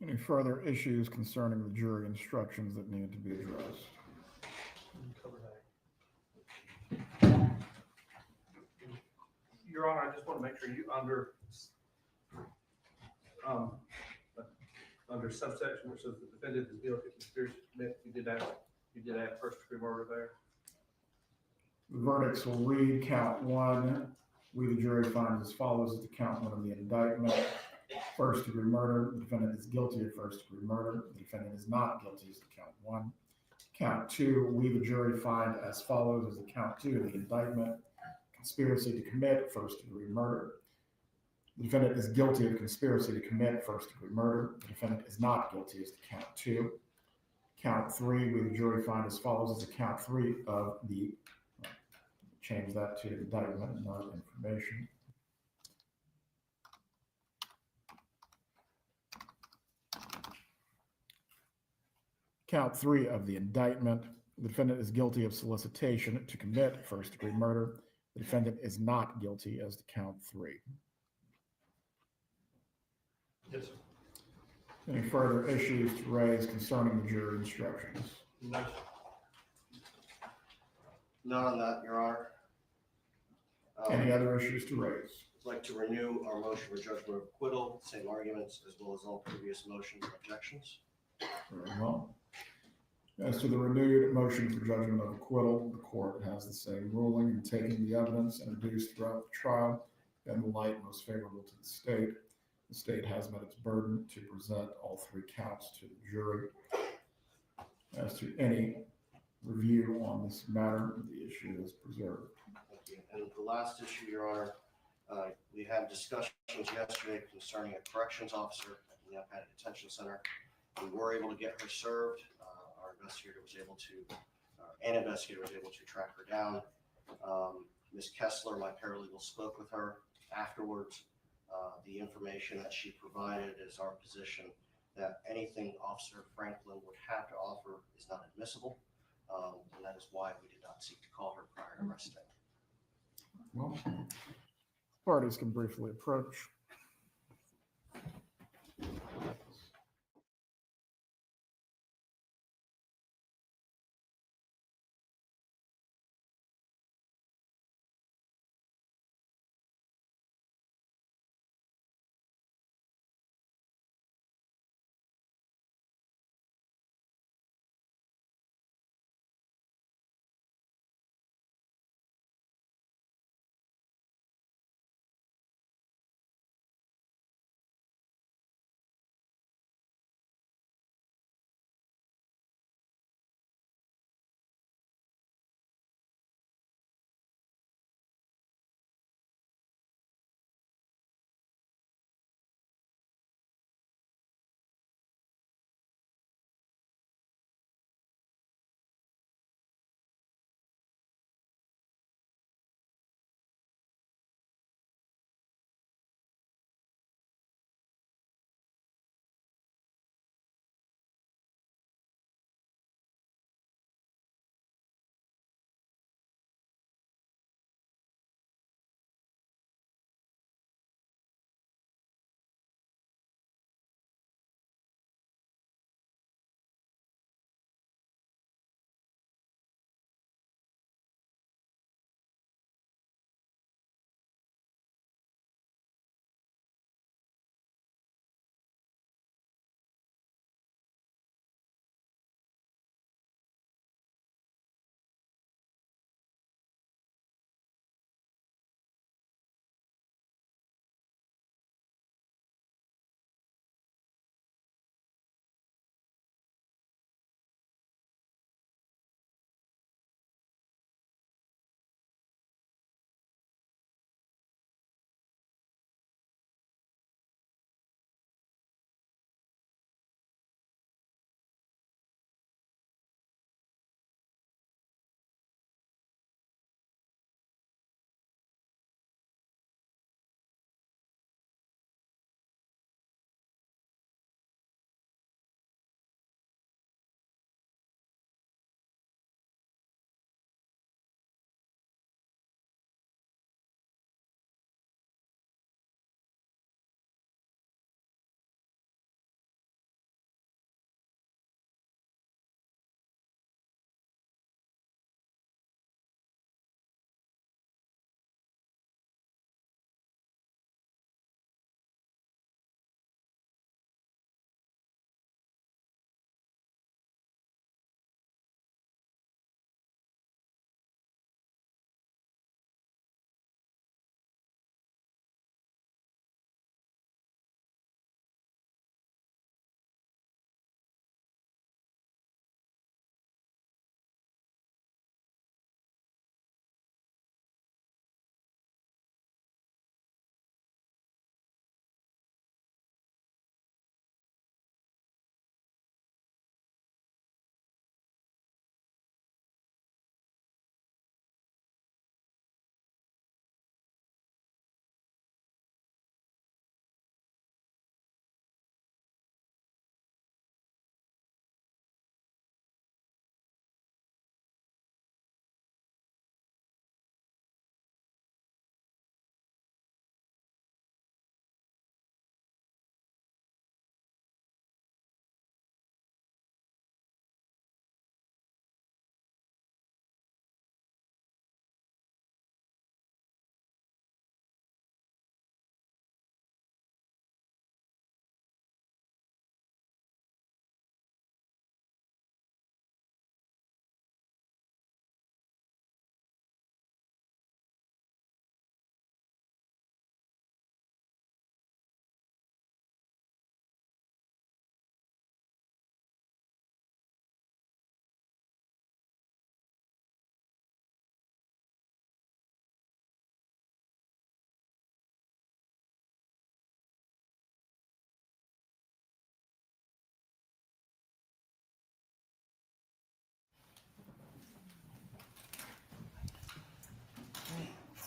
Any further issues concerning the jury instructions that need to be addressed? Your Honor, I just want to make sure you under subsection which says the defendant is guilty of conspiracy to commit, you did add first degree murder there. The verdicts will read: count one, we the jury find as follows as to count one of the indictment. First degree murder, the defendant is guilty of first degree murder. The defendant is not guilty as to count one. Count two, we the jury find as follows as to count two of the indictment. Conspiracy to commit first degree murder. The defendant is guilty of conspiracy to commit first degree murder. The defendant is not guilty as to count two. Count three, we the jury find as follows as to count three of the, change that to indictment, not information. Count three of the indictment, the defendant is guilty of solicitation to commit first degree murder. The defendant is not guilty as to count three. Yes, sir. Any further issues to raise concerning the jury instructions? No, sir. None on that, Your Honor. Any other issues to raise? I'd like to renew our motion for judgment of acquittal, same arguments, as well as all previous motions or objections. Very well. As to the renewed motion for judgment of acquittal, the court has the same ruling in taking the evidence introduced throughout the trial in the light most favorable to the state. The state has met its burden to present all three counts to the jury. As to any review on this matter, the issue is preserved. Thank you. And the last issue, Your Honor, we had discussions yesterday concerning a corrections officer at the Yaphank Detention Center. We were able to get her served. Our investigator was able to, an investigator was able to track her down. Ms. Kessler, my paralegal, spoke with her afterwards. The information that she provided is our position that anything Officer Franklin would have to offer is not admissible. And that is why we did not seek to call her prior to arresting. Well, parties can briefly approach.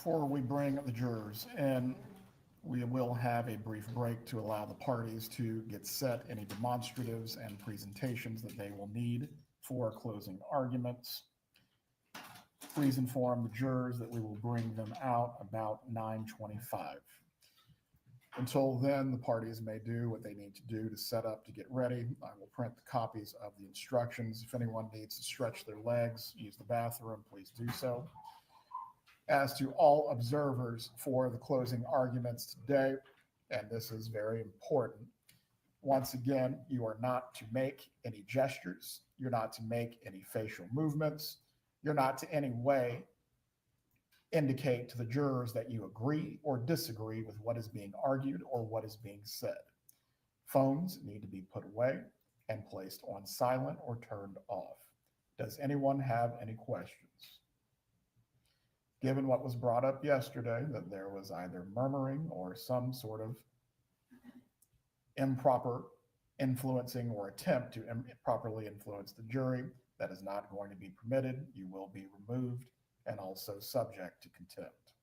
Before we bring the jurors in, we will have a brief break to allow the parties to get set any demonstratives and presentations that they will need for closing arguments. Please inform the jurors that we will bring them out about 9:25. Until then, the parties may do what they need to do to set up to get ready. I will print the copies of the instructions. If anyone needs to stretch their legs, use the bathroom, please do so. As to all observers for the closing arguments today, and this is very important, once again, you are not to make any gestures. You're not to make any facial movements. You're not to any way indicate to the jurors that you agree or disagree with what is being argued or what is being said. Phones need to be put away and placed on silent or turned off. Does anyone have any questions? Given what was brought up yesterday, that there was either murmuring or some sort of improper influencing or attempt to improperly influence the jury, that is not going to be permitted. You will be removed and also subject to contempt.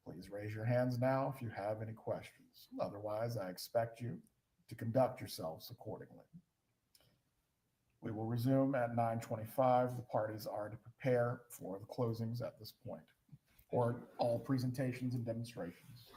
Please raise your hands now if you have any questions. Otherwise, I expect you to conduct yourselves accordingly. We will resume at 9:25. The parties are to prepare for the closings at this point, or all presentations and demonstrations.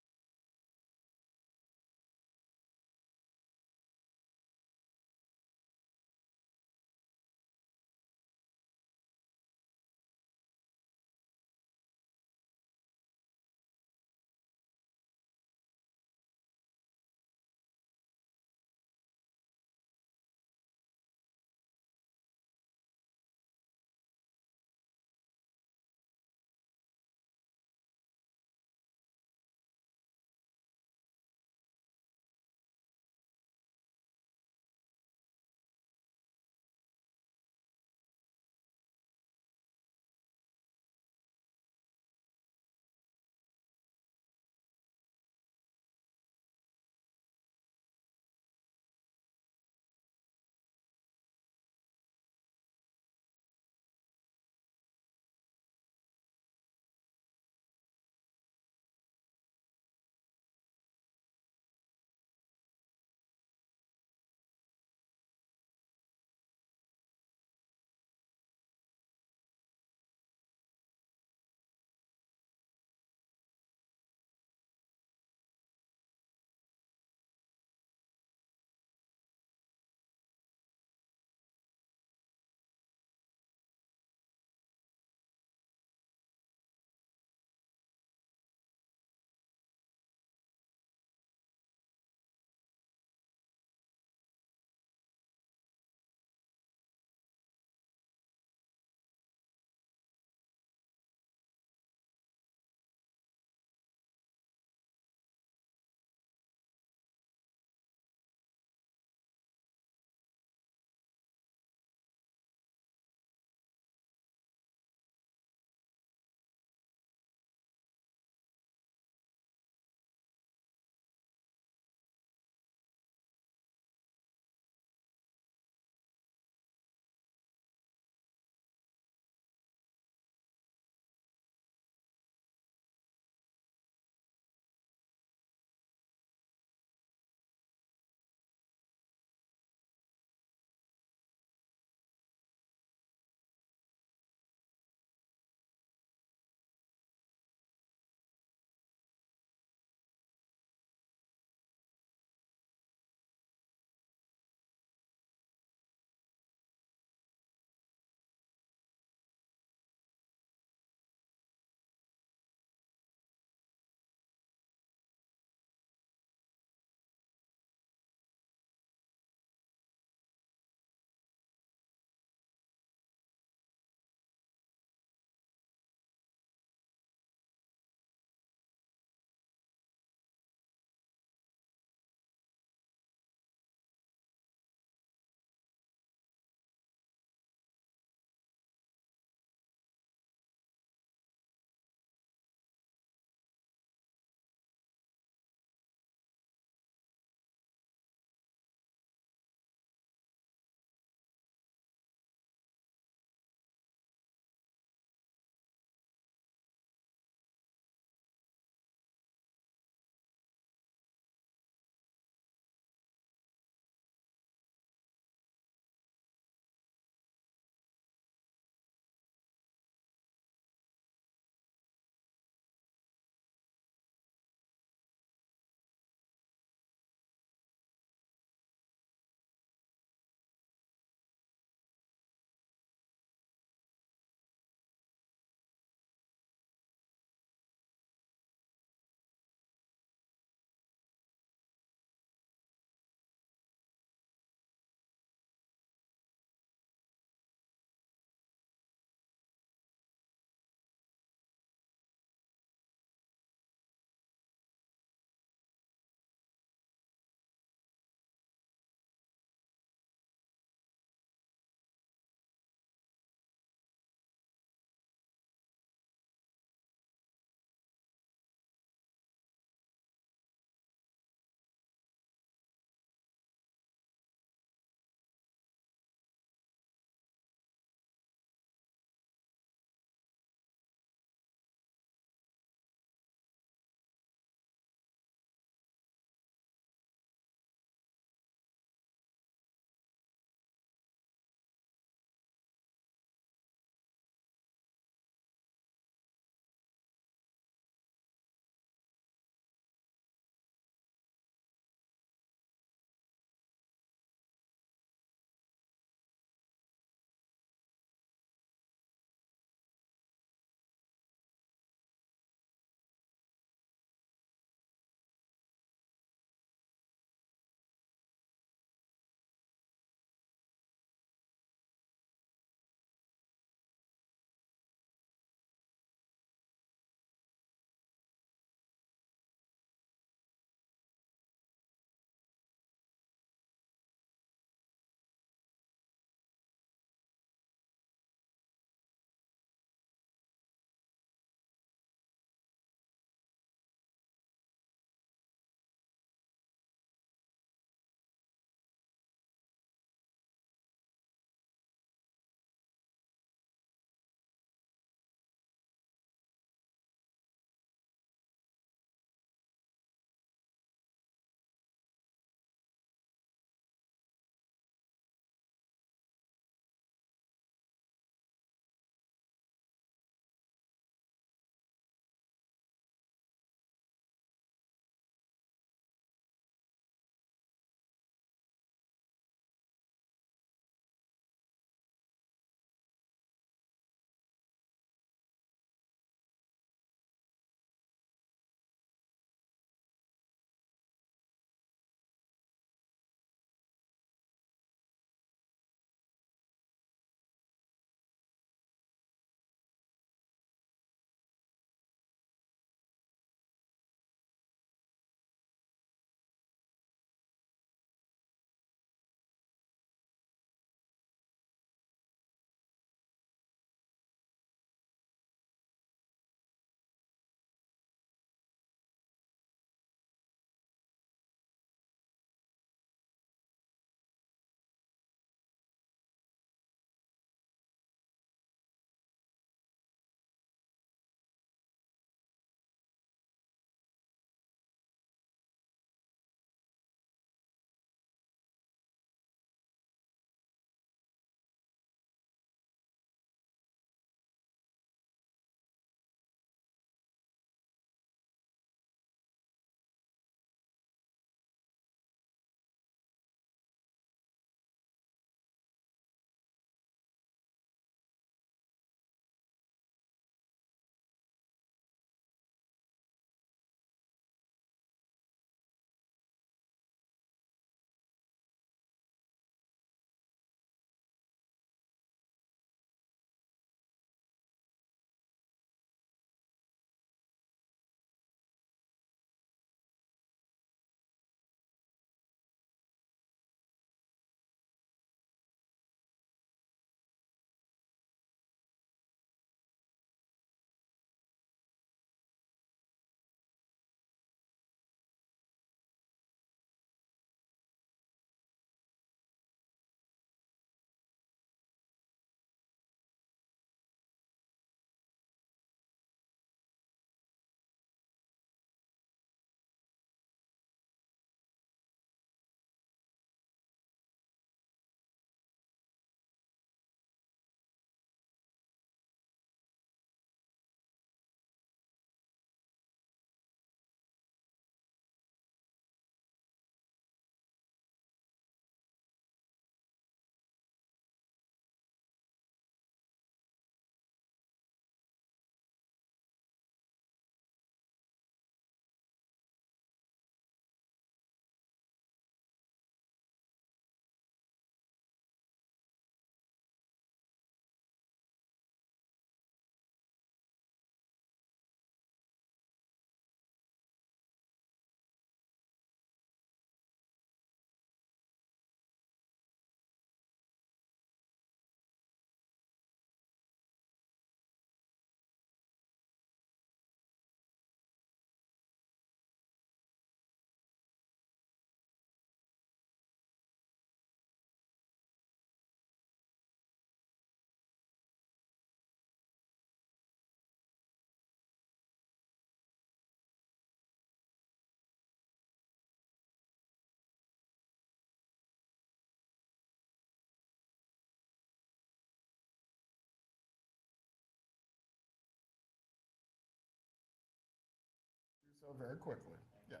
Oh, very quickly, yes.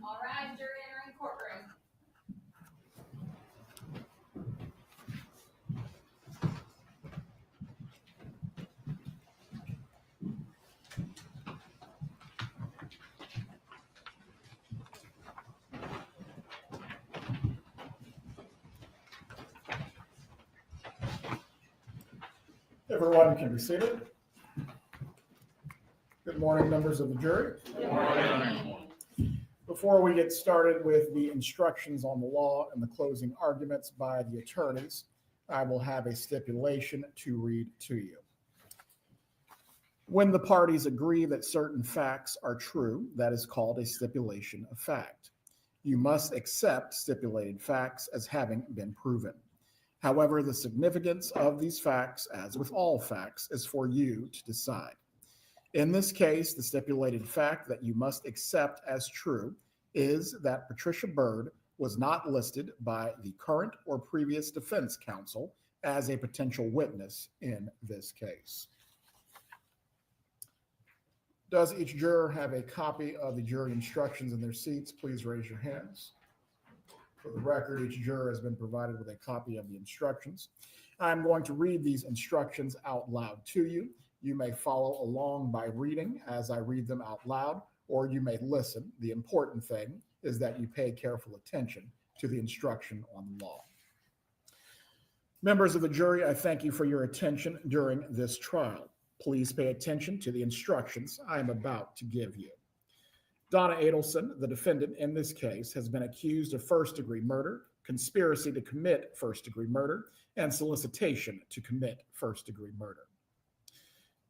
All right, jury entering courtroom. Everyone can be seated. Good morning, members of the jury. Good morning. Before we get started with the instructions on the law and the closing arguments by the attorneys, I will have a stipulation to read to you. When the parties agree that certain facts are true, that is called a stipulation of fact. You must accept stipulated facts as having been proven. However, the significance of these facts, as with all facts, is for you to decide. In this case, the stipulated fact that you must accept as true is that Patricia Byrd was not listed by the current or previous defense counsel as a potential witness in this case. Does each juror have a copy of the jury instructions in their seats? Please raise your hands. For the record, each juror has been provided with a copy of the instructions. I'm going to read these instructions out loud to you. You may follow along by reading as I read them out loud, or you may listen. The important thing is that you pay careful attention to the instruction on the law. Members of the jury, I thank you for your attention during this trial. Please pay attention to the instructions I am about to give you. Donna Adelson, the defendant in this case, has been accused of first-degree murder, conspiracy to commit first-degree murder, and solicitation to commit first-degree murder.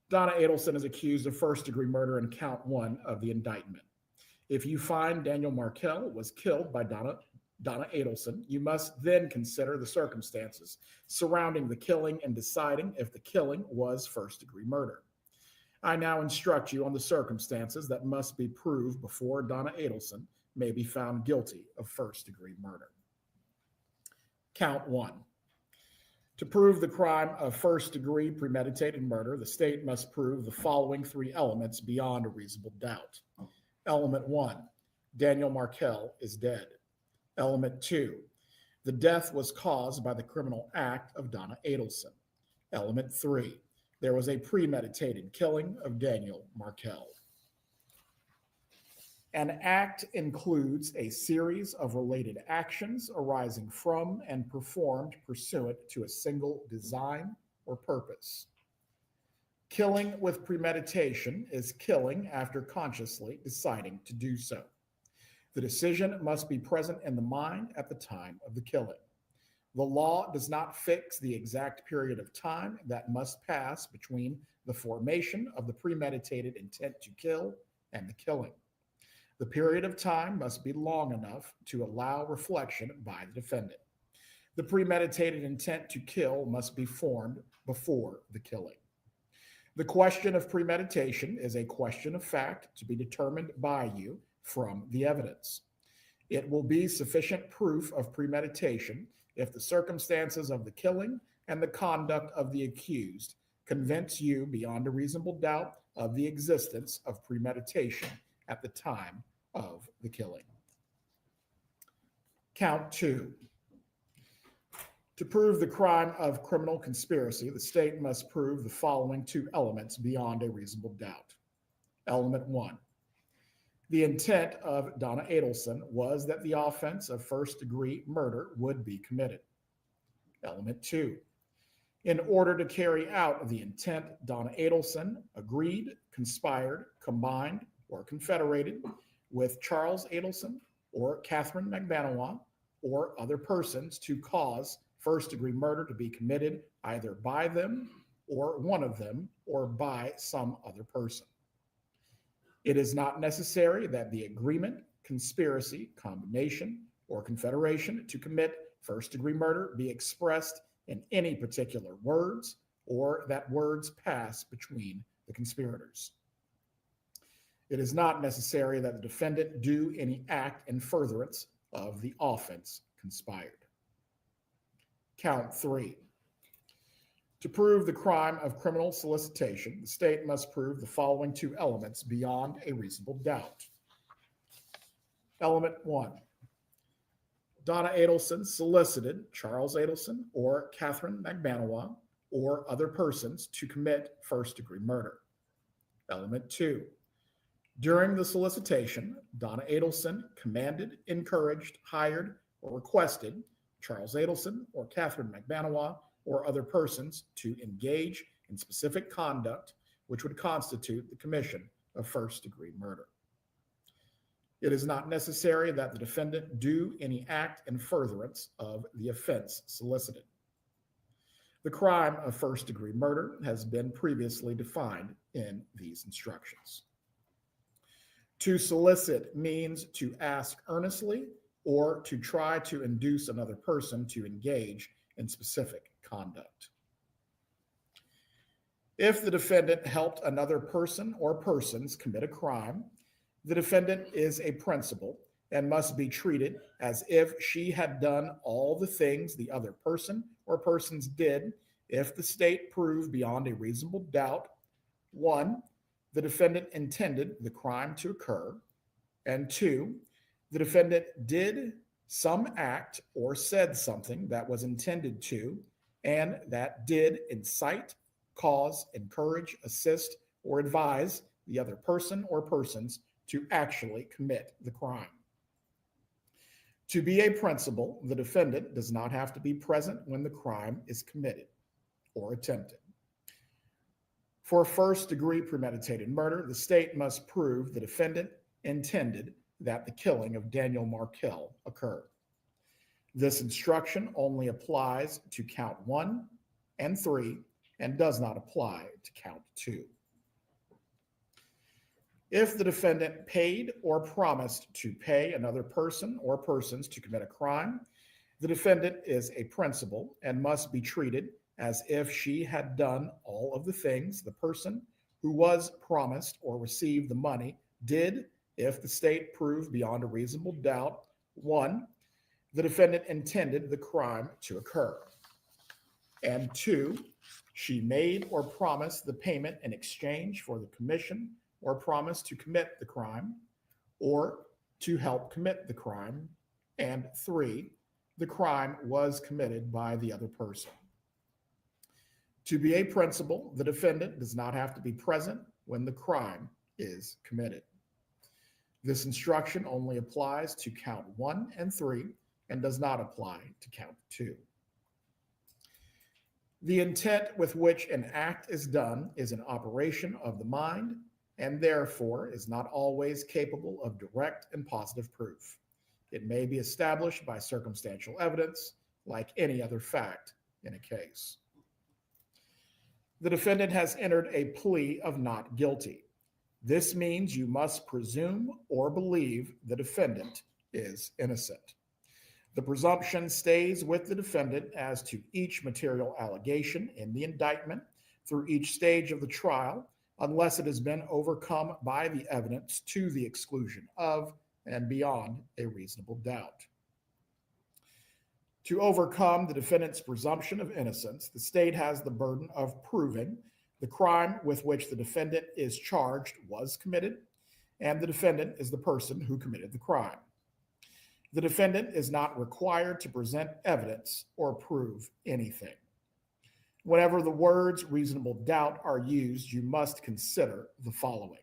Donna Adelson is accused of first-degree murder in count 1 of the indictment. If you find Daniel Markell was killed by Donna Adelson, you must then consider the circumstances surrounding the killing and deciding if the killing was first-degree murder. I now instruct you on the circumstances that must be proved before Donna Adelson may be found guilty of first-degree murder. Count 1. To prove the crime of first-degree premeditated murder, the state must prove the following 3 elements beyond a reasonable doubt. Element 1, Daniel Markell is dead. Element 2, the death was caused by the criminal act of Donna Adelson. Element 3, there was a premeditated killing of Daniel Markell. An act includes a series of related actions arising from and performed pursuant to a single design or purpose. Killing with premeditation is killing after consciously deciding to do so. The decision must be present in the mind at the time of the killing. The law does not fix the exact period of time that must pass between the formation of the premeditated intent to kill and the killing. The period of time must be long enough to allow reflection by the defendant. The premeditated intent to kill must be formed before the killing. The question of premeditation is a question of fact to be determined by you from the evidence. It will be sufficient proof of premeditation if the circumstances of the killing and the conduct of the accused convince you beyond a reasonable doubt of the existence of premeditation at the time of the killing. Count 2. To prove the crime of criminal conspiracy, the state must prove the following 2 elements beyond a reasonable doubt. Element 1. The intent of Donna Adelson was that the offense of first-degree murder would be committed. Element 2. In order to carry out the intent, Donna Adelson agreed, conspired, combined, or confederated with Charles Adelson or Catherine McBanois or other persons to cause first-degree murder to be committed either by them or one of them or by some other person. It is not necessary that the agreement, conspiracy, combination, or confederation to commit first-degree murder be expressed in any particular words or that words pass between the conspirators. It is not necessary that the defendant do any act in furtherance of the offense conspired. Count 3. To prove the crime of criminal solicitation, the state must prove the following 2 elements beyond a reasonable doubt. Element 1. Donna Adelson solicited Charles Adelson or Catherine McBanois or other persons to commit first-degree murder. Element 2. During the solicitation, Donna Adelson commanded, encouraged, hired, or requested Charles Adelson or Catherine McBanois or other persons to engage in specific conduct which would constitute the commission of first-degree murder. It is not necessary that the defendant do any act in furtherance of the offense solicited. The crime of first-degree murder has been previously defined in these instructions. To solicit means to ask earnestly or to try to induce another person to engage in specific conduct. If the defendant helped another person or persons commit a crime, the defendant is a principal and must be treated as if she had done all the things the other person or persons did if the state proved beyond a reasonable doubt, 1, the defendant intended the crime to occur, and 2, the defendant did some act or said something that was intended to and that did incite, cause, encourage, assist, or advise the other person or persons to actually commit the crime. To be a principal, the defendant does not have to be present when the crime is committed or attempted. For first-degree premeditated murder, the state must prove the defendant intended that the killing of Daniel Markell occur. This instruction only applies to count 1 and 3 and does not apply to count 2. If the defendant paid or promised to pay another person or persons to commit a crime, the defendant is a principal and must be treated as if she had done all of the things the person who was promised or received the money did if the state proved beyond a reasonable doubt, 1, the defendant intended the crime to occur, and 2, she made or promised the payment in exchange for the commission or promise to commit the crime or to help commit the crime, and 3, the crime was committed by the other person. To be a principal, the defendant does not have to be present when the crime is committed. This instruction only applies to count 1 and 3 and does not apply to count 2. The intent with which an act is done is an operation of the mind and therefore is not always capable of direct and positive proof. It may be established by circumstantial evidence like any other fact in a case. The defendant has entered a plea of not guilty. This means you must presume or believe the defendant is innocent. The presumption stays with the defendant as to each material allegation in the indictment through each stage of the trial, unless it has been overcome by the evidence to the exclusion of and beyond a reasonable doubt. To overcome the defendant's presumption of innocence, the state has the burden of proving the crime with which the defendant is charged was committed, and the defendant is the person who committed the crime. The defendant is not required to present evidence or prove anything. Whenever the words reasonable doubt are used, you must consider the following.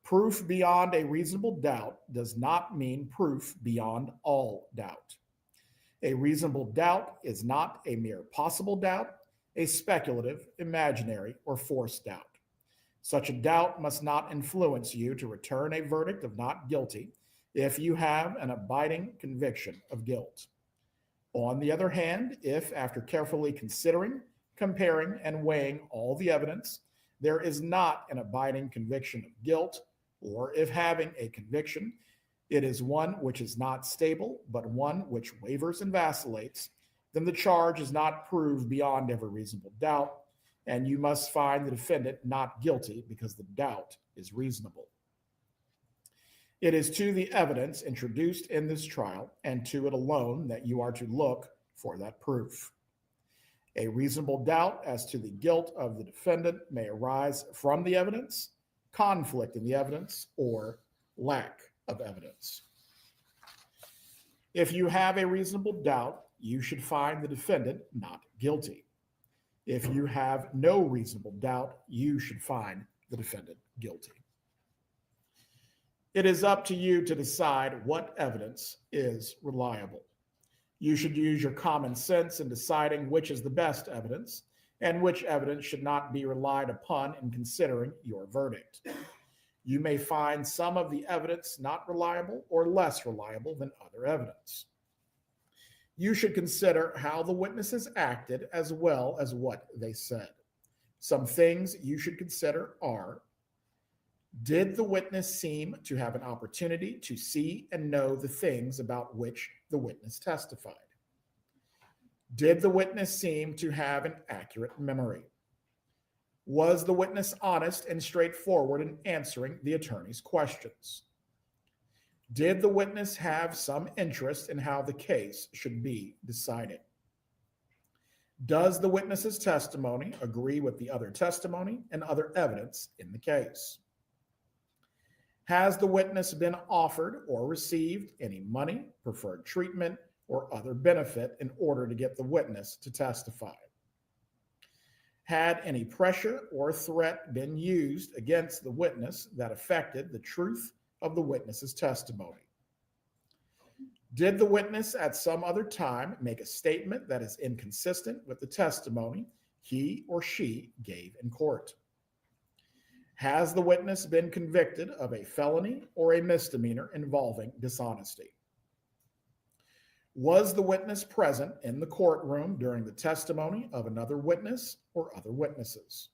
Proof beyond a reasonable doubt does not mean proof beyond all doubt. A reasonable doubt is not a mere possible doubt, a speculative, imaginary, or forced doubt. Such a doubt must not influence you to return a verdict of not guilty if you have an abiding conviction of guilt. On the other hand, if after carefully considering, comparing, and weighing all the evidence, there is not an abiding conviction of guilt, or if having a conviction, it is one which is not stable, but one which wavers and vacillates, then the charge is not proved beyond every reasonable doubt, and you must find the defendant not guilty because the doubt is reasonable. It is to the evidence introduced in this trial and to it alone that you are to look for that proof. A reasonable doubt as to the guilt of the defendant may arise from the evidence, conflict in the evidence, or lack of evidence. If you have a reasonable doubt, you should find the defendant not guilty. If you have no reasonable doubt, you should find the defendant guilty. It is up to you to decide what evidence is reliable. You should use your common sense in deciding which is the best evidence and which evidence should not be relied upon in considering your verdict. You may find some of the evidence not reliable or less reliable than other evidence. You should consider how the witnesses acted as well as what they said. Some things you should consider are: did the witness seem to have an opportunity to see and know the things about which the witness testified? Did the witness seem to have an accurate memory? Was the witness honest and straightforward in answering the attorney's questions? Did the witness have some interest in how the case should be decided? Does the witness's testimony agree with the other testimony and other evidence in the case? Has the witness been offered or received any money, preferred treatment, or other benefit in order to get the witness to testify? Had any pressure or threat been used against the witness that affected the truth of the witness's testimony? Did the witness at some other time make a statement that is inconsistent with the testimony he or she gave in court? Has the witness been convicted of a felony or a misdemeanor involving dishonesty? Was the witness present in the courtroom during the testimony of another witness or other witnesses?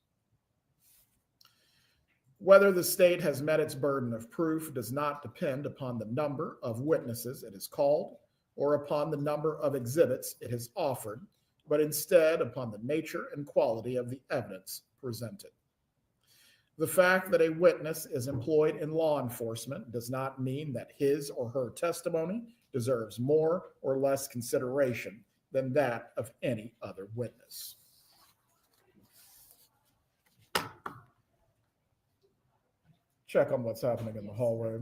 Whether the state has met its burden of proof does not depend upon the number of witnesses it has called or upon the number of exhibits it has offered, but instead upon the nature and quality of the evidence presented. The fact that a witness is employed in law enforcement does not mean that his or her testimony deserves more or less consideration than that of any other witness. Check on what's happening in the hallway.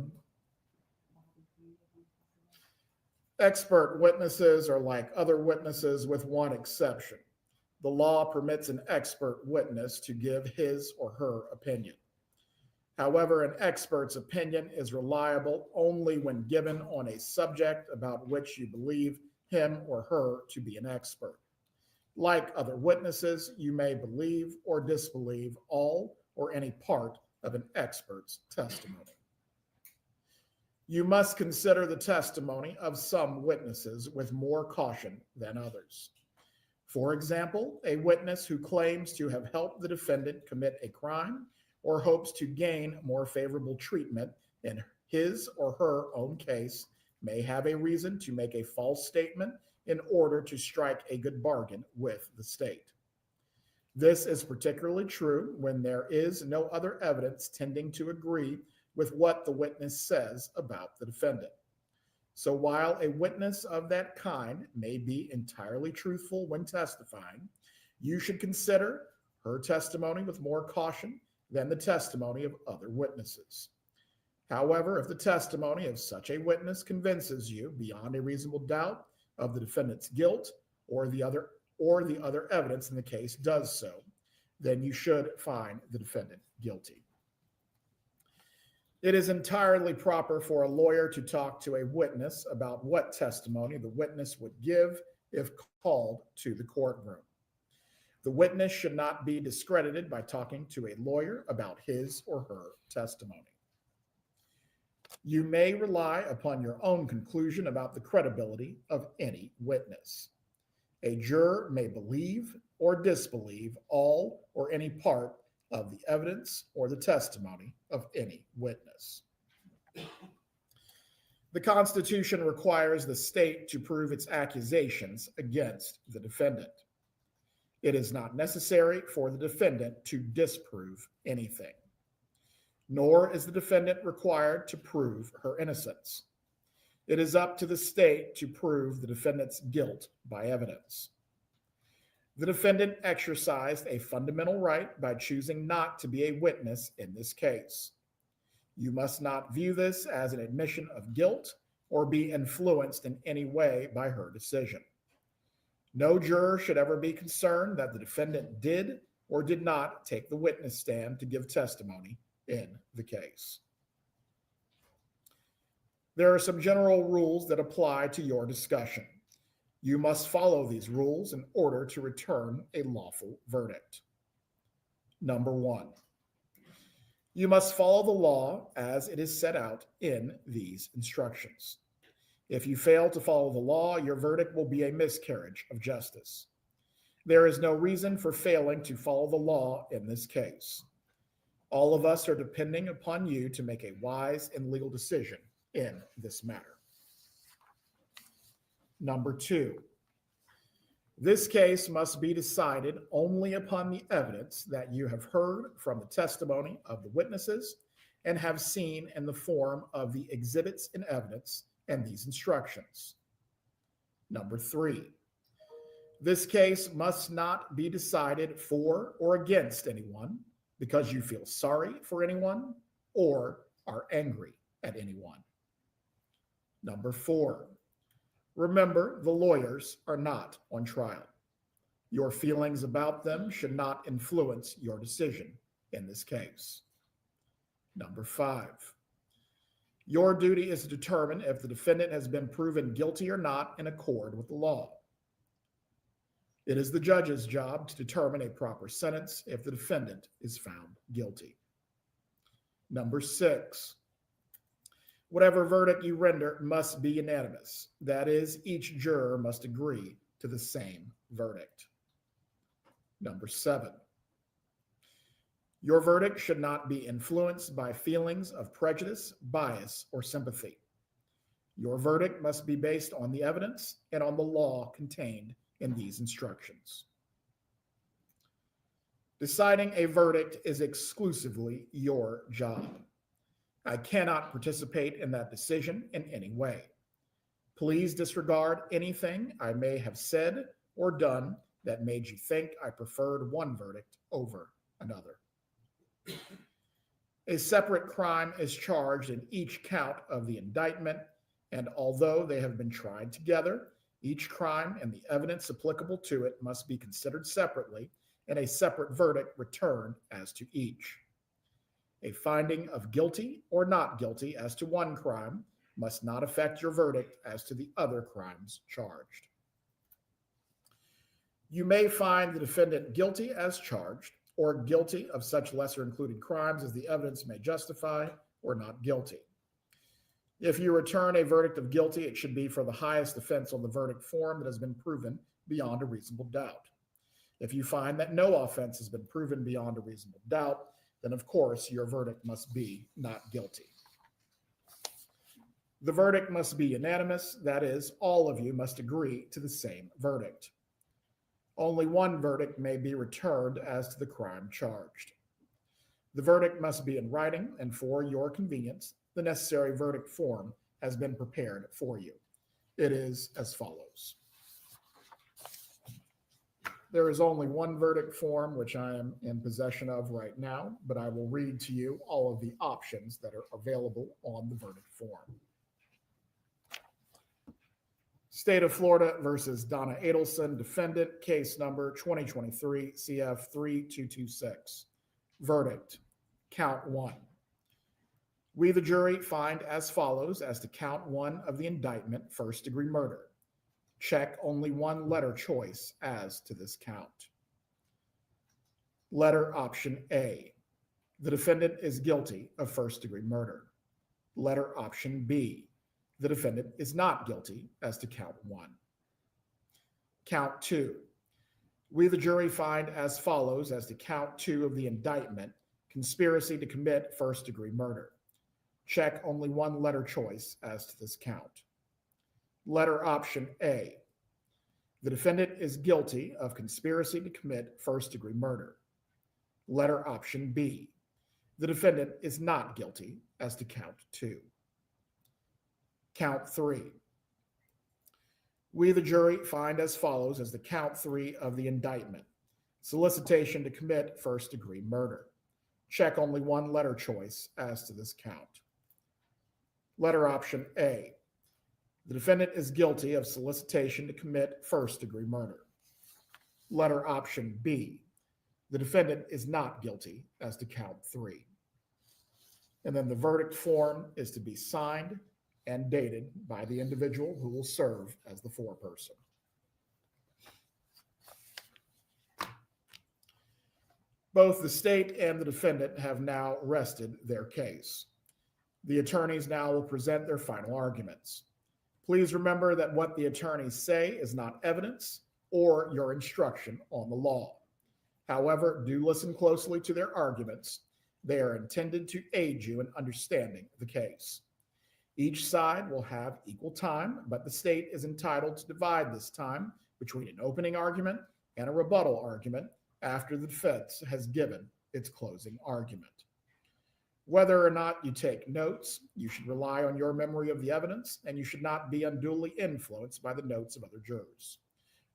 Expert witnesses are like other witnesses with one exception. The law permits an expert witness to give his or her opinion. However, an expert's opinion is reliable only when given on a subject about which you believe him or her to be an expert. Like other witnesses, you may believe or disbelieve all or any part of an expert's testimony. You must consider the testimony of some witnesses with more caution than others. For example, a witness who claims to have helped the defendant commit a crime or hopes to gain more favorable treatment in his or her own case may have a reason to make a false statement in order to strike a good bargain with the state. This is particularly true when there is no other evidence tending to agree with what the witness says about the defendant. So while a witness of that kind may be entirely truthful when testifying, you should consider her testimony with more caution than the testimony of other witnesses. However, if the testimony of such a witness convinces you beyond a reasonable doubt of the defendant's guilt or the other evidence in the case does so, then you should find the defendant guilty. It is entirely proper for a lawyer to talk to a witness about what testimony the witness would give if called to the courtroom. The witness should not be discredited by talking to a lawyer about his or her testimony. You may rely upon your own conclusion about the credibility of any witness. A juror may believe or disbelieve all or any part of the evidence or the testimony of any witness. The Constitution requires the state to prove its accusations against the defendant. It is not necessary for the defendant to disprove anything, nor is the defendant required to prove her innocence. It is up to the state to prove the defendant's guilt by evidence. The defendant exercised a fundamental right by choosing not to be a witness in this case. You must not view this as an admission of guilt or be influenced in any way by her decision. No juror should ever be concerned that the defendant did or did not take the witness stand to give testimony in the case. There are some general rules that apply to your discussion. You must follow these rules in order to return a lawful verdict. Number 1, you must follow the law as it is set out in these instructions. If you fail to follow the law, your verdict will be a miscarriage of justice. There is no reason for failing to follow the law in this case. All of us are depending upon you to make a wise and legal decision in this matter. Number 2, This case must be decided only upon the evidence that you have heard from the testimony of the witnesses and have seen in the form of the exhibits and evidence and these instructions. Number 3, this case must not be decided for or against anyone because you feel sorry for anyone or are angry at anyone. Number 4, remember, the lawyers are not on trial. Your feelings about them should not influence your decision in this case. Number 5, your duty is to determine if the defendant has been proven guilty or not in accord with the law. It is the judge's job to determine a proper sentence if the defendant is found guilty. Number 6, whatever verdict you render must be unanimous. That is, each juror must agree to the same verdict. Number 7, your verdict should not be influenced by feelings of prejudice, bias, or sympathy. Your verdict must be based on the evidence and on the law contained in these instructions. Deciding a verdict is exclusively your job. I cannot participate in that decision in any way. Please disregard anything I may have said or done that made you think I preferred one verdict over another. A separate crime is charged in each count of the indictment, and although they have been tried together, each crime and the evidence applicable to it must be considered separately and a separate verdict returned as to each. A finding of guilty or not guilty as to one crime must not affect your verdict as to the other crimes charged. You may find the defendant guilty as charged or guilty of such lesser included crimes as the evidence may justify, or not guilty. If you return a verdict of guilty, it should be for the highest offense on the verdict form that has been proven beyond a reasonable doubt. If you find that no offense has been proven beyond a reasonable doubt, then of course your verdict must be not guilty. The verdict must be unanimous, that is, all of you must agree to the same verdict. Only one verdict may be returned as to the crime charged. The verdict must be in writing, and for your convenience, the necessary verdict form has been prepared for you. It is as follows. There is only one verdict form, which I am in possession of right now, but I will read to you all of the options that are available on the verdict form. State of Florida versus Donna Adelson, defendant, case number 2023 CF 3226. Verdict, count 1. We, the jury, find as follows as to count 1 of the indictment, first-degree murder. Check only one letter choice as to this count. Letter option A. The defendant is guilty of first-degree murder. Letter option B. The defendant is not guilty as to count 1. Count 2. We, the jury, find as follows as to count 2 of the indictment, conspiracy to commit first-degree murder. Check only one letter choice as to this count. Letter option A. The defendant is guilty of conspiracy to commit first-degree murder. Letter option B. The defendant is not guilty as to count 2. Count 3. We, the jury, find as follows as the count 3 of the indictment, solicitation to commit first-degree murder. Check only one letter choice as to this count. Letter option A. The defendant is guilty of solicitation to commit first-degree murder. Letter option B. The defendant is not guilty as to count 3. And then the verdict form is to be signed and dated by the individual who will serve as the foreperson. Both the state and the defendant have now rested their case. The attorneys now will present their final arguments. Please remember that what the attorneys say is not evidence or your instruction on the law. However, do listen closely to their arguments. They are intended to aid you in understanding the case. Each side will have equal time, but the state is entitled to divide this time between an opening argument and a rebuttal argument after the defense has given its closing argument. Whether or not you take notes, you should rely on your memory of the evidence, and you should not be unduly influenced by the notes of other jurors.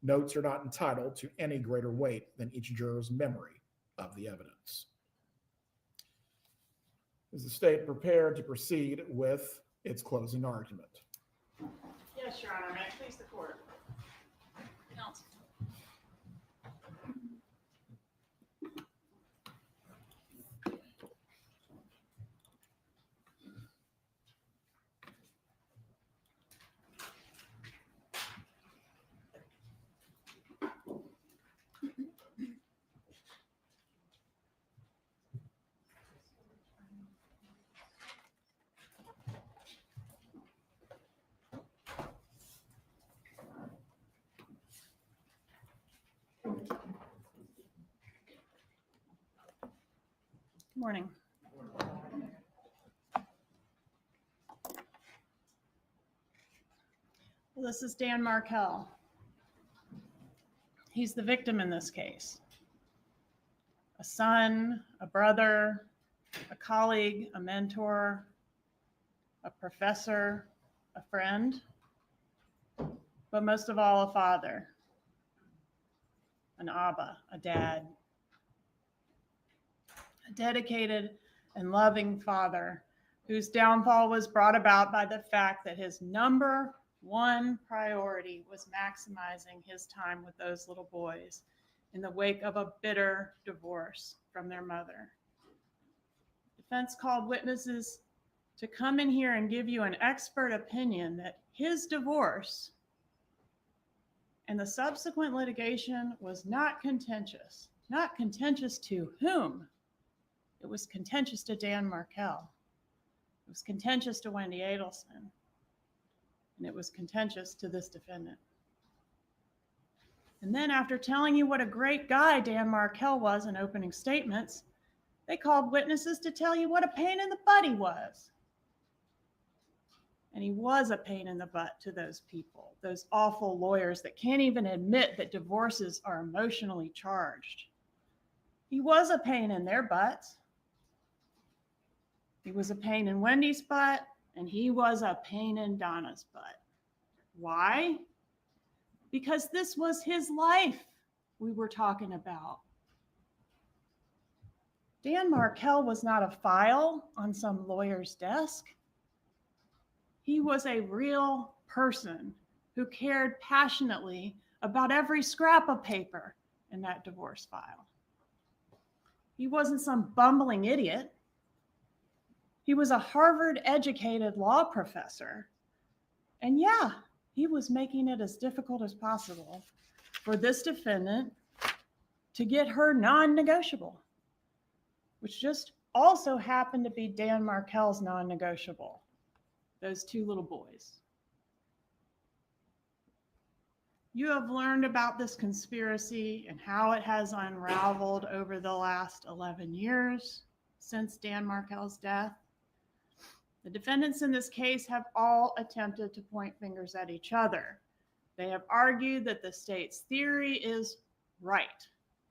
Notes are not entitled to any greater weight than each juror's memory of the evidence. Is the state prepared to proceed with its closing argument? Yes, Your Honor. May it please the court. Counsel. Good morning. Well, this is Dan Markell. He's the victim in this case. A son, a brother, a colleague, a mentor, a professor, a friend, but most of all, a father, an Abba, a dad. A dedicated and loving father whose downfall was brought about by the fact that his number one priority was maximizing his time with those little boys in the wake of a bitter divorce from their mother. Defense called witnesses to come in here and give you an expert opinion that his divorce and the subsequent litigation was not contentious. Not contentious to whom? It was contentious to Dan Markell. It was contentious to Wendy Adelson. And it was contentious to this defendant. And then after telling you what a great guy Dan Markell was in opening statements, they called witnesses to tell you what a pain in the butt he was. And he was a pain in the butt to those people, those awful lawyers that can't even admit that divorces are emotionally charged. He was a pain in their butts. He was a pain in Wendy's butt, and he was a pain in Donna's butt. Why? Because this was his life we were talking about. Dan Markell was not a file on some lawyer's desk. He was a real person who cared passionately about every scrap of paper in that divorce file. He wasn't some bumbling idiot. He was a Harvard-educated law professor. And yeah, he was making it as difficult as possible for this defendant to get her non-negotiable, which just also happened to be Dan Markell's non-negotiable, those two little boys. You have learned about this conspiracy and how it has unraveled over the last 11 years since Dan Markell's death. The defendants in this case have all attempted to point fingers at each other. They have argued that the state's theory is right.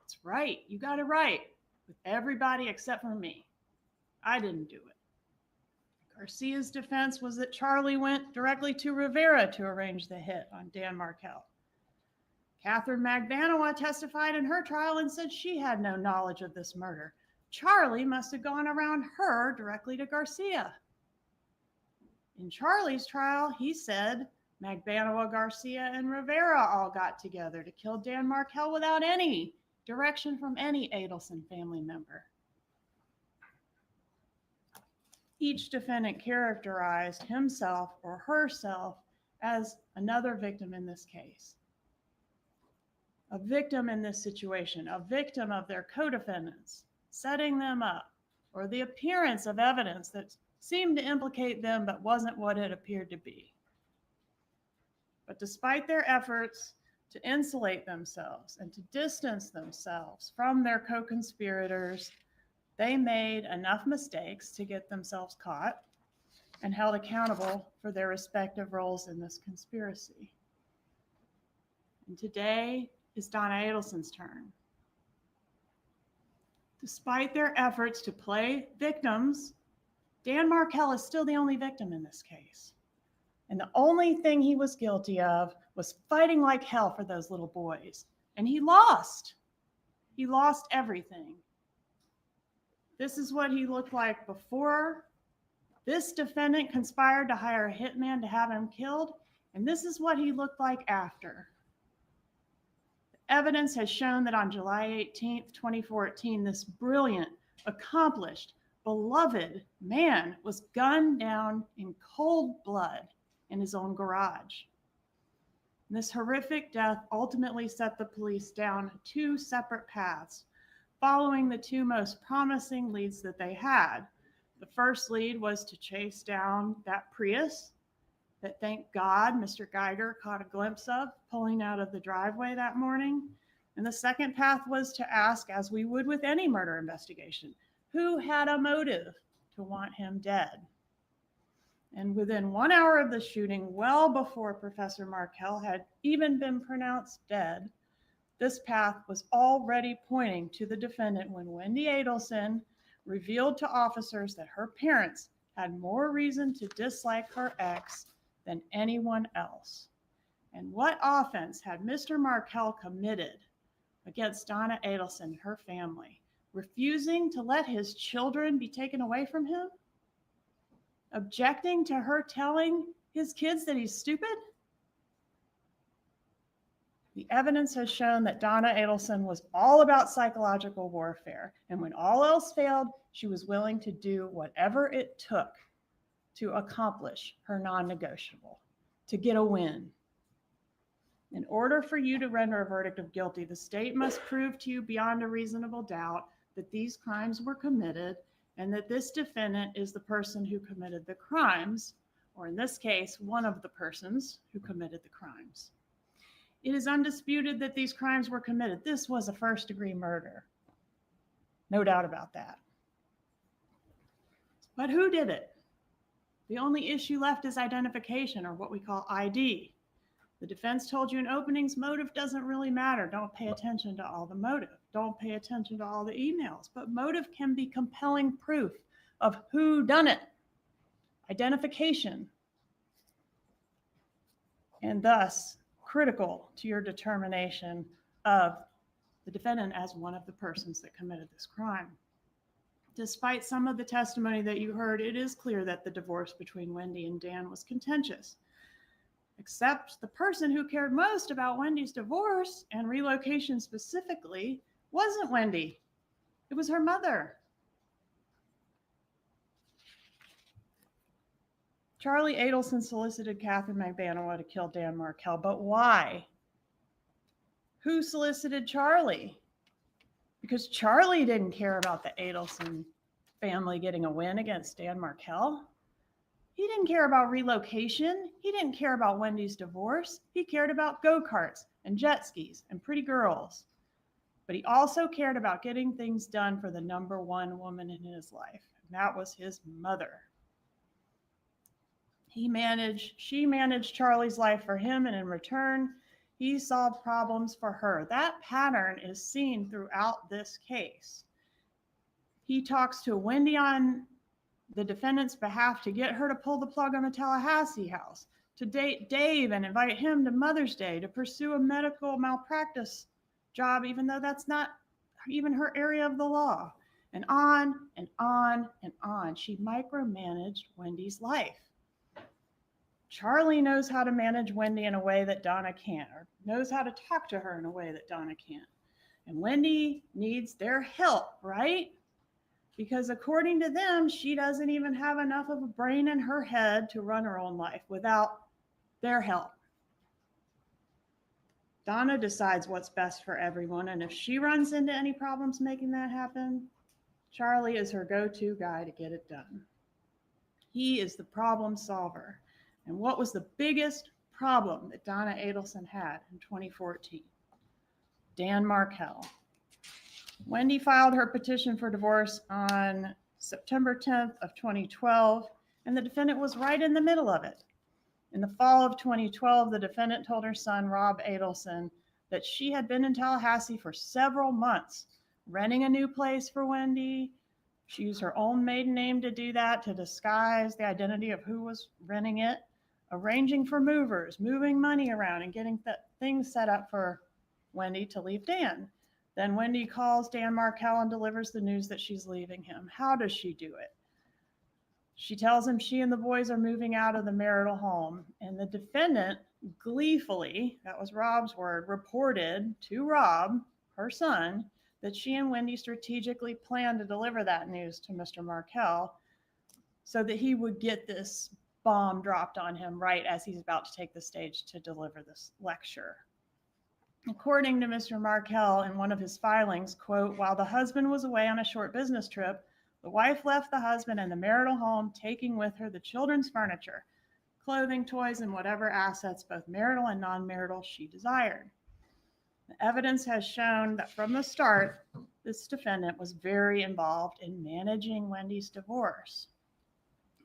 It's right. You got it right with everybody except for me. I didn't do it. Garcia's defense was that Charlie went directly to Rivera to arrange the hit on Dan Markell. Catherine Magbanua testified in her trial and said she had no knowledge of this murder. Charlie must have gone around her directly to Garcia. In Charlie's trial, he said Magbanua, Garcia, and Rivera all got together to kill Dan Markell without any direction from any Adelson family member. Each defendant characterized himself or herself as another victim in this case. A victim in this situation, a victim of their co-defendants, setting them up, or the appearance of evidence that seemed to implicate them but wasn't what it appeared to be. But despite their efforts to insulate themselves and to distance themselves from their co-conspirators, they made enough mistakes to get themselves caught, and held accountable for their respective roles in this conspiracy. And today is Donna Adelson's turn. Despite their efforts to play victims, Dan Markel is still the only victim in this case. And the only thing he was guilty of was fighting like hell for those little boys. And he lost. He lost everything. This is what he looked like before. This defendant conspired to hire a hitman to have him killed. And this is what he looked like after. The evidence has shown that on July 18th, 2014, this brilliant, accomplished, beloved man was gunned down in cold blood in his own garage. And this horrific death ultimately set the police down two separate paths, following the two most promising leads that they had. The first lead was to chase down that Prius that, thank God, Mr. Geiger caught a glimpse of pulling out of the driveway that morning. And the second path was to ask, as we would with any murder investigation, who had a motive to want him dead? And within 1 hour of the shooting, well before Professor Markel had even been pronounced dead, this path was already pointing to the defendant when Wendy Adelson revealed to officers that her parents had more reason to dislike her ex than anyone else. And what offense had Mr. Markel committed against Donna Adelson and her family, refusing to let his children be taken away from him? Objecting to her telling his kids that he's stupid? The evidence has shown that Donna Adelson was all about psychological warfare, and when all else failed, she was willing to do whatever it took to accomplish her non-negotiable, to get a win. In order for you to render a verdict of guilty, the state must prove to you beyond a reasonable doubt that these crimes were committed and that this defendant is the person who committed the crimes, or in this case, one of the persons who committed the crimes. It is undisputed that these crimes were committed. This was a first-degree murder. No doubt about that. But who did it? The only issue left is identification, or what we call ID. The defense told you in openings, motive doesn't really matter. Don't pay attention to all the motive. Don't pay attention to all the emails. But motive can be compelling proof of who done it. Identification. And thus, critical to your determination of the defendant as one of the persons that committed this crime. Despite some of the testimony that you heard, it is clear that the divorce between Wendy and Dan was contentious. Except the person who cared most about Wendy's divorce and relocation specifically wasn't Wendy. It was her mother. Charlie Adelson solicited Catherine McBanowa to kill Dan Markel, but why? Who solicited Charlie? Because Charlie didn't care about the Adelson family getting a win against Dan Markel. He didn't care about relocation. He didn't care about Wendy's divorce. He cared about go-karts and jet skis and pretty girls. But he also cared about getting things done for the number one woman in his life, and that was his mother. She managed Charlie's life for him, and in return, he solved problems for her. That pattern is seen throughout this case. He talks to Wendy on the defendant's behalf to get her to pull the plug on the Tallahassee house, to date Dave and invite him to Mother's Day, to pursue a medical malpractice job, even though that's not even her area of the law, and on and on and on. She micromanaged Wendy's life. Charlie knows how to manage Wendy in a way that Donna can't, or knows how to talk to her in a way that Donna can't. And Wendy needs their help, right? Because according to them, she doesn't even have enough of a brain in her head to run her own life without their help. Donna decides what's best for everyone, and if she runs into any problems making that happen, Charlie is her go-to guy to get it done. He is the problem solver. And what was the biggest problem that Donna Adelson had in 2014? Dan Markel. Wendy filed her petition for divorce on September 10th of 2012, and the defendant was right in the middle of it. In the fall of 2012, the defendant told her son, Rob Adelson, that she had been in Tallahassee for several months, renting a new place for Wendy. She used her own maiden name to do that, to disguise the identity of who was renting it, arranging for movers, moving money around, and getting things set up for Wendy to leave Dan. Then Wendy calls Dan Markell and delivers the news that she's leaving him. How does she do it? She tells him she and the boys are moving out of the marital home, and the defendant gleefully, that was Rob's word, reported to Rob, her son, that she and Wendy strategically planned to deliver that news to Mr. Markell so that he would get this bomb dropped on him right as he's about to take the stage to deliver this lecture. According to Mr. Markell, in one of his filings, quote, while the husband was away on a short business trip, the wife left the husband in the marital home, taking with her the children's furniture, clothing, toys, and whatever assets, both marital and non-marital, she desired. The evidence has shown that from the start, this defendant was very involved in managing Wendy's divorce.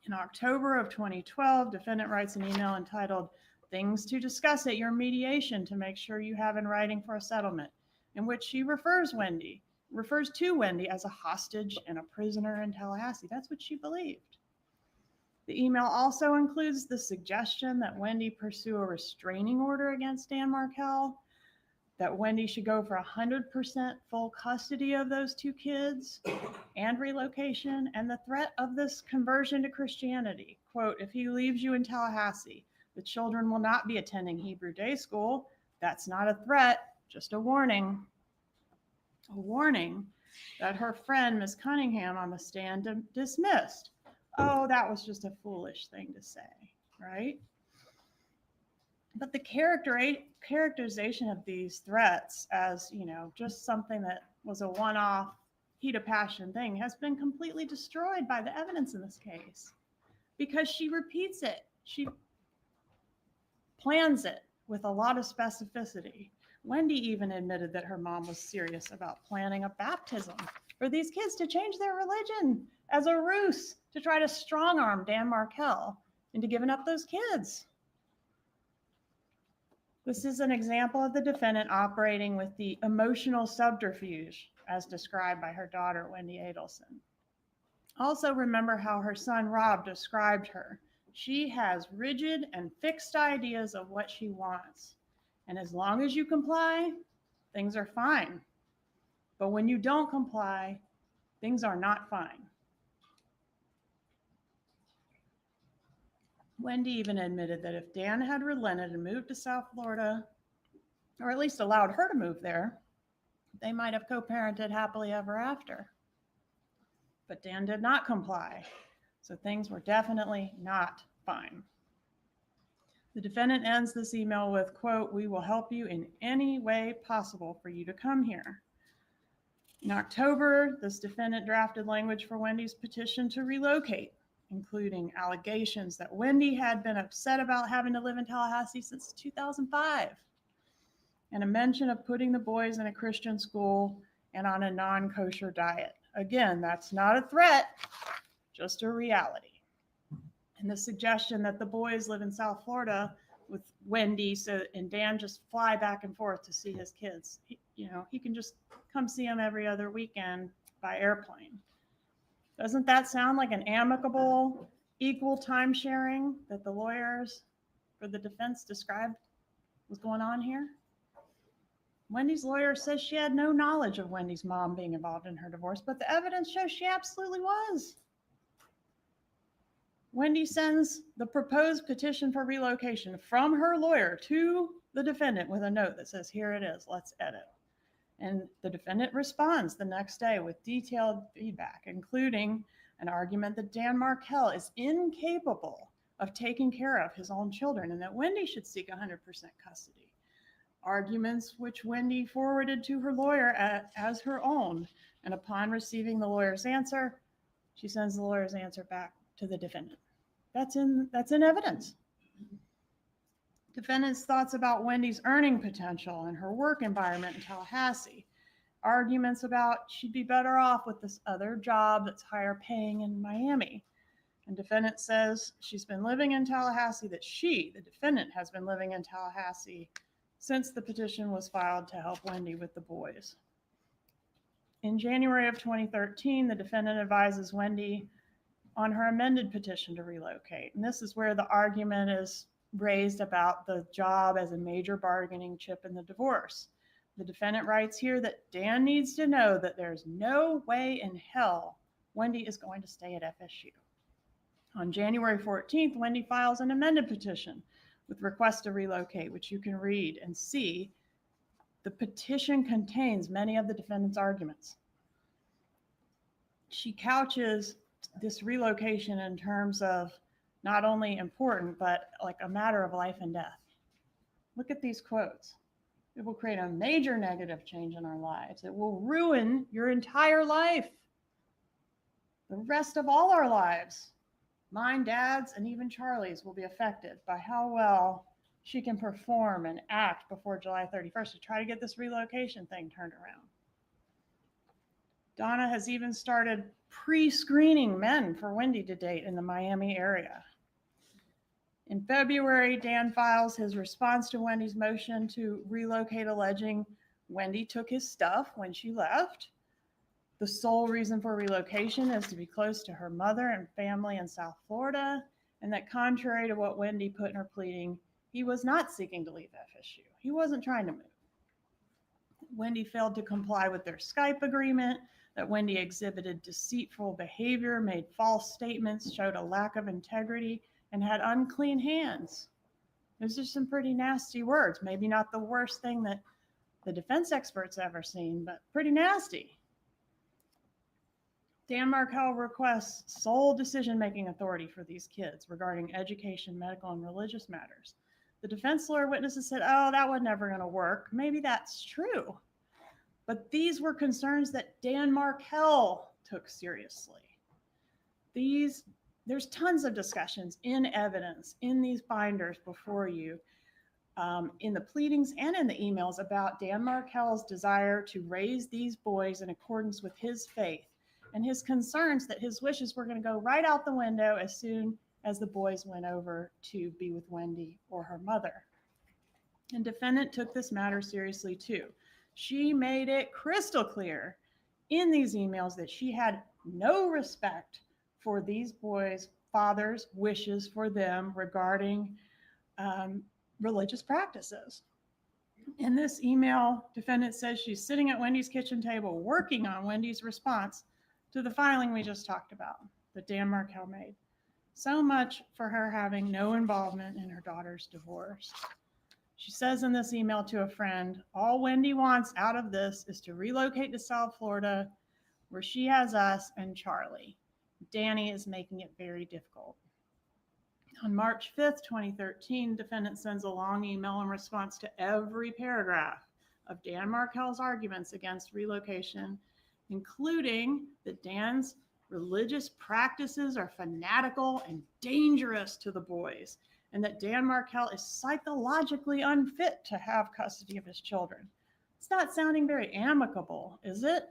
In October of 2012, defendant writes an email entitled, "Things to discuss at your mediation to make sure you have in writing for a settlement," in which she refers to Wendy as a hostage and a prisoner in Tallahassee. That's what she believed. The email also includes the suggestion that Wendy pursue a restraining order against Dan Markell, that Wendy should go for 100% full custody of those two kids and relocation, and the threat of this conversion to Christianity. Quote, if he leaves you in Tallahassee, the children will not be attending Hebrew day school. That's not a threat, just a warning. A warning that her friend, Miss Cunningham, on the stand dismissed. Oh, that was just a foolish thing to say, right? But the characterization of these threats as, just something that was a one-off heat of passion thing has been completely destroyed by the evidence in this case, because she repeats it. She plans it with a lot of specificity. Wendy even admitted that her mom was serious about planning a baptism for these kids to change their religion as a ruse to try to strong-arm Dan Markell into giving up those kids. This is an example of the defendant operating with the emotional subterfuge as described by her daughter, Wendy Adelson. Also remember how her son, Rob, described her. She has rigid and fixed ideas of what she wants. And as long as you comply, things are fine. But when you don't comply, things are not fine. Wendy even admitted that if Dan had relented and moved to South Florida, or at least allowed her to move there, they might have co-parented happily ever after. But Dan did not comply, so things were definitely not fine. The defendant ends this email with, quote, we will help you in any way possible for you to come here. In October, this defendant drafted language for Wendy's petition to relocate, including allegations that Wendy had been upset about having to live in Tallahassee since 2005, and a mention of putting the boys in a Christian school and on a non-kosher diet. Again, that's not a threat, just a reality. And the suggestion that the boys live in South Florida with Wendy and Dan just fly back and forth to see his kids. He can just come see them every other weekend by airplane. Doesn't that sound like an amicable, equal time sharing that the lawyers for the defense described was going on here? Wendy's lawyer says she had no knowledge of Wendy's mom being involved in her divorce, but the evidence shows she absolutely was. Wendy sends the proposed petition for relocation from her lawyer to the defendant with a note that says, here it is, let's edit. And the defendant responds the next day with detailed feedback, including an argument that Dan Markell is incapable of taking care of his own children and that Wendy should seek 100% custody. Arguments which Wendy forwarded to her lawyer as her own. And upon receiving the lawyer's answer, she sends the lawyer's answer back to the defendant. That's in evidence. Defendant's thoughts about Wendy's earning potential and her work environment in Tallahassee. Arguments about she'd be better off with this other job that's higher paying in Miami. And defendant says she's been living in Tallahassee, that she, the defendant, has been living in Tallahassee since the petition was filed to help Wendy with the boys. In January of 2013, the defendant advises Wendy on her amended petition to relocate. And this is where the argument is raised about the job as a major bargaining chip in the divorce. The defendant writes here that Dan needs to know that there's no way in hell Wendy is going to stay at FSU. On January 14th, Wendy files an amended petition with request to relocate, which you can read and see. The petition contains many of the defendant's arguments. She couches this relocation in terms of not only important, but like a matter of life and death. Look at these quotes. It will create a major negative change in our lives. It will ruin your entire life. The rest of all our lives, mine, Dad's, and even Charlie's, will be affected by how well she can perform and act before July 31st to try to get this relocation thing turned around. Donna has even started pre-screening men for Wendy to date in the Miami area. In February, Dan files his response to Wendy's motion to relocate, alleging Wendy took his stuff when she left. The sole reason for relocation is to be close to her mother and family in South Florida, and that contrary to what Wendy put in her pleading, he was not seeking to leave FSU. He wasn't trying to move. Wendy failed to comply with their Skype agreement, that Wendy exhibited deceitful behavior, made false statements, showed a lack of integrity, and had unclean hands. Those are some pretty nasty words. Maybe not the worst thing that the defense experts ever seen, but pretty nasty. Dan Markel requests sole decision-making authority for these kids regarding education, medical, and religious matters. The defense lawyer witnesses said, oh, that was never going to work. Maybe that's true. But these were concerns that Dan Markel took seriously. There's tons of discussions in evidence in these binders before you, in the pleadings and in the emails, about Dan Markel's desire to raise these boys in accordance with his faith and his concerns that his wishes were going to go right out the window as soon as the boys went over to be with Wendy or her mother. And defendant took this matter seriously too. She made it crystal clear in these emails that she had no respect for these boys' fathers' wishes for them regarding religious practices. In this email, defendant says she's sitting at Wendy's kitchen table working on Wendy's response to the filing we just talked about that Dan Markel made. So much for her having no involvement in her daughter's divorce. She says in this email to a friend, all Wendy wants out of this is to relocate to South Florida, where she has us and Charlie. Danny is making it very difficult. On March 5th, 2013, defendant sends a long email in response to every paragraph of Dan Markel's arguments against relocation, including that Dan's religious practices are fanatical and dangerous to the boys, and that Dan Markel is psychologically unfit to have custody of his children. It's not sounding very amicable, is it?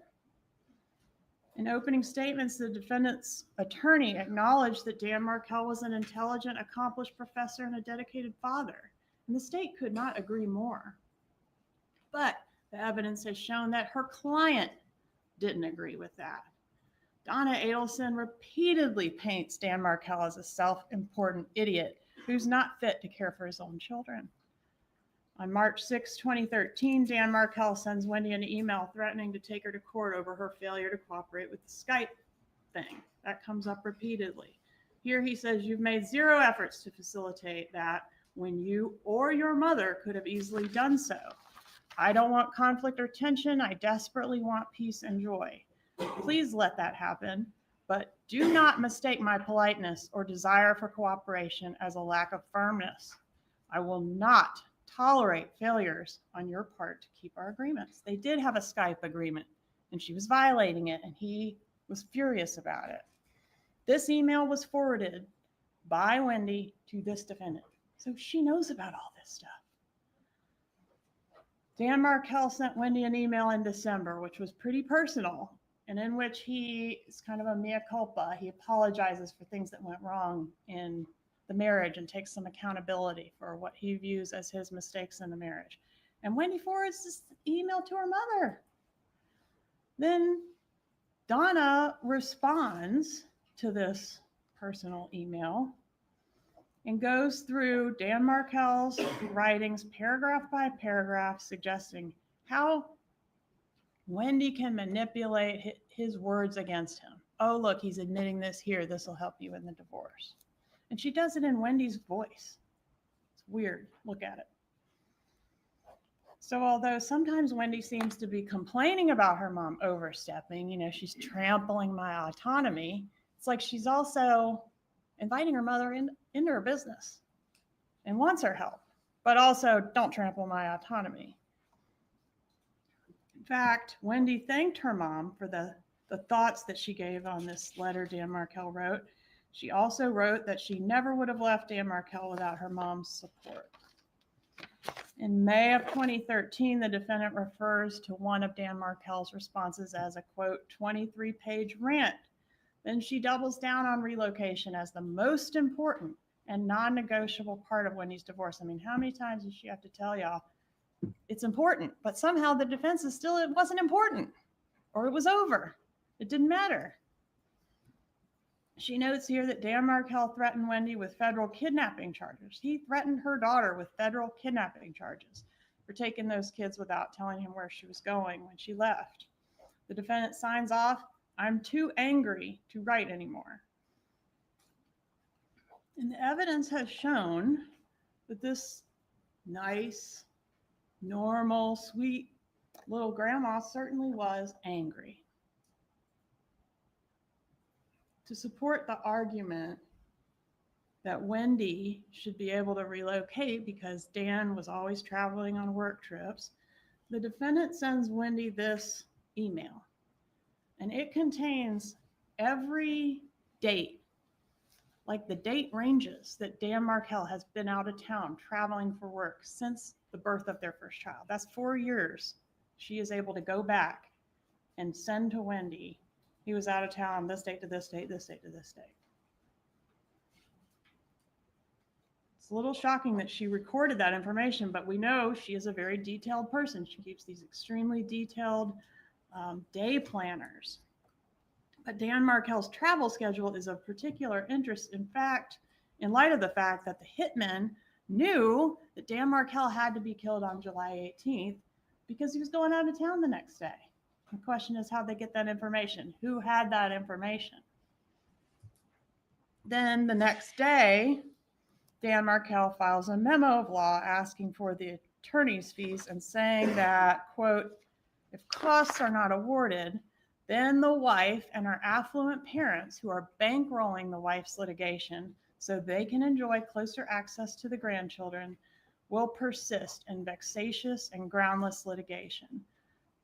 In opening statements, the defendant's attorney acknowledged that Dan Markel was an intelligent, accomplished professor and a dedicated father, and the state could not agree more. But the evidence has shown that her client didn't agree with that. Donna Adelson repeatedly paints Dan Markel as a self-important idiot who's not fit to care for his own children. On March 6, 2013, Dan Markel sends Wendy an email threatening to take her to court over her failure to cooperate with the Skype thing. That comes up repeatedly. Here he says, you've made zero efforts to facilitate that when you or your mother could have easily done so. I don't want conflict or tension. I desperately want peace and joy. Please let that happen, but do not mistake my politeness or desire for cooperation as a lack of firmness. I will not tolerate failures on your part to keep our agreements. They did have a Skype agreement, and she was violating it, and he was furious about it. This email was forwarded by Wendy to this defendant, so she knows about all this stuff. Dan Markel sent Wendy an email in December, which was pretty personal, and in which he is kind of a mea culpa. He apologizes for things that went wrong in the marriage and takes some accountability for what he views as his mistakes in the marriage. And Wendy forwards this email to her mother. Then Donna responds to this personal email and goes through Dan Markel's writings paragraph by paragraph, suggesting how Wendy can manipulate his words against him. Oh, look, he's admitting this here. This will help you in the divorce. And she does it in Wendy's voice. It's weird. Look at it. So although sometimes Wendy seems to be complaining about her mom overstepping, she's trampling my autonomy, it's like she's also inviting her mother into her business and wants her help, but also don't trample my autonomy. In fact, Wendy thanked her mom for the thoughts that she gave on this letter Dan Markel wrote. She also wrote that she never would have left Dan Markel without her mom's support. In May of 2013, the defendant refers to one of Dan Markel's responses as a, quote, 23-page rant. Then she doubles down on relocation as the most important and non-negotiable part of Wendy's divorce. I mean, how many times does she have to tell y'all it's important, but somehow the defense is still, it wasn't important, or it was over. It didn't matter. She notes here that Dan Markel threatened Wendy with federal kidnapping charges. He threatened her daughter with federal kidnapping charges for taking those kids without telling him where she was going when she left. The defendant signs off, "I'm too angry to write anymore." And the evidence has shown that this nice, normal, sweet little grandma certainly was angry. To support the argument that Wendy should be able to relocate because Dan was always traveling on work trips, the defendant sends Wendy this email, and it contains every date, like the date ranges that Dan Markel has been out of town traveling for work since the birth of their first child. That's 4 years. She is able to go back and send to Wendy, he was out of town this date to this date, this date to this date. It's a little shocking that she recorded that information, but we know she is a very detailed person. She keeps these extremely detailed day planners. But Dan Markel's travel schedule is of particular interest. In fact, in light of the fact that the hitman knew that Dan Markel had to be killed on July 18th because he was going out of town the next day. The question is, how'd they get that information? Who had that information? Then the next day, Dan Markel files a memo of law asking for the attorney's fees and saying that, quote, if costs are not awarded, then the wife and her affluent parents who are bankrolling the wife's litigation so they can enjoy closer access to the grandchildren will persist in vexatious and groundless litigation.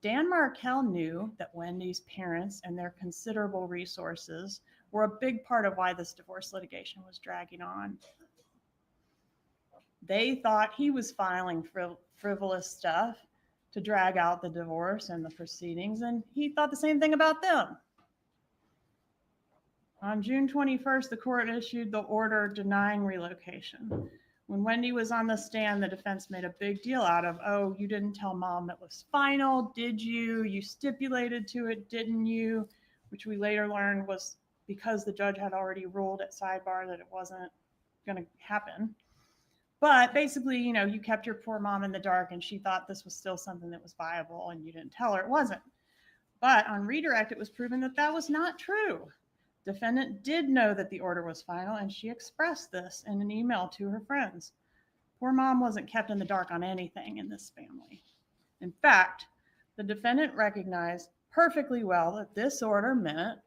Dan Markel knew that Wendy's parents and their considerable resources were a big part of why this divorce litigation was dragging on. They thought he was filing frivolous stuff to drag out the divorce and the proceedings, and he thought the same thing about them. On June 21st, the court issued the order denying relocation. When Wendy was on the stand, the defense made a big deal out of, oh, you didn't tell mom it was final, did you? You stipulated to it, didn't you? Which we later learned was because the judge had already ruled at sidebar that it wasn't going to happen. But basically, you kept your poor mom in the dark and she thought this was still something that was viable and you didn't tell her it wasn't. But on redirect, it was proven that that was not true. Defendant did know that the order was final, and she expressed this in an email to her friends. Poor mom wasn't kept in the dark on anything in this family. In fact, the defendant recognized perfectly well that this order meant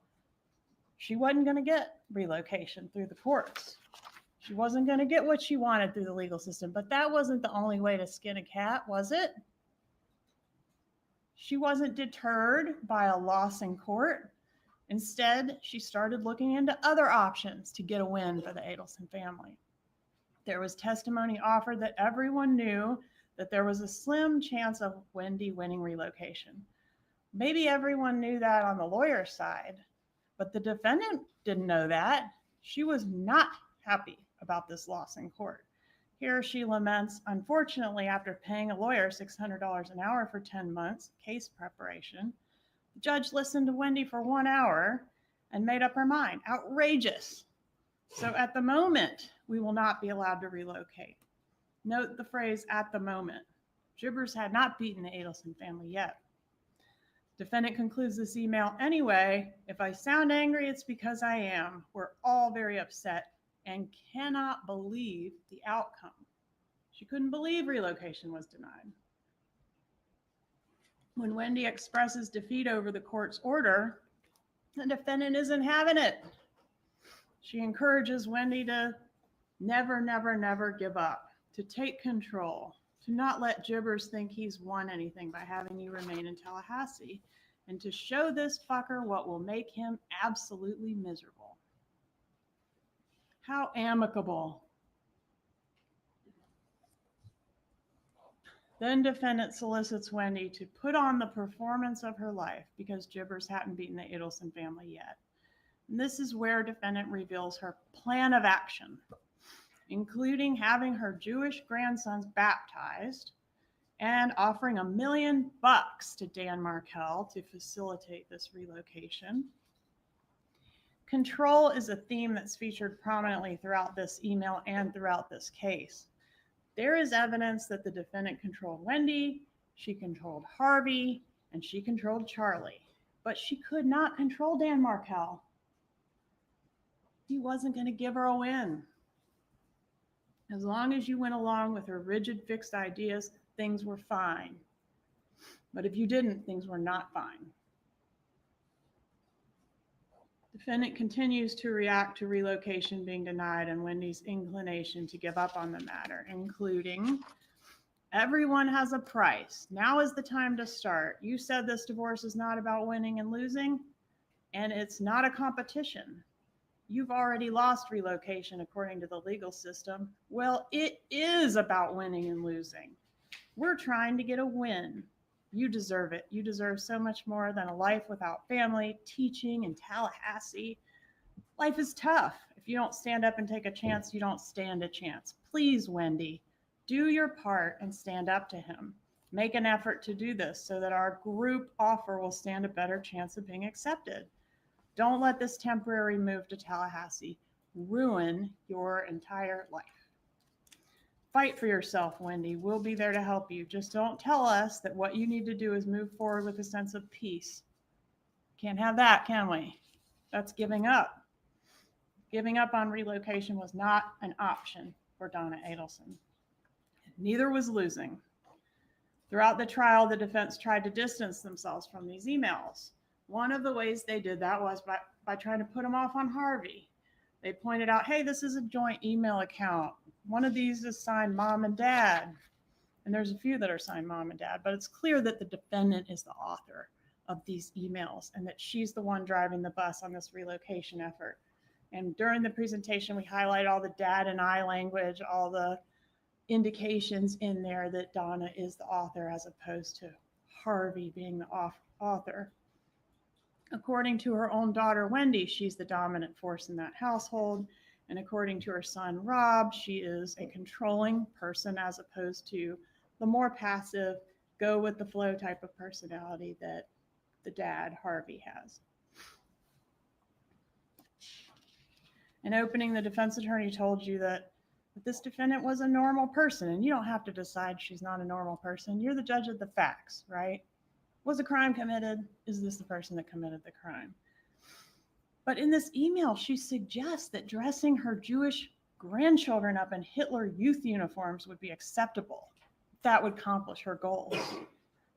she wasn't going to get relocation through the courts. She wasn't going to get what she wanted through the legal system, but that wasn't the only way to skin a cat, was it? She wasn't deterred by a loss in court. Instead, she started looking into other options to get a win for the Adelson family. There was testimony offered that everyone knew that there was a slim chance of Wendy winning relocation. Maybe everyone knew that on the lawyer's side, but the defendant didn't know that. She was not happy about this loss in court. Here she laments, unfortunately, after paying a lawyer $600 an hour for 10 months case preparation, the judge listened to Wendy for 1 hour and made up her mind. Outrageous. So at the moment, we will not be allowed to relocate. Note the phrase "at the moment." Jibbers had not beaten the Adelson family yet. Defendant concludes this email anyway. If I sound angry, it's because I am. We're all very upset and cannot believe the outcome. She couldn't believe relocation was denied. When Wendy expresses defeat over the court's order, the defendant isn't having it. She encourages Wendy to never, never, never give up, to take control, to not let Jibbers think he's won anything by having you remain in Tallahassee, and to show this fucker what will make him absolutely miserable. How amicable. Then defendant solicits Wendy to put on the performance of her life because Jibbers hadn't beaten the Adelson family yet. And this is where defendant reveals her plan of action, including having her Jewish grandsons baptized and offering $1 million to Dan Markel to facilitate this relocation. Control is a theme that's featured prominently throughout this email and throughout this case. There is evidence that the defendant controlled Wendy, she controlled Harvey, and she controlled Charlie, but she could not control Dan Markel. He wasn't going to give her a win. As long as you went along with her rigid, fixed ideas, things were fine. But if you didn't, things were not fine. Defendant continues to react to relocation being denied and Wendy's inclination to give up on the matter, including, everyone has a price. Now is the time to start. You said this divorce is not about winning and losing, and it's not a competition. You've already lost relocation according to the legal system. Well, it is about winning and losing. We're trying to get a win. You deserve it. You deserve so much more than a life without family, teaching in Tallahassee. Life is tough. If you don't stand up and take a chance, you don't stand a chance. Please, Wendy, do your part and stand up to him. Make an effort to do this so that our group offer will stand a better chance of being accepted. Don't let this temporary move to Tallahassee ruin your entire life. Fight for yourself, Wendy. We'll be there to help you. Just don't tell us that what you need to do is move forward with a sense of peace. Can't have that, can we? That's giving up. Giving up on relocation was not an option for Donna Adelson. Neither was losing. Throughout the trial, the defense tried to distance themselves from these emails. One of the ways they did that was by trying to put them off on Harvey. They pointed out, hey, this is a joint email account. One of these is signed mom and dad. And there's a few that are signed mom and dad, but it's clear that the defendant is the author of these emails and that she's the one driving the bus on this relocation effort. And during the presentation, we highlight all the dad and I language, all the indications in there that Donna is the author as opposed to Harvey being the author. According to her own daughter, Wendy, she's the dominant force in that household. And according to her son, Rob, she is a controlling person as opposed to the more passive, go with the flow type of personality that the dad, Harvey, has. In opening, the defense attorney told you that this defendant was a normal person, and you don't have to decide she's not a normal person. You're the judge of the facts, right? Was a crime committed? Is this the person that committed the crime? But in this email, she suggests that dressing her Jewish grandchildren up in Hitler youth uniforms would be acceptable. That would accomplish her goals.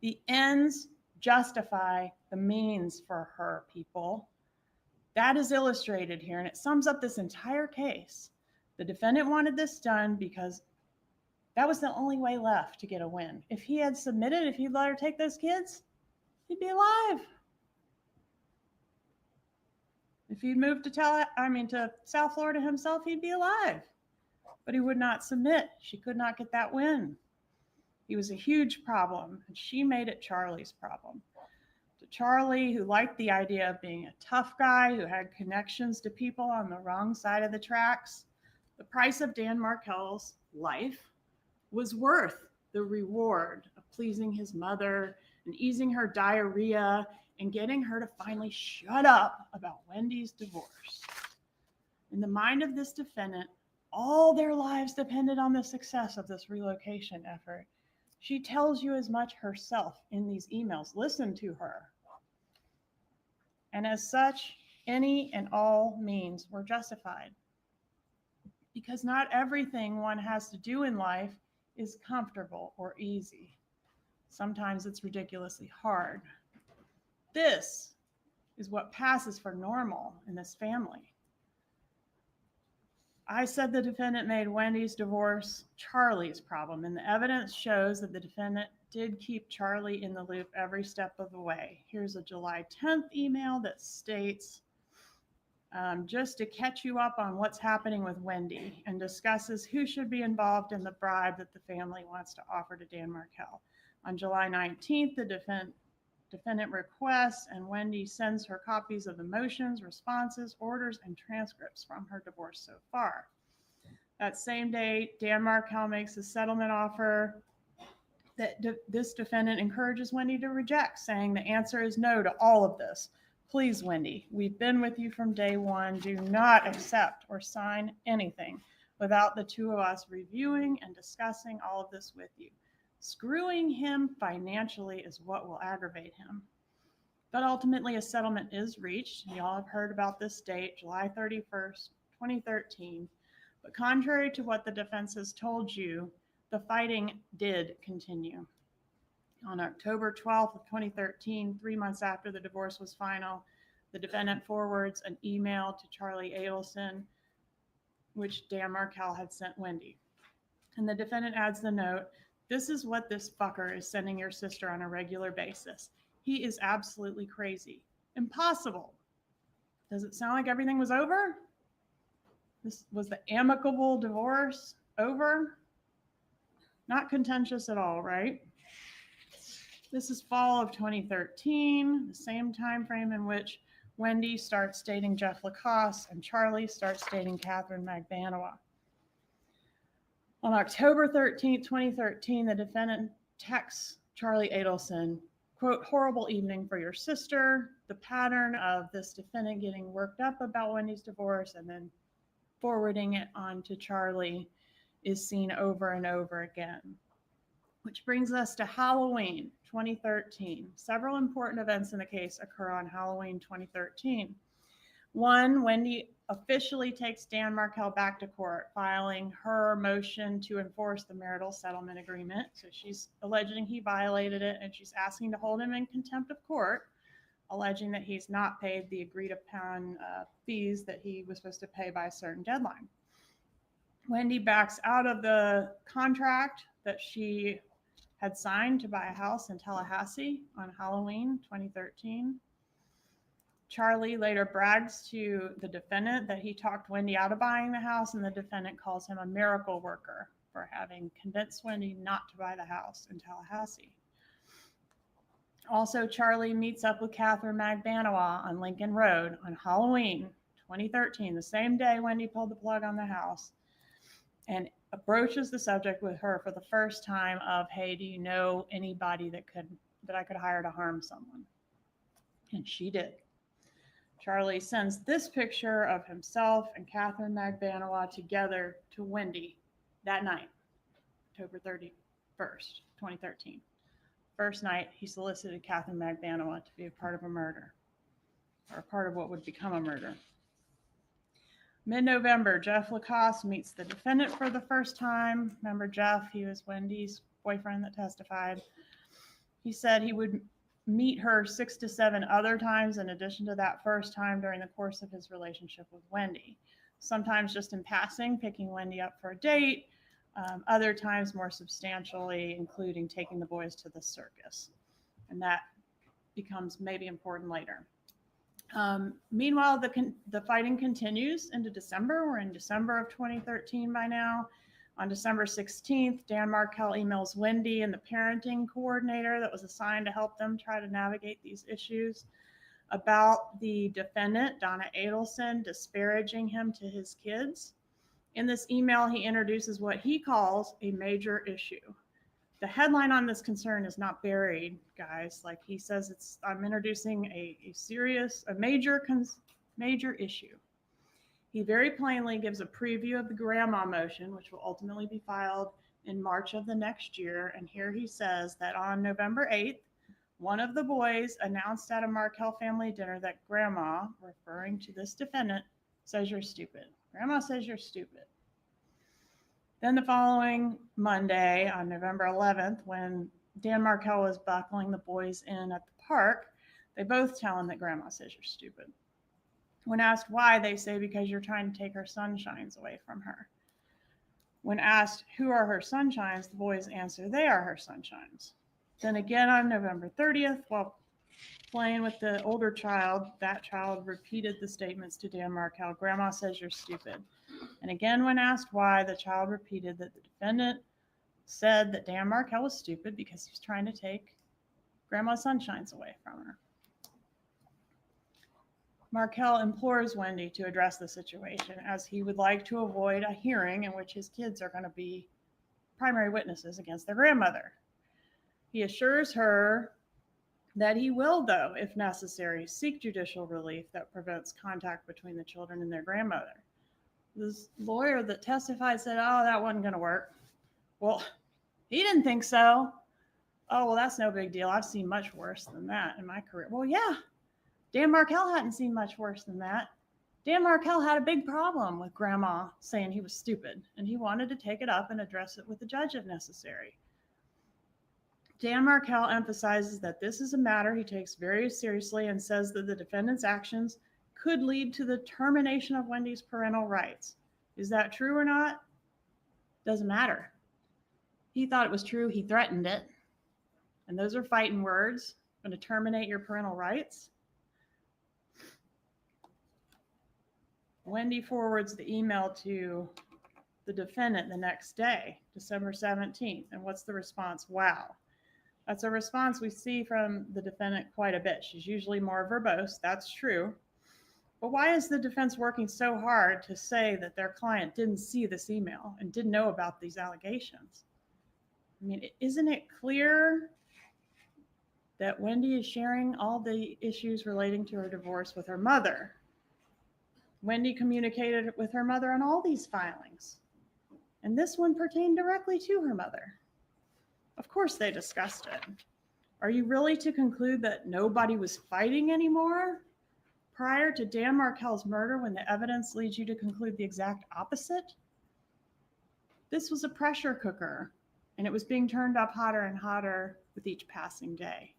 The ends justify the means for her, people. That is illustrated here, and it sums up this entire case. The defendant wanted this done because that was the only way left to get a win. If he had submitted, if he'd let her take those kids, he'd be alive. If he'd moved to South Florida himself, he'd be alive. But he would not submit. She could not get that win. He was a huge problem, and she made it Charlie's problem. To To Charlie, who liked the idea of being a tough guy who had connections to people on the wrong side of the tracks, the price of Dan Markel's life was worth the reward of pleasing his mother and easing her diarrhea and getting her to finally shut up about Wendy's divorce. In the mind of this defendant, all their lives depended on the success of this relocation effort. She tells you as much herself in these emails. Listen to her. And as such, any and all means were justified. Because not everything one has to do in life is comfortable or easy. Sometimes it's ridiculously hard. This is what passes for normal in this family. I said the defendant made Wendy's divorce Charlie's problem, and the evidence shows that the defendant did keep Charlie in the loop every step of the way. Here's a July 10th email that states, just to catch you up on what's happening with Wendy, and discusses who should be involved in the bribe that the family wants to offer to Dan Markel. On July 19th, the defendant requests and Wendy sends her copies of the motions, responses, orders, and transcripts from her divorce so far. That same day, Dan Markel makes a settlement offer that this defendant encourages Wendy to reject, saying the answer is no to all of this. Please, Wendy, we've been with you from day one. Do not accept or sign anything without the two of us reviewing and discussing all of this with you. Screwing him financially is what will aggravate him. But ultimately, a settlement is reached. You all have heard about this date, July 31st, 2013. But contrary to what the defense has told you, the fighting did continue. On October 12th of 2013, 3 months after the divorce was final, the defendant forwards an email to Charlie Adelson, which Dan Markel had sent Wendy. And the defendant adds the note, "This is what this fucker is sending your sister on a regular basis. He is absolutely crazy. Impossible." Does it sound like everything was over? This was the amicable divorce over? Not contentious at all, right? This is fall of 2013, the same time frame in which Wendy starts dating Jeff Lacoste and Charlie starts dating Catherine Magbanowa. On October 13th, 2013, the defendant texts Charlie Adelson, quote, "Horrible evening for your sister." The pattern of this defendant getting worked up about Wendy's divorce and then forwarding it on to Charlie is seen over and over again. Which brings us to Halloween 2013. Several important events in the case occur on Halloween 2013. One, Wendy officially takes Dan Markel back to court, filing her motion to enforce the marital settlement agreement. So she's alleging he violated it, and she's asking to hold him in contempt of court, alleging that he's not paid the agreed upon fees that he was supposed to pay by a certain deadline. Wendy backs out of the contract that she had signed to buy a house in Tallahassee on Halloween 2013. Charlie later brags to the defendant that he talked Wendy out of buying the house, and the defendant calls him a miracle worker for having convinced Wendy not to buy the house in Tallahassee. Also, Charlie meets up with Catherine Magbanowa on Lincoln Road on Halloween 2013, the same day Wendy pulled the plug on the house, and broaches the subject with her for the first time of, "Hey, do you know anybody that I could hire to harm someone?" And she did. Charlie sends this picture of himself and Catherine Magbanowa together to Wendy that night, October 31st, 2013. First night, he solicited Catherine Magbanowa to be a part of a murder, or a part of what would become a murder. Mid-November, Jeff Lacoste meets the defendant for the first time. Remember Jeff? He was Wendy's boyfriend that testified. He said he would meet her 6 to 7 other times in addition to that first time during the course of his relationship with Wendy. Sometimes just in passing, picking Wendy up for a date. Other times more substantially, including taking the boys to the circus. And that becomes maybe important later. Meanwhile, the fighting continues into December. We're in December of 2013 by now. On December 16th, Dan Markel emails Wendy and the parenting coordinator that was assigned to help them try to navigate these issues about the defendant, Donna Adelson, disparaging him to his kids. In this email, he introduces what he calls a major issue. The headline on this concern is not buried, guys. Like he says, I'm introducing a major issue. He very plainly gives a preview of the grandma motion, which will ultimately be filed in March of the next year. And here he says that on November 8th, one of the boys announced at a Markel family dinner that grandma, referring to this defendant, says you're stupid. Grandma says you're stupid. Then the following Monday, on November 11th, when Dan Markel was buckling the boys in at the park, they both tell him that grandma says you're stupid. When asked why, they say because you're trying to take her sunshines away from her. When asked who are her sunshines, the boys answer they are her sunshines. Then again on November 30th, while playing with the older child, that child repeated the statements to Dan Markel, grandma says you're stupid. And again, when asked why, the child repeated that the defendant said that Dan Markel was stupid because he was trying to take grandma's sunshines away from her. Markel implores Wendy to address the situation as he would like to avoid a hearing in which his kids are going to be primary witnesses against their grandmother. He assures her that he will, though, if necessary, seek judicial relief that prevents contact between the children and their grandmother. This lawyer that testified said, oh, that wasn't going to work. Well, he didn't think so. Oh, well, that's no big deal. I've seen much worse than that in my career. Well, yeah, Dan Markel hadn't seen much worse than that. Dan Markel had a big problem with grandma saying he was stupid, and he wanted to take it up and address it with the judge if necessary. Dan Markel emphasizes that this is a matter he takes very seriously and says that the defendant's actions could lead to the termination of Wendy's parental rights. Is that true or not? Doesn't matter. He thought it was true. He threatened it. And those are fighting words. I'm going to terminate your parental rights. Wendy forwards the email to the defendant the next day, December 17th. And what's the response? Wow. That's a response we see from the defendant quite a bit. She's usually more verbose. That's true. But why is the defense working so hard to say that their client didn't see this email and didn't know about these allegations? I mean, isn't it clear that Wendy is sharing all the issues relating to her divorce with her mother? Wendy communicated with her mother on all these filings, and this one pertained directly to her mother. Of course they discussed it. Are you really to conclude that nobody was fighting anymore prior to Dan Markel's murder when the evidence leads you to conclude the exact opposite? This was a pressure cooker, and it was being turned up hotter and hotter with each passing day.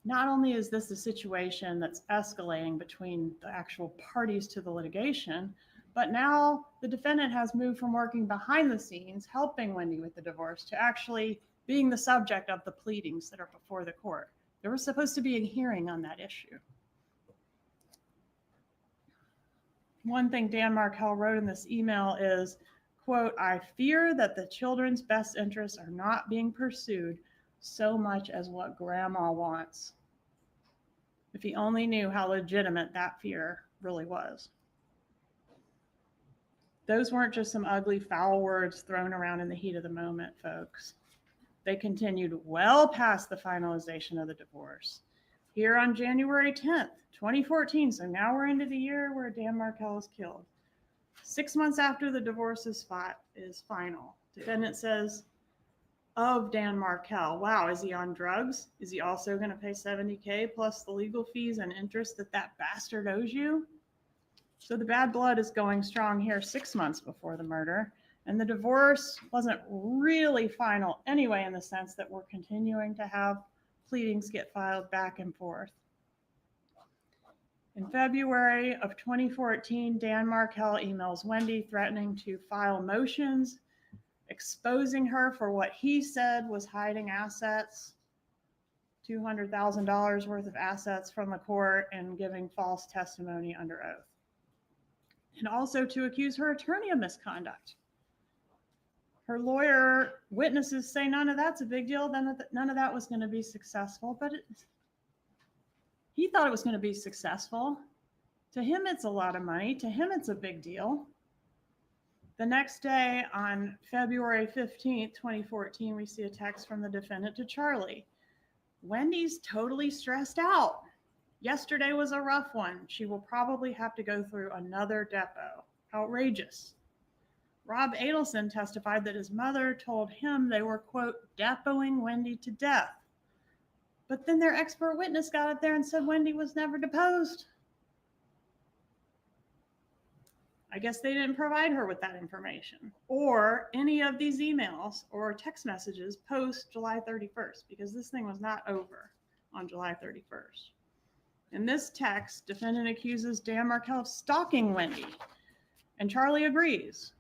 Not only is this a situation that's escalating between the actual parties to the litigation, but now the defendant has moved from working behind the scenes, helping Wendy with the divorce, to actually being the subject of the pleadings that are before the court. There was supposed to be a hearing on that issue. One thing Dan Markel wrote in this email is, quote, I fear that the children's best interests are not being pursued so much as what grandma wants. If he only knew how legitimate that fear really was. Those weren't just some ugly, foul words thrown around in the heat of the moment, folks. They continued well past the finalization of the divorce. Here on January 10th, 2014, so now we're into the year where Dan Markel is killed. 6 months after the divorce is final, defendant says of Dan Markel, wow, is he on drugs? Is he also going to pay $70K plus the legal fees and interest that bastard owes you? So the bad blood is going strong here 6 months before the murder. And the divorce wasn't really final anyway, in the sense that we're continuing to have pleadings get filed back and forth. In February of 2014, Dan Markel emails Wendy threatening to file motions, exposing her for what he said was hiding assets, $200,000 worth of assets from the court, and giving false testimony under oath. And also to accuse her attorney of misconduct. Her lawyer witnesses say none of that's a big deal. None of that was going to be successful, but he thought it was going to be successful. To him, it's a lot of money. To him, it's a big deal. The next day, on February 15th, 2014, we see a text from the defendant to Charlie. Wendy's totally stressed out. Yesterday was a rough one. She will probably have to go through another depo. Outrageous. Rob Adelson testified that his mother told him they were, quote, depoing Wendy to death. But then their expert witness got up there and said Wendy was never deposed. I guess they didn't provide her with that information or any of these emails or text messages post July 31st, because this thing was not over on July 31st. In this text, defendant accuses Dan Markel of stalking Wendy, and Charlie agrees.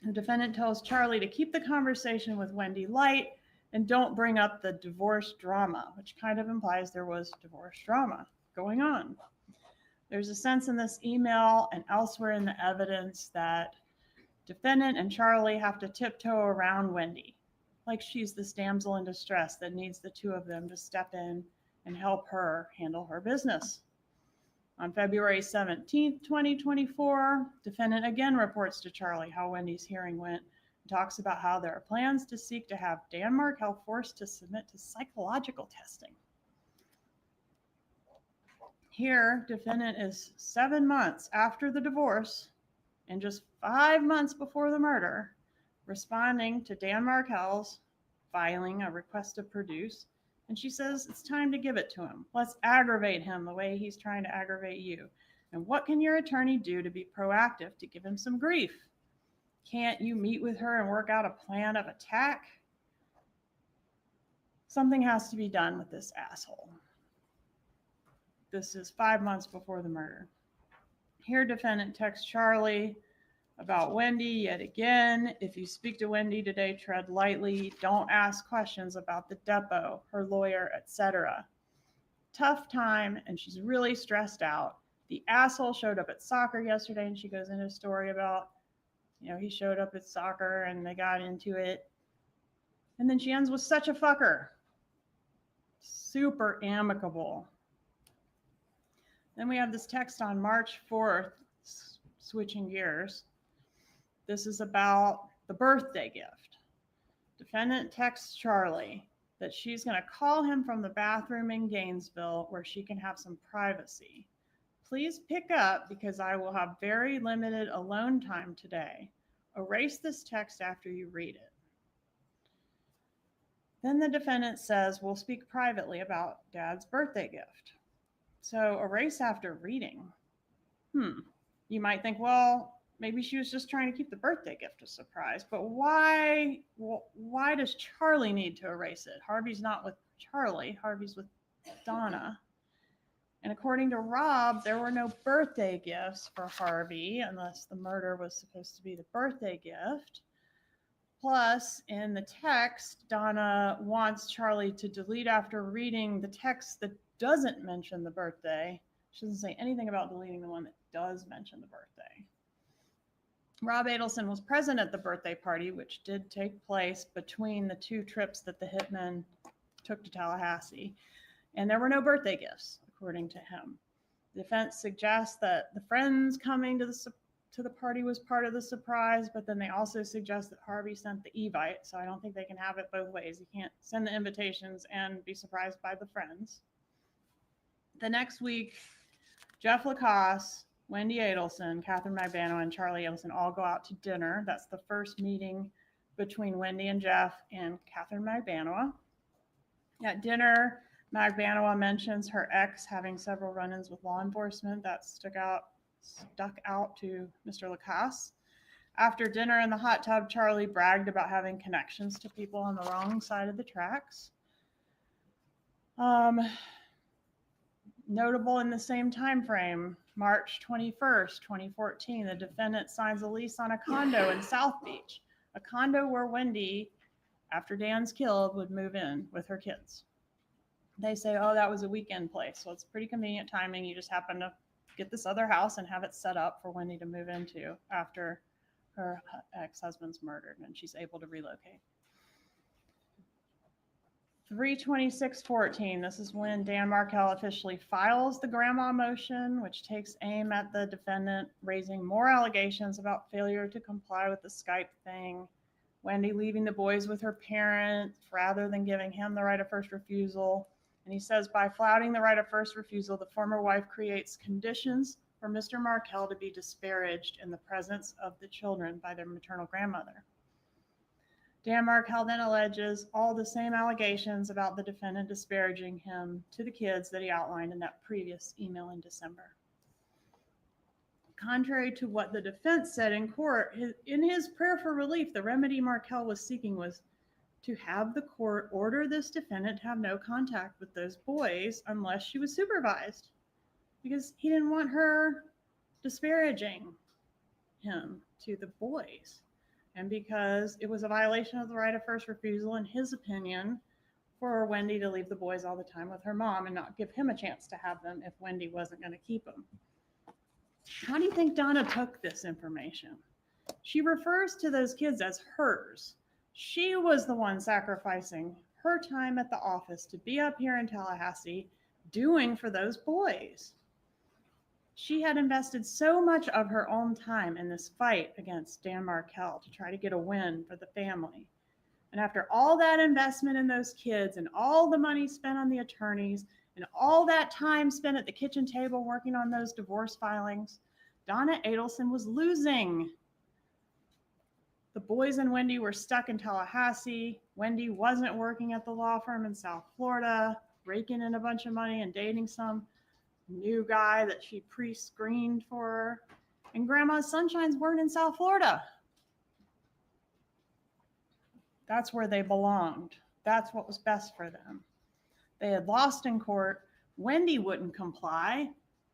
The defendant tells Charlie to keep the conversation with Wendy light and don't bring up the divorce drama, which kind of implies there was divorce drama going on. There's a sense in this email and elsewhere in the evidence that defendant and Charlie have to tiptoe around Wendy, like she's this damsel in distress that needs the two of them to step in and help her handle her business. On February 17th, 2024, defendant again reports to Charlie how Wendy's hearing went and talks about how there are plans to seek to have Dan Markel forced to submit to psychological testing. Here, defendant is 7 months after the divorce and just 5 months before the murder, responding to Dan Markel's filing a request to produce. And she says, it's time to give it to him. Let's aggravate him the way he's trying to aggravate you. And what can your attorney do to be proactive to give him some grief? Can't you meet with her and work out a plan of attack? Something has to be done with this asshole. This is 5 months before the murder. Here, defendant texts Charlie about Wendy yet again. If you speak to Wendy today, tread lightly. Don't ask questions about the depot, her lawyer, etc. Tough time, and she's really stressed out. The asshole showed up at soccer yesterday, and she goes into a story about, he showed up at soccer and they got into it. And then she ends with such a fucker. Super amicable. Then we have this text on March 4th, switching gears. This is about the birthday gift. Defendant texts Charlie that she's going to call him from the bathroom in Gainesville where she can have some privacy. Please pick up because I will have very limited alone time today. Erase this text after you read it. Then the defendant says, we'll speak privately about Dad's birthday gift. So erase after reading. You might think, well, maybe she was just trying to keep the birthday gift a surprise, but why does Charlie need to erase it? Harvey's not with Charlie, Harvey's with Donna. And according to Rob, there were no birthday gifts for Harvey unless the murder was supposed to be the birthday gift. Plus, in the text, Donna wants Charlie to delete after reading the text that doesn't mention the birthday. She doesn't say anything about deleting the one that does mention the birthday. Rob Adelson was present at the birthday party, which did take place between the two trips that the hitmen took to Tallahassee. And there were no birthday gifts, according to him. The defense suggests that the friends coming to the party was part of the surprise, but then they also suggest that Harvey sent the Evite, so I don't think they can have it both ways. You can't send the invitations and be surprised by the friends. The next week, Jeff Lacoste, Wendy Adelson, Catherine Magbano, and Charlie Adelson all go out to dinner. That's the first meeting between Wendy and Jeff and Catherine Magbano. At dinner, Magbano mentions her ex having several run-ins with law enforcement. That stuck out to Mr. Lacoste. After dinner in the hot tub, Charlie bragged about having connections to people on the wrong side of the tracks. Notable in the same time frame, March 21st, 2014, the defendant signs a lease on a condo in South Beach, a condo where Wendy, after Dan's killed, would move in with her kids. They say, oh, that was a weekend place, so it's pretty convenient timing. You just happen to get this other house and have it set up for Wendy to move into after her ex-husband's murdered and she's able to relocate. 32614, this is when Dan Markel officially files the grandma motion, which takes aim at the defendant raising more allegations about failure to comply with the Skype thing, Wendy leaving the boys with her parents rather than giving him the right of first refusal. And he says, by flouting the right of first refusal, the former wife creates conditions for Mr. Markel to be disparaged in the presence of the children by their maternal grandmother. Dan Markel then alleges all the same allegations about the defendant disparaging him to the kids that he outlined in that previous email in December. Contrary to what the defense said in court, in his prayer for relief, the remedy Markel was seeking was to have the court order this defendant to have no contact with those boys unless she was supervised, because he didn't want her disparaging him to the boys, and because it was a violation of the right of first refusal, in his opinion, for Wendy to leave the boys all the time with her mom and not give him a chance to have them if Wendy wasn't going to keep them. How do you think Donna took this information? She refers to those kids as hers. She was the one sacrificing her time at the office to be up here in Tallahassee doing for those boys. She had invested so much of her own time in this fight against Dan Markel to try to get a win for the family. And after all that investment in those kids and all the money spent on the attorneys and all that time spent at the kitchen table working on those divorce filings, Donna Adelson was losing. The boys and Wendy were stuck in Tallahassee. Wendy wasn't working at the law firm in South Florida, raking in a bunch of money and dating some new guy that she pre-screened for her. And Grandma's sunshines weren't in South Florida. That's where they belonged. That's what was best for them. They had lost in court. Wendy wouldn't comply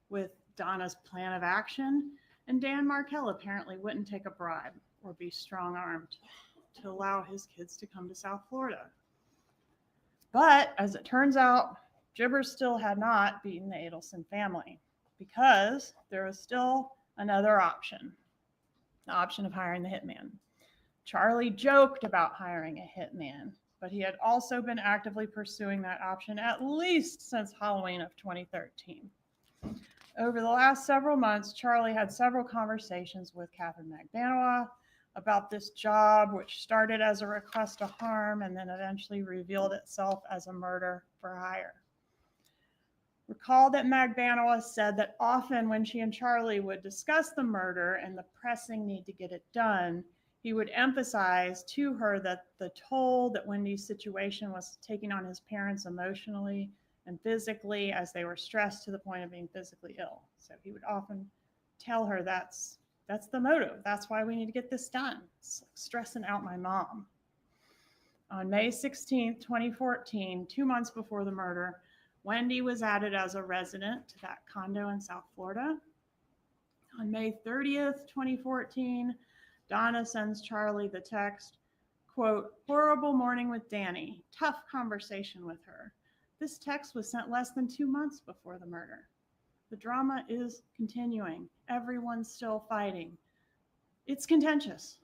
with Donna's plan of action, and Dan Markel apparently wouldn't take a bribe or be strong-armed to allow his kids to come to South Florida. But as it turns out, Jibbers still had not beaten the Adelson family, because there was still another option, the option of hiring the hitman. Charlie joked about hiring a hitman, but he had also been actively pursuing that option at least since Halloween of 2013. Over the last several months, Charlie had several conversations with Catherine Magbanua about this job, which started as a request to harm and then eventually revealed itself as a murder for hire. Recall that Magbanua said that often when she and Charlie would discuss the murder and the pressing need to get it done, he would emphasize to her that the toll that Wendy's situation was taking on his parents emotionally and physically, as they were stressed to the point of being physically ill. So he would often tell her that's the motive. That's why we need to get this done. It's stressing out my mom. On May 16th, 2014, 2 months before the murder, Wendy was added as a resident to that condo in South Florida. On May 30th, 2014, Donna sends Charlie the text, quote, "Horrible morning with Danny. Tough conversation with her." This text was sent less than 2 months before the murder. The drama is continuing. Everyone's still fighting. It's contentious.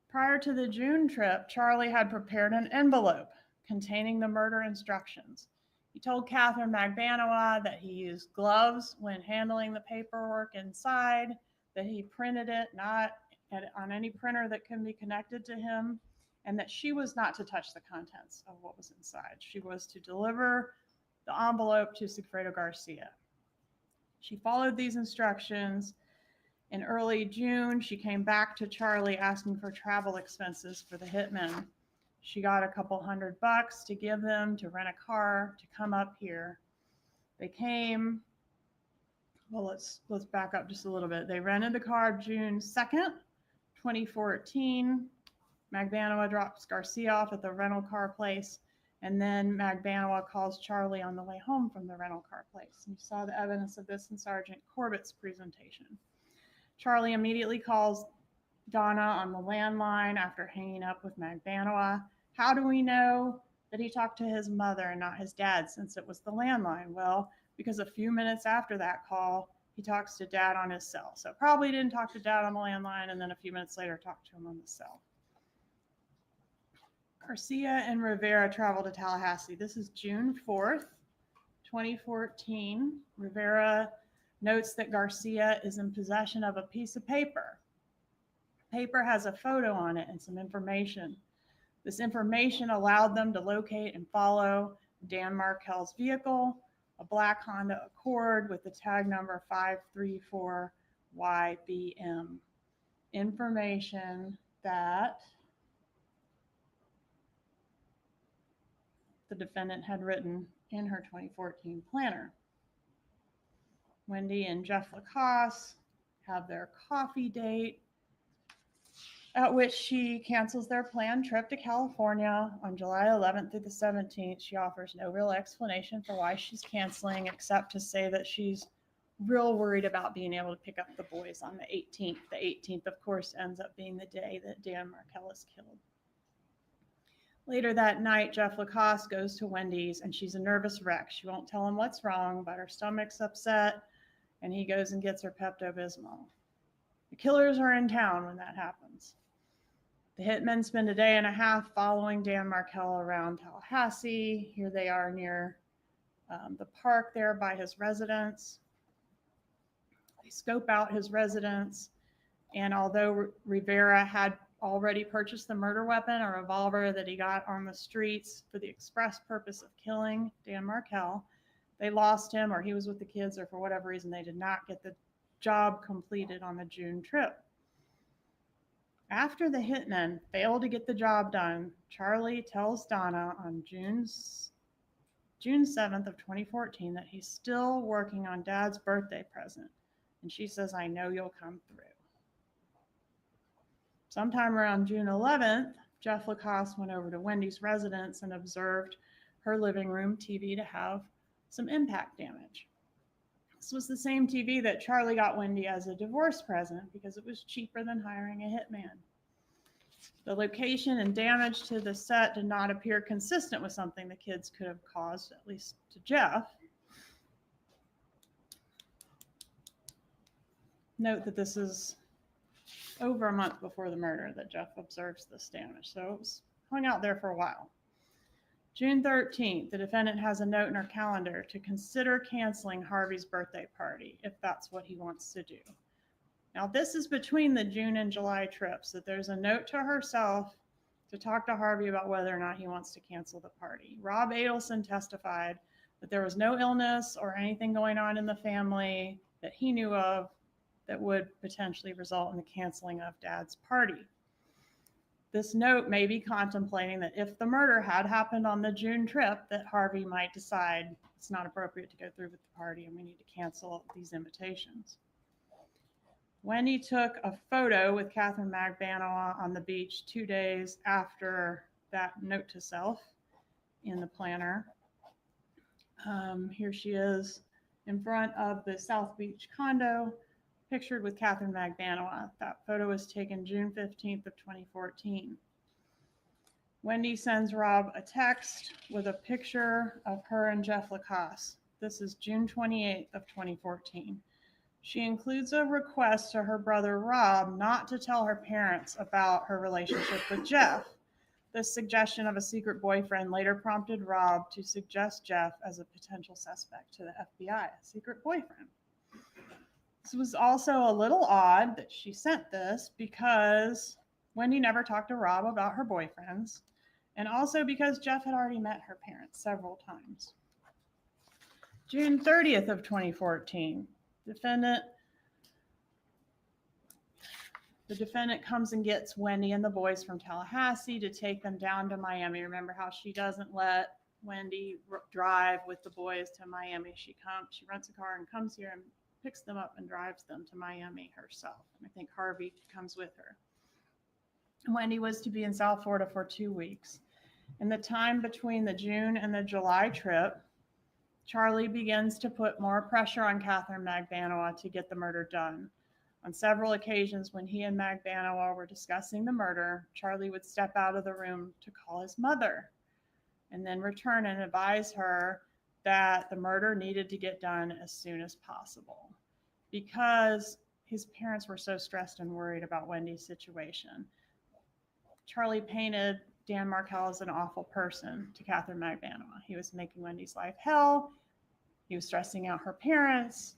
Prior to the June trip, Charlie had prepared an envelope containing the murder instructions. He told Catherine Magbanua that he used gloves when handling the paperwork inside, that he printed it not on any printer that can be connected to him, and that she was not to touch the contents of what was inside. She was to deliver the envelope to Sigfredo Garcia. She followed these instructions. In early June, she came back to Charlie asking for travel expenses for the hitman. She got a couple $100 to give them to rent a car to come up here. They came, well, let's back up just a little bit. They rented the car June 2nd, 2014. Magbanua drops Garcia off at the rental car place, and then Magbanua calls Charlie on the way home from the rental car place. And you saw the evidence of this in Sergeant Corbett's presentation. Charlie immediately calls Donna on the landline after hanging up with Magbanua. How do we know that he talked to his mother and not his dad, since it was the landline? Well, because a few minutes after that call, he talks to dad on his cell. So probably didn't talk to dad on the landline, and then a few minutes later talked to him on the cell. Garcia and Rivera travel to Tallahassee. This is June 4th, 2014. Rivera notes that Garcia is in possession of a piece of paper. Paper has a photo on it and some information. This information allowed them to locate and follow Dan Markel's vehicle, a black Honda Accord with the tag number 534YBM. Information that the defendant had written in her 2014 planner. Wendy and Jeff Lacoste have their coffee date, at which she cancels their planned trip to California on July 11th through the 17th. She offers no real explanation for why she's canceling, except to say that she's real worried about being able to pick up the boys on the 18th. The 18th, of course, ends up being the day that Dan Markel is killed. Later that night, Jeff Lacoste goes to Wendy's, and she's a nervous wreck. She won't tell him what's wrong, but her stomach's upset, and he goes and gets her Pepto-Bismol. The killers are in town when that happens. The hitmen spend a day and a half following Dan Markel around Tallahassee. Here they are near the park there by his residence. They scope out his residence, and although Rivera had already purchased the murder weapon, a revolver that he got on the streets for the express purpose of killing Dan Markel, they lost him, or he was with the kids, or for whatever reason, they did not get the job completed on the June trip. After the hitmen failed to get the job done, Charlie tells Donna on June 7th of 2014 that he's still working on Dad's birthday present. And she says, "I know you'll come through." Sometime around June 11th, Jeff Lacoste went over to Wendy's residence and observed her living room TV to have some impact damage. This was the same TV that Charlie got Wendy as a divorce present because it was cheaper than hiring a hitman. The location and damage to the set did not appear consistent with something the kids could have caused, at least to Jeff. Note that this is over a month before the murder that Jeff observes this damage, so it was hung out there for a while. June 13th, the defendant has a note in her calendar to consider canceling Harvey's birthday party if that's what he wants to do. Now, this is between the June and July trips, that there's a note to herself to talk to Harvey about whether or not he wants to cancel the party. Rob Adelson testified that there was no illness or anything going on in the family that he knew of that would potentially result in the canceling of Dad's party. This note may be contemplating that if the murder had happened on the June trip, that Harvey might decide it's not appropriate to go through with the party and we need to cancel these invitations. Wendy took a photo with Catherine Magbanowa on the beach 2 days after that note to self in the planner. Here she is in front of the South Beach condo, pictured with Catherine Magbanowa. That photo was taken June 15th of 2014. Wendy sends Rob a text with a picture of her and Jeff Lacoste. This is June 28th of 2014. She includes a request to her brother Rob not to tell her parents about her relationship with Jeff. This suggestion of a secret boyfriend later prompted Rob to suggest Jeff as a potential suspect to the FBI, a secret boyfriend. This was also a little odd that she sent this because Wendy never talked to Rob about her boyfriends, and also because Jeff had already met her parents several times. June 30th of 2014, the defendant comes and gets Wendy and the boys from Tallahassee to take them down to Miami. Remember how she doesn't let Wendy drive with the boys to Miami. She rents a car and comes here and picks them up and drives them to Miami herself. And I think Harvey comes with her. Wendy was to be in South Florida for 2 weeks. In the time between the June and the July trip, Charlie begins to put more pressure on Catherine Magbanowa to get the murder done. On several occasions when he and Magbanowa were discussing the murder, Charlie would step out of the room to call his mother and then return and advise her that the murder needed to get done as soon as possible. because his parents were so stressed and worried about Wendy's situation. Charlie painted Dan Markel as an awful person to Catherine Magbanua. He was making Wendy's life hell. He was stressing out her parents.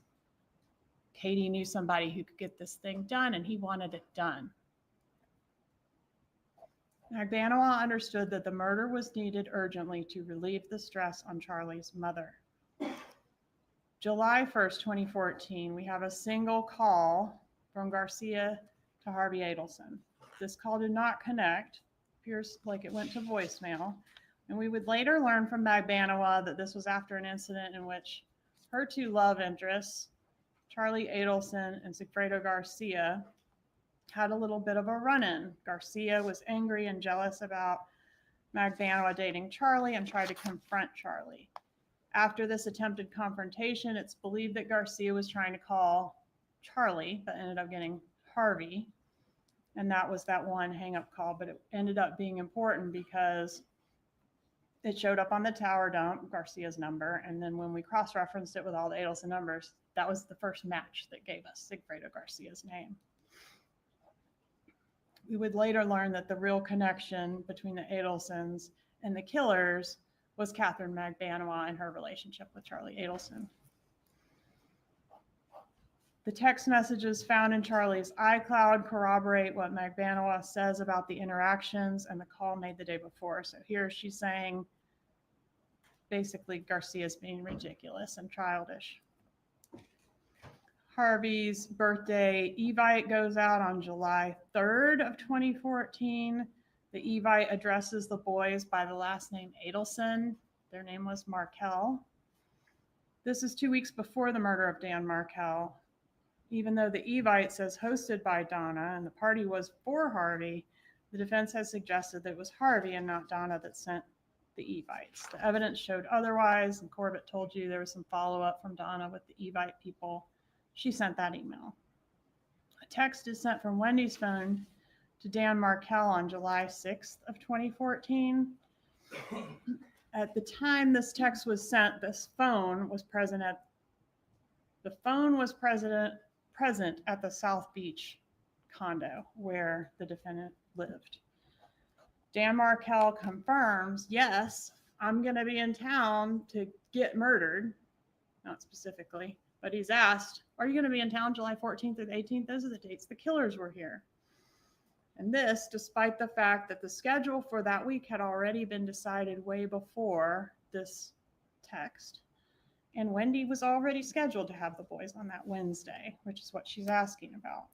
Katie knew somebody who could get this thing done, and he wanted it done. Magbanua understood that the murder was needed urgently to relieve the stress on Charlie's mother. July 1st, 2014, we have a single call from Garcia to Harvey Adelson. This call did not connect, appears like it went to voicemail, and we would later learn from Magbanua that this was after an incident in which her two love interests, Charlie Adelson and Sigfredo Garcia, had a little bit of a run-in. Garcia was angry and jealous about Magbanua dating Charlie and tried to confront Charlie. After this attempted confrontation, it's believed that Garcia was trying to call Charlie, but ended up getting Harvey. And that was that one hang-up call, but it ended up being important because it showed up on the tower dump, Garcia's number, and then when we cross-referenced it with all the Adelson numbers, that was the first match that gave us Sigfredo Garcia's name. We would later learn that the real connection between the Adelsons and the killers was Catherine Magbanua and her relationship with Charlie Adelson. The text messages found in Charlie's iCloud corroborate what Magbanua says about the interactions and the call made the day before. So here she's saying, basically, Garcia's being ridiculous and childish. Harvey's birthday Evite goes out on July 3rd of 2014. The Evite addresses the boys by the last name Adelson. Their name was Markel. This is 2 weeks before the murder of Dan Markel. Even though the Evite says hosted by Donna and the party was for Harvey, the defense has suggested that it was Harvey and not Donna that sent the Evites. The evidence showed otherwise, and Corbett told you there was some follow-up from Donna with the Evite people. She sent that email. A text is sent from Wendy's phone to Dan Markel on July 6th of 2014. At the time this text was sent, the phone was present at the South Beach condo where the defendant lived. Dan Markel confirms, yes, I'm going to be in town to get murdered, not specifically, but he's asked, are you going to be in town July 14th or the 18th? Those are the dates the killers were here. And this, despite the fact that the schedule for that week had already been decided way before this text. And Wendy was already scheduled to have the boys on that Wednesday, which is what she's asking about.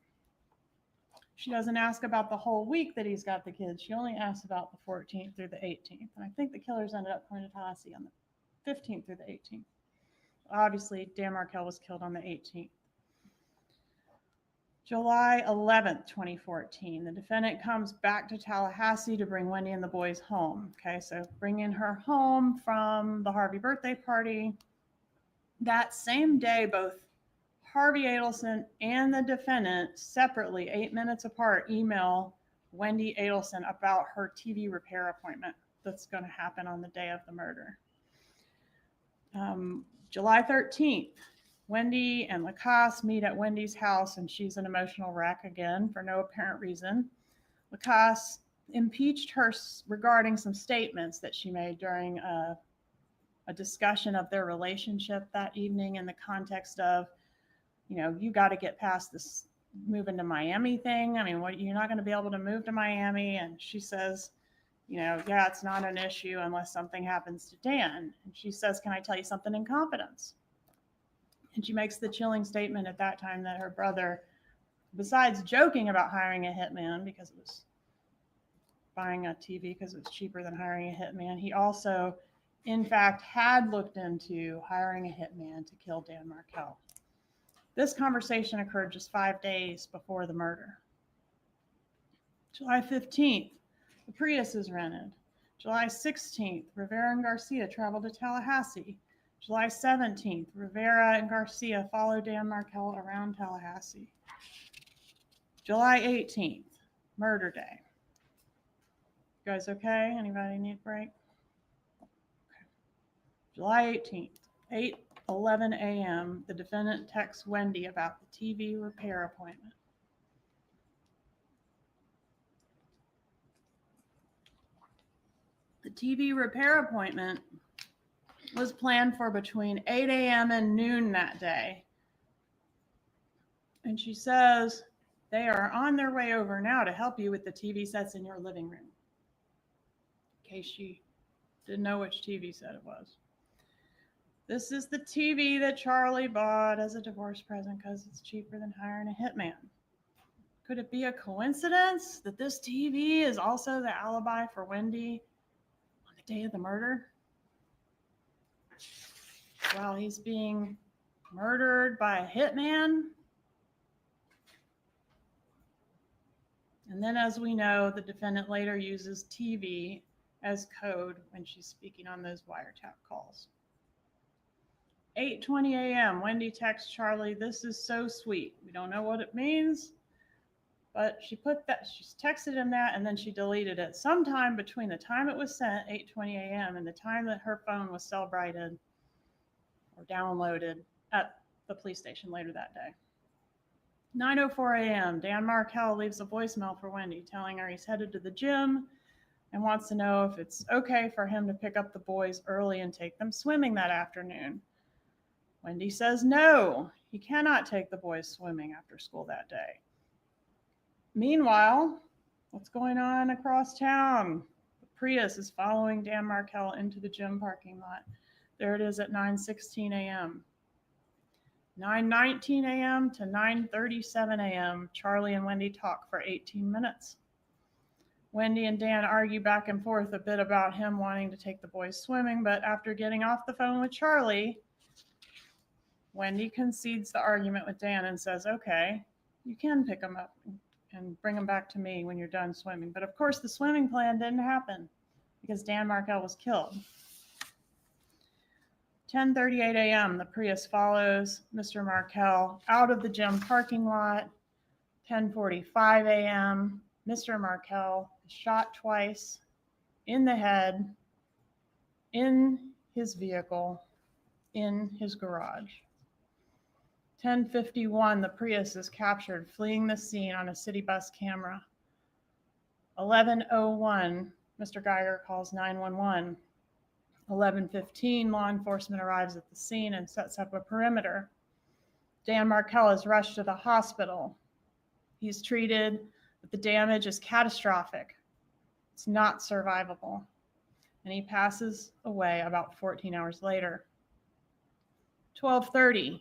She doesn't ask about the whole week that he's got the kids. She only asks about the 14th through the 18th. And I think the killers ended up going to Tallahassee on the 15th through the 18th. Obviously, Dan Markel was killed on the 18th. July 11th, 2014, the defendant comes back to Tallahassee to bring Wendy and the boys home. Okay, so bringing her home from the Harvey birthday party. That same day, both Harvey Adelson and the defendant separately, 8 minutes apart, email Wendy Adelson about her TV repair appointment that's going to happen on the day of the murder. July 13th, Wendy and Lacasse meet at Wendy's house, and she's an emotional wreck again for no apparent reason. Lacasse impeached her regarding some statements that she made during a discussion of their relationship that evening in the context of, you know, you got to get past this moving to Miami thing. I mean, what, you're not going to be able to move to Miami. And she says, you know, yeah, it's not an issue unless something happens to Dan. And she says, can I tell you something in confidence? And she makes the chilling statement at that time that her brother, besides joking about hiring a hitman because it was buying a TV because it was cheaper than hiring a hitman, he also, in fact, had looked into hiring a hitman to kill Dan Markel. This conversation occurred just 5 days before the murder. July 15th, the Prius is rented. July 16th, Rivera and Garcia traveled to Tallahassee. July 17th, Rivera and Garcia follow Dan Markel around Tallahassee. July 18th, murder day. You guys okay? Anybody need a break? Okay. July 18th, 11 a.m., the defendant texts Wendy about the TV repair appointment. The TV repair appointment was planned for between 8 a.m. and noon that day. And she says, they are on their way over now to help you with the TV sets in your living room. In case she didn't know which TV set it was. This is the TV that Charlie bought as a divorce present because it's cheaper than hiring a hitman. Could it be a coincidence that this TV is also the alibi for Wendy on the day of the murder? While he's being murdered by a hitman? And then, as we know, the defendant later uses TV as code when she's speaking on those wiretap calls. 8:20 a.m., Wendy texts Charlie, "This is so sweet. We don't know what it means," but she texted him that, and then she deleted it. Sometime between the time it was sent, 8:20 a.m., and the time that her phone was cell-brighted or downloaded at the police station later that day. 9:04 a.m., Dan Markel leaves a voicemail for Wendy telling her he's headed to the gym and wants to know if it's okay for him to pick up the boys early and take them swimming that afternoon. Wendy says no, he cannot take the boys swimming after school that day. Meanwhile, what's going on across town? The Prius is following Dan Markel into the gym parking lot. There it is at 9:16 a.m. 9:19 a.m. to 9:37 a.m., Charlie and Wendy talk for 18 minutes. Wendy and Dan argue back and forth a bit about him wanting to take the boys swimming, but after getting off the phone with Charlie, Wendy concedes the argument with Dan and says, okay, you can pick them up and bring them back to me when you're done swimming. But of course, the swimming plan didn't happen because Dan Markel was killed. 10:38 a.m., the Prius follows Mr. Markel out of the gym parking lot. 10:45 a.m., Mr. Markel is shot twice in the head, in his vehicle, in his garage. 10:51, the Prius is captured, fleeing the scene on a city bus camera. 11:01, Mr. Geiger calls 911. 11:15, law enforcement arrives at the scene and sets up a perimeter. Dan Markel is rushed to the hospital. He's treated, but the damage is catastrophic. It's not survivable. And he passes away about 14 hours later. 12:30,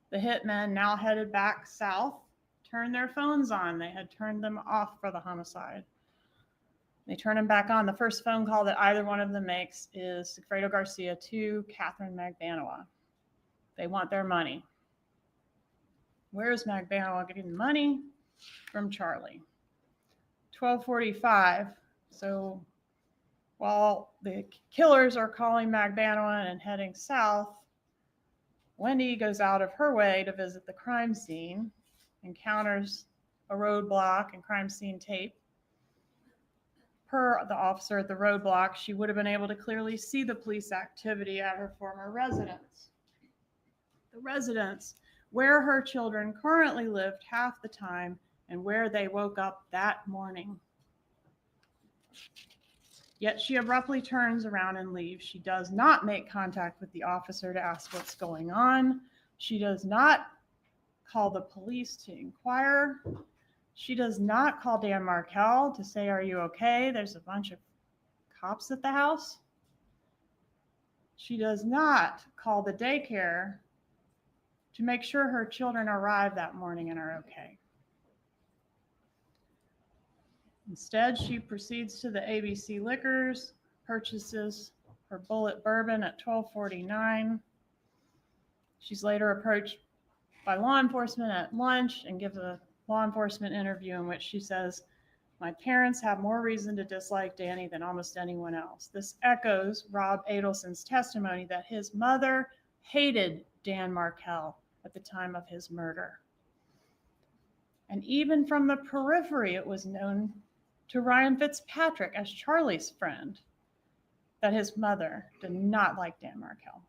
the hitmen, now headed back south, turn their phones on. They had turned them off for the homicide. They turn them back on. The first phone call that either one of them makes is Sigfredo Garcia to Catherine Magbanowa. They want their money. Where is Magbanowa getting the money? From Charlie. 12:45. So while the killers are calling Magbanowa and heading south, Wendy goes out of her way to visit the crime scene, encounters a roadblock and crime scene tape. Per the officer at the roadblock, she would have been able to clearly see the police activity at her former residence. The residence where her children currently lived half the time and where they woke up that morning. Yet she abruptly turns around and leaves. She does not make contact with the officer to ask what's going on. She does not call the police to inquire. She does not call Dan Markel to say, are you okay? There's a bunch of cops at the house. She does not call the daycare to make sure her children arrive that morning and are okay. Instead, she proceeds to the ABC Liquors, purchases her bullet bourbon at 12:49. She's later approached by law enforcement at lunch and gives a law enforcement interview in which she says, my parents have more reason to dislike Danny than almost anyone else. This echoes Rob Adelson's testimony that his mother hated Dan Markel at the time of his murder. And even from the periphery, it was known to Ryan Fitzpatrick as Charlie's friend that his mother did not like Dan Markel.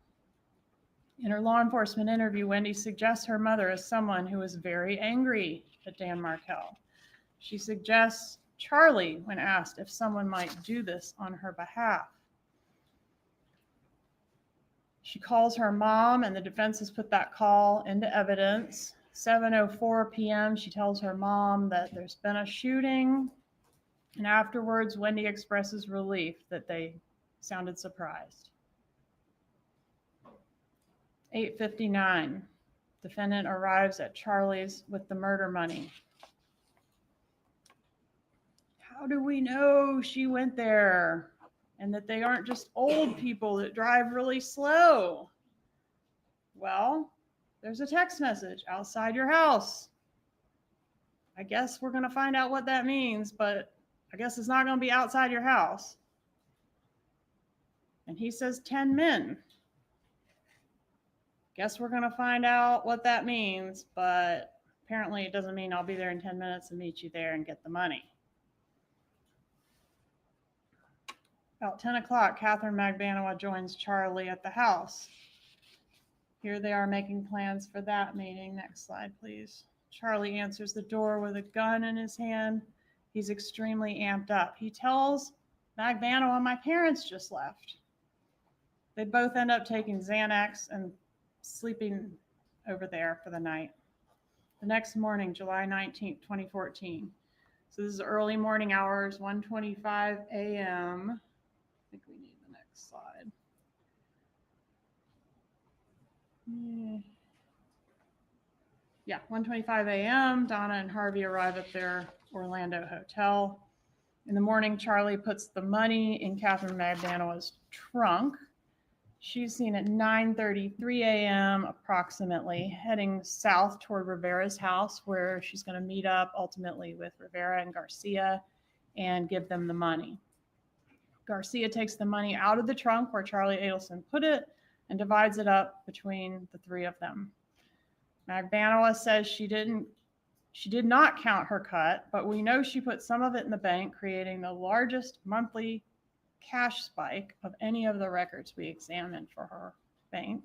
In her law enforcement interview, Wendy suggests her mother as someone who is very angry at Dan Markel. She suggests Charlie when asked if someone might do this on her behalf. She calls her mom, and the defense has put that call into evidence. 7:04 p.m., she tells her mom that there's been a shooting, and afterwards, Wendy expresses relief that they sounded surprised. 8:59, defendant arrives at Charlie's with the murder money. How do we know she went there and that they aren't just old people that drive really slow? Well, there's a text message outside your house. I guess we're going to find out what that means, but I guess it's not going to be outside your house. And he says 10 men. Guess we're going to find out what that means, but apparently it doesn't mean I'll be there in 10 minutes and meet you there and get the money. About 10 o'clock, Catherine Magbanua joins Charlie at the house. Here they are making plans for that meeting. Next slide, please. Charlie answers the door with a gun in his hand. He's extremely amped up. He tells Magbanua, my parents just left. They both end up taking Xanax and sleeping over there for the night. The next morning, July 19th, 2014. So this is early morning hours, 1:25 a.m. I think we need the next slide. Yeah, 1:25 a.m. Donna and Harvey arrive at their Orlando hotel. In the morning, Charlie puts the money in Catherine Magbanua's trunk. She's seen at 9:33 a.m. approximately, heading south toward Rivera's house, where she's going to meet up ultimately with Rivera and Garcia and give them the money. Garcia takes the money out of the trunk where Charlie Adelson put it and divides it up between the three of them. Magbanua says she did not count her cut, but we know she put some of it in the bank, creating the largest monthly cash spike of any of the records we examined for her bank.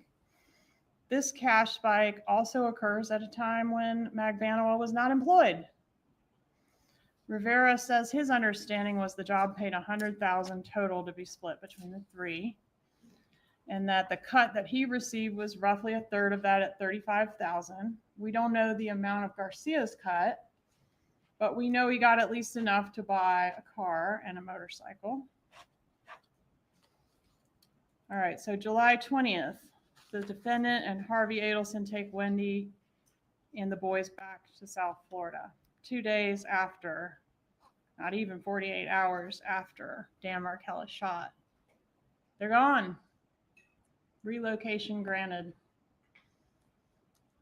This cash spike also occurs at a time when Magbanua was not employed. Rivera says his understanding was the job paid $100,000 total to be split between the three, and that the cut that he received was roughly a third of that at $35,000. We don't know the amount of Garcia's cut, but we know he got at least enough to buy a car and a motorcycle. All right, so July 20th, the defendant and Harvey Adelson take Wendy and the boys back to South Florida. 2 days after, not even 48 hours after Dan Markel is shot. They're gone. Relocation granted.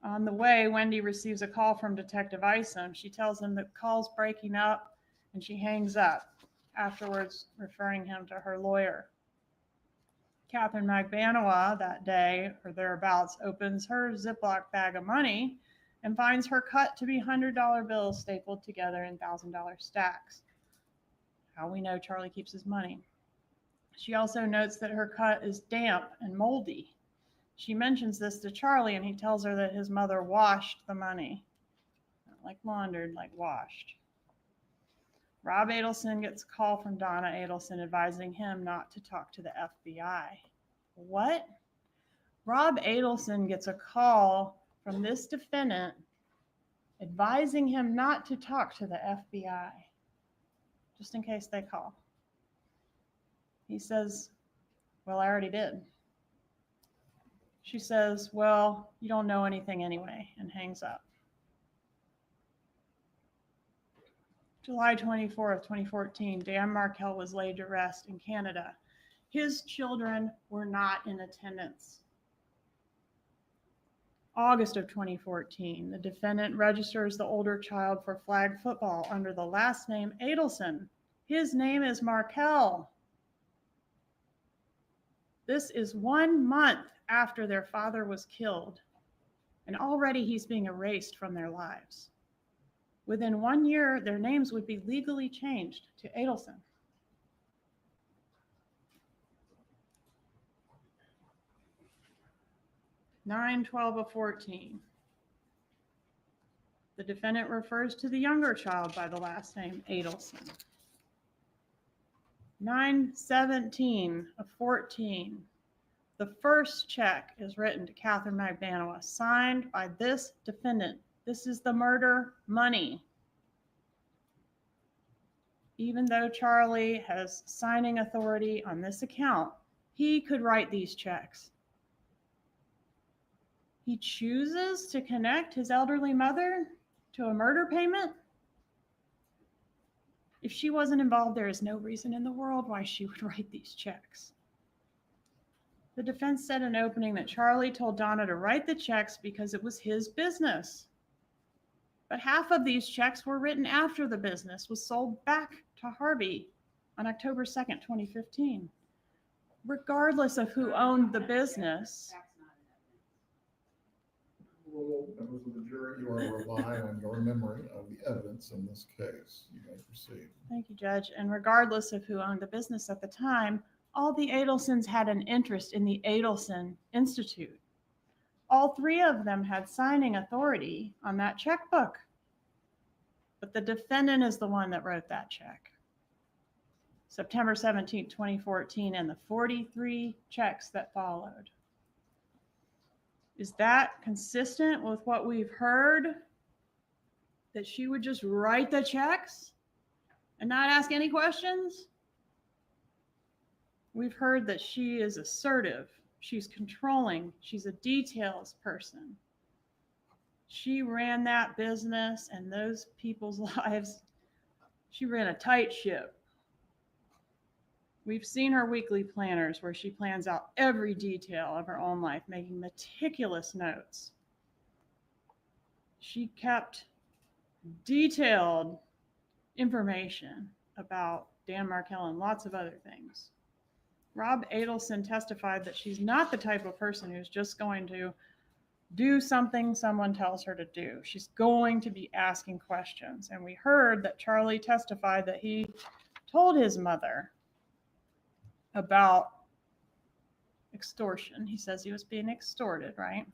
On the way, Wendy receives a call from Detective Isom. She tells him that the call's breaking up, and she hangs up, afterwards referring him to her lawyer. Catherine Magbanua that day, or thereabouts, opens her Ziploc bag of money and finds her cut to be $100 bills stapled together in $1,000 stacks. How we know Charlie keeps his money. She also notes that her cut is damp and moldy. She mentions this to Charlie, and he tells her that his mother washed the money. Not like laundered, like washed. Rob Adelson gets a call from Donna Adelson advising him not to talk to the FBI. What? Rob Adelson gets a call from this defendant advising him not to talk to the FBI, just in case they call. He says, well, I already did. She says, well, you don't know anything anyway, and hangs up. July 24th, 2014, Dan Markel was laid to rest in Canada. His children were not in attendance. August of 2014, the defendant registers the older child for flag football under the last name Adelson. His name is Markel. This is 1 month after their father was killed, and already he's being erased from their lives. Within 1 year, their names would be legally changed to Adelson. 9/12 of 14. The defendant refers to the younger child by the last name Adelson. 9/17 of 14. The first check is written to Catherine Magdanoa, signed by this defendant. This is the murder money. Even though Charlie has signing authority on this account, he could write these checks. He chooses to connect his elderly mother to a murder payment. If she wasn't involved, there is no reason in the world why she would write these checks. The defense said in opening that Charlie told Donna to write the checks because it was his business. But half of these checks were written after the business was sold back to Harvey on October 2nd, 2015. Regardless of who owned the business. Well, members of the jury, you are to rely on your memory of the evidence in this case. You may proceed. Thank you, Judge. And regardless of who owned the business at the time, all the Adelsons had an interest in the Adelson Institute. All three of them had signing authority on that checkbook. But the defendant is the one that wrote that check. September 17, 2014, and the 43 checks that followed. Is that consistent with what we've heard? That she would just write the checks and not ask any questions? We've heard that she is assertive, she's controlling, she's a details person. She ran that business and those people's lives. She ran a tight ship. We've seen her weekly planners where she plans out every detail of her own life, making meticulous notes. She kept detailed information about Dan Markell and lots of other things. Rob Adelson testified that she's not the type of person who's just going to do something someone tells her to do. She's going to be asking questions. And we heard that Charlie testified that he told his mother about extortion. He says he was being extorted, right?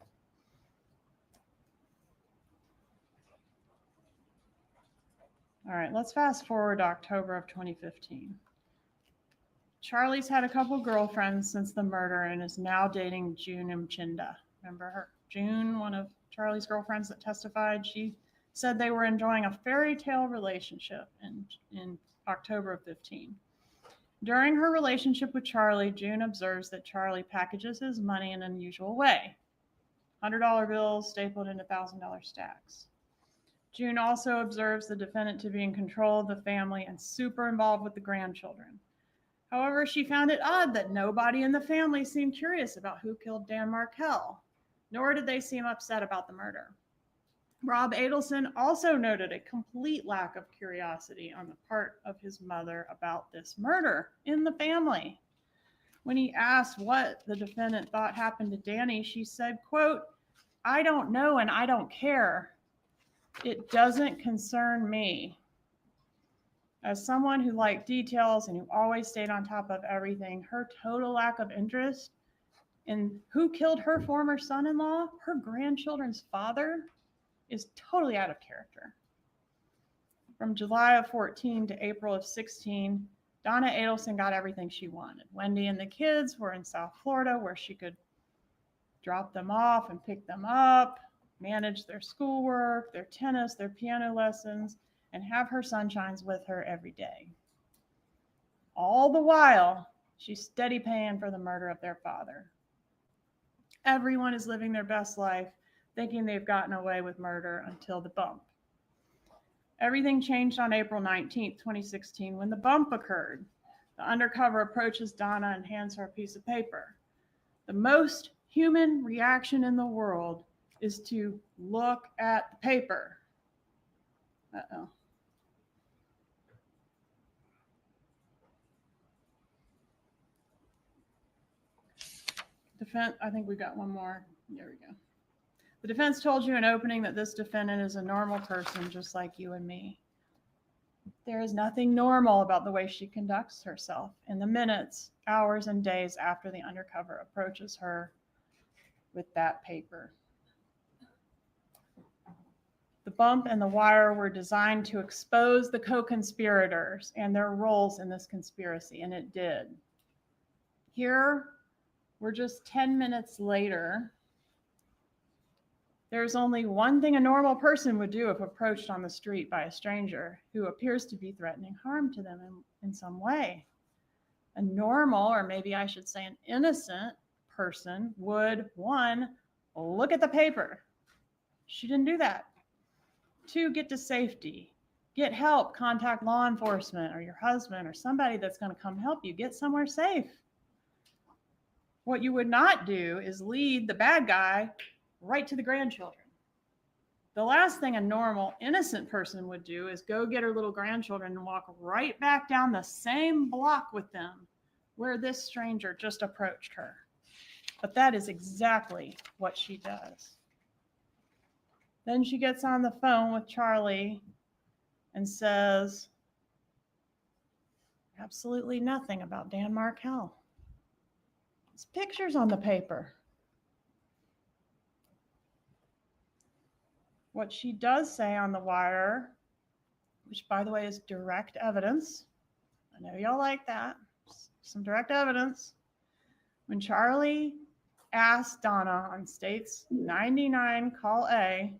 All right, let's fast forward to October of 2015. Charlie's had a couple girlfriends since the murder and is now dating June Mchinda. Remember her? June, one of Charlie's girlfriends that testified, she said they were enjoying a fairy tale relationship in October of 15. During her relationship with Charlie, June observes that Charlie packages his money in an unusual way. $100 bills stapled into $1,000 stacks. June also observes the defendant to be in control of the family and super involved with the grandchildren. However, she found it odd that nobody in the family seemed curious about who killed Dan Markell, nor did they seem upset about the murder. Rob Adelson also noted a complete lack of curiosity on the part of his mother about this murder in the family. When he asked what the defendant thought happened to Danny, she said, quote, "I don't know and I don't care. It doesn't concern me." As someone who liked details and who always stayed on top of everything, her total lack of interest in who killed her former son-in-law, her grandchildren's father, is totally out of character. From July of 14 to April of 16, Donna Adelson got everything she wanted. Wendy and the kids were in South Florida where she could drop them off and pick them up, manage their schoolwork, their tennis, their piano lessons, and have her sunshines with her every day. All the while, she's steady paying for the murder of their father. Everyone is living their best life, thinking they've gotten away with murder until the bump. Everything changed on April 19th, 2016, when the bump occurred. The undercover approaches Donna and hands her a piece of paper. The most human reaction in the world is to look at the paper. Uh-oh. I think we got one more. There we go. The defense told you in opening that this defendant is a normal person just like you and me. There is nothing normal about the way she conducts herself in the minutes, hours, and days after the undercover approaches her with that paper. The bump and the wire were designed to expose the co-conspirators and their roles in this conspiracy, and it did. Here, we're just 10 minutes later. There's only one thing a normal person would do if approached on the street by a stranger who appears to be threatening harm to them in some way. A normal, or maybe I should say an innocent person would, 1, look at the paper. She didn't do that. 2, get to safety. Get help, contact law enforcement or your husband or somebody that's going to come help you get somewhere safe. What you would not do is lead the bad guy right to the grandchildren. The last thing a normal, innocent person would do is go get her little grandchildren and walk right back down the same block with them where this stranger just approached her. But that is exactly what she does. Then she gets on the phone with Charlie and says absolutely nothing about Dan Markel. There's pictures on the paper. What she does say on the wire, which by the way is direct evidence, I know y'all like that, some direct evidence. When Charlie asked Donna on State's 99 call A,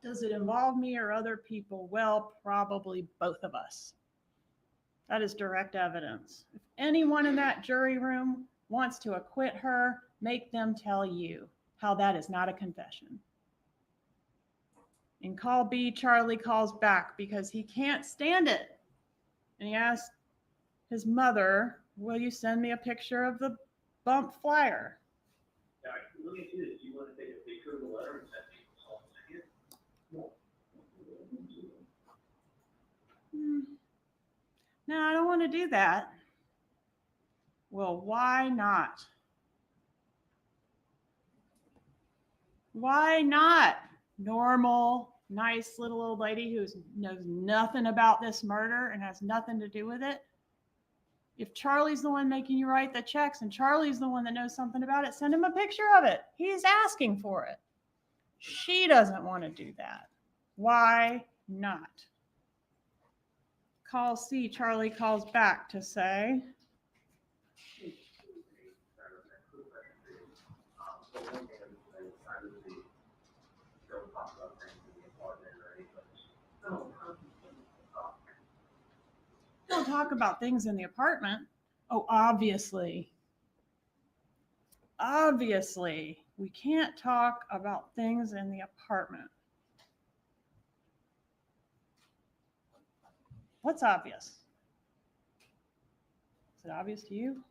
does it involve me or other people? Well, probably both of us. That is direct evidence. If anyone in that jury room wants to acquit her, make them tell you how that is not a confession. In call B, Charlie calls back because he can't stand it. And he asks his mother, will you send me a picture of the bump flyer? Yeah, let me see this. Do you want to take a picture of the letter and send me No, I don't want to do that. Well, why not? Why not? Normal, nice little old lady who knows nothing about this murder and has nothing to do with it. If Charlie's the one making you write the checks and Charlie's the one that knows something about it, send him a picture of it. He's asking for it. She doesn't want to do that. Why not? Call C, Charlie calls back to say, don't talk about things in the apartment. Oh, obviously. Obviously, we can't talk about things in the apartment. What's obvious? Is it obvious to you?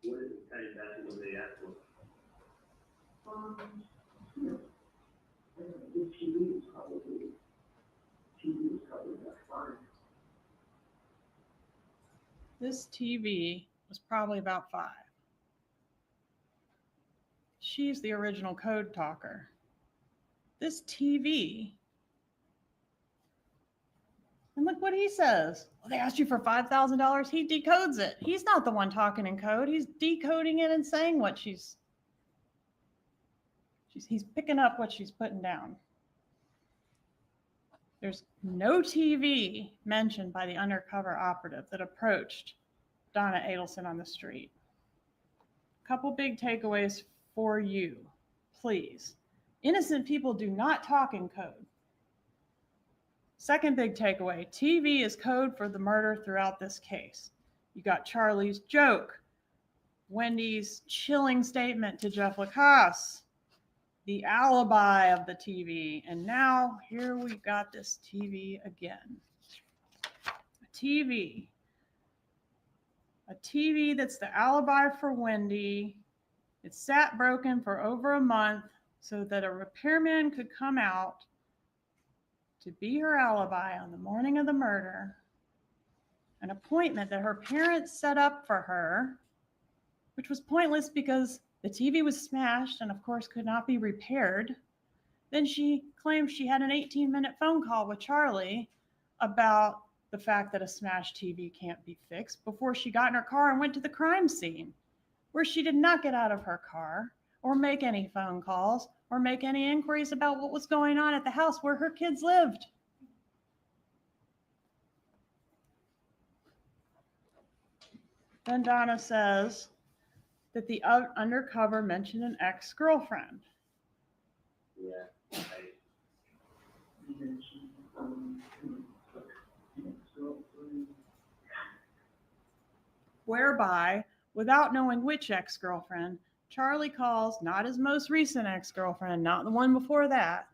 what is the kind of basketball they ask for? This TV was probably about 5. She's the original code talker. This TV, and look what he says. Well, they asked you for $5,000. He decodes it. He's not the one talking in code. He's decoding it and saying what he's picking up what she's putting down. There's no TV mentioned by the undercover operative that approached Donna Adelson on the street. A couple big takeaways for you, please. Innocent people do not talk in code. Second big takeaway, TV is code for the murder throughout this case. You got Charlie's joke, Wendy's chilling statement to Jeff Lacasse, the alibi of the TV, and now here we've got this TV again. A TV that's the alibi for Wendy. It sat broken for over a month so that a repairman could come out to be her alibi on the morning of the murder an appointment that her parents set up for her, which was pointless because the TV was smashed and, of course, could not be repaired. Then she claimed she had an 18-minute phone call with Charlie about the fact that a smashed TV can't be fixed before she got in her car and went to the crime scene, where she did not get out of her car or make any phone calls or make any inquiries about what was going on at the house where her kids lived. Then Donna says that the undercover mentioned an ex-girlfriend. Yeah. Whereby, without knowing which ex-girlfriend, Charlie calls not his most recent ex-girlfriend, not the one before that.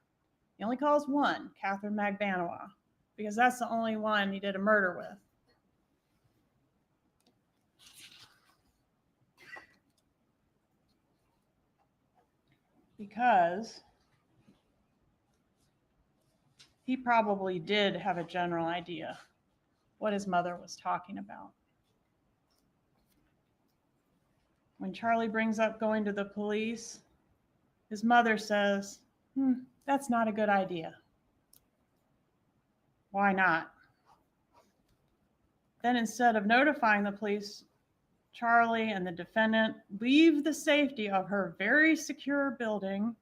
He only calls one, Catherine Magbanowa, because that's the only one he did a murder with. Because he probably did have a general idea what his mother was talking about. When Charlie brings up going to the police, his mother says, that's not a good idea. Why not? Then instead of notifying the police, Charlie and the defendant leave the safety of her very secure building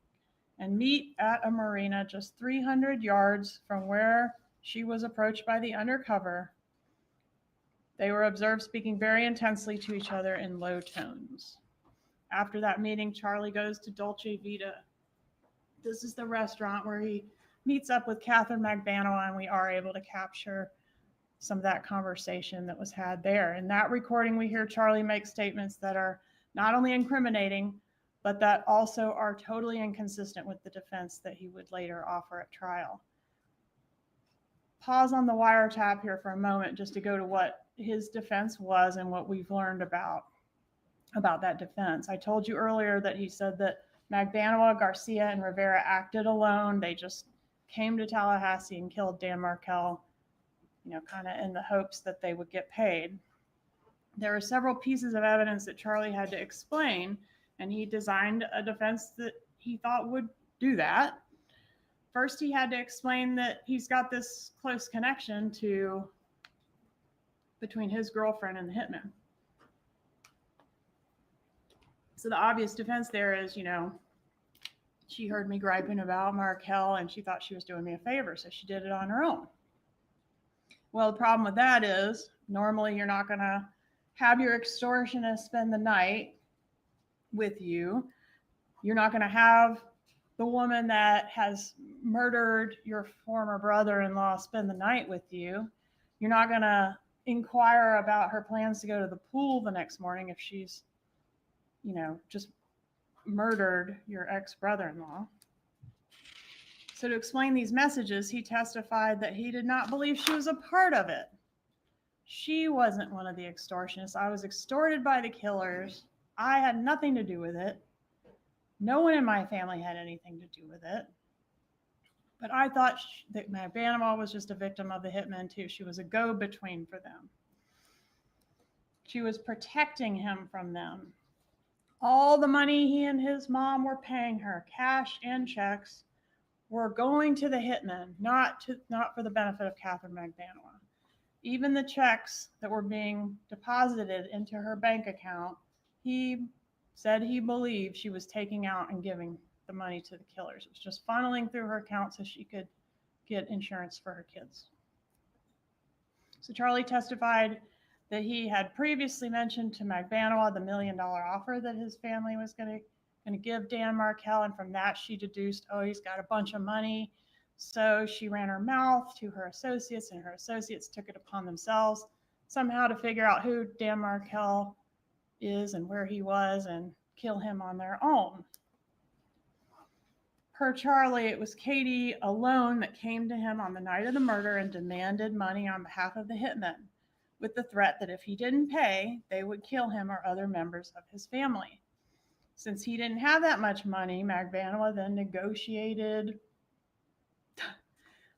and meet at a marina just 300 yards from where she was approached by the undercover. They were observed speaking very intensely to each other in low tones. After that meeting, Charlie goes to Dolce Vita. This is the restaurant where he meets up with Catherine Magbanowa, and we are able to capture some of that conversation that was had there. In that recording, we hear Charlie make statements that are not only incriminating, but that also are totally inconsistent with the defense that he would later offer at trial. Pause on the wiretap here for a moment just to go to what his defense was and what we've learned about that defense. I told you earlier that he said that Magbanowa, Garcia, and Rivera acted alone. They just came to Tallahassee and killed Dan Markel, kind of in the hopes that they would get paid. There are several pieces of evidence that Charlie had to explain, and he designed a defense that he thought would do that. First, he had to explain that he's got this close connection between his girlfriend and the hitman. So the obvious defense there is, she heard me griping about Markel and she thought she was doing me a favor, so she did it on her own. Well, the problem with that is normally you're not going to have your extortionist spend the night with you. You're not going to have the woman that has murdered your former brother-in-law spend the night with you. You're not going to inquire about her plans to go to the pool the next morning if she's, just murdered your ex-brother-in-law. So to explain these messages, he testified that he did not believe she was a part of it. She wasn't one of the extortionists. I was extorted by the killers. I had nothing to do with it. No one in my family had anything to do with it. But I thought that Magbanowa was just a victim of the hitman too. She was a go-between for them. She was protecting him from them. All the money he and his mom were paying her, cash and checks, were going to the hitman, not for the benefit of Catherine Magbanowa. Even the checks that were being deposited into her bank account, he said he believed she was taking out and giving the money to the killers. It was just funneling through her account so she could get insurance for her kids. So Charlie testified that he had previously mentioned to Magbanowa the $1 million offer that his family was going to give Dan Markel, and from that she deduced, he's got a bunch of money. So she ran her mouth to her associates, and her associates took it upon themselves somehow to figure out who Dan Markel is and where he was and kill him on their own. Per Charlie, it was Katie alone that came to him on the night of the murder and demanded money on behalf of the hitman, with the threat that if he didn't pay, they would kill him or other members of his family. Since he didn't have that much money, Magbanowa then negotiated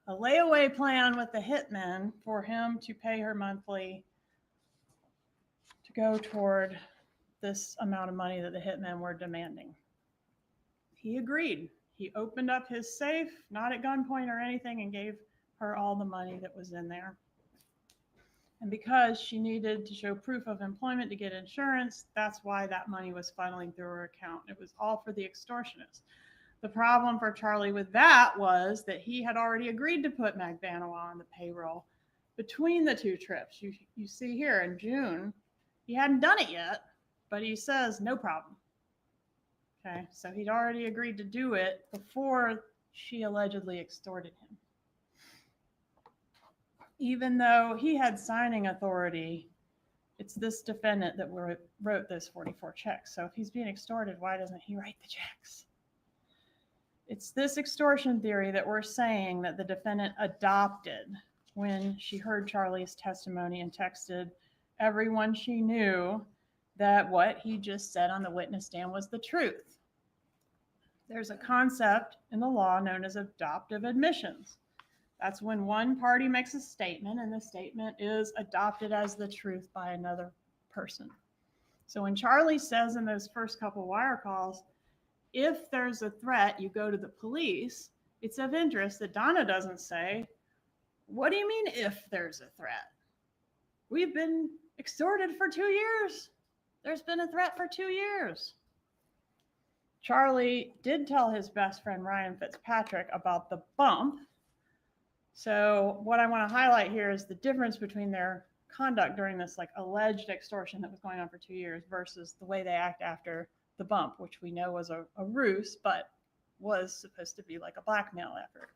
a layaway plan with the hitman for him to pay her monthly go toward this amount of money that the hitmen were demanding. He agreed. He opened up his safe, not at gunpoint or anything, and gave her all the money that was in there. And because she needed to show proof of employment to get insurance, that's why that money was funneling through her account. It was all for the extortionist. The problem for Charlie with that was that he had already agreed to put Magbanua on the payroll between the two trips. You see here in June, he hadn't done it yet, but he says, no problem. Okay, so he'd already agreed to do it before she allegedly extorted him. Even though he had signing authority, it's this defendant that wrote those 44 checks. So if he's being extorted, why doesn't he write the checks? It's this extortion theory that we're saying that the defendant adopted when she heard Charlie's testimony and texted everyone she knew that what he just said on the witness stand was the truth. There's a concept in the law known as adoptive admissions. That's when one party makes a statement and the statement is adopted as the truth by another person. So when Charlie says in those first couple wire calls, if there's a threat, you go to the police, it's of interest that Donna doesn't say, what do you mean if there's a threat? We've been extorted for 2 years. There's been a threat for 2 years. Charlie did tell his best friend, Ryan Fitzpatrick, about the bump. So what I want to highlight here is the difference between their conduct during this alleged extortion that was going on for 2 years versus the way they act after the bump, which we know was a ruse, but was supposed to be like a blackmail effort.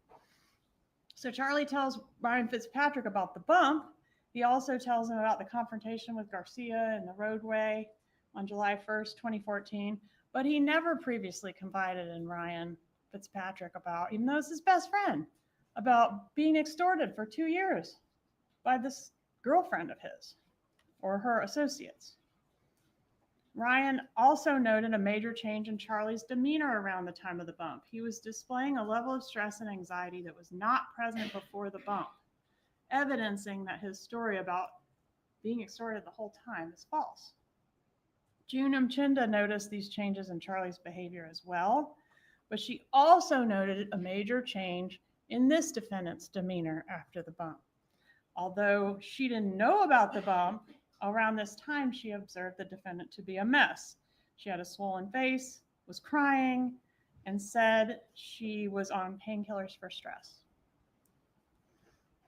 So Charlie tells Ryan Fitzpatrick about the bump. He also tells him about the confrontation with Garcia in the roadway on July 1st, 2014. But he never previously confided in Ryan Fitzpatrick about, even though it's his best friend, about being extorted for 2 years by this girlfriend of his or her associates. Ryan also noted a major change in Charlie's demeanor around the time of the bump. He was displaying a level of stress and anxiety that was not present before the bump, evidencing that his story about being extorted the whole time is false. June Mchinda noticed these changes in Charlie's behavior as well, but she also noted a major change in this defendant's demeanor after the bump. Although she didn't know about the bump, around this time she observed the defendant to be a mess. She had a swollen face, was crying, and said she was on painkillers for stress.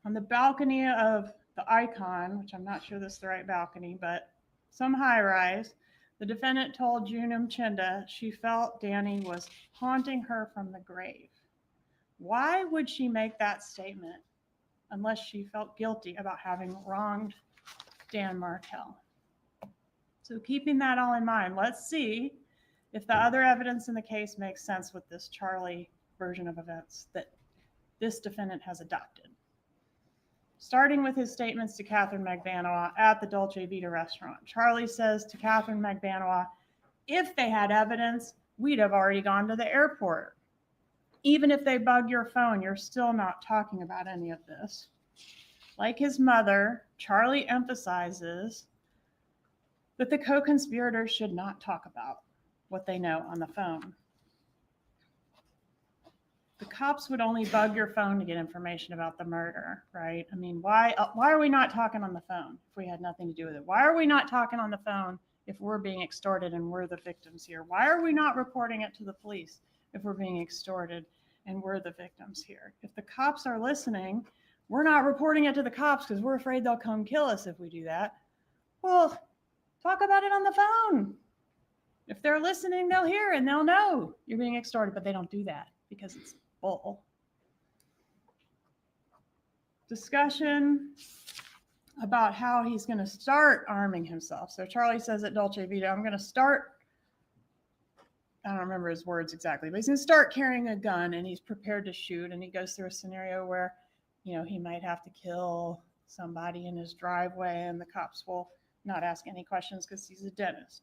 On the balcony of the Icon, which I'm not sure this is the right balcony, but some high rise, the defendant told June Mchinda she felt Danny was haunting her from the grave. Why would she make that statement unless she felt guilty about having wronged Dan Markel? So keeping that all in mind, let's see if the other evidence in the case makes sense with this Charlie version of events that this defendant has adopted. Starting with his statements to Catherine Magbanua at the Dolce Vita restaurant. Charlie says to Catherine Magbanua, if they had evidence, we'd have already gone to the airport. Even if they bug your phone, you're still not talking about any of this. Like his mother, Charlie emphasizes that the co-conspirators should not talk about what they know on the phone. The cops would only bug your phone to get information about the murder, right? I mean, why are we not talking on the phone if we had nothing to do with it? Why are we not talking on the phone if we're being extorted and we're the victims here? Why are we not reporting it to the police if we're being extorted and we're the victims here? If the cops are listening, we're not reporting it to the cops because we're afraid they'll come kill us if we do that. Well, talk about it on the phone. If they're listening, they'll hear and they'll know you're being extorted, but they don't do that because it's bull. Discussion about how he's going to start arming himself. So Charlie says at Dolce Vita, I'm going to start, I don't remember his words exactly, but he's going to start carrying a gun and he's prepared to shoot. And he goes through a scenario where, he might have to kill somebody in his driveway and the cops will not ask any questions because he's a dentist.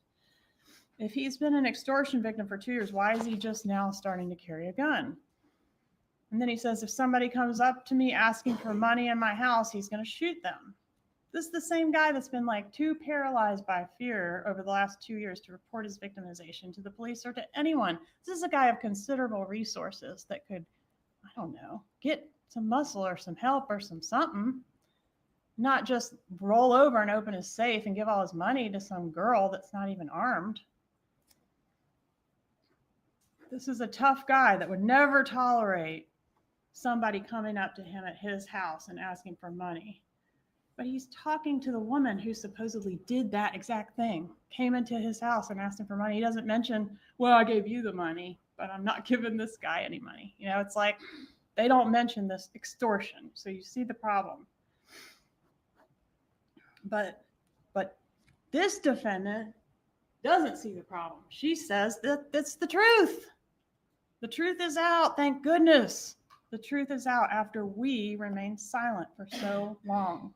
If he's been an extortion victim for 2 years, why is he just now starting to carry a gun? And then he says, if somebody comes up to me asking for money in my house, he's going to shoot them. This is the same guy that's been like too paralyzed by fear over the last 2 years to report his victimization to the police or to anyone. This is a guy of considerable resources that could, I don't know, get some muscle or some help or some something, not just roll over and open his safe and give all his money to some girl that's not even armed. This is a tough guy that would never tolerate somebody coming up to him at his house and asking for money. But he's talking to the woman who supposedly did that exact thing, came into his house and asked him for money. He doesn't mention, well, I gave you the money, but I'm not giving this guy any money. You know, it's like they don't mention this extortion. So you see the problem. But this defendant doesn't see the problem. She says that that's the truth. The truth is out, thank goodness. The truth is out after we remained silent for so long.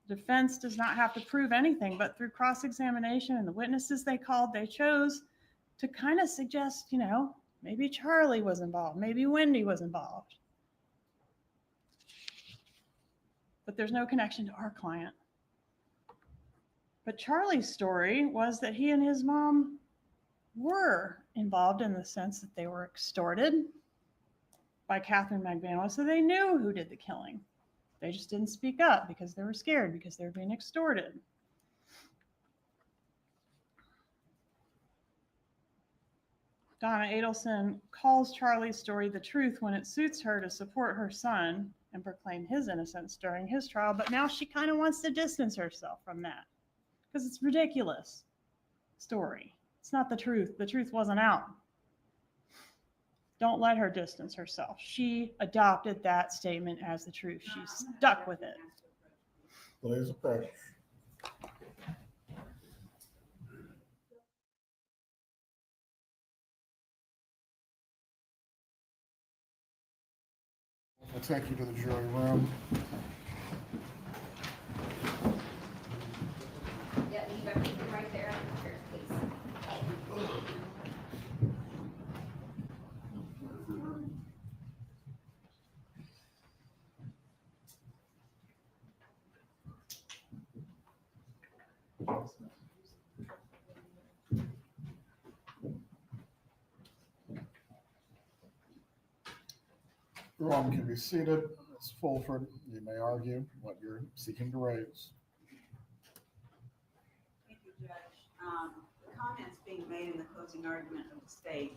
Defense does not have to prove anything, but through cross-examination and the witnesses they called, they chose to kind of suggest, you know, maybe Charlie was involved, maybe Wendy was involved. But there's no connection to our client. But Charlie's story was that he and his mom were involved in the sense that they were extorted by Catherine McVanois, so they knew who did the killing. They just didn't speak up because they were scared, because they were being extorted. Donna Adelson calls Charlie's story the truth when it suits her to support her son and proclaim his innocence during his trial, but now she kind of wants to distance herself from that because it's ridiculous story. It's not the truth. The truth wasn't out. Don't let her distance herself. She adopted that statement as the truth. She stuck with it. Please approach. We'll take you to the jury room. Yeah, leave everything right there on the chairs, please. Everyone can be seated. Ms. Fulford, you may argue what you're seeking to raise. Thank you, Judge. The comments being made in the closing argument of the state,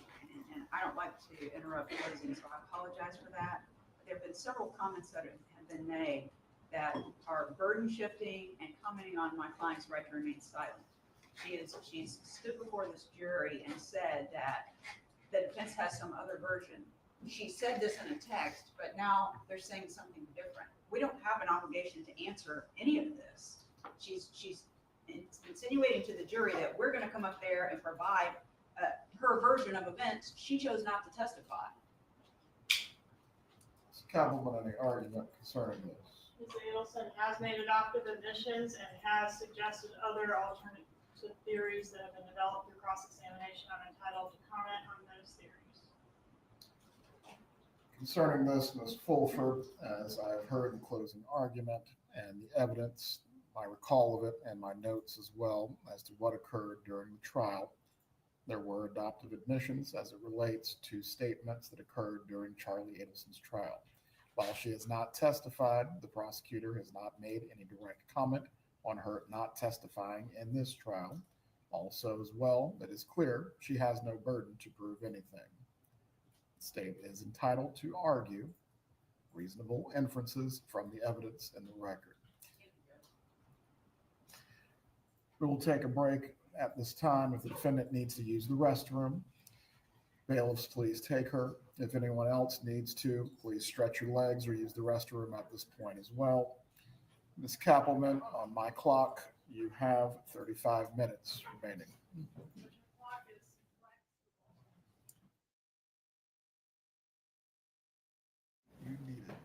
and I don't like to interrupt closing, so I apologize for that. But there have been several comments that have been made that are burden shifting and commenting on my client's right to remain silent. She's stood before this jury and said that the defense has some other version. She said this in a text, but now they're saying something different. We don't have an obligation to answer any of this. She's insinuating to the jury that we're going to come up there and provide her version of events. She chose not to testify. Ms. Kappelman, any argument concerning this? Ms. Adelson has made adoptive admissions and has suggested other alternative theories that have been developed through cross-examination. I'm entitled to comment on those theories. Concerning this, Ms. Fulford, as I have heard the closing argument and the evidence, my recall of it and my notes as well as to what occurred during the trial, there were adoptive admissions as it relates to statements that occurred during Charlie Adelson's trial. While she has not testified, the prosecutor has not made any direct comment on her not testifying in this trial. Also, as well, it is clear she has no burden to prove anything. The state is entitled to argue reasonable inferences from the evidence in the record. We will take a break at this time. If the defendant needs to use the restroom, bailiffs, please take her. If anyone else needs to, please stretch your legs or use the restroom at this point as well. Ms. Kappelman, on my clock, you have 35 minutes remaining. You need it.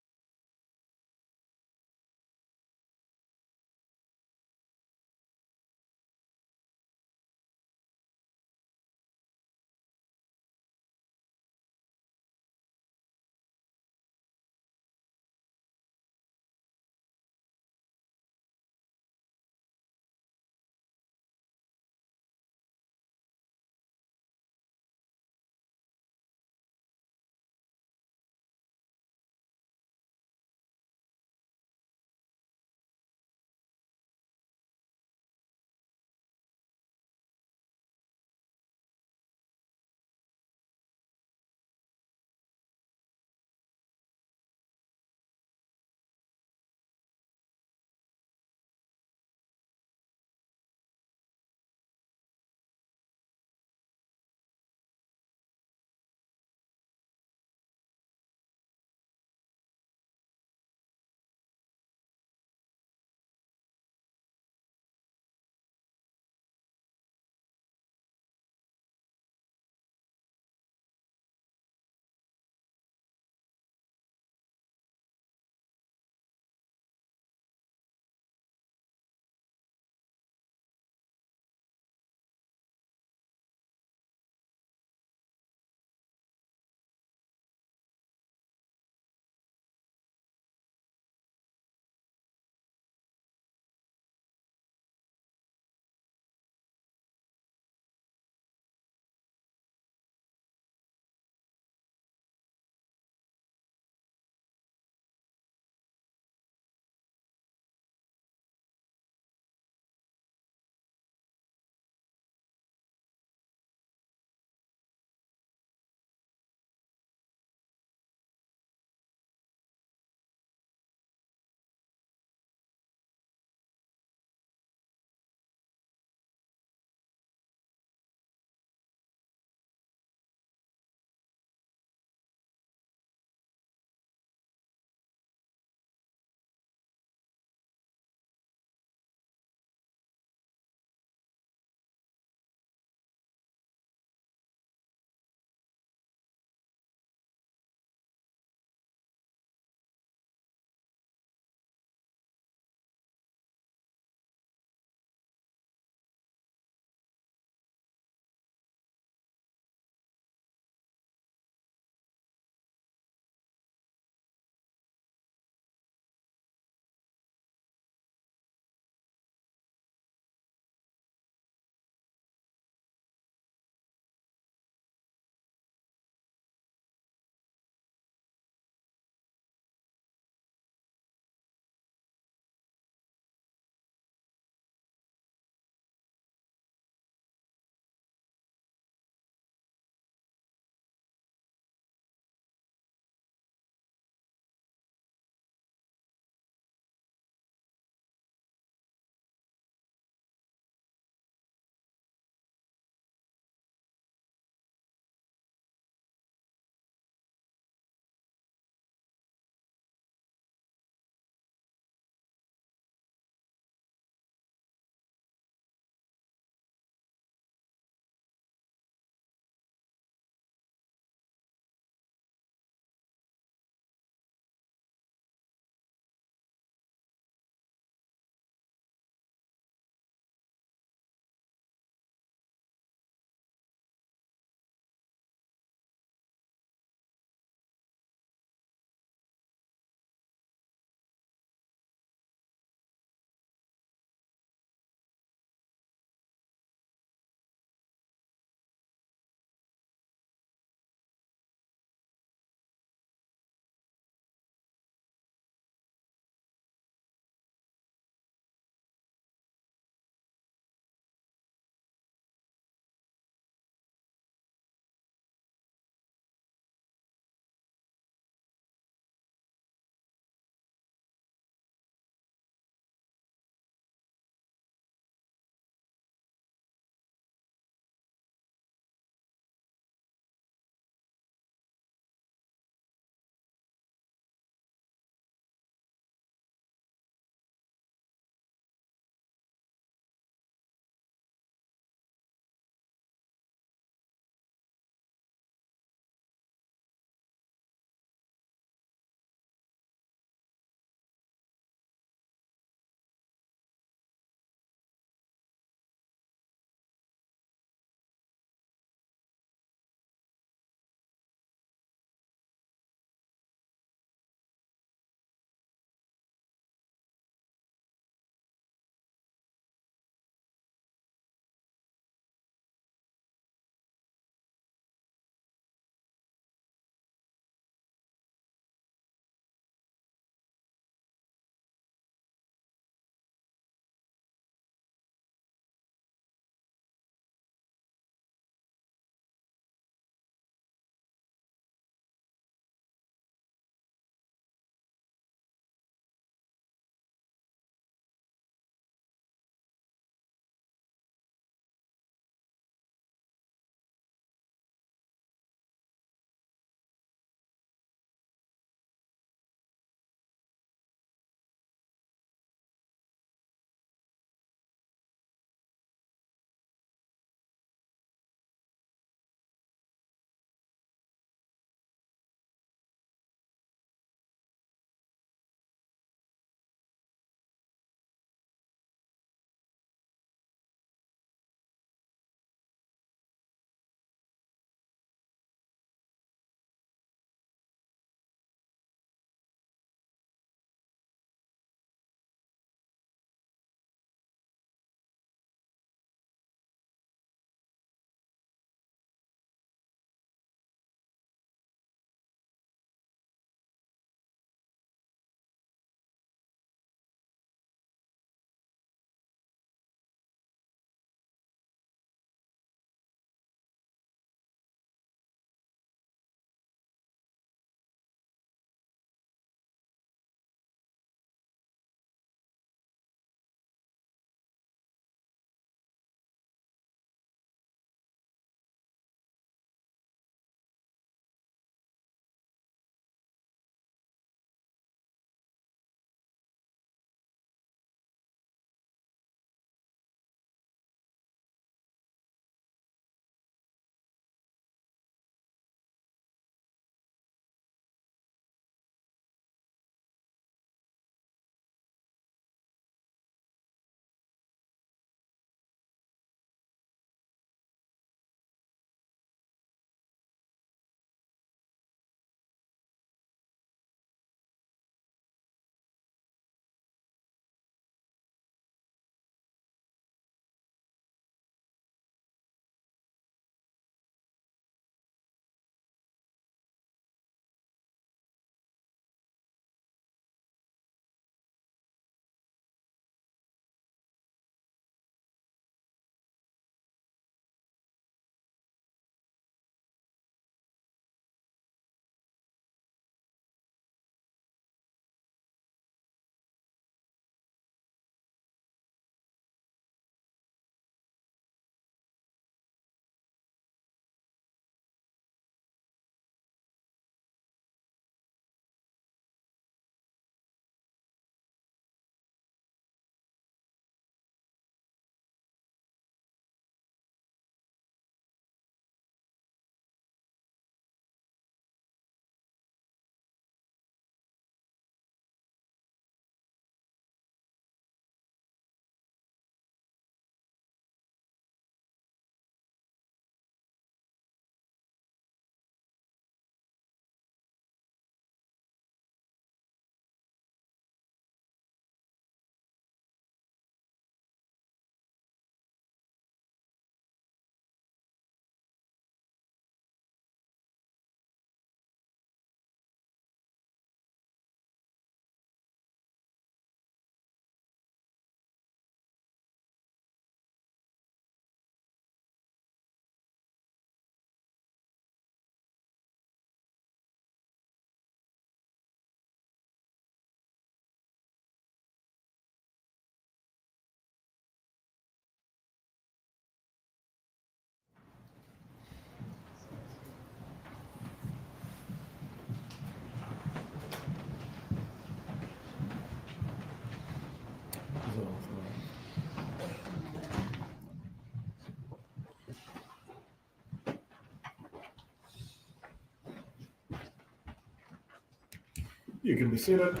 You can be seated.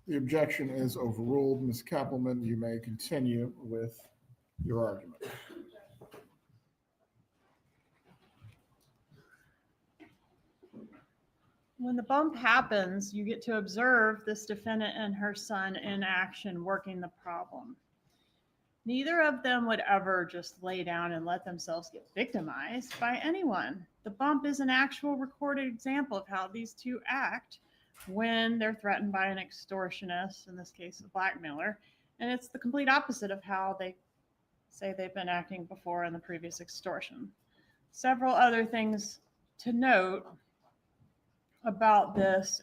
The objection is overruled. Ms. Kappelman, you may continue with your argument. When the bump happens, you get to observe this defendant and her son in action working the problem. Neither of them would ever just lay down and let themselves get victimized by anyone. The bump is an actual recorded example of how these two act when they're threatened by an extortionist, in this case, a blackmailer. And it's the complete opposite of how they say they've been acting before in the previous extortion. Several other things to note about this.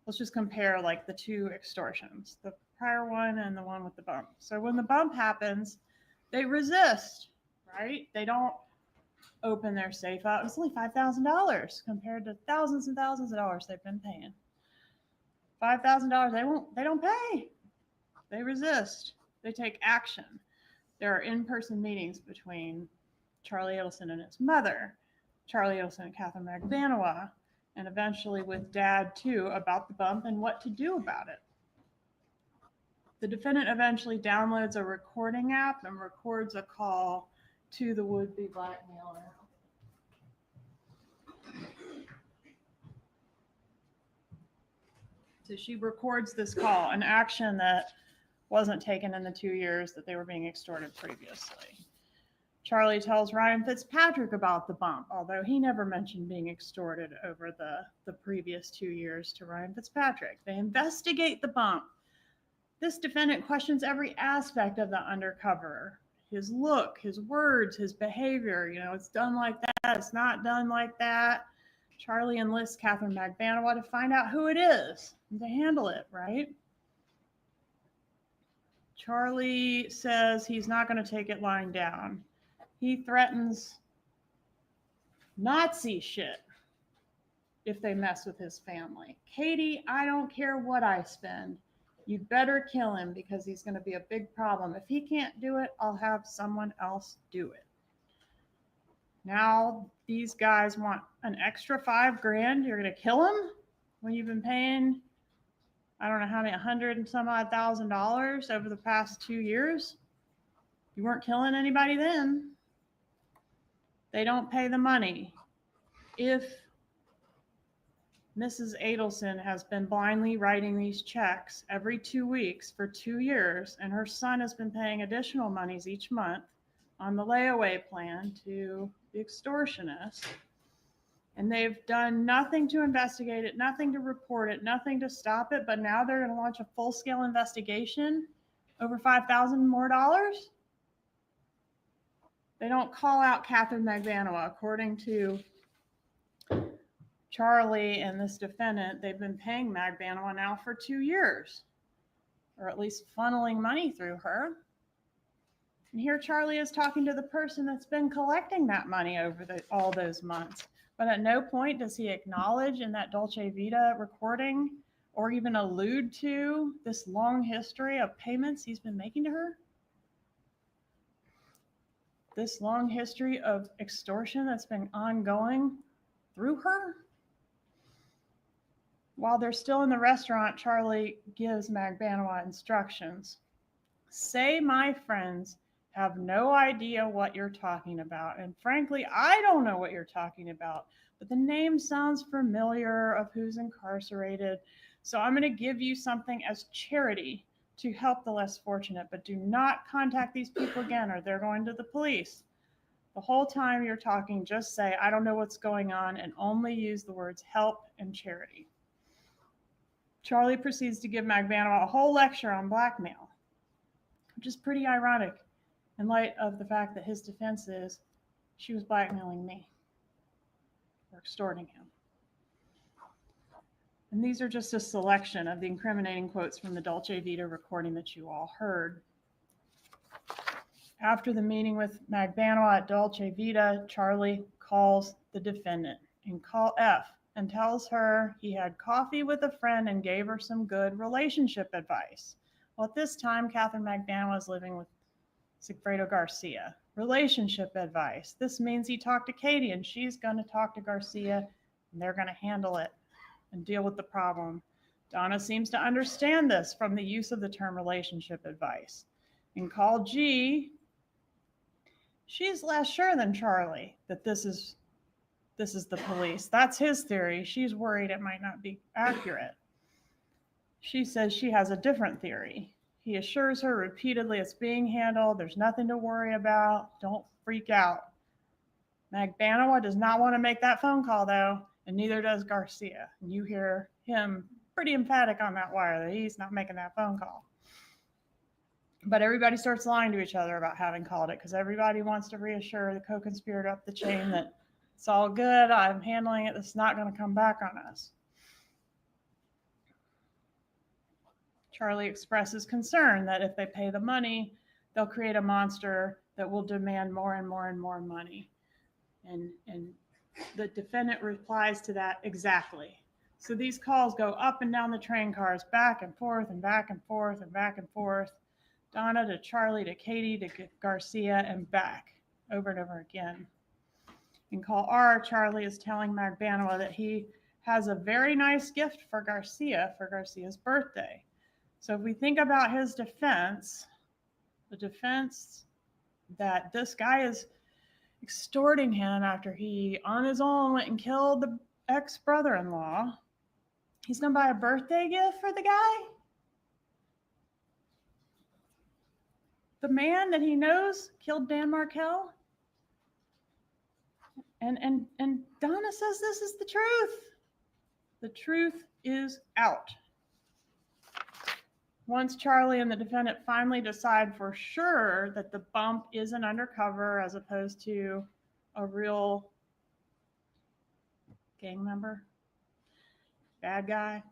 Let's just compare like the two extortions, the prior one and the one with the bump. So when the bump happens, they resist, right? They don't open their safe out. It's only $5,000 compared to thousands and thousands of dollars they've been paying. $5,000, they don't pay. They resist. They take action. There are in-person meetings between Charlie Adelson and his mother, Charlie Adelson and Catherine Magbanua, and eventually with Dad too, about the bump and what to do about it. The defendant eventually downloads a recording app and records a call to the would-be blackmailer. So she records this call, an action that wasn't taken in the 2 years that they were being extorted previously. Charlie tells Ryan Fitzpatrick about the bump, although he never mentioned being extorted over the previous 2 years to Ryan Fitzpatrick. They investigate the bump. This defendant questions every aspect of the undercover. His look, his words, his behavior. You know, it's done like that, it's not done like that. Charlie enlists Catherine Magbanua to find out who it is and to handle it, right? Charlie says he's not going to take it lying down. He threatens Nazi shit if they mess with his family. Katie, I don't care what I spend. You'd better kill him because he's going to be a big problem. If he can't do it, I'll have someone else do it. Now these guys want an extra $5,000. You're going to kill him when you've been paying, I don't know how many, $100 and some odd thousand over the past 2 years. You weren't killing anybody then. They don't pay the money. If Mrs. Adelson has been blindly writing these checks every 2 weeks for 2 years, and her son has been paying additional monies each month on the layaway plan to the extortionist, and they've done nothing to investigate it, nothing to report it, nothing to stop it, but now they're going to launch a full-scale investigation over $5,000 more. They don't call out Catherine Magbanua. According to Charlie and this defendant, they've been paying Magbanua now for 2 years, or at least funneling money through her. And here Charlie is talking to the person that's been collecting that money over all those months. But at no point does he acknowledge in that Dolce Vita recording or even allude to this long history of payments he's been making to her. This long history of extortion that's been ongoing through her. While they're still in the restaurant, Charlie gives Magbanua instructions. Say my friends have no idea what you're talking about. And frankly, I don't know what you're talking about, but the name sounds familiar of who's incarcerated. So I'm going to give you something as charity to help the less fortunate, but do not contact these people again or they're going to the police. The whole time you're talking, just say, I don't know what's going on, and only use the words help and charity. Charlie proceeds to give Magbanua a whole lecture on blackmail, which is pretty ironic in light of the fact that his defense is she was blackmailing me or extorting him. And these are just a selection of the incriminating quotes from the Dolce Vita recording that you all heard. After the meeting with Magbanua at Dolce Vita, Charlie calls the defendant in call F and tells her he had coffee with a friend and gave her some good relationship advice. Well, at this time, Catherine Magbanua is living with Sigfredo Garcia. Relationship advice. This means he talked to Katie and she's going to talk to Garcia and they're going to handle it and deal with the problem. Donna seems to understand this from the use of the term relationship advice. In call G, she's less sure than Charlie that this is the police. That's his theory. She's worried it might not be accurate. She says she has a different theory. He assures her repeatedly it's being handled. There's nothing to worry about. Don't freak out. Magbanua does not want to make that phone call, though, and neither does Garcia. And you hear him pretty emphatic on that wire that he's not making that phone call. But everybody starts lying to each other about having called it because everybody wants to reassure the co-conspirator up the chain that it's all good, I'm handling it, it's not going to come back on us. Charlie expresses concern that if they pay the money, they'll create a monster that will demand more and more and more money. And the defendant replies to that exactly. So these calls go up and down the train cars, back and forth and back and forth and back and forth. Donna to Charlie to Katie to Garcia and back over and over again. In call R, Charlie is telling Magbanua that he has a very nice gift for Garcia's birthday. So if we think about his defense, the defense that this guy is extorting him after he, on his own, went and killed the ex-brother-in-law, he's going to buy a birthday gift for the guy? The man that he knows killed Dan Markel? And Donna says this is the truth. The truth is out. Once Charlie and the defendant finally decide for sure that the bump is an undercover as opposed to a real gang member, bad guy,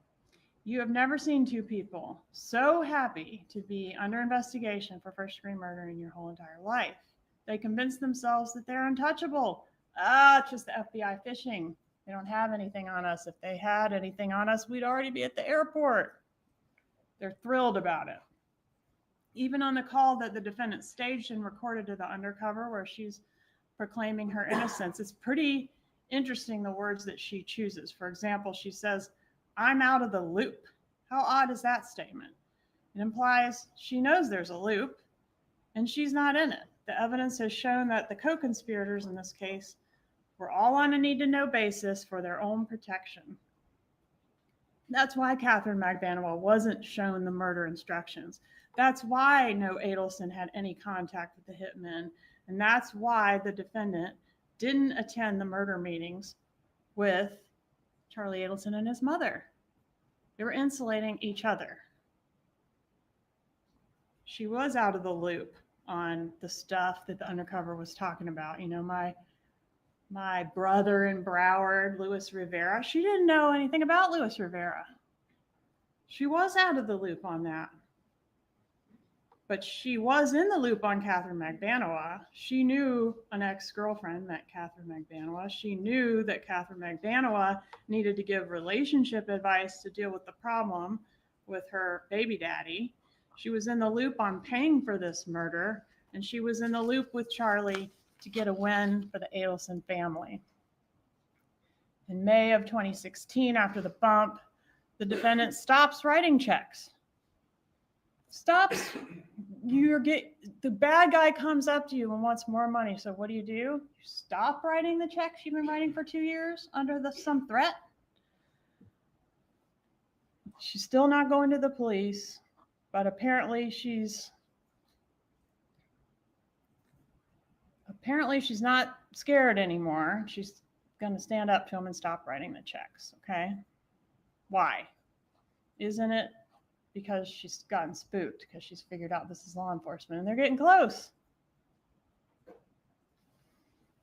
you have never seen two people so happy to be under investigation for first-degree murder in your whole entire life. They convince themselves that they're untouchable. It's just the FBI fishing. They don't have anything on us. If they had anything on us, we'd already be at the airport. They're thrilled about it. Even on the call that the defendant staged and recorded to the undercover where she's proclaiming her innocence, it's pretty interesting the words that she chooses. For example, she says, "I'm out of the loop." How odd is that statement? It implies she knows there's a loop and she's not in it. The evidence has shown that the co-conspirators in this case were all on a need-to-know basis for their own protection. That's why Catherine Magbanua wasn't shown the murder instructions. That's why no Adelson had any contact with the hitmen. And that's why the defendant didn't attend the murder meetings with Charlie Adelson and his mother. They were insulating each other. She was out of the loop on the stuff that the undercover was talking about. You know, my brother in Broward, Luis Rivera, she didn't know anything about Luis Rivera. She was out of the loop on that. But she was in the loop on Catherine Magbanua. She knew an ex-girlfriend met Catherine Magbanua. She knew that Catherine Magbanua needed to give relationship advice to deal with the problem with her baby daddy. She was in the loop on paying for this murder, and she was in the loop with Charlie to get a win for the Adelson family. In May of 2016, after the bump, the defendant stops writing checks. The bad guy comes up to you and wants more money. So what do? You stop writing the checks you've been writing for 2 years under some threat? She's still not going to the police, but apparently she's not scared anymore. She's going to stand up to him and stop writing the checks, okay? Why? Isn't it because she's gotten spooked, because she's figured out this is law enforcement and they're getting close?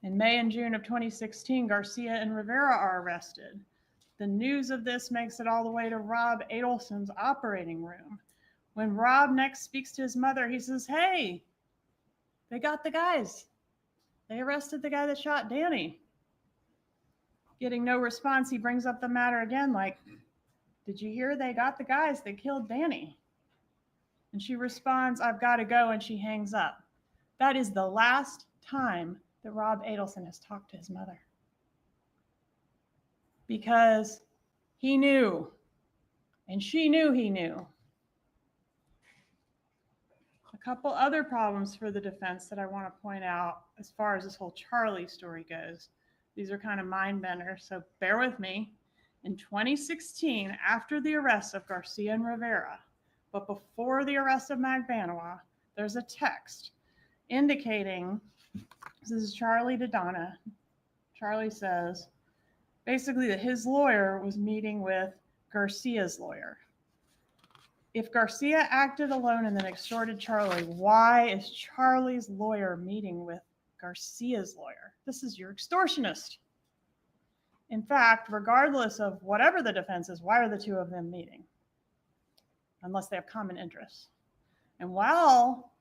In May and June of 2016, Garcia and Rivera are arrested. The news of this makes it all the way to Rob Adelson's operating room. When Rob next speaks to his mother, he says, "Hey, they got the guys. They arrested the guy that shot Danny." Getting no response, he brings up the matter again, like, "Did you hear they got the guys that killed Danny?" And she responds, "I've got to go," and she hangs up. That is the last time that Rob Adelson has talked to his mother. because he knew, and she knew he knew. A couple other problems for the defense that I want to point out as far as this whole Charlie story goes. These are kind of mind benders, so bear with me. In 2016, after the arrest of Garcia and Rivera, but before the arrest of Magbanua, there's a text indicating, this is Charlie to Donna. Charlie says, basically that his lawyer was meeting with Garcia's lawyer. If Garcia acted alone and then extorted Charlie, why is Charlie's lawyer meeting with Garcia's lawyer? This is your extortionist. In fact, regardless of whatever the defense is, why are the two of them meeting? Unless they have common interests. And while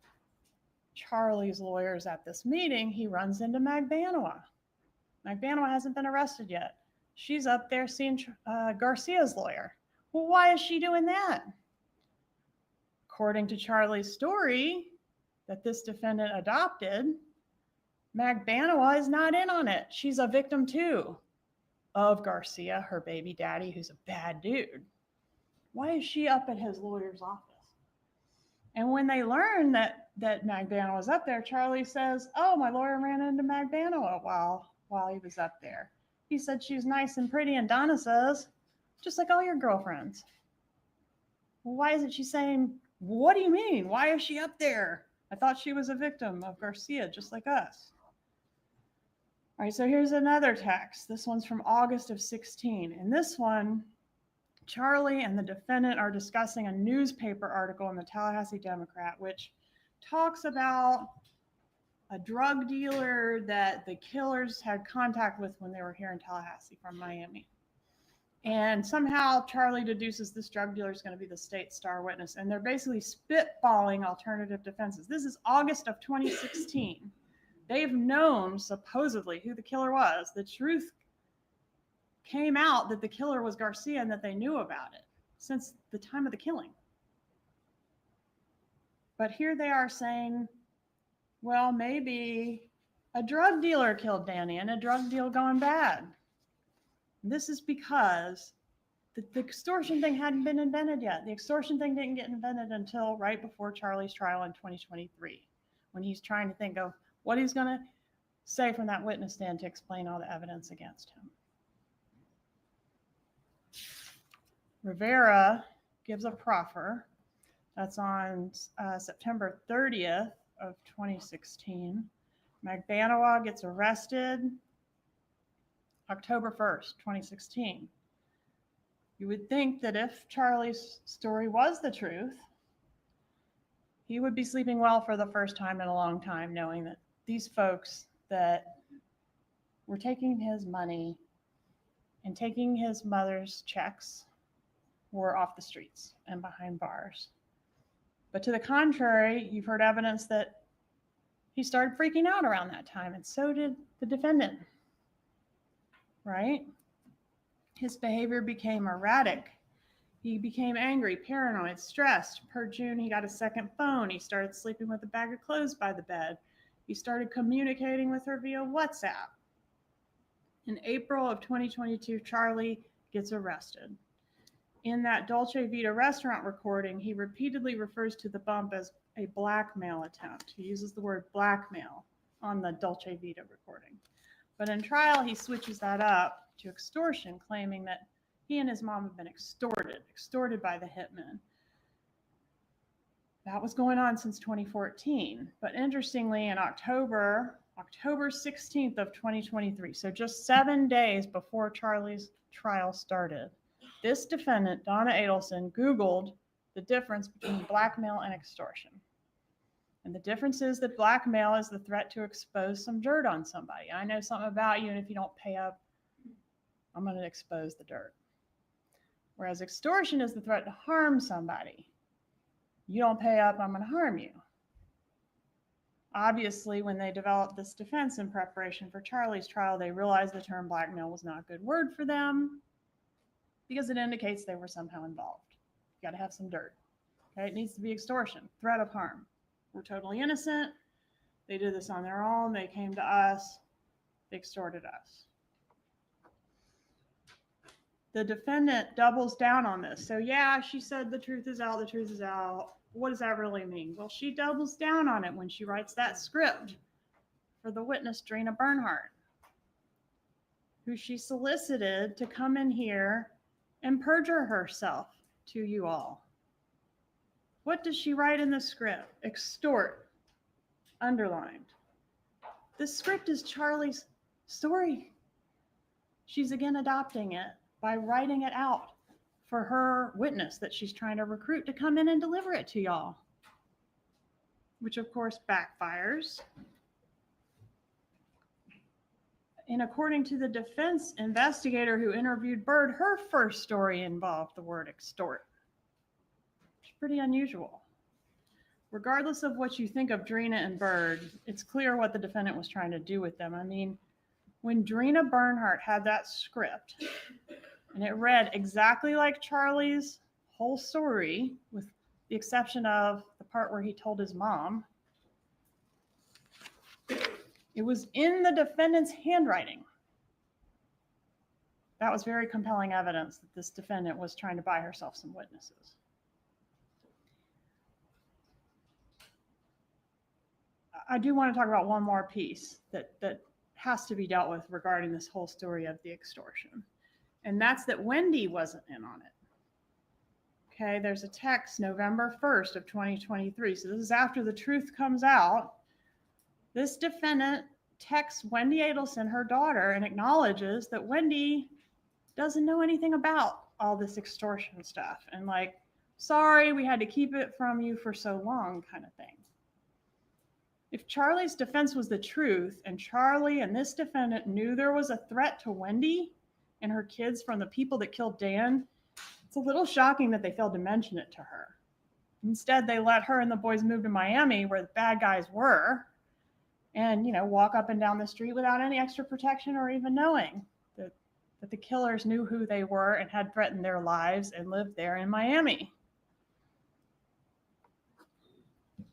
Charlie's lawyer is at this meeting, he runs into Magbanua. Magbanua hasn't been arrested yet. She's up there seeing Garcia's lawyer. Well, why is she doing that? According to Charlie's story that this defendant adopted, Magbanua is not in on it. She's a victim too of Garcia, her baby daddy, who's a bad dude. Why is she up at his lawyer's office? And when they learn that Magbanua was up there, Charlie says, oh, my lawyer ran into Magbanua while he was up there. He said she was nice and pretty, and Donna says, just like all your girlfriends. Well, why isn't she saying, what do you mean? Why is she up there? I thought she was a victim of Garcia, just like us. All right, so here's another text. This one's from August of 16. In this one, Charlie and the defendant are discussing a newspaper article in the Tallahassee Democrat, which talks about a drug dealer that the killers had contact with when they were here in Tallahassee from Miami. And somehow Charlie deduces this drug dealer is going to be the state's star witness. And they're basically spitballing alternative defenses. This is August of 2016. They've known supposedly who the killer was. The truth came out that the killer was Garcia and that they knew about it since the time of the killing. But here they are saying, well, maybe a drug dealer killed Danny and a drug deal gone bad. This is because the extortion thing hadn't been invented yet. The extortion thing didn't get invented until right before Charlie's trial in 2023, when he's trying to think of what he's going to say from that witness stand to explain all the evidence against him. Rivera gives a proffer. That's on September 30th of 2016. Magbanua gets arrested October 1st, 2016. You would think that if Charlie's story was the truth, he would be sleeping well for the first time in a long time, knowing that these folks that were taking his money and taking his mother's checks were off the streets and behind bars. But to the contrary, you've heard evidence that he started freaking out around that time, and so did the defendant, right? His behavior became erratic. He became angry, paranoid, stressed. Per June, he got a second phone. He started sleeping with a bag of clothes by the bed. He started communicating with her via WhatsApp. In April of 2022, Charlie gets arrested. In that Dolce Vita restaurant recording, he repeatedly refers to the bump as a blackmail attempt. He uses the word blackmail on the Dolce Vita recording. But in trial, he switches that up to extortion, claiming that he and his mom have been extorted by the hitman. That was going on since 2014. But interestingly, in October 16th of 2023, so just 7 days before Charlie's trial started, this defendant, Donna Adelson, Googled the difference between blackmail and extortion. And the difference is that blackmail is the threat to expose some dirt on somebody. I know something about you, and if you don't pay up, I'm going to expose the dirt. Whereas extortion is the threat to harm somebody. You don't pay up, I'm going to harm you. Obviously, when they developed this defense in preparation for Charlie's trial, they realized the term blackmail was not a good word for them because it indicates they were somehow involved. You got to have some dirt. Okay? It needs to be extortion, threat of harm. We're totally innocent. They did this on their own. They came to us. They extorted us. the defendant doubles down on this. So yeah, she said the truth is out, the truth is out. What does that really mean? Well, she doubles down on it when she writes that script for the witness, Donna Bernhardt, who she solicited to come in here and perjure herself to you all. What does she write in the script? Extort, underlined. This script is Charlie's story. She's again adopting it by writing it out for her witness that she's trying to recruit to come in and deliver it to y'all, which of course backfires. And according to the defense investigator who interviewed Bird, her first story involved the word extort. It's pretty unusual. Regardless of what you think of Drina and Bird, it's clear what the defendant was trying to do with them. I mean, when Donna Bernhardt had that script, and it read exactly like Charlie's whole story, with the exception of the part where he told his mom, it was in the defendant's handwriting. That was very compelling evidence that this defendant was trying to buy herself some witnesses. I do want to talk about one more piece that has to be dealt with regarding this whole story of the extortion. And that's that Wendy wasn't in on it. Okay, there's a text November 1st of 2023. So this is after the truth comes out. This defendant texts Wendy Adelson, her daughter, and acknowledges that Wendy doesn't know anything about all this extortion stuff. And like, sorry, we had to keep it from you for so long, kind of thing. If Charlie's defense was the truth, and Charlie and this defendant knew there was a threat to Wendy and her kids from the people that killed Dan, it's a little shocking that they failed to mention it to her. Instead, they let her and the boys move to Miami, where the bad guys were, and, you know, walk up and down the street without any extra protection or even knowing that the killers knew who they were and had threatened their lives and lived there in Miami.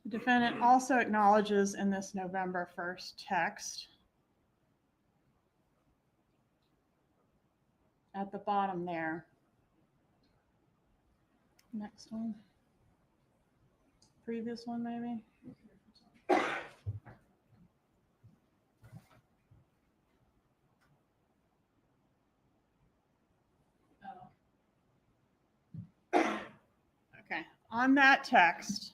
The defendant also acknowledges in this November 1st text at the bottom there. Next one. Previous one, maybe. Okay, on that text,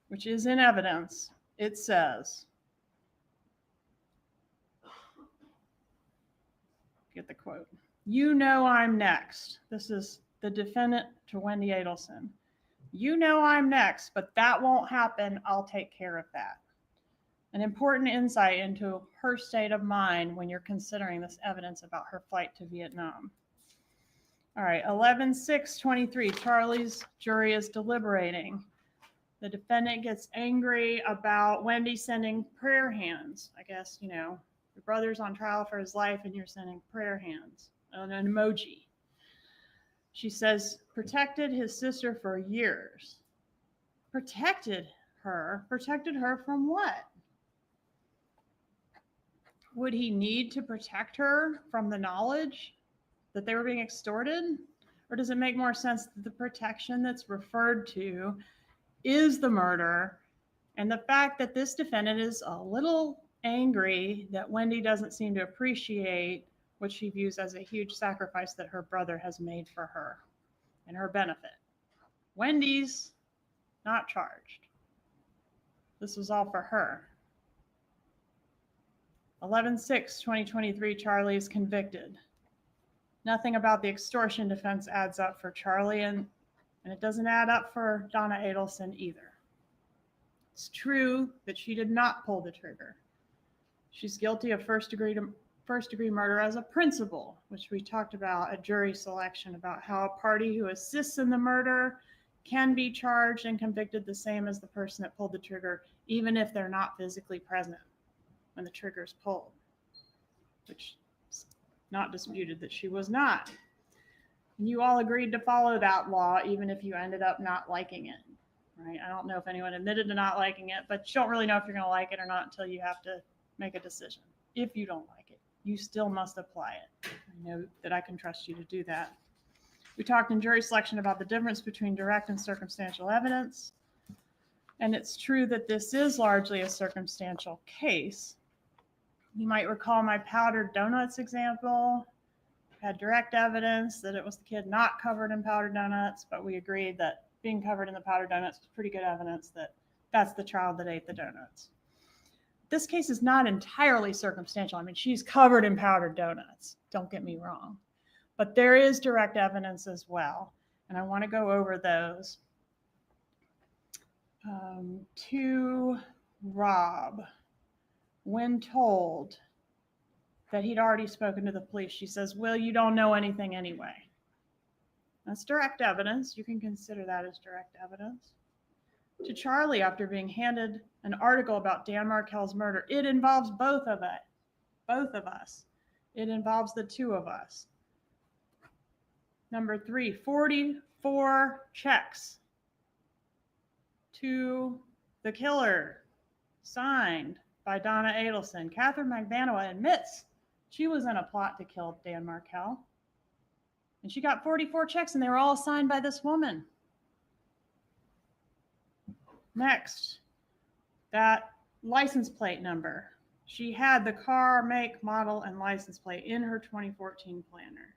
which is in evidence, it says, get the quote, "You know I'm next." This is the defendant to Wendy Adelson. "You know I'm next, but that won't happen. I'll take care of that." An important insight into her state of mind when you're considering this evidence about her flight to Vietnam. All right, 11/6/23, Charlie's jury is deliberating. The defendant gets angry about Wendy sending prayer hands. I guess, you know, your brother's on trial for his life and you're sending prayer hands, an emoji. She says, protected his sister for years. Protected her from what? Would he need to protect her from the knowledge that they were being extorted? Or does it make more sense that the protection that's referred to is the murder, and the fact that this defendant is a little angry that Wendy doesn't seem to appreciate what she views as a huge sacrifice that her brother has made for her and her benefit? Wendy's not charged. This was all for her. 11/6/2023, Charlie is convicted. Nothing about the extortion defense adds up for Charlie, and it doesn't add up for Donna Adelson either. It's true that she did not pull the trigger. She's guilty of first degree murder as a principle, which we talked about at jury selection, about how a party who assists in the murder can be charged and convicted the same as the person that pulled the trigger, even if they're not physically present when the trigger is pulled, which is not disputed that she was not. And you all agreed to follow that law, even if you ended up not liking it, right? I don't know if anyone admitted to not liking it, but you don't really know if you're going to like it or not until you have to make a decision. If you don't like it, you still must apply it. I know that I can trust you to do that. We talked in jury selection about the difference between direct and circumstantial evidence. And it's true that this is largely a circumstantial case. You might recall my powdered donuts example. Had direct evidence that it was the kid not covered in powdered donuts, but we agreed that being covered in the powdered donuts was pretty good evidence that that's the child that ate the donuts. This case is not entirely circumstantial. I mean, she's covered in powdered donuts, don't get me wrong. But there is direct evidence as well, and I want to go over those. To Rob, when told that he'd already spoken to the police, she says, "Will, you don't know anything anyway." That's direct evidence. You can consider that as direct evidence. To Charlie, after being handed an article about Dan Markell's murder, it involves both of us. It involves the two of us. Number 3, 44 checks to the killer, signed by Donna Adelson. Catherine Magbanua admits she was in a plot to kill Dan Markell. And she got 44 checks, and they were all signed by this woman. Next, that license plate number. She had the car, make, model, and license plate in her 2014 planner.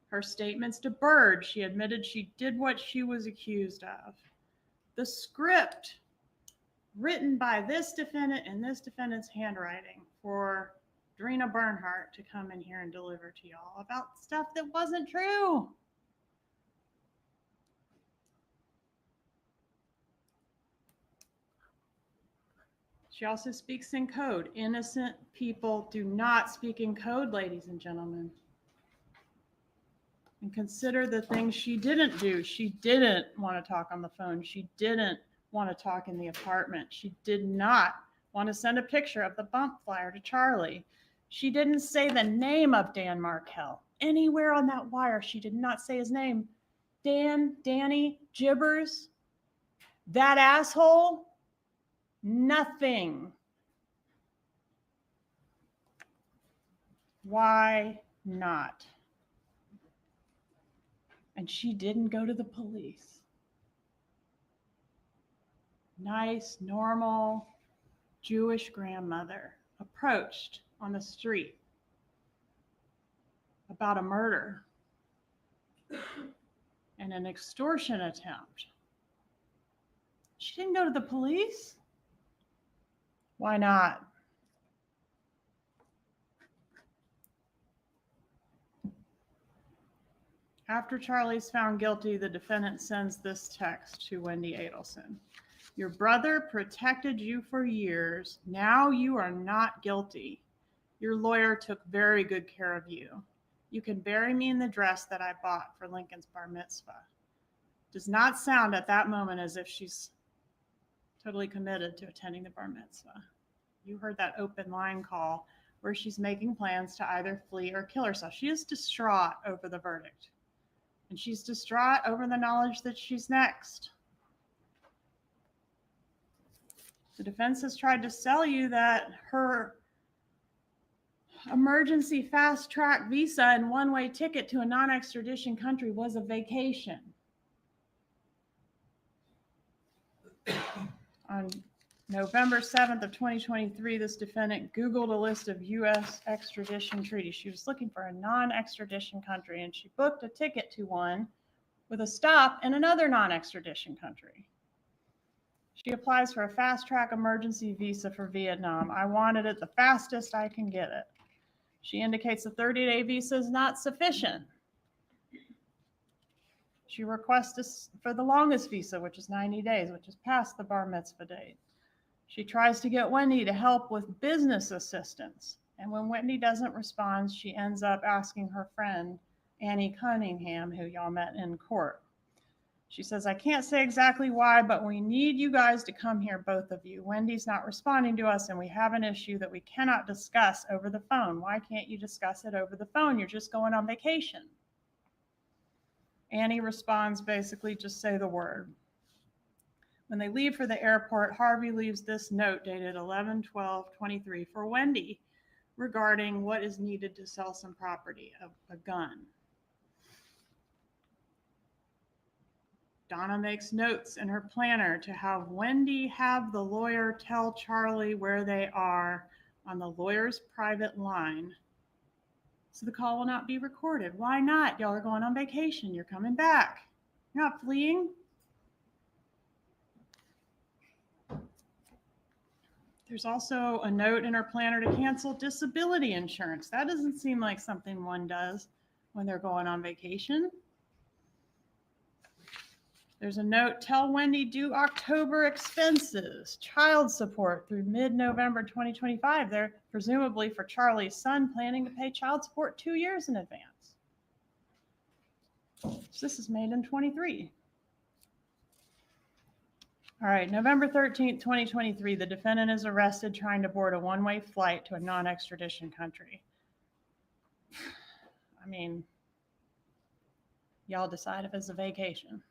Her statements to Bird, she admitted she did what she was accused of. The script written by this defendant in this defendant's handwriting for Drina Bernhardt to come in here and deliver to y'all about stuff that wasn't true. She also speaks in code. Innocent people do not speak in code, ladies and gentlemen. And consider the things she didn't do. She didn't want to talk on the phone. She didn't want to talk in the apartment. She did not want to send a picture of the bump flyer to Charlie. She didn't say the name of Dan Markell. Anywhere on that wire, she did not say his name. Dan, Danny, Gibbers, that asshole, nothing. Why not? And she didn't go to the police. Nice, normal, Jewish grandmother approached on the street about a murder and an extortion attempt. She didn't go to the police? Why not? After Charlie's found guilty, the defendant sends this text to Wendy Adelson. Your brother protected you for years. Now you are not guilty. Your lawyer took very good care of you. You can bury me in the dress that I bought for Lincoln's bar mitzvah. Does not sound at that moment as if she's totally committed to attending the bar mitzvah. You heard that open line call where she's making plans to either flee or kill herself. She is distraught over the verdict. And she's distraught over the knowledge that she's next. The defense has tried to sell you that her emergency fast track visa and one-way ticket to a non-extradition country was a vacation. On November 7th of 2023, this defendant Googled a list of U.S. extradition treaties. She was looking for a non-extradition country, and she booked a ticket to one with a stop in another non-extradition country. She applies for a fast-track emergency visa for Vietnam. I wanted it the fastest I can get it. She indicates a 30-day visa is not sufficient. She requests for the longest visa, which is 90 days, which is past the bar mitzvah date. She tries to get Wendy to help with business assistance. And when Wendy doesn't respond, she ends up asking her friend, Annie Cunningham, who y'all met in court. She says, I can't say exactly why, but we need you guys to come here, both of you. Wendy's not responding to us, and we have an issue that we cannot discuss over the phone. Why can't you discuss it over the phone? You're just going on vacation. Annie responds, basically, just say the word. When they leave for the airport, Harvey leaves this note dated 11/12/23 for Wendy regarding what is needed to sell some property, a gun. Donna makes notes in her planner to have Wendy have the lawyer tell Charlie where they are on the lawyer's private line. So the call will not be recorded. Why not? Y'all are going on vacation. You're coming back. You're not fleeing. There's also a note in her planner to cancel disability insurance. That doesn't seem like something one does when they're going on vacation. There's a note, tell Wendy due October expenses, child support through mid-November 2025. They're presumably for Charlie's son planning to pay child support 2 years in advance. So this is made in 23. All right, November 13th, 2023, the defendant is arrested trying to board a one-way flight to a non-extradition country. I mean, y'all decide if it's a vacation.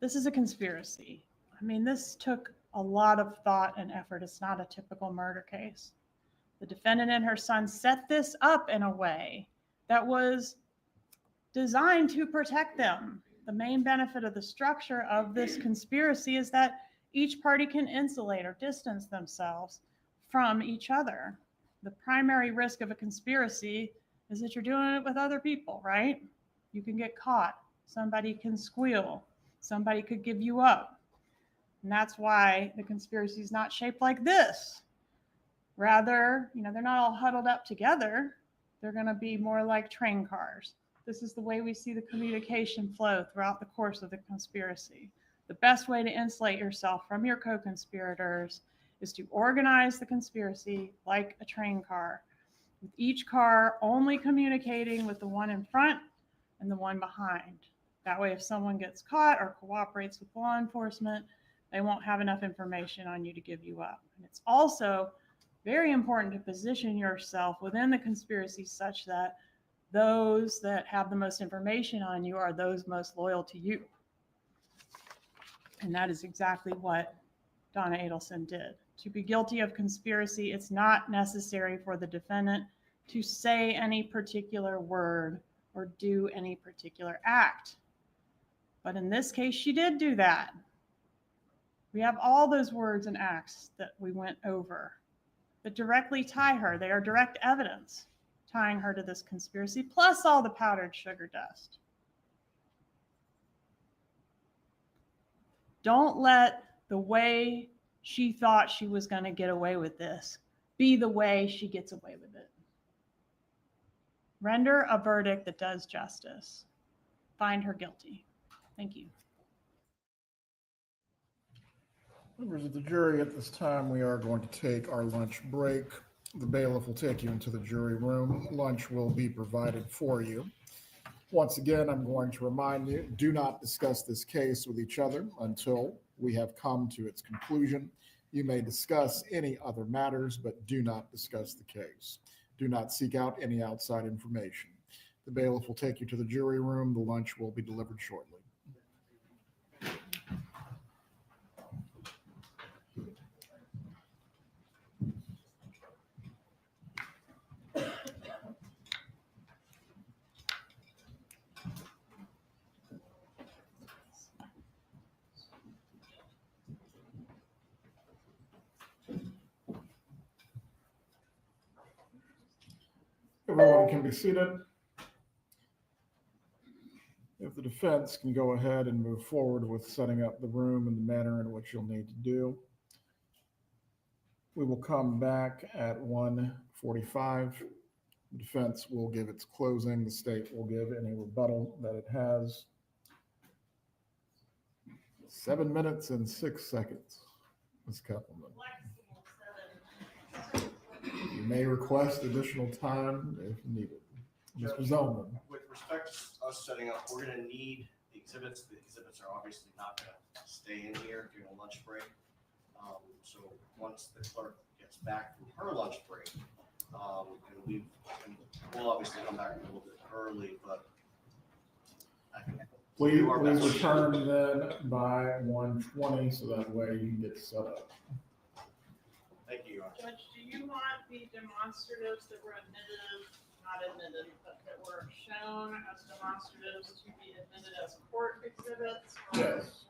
This is a conspiracy. I mean, this took a lot of thought and effort. It's not a typical murder case. The defendant and her son set this up in a way that was designed to protect them. The main benefit of the structure of this conspiracy is that each party can insulate or distance themselves from each other. The primary risk of a conspiracy is that you're doing it with other people, right? You can get caught. Somebody can squeal. Somebody could give you up. And that's why the conspiracy is not shaped like this. Rather, they're not all huddled up together. They're going to be more like train cars. This is the way we see the communication flow throughout the course of the conspiracy. The best way to insulate yourself from your co-conspirators is to organize the conspiracy like a train car, with each car only communicating with the one in front and the one behind. That way, if someone gets caught or cooperates with law enforcement, they won't have enough information on you to give you up. And it's also very important to position yourself within the conspiracy such that those that have the most information on you are those most loyal to you. And that is exactly what Donna Adelson did. To be guilty of conspiracy, it's not necessary for the defendant to say any particular word or do any particular act. But in this case, she did do that. We have all those words and acts that we went over that directly tie her. They are direct evidence tying her to this conspiracy, plus all the powdered sugar dust. Don't let the way she thought she was going to get away with this be the way she gets away with it. Render a verdict that does justice. Find her guilty. Thank you. Members of the jury, at this time, we are going to take our lunch break. The bailiff will take you into the jury room. Lunch will be provided for you. Once again, I'm going to remind you, do not discuss this case with each other until we have come to its conclusion. You may discuss any other matters, but do not discuss the case. Do not seek out any outside information. The bailiff will take you to the jury room. The lunch will be delivered shortly. Everyone can be seated. If the defense can go ahead and move forward with setting up the room in the manner in which you'll need to do. We will come back at 1:45. The defense will give its closing. The state will give any rebuttal that it has. 7 minutes and 6 seconds. Ms. Keppelman. You may request additional time if needed. Mr. Zellman. With respect to us setting up, we're gonna need the exhibits. The exhibits are obviously not gonna stay in here during a lunch break. So once the clerk gets back from her lunch break, and we'll obviously come back a little bit early, but I think Please return then by 1:20 so that way you can get set up. Thank you, Your Honor. Judge, do you want the demonstratives that were admitted not admitted, but that were shown as demonstratives to be admitted as court exhibits? or- Yes.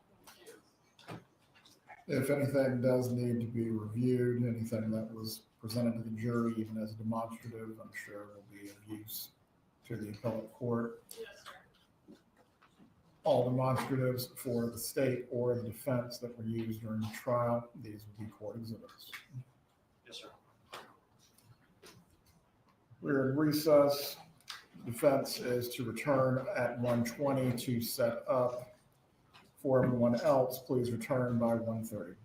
If anything does need to be reviewed, anything that was presented to the jury, even as a demonstrative, I'm sure will be of use to the appellate court. Yes, sir. All demonstratives for the state or the defense that were used during the trial, these will be court exhibits. Yes, sir. We're in recess. Defense is to return at 1:20 to set up. For everyone else, please return by 1:30.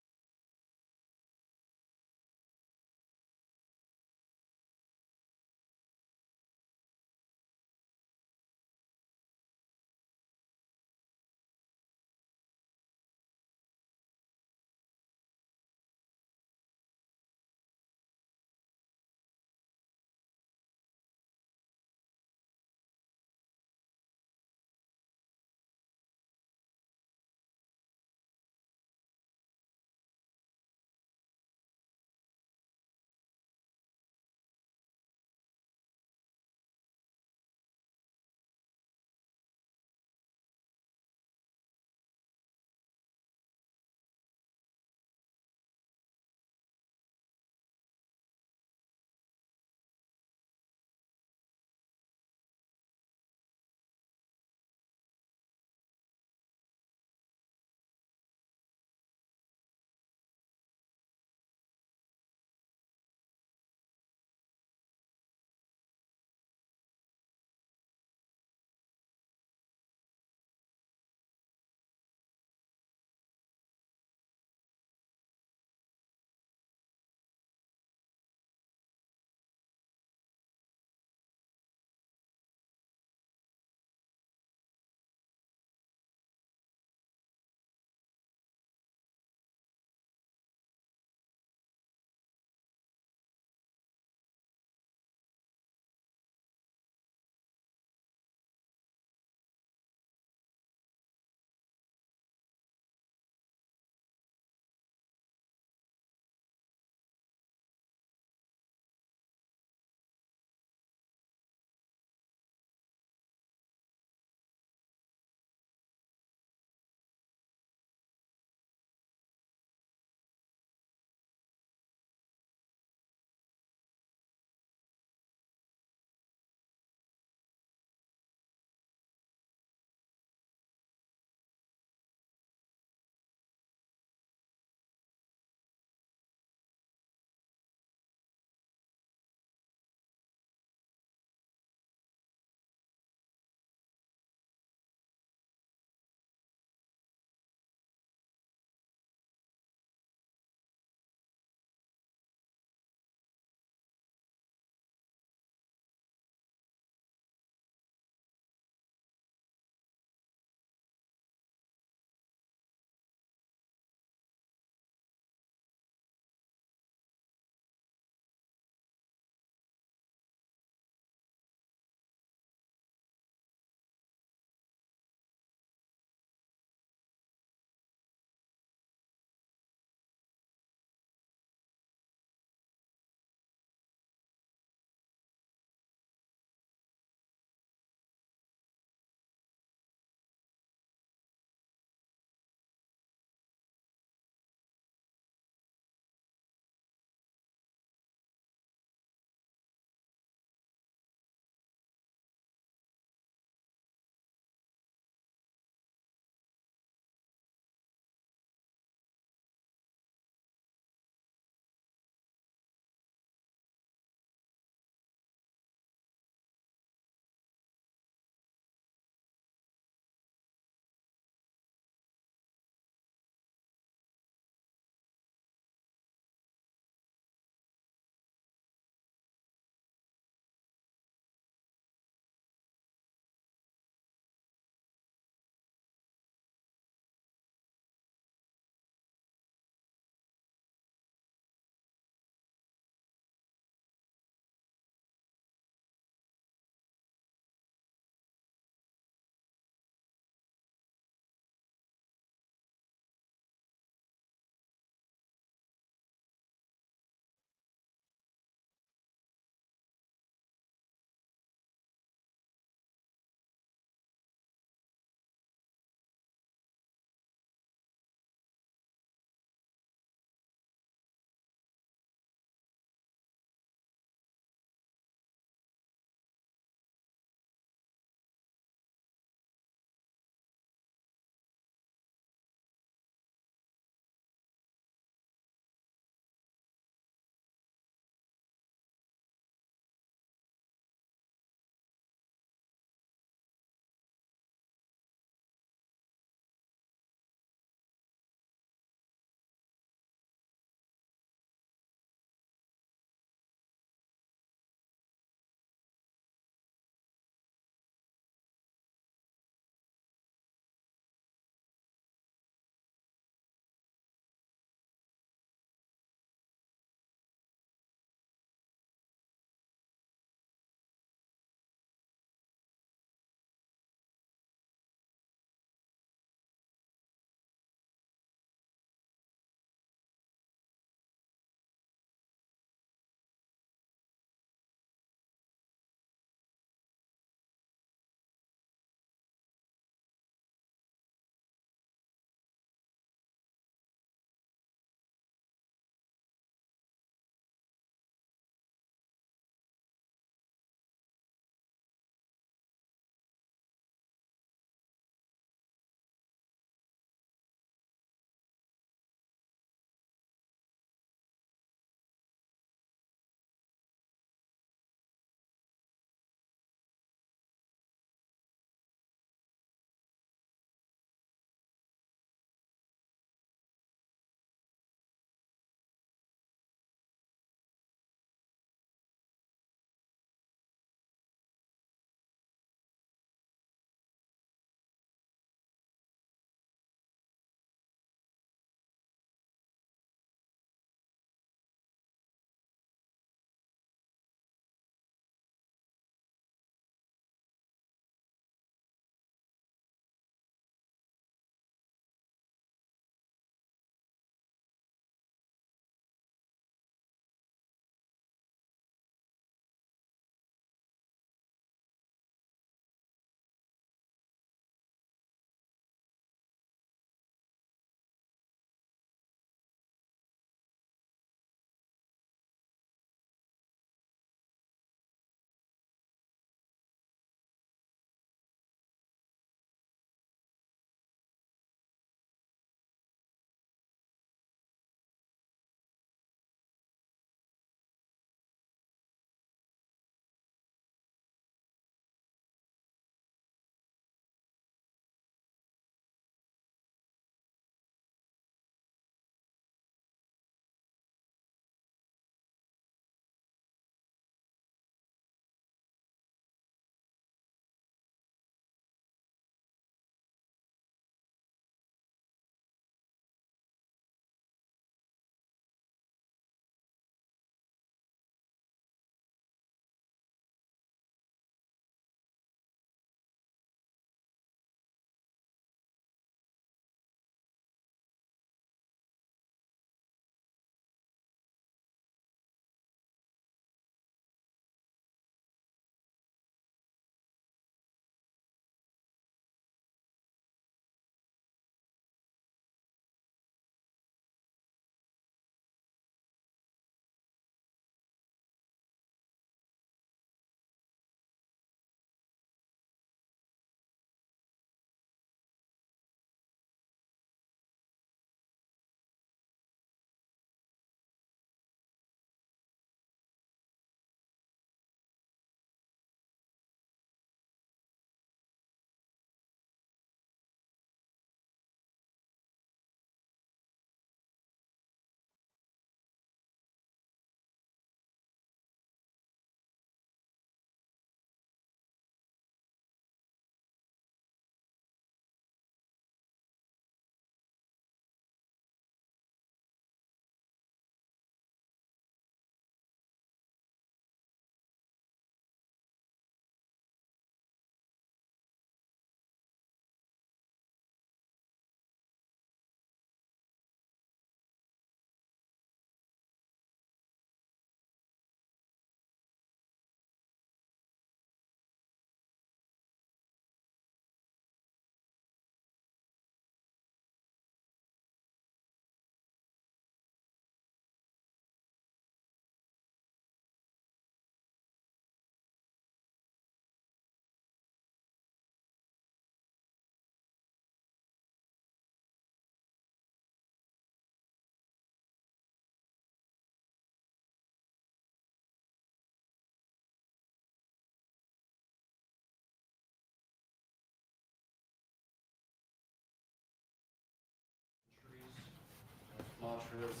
demonstratives.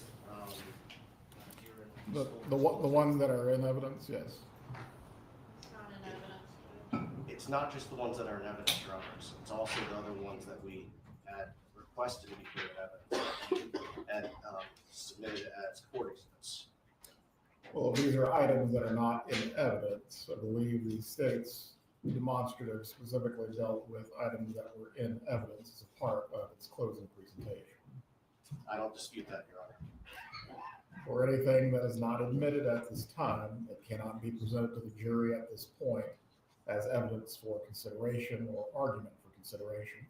Here in The ones that are in evidence, yes. It's not in evidence. It's not just the ones that are in evidence, Your Honors. It's also the other ones that we had requested to be put in evidence and submitted as court exhibits. Well, these are items that are not in evidence. I believe the state's demonstrative specifically dealt with items that were in evidence as a part of its closing presentation. I don't dispute that, Your Honor. For anything that is not admitted at this time, it cannot be presented to the jury at this point as evidence for consideration or argument for consideration.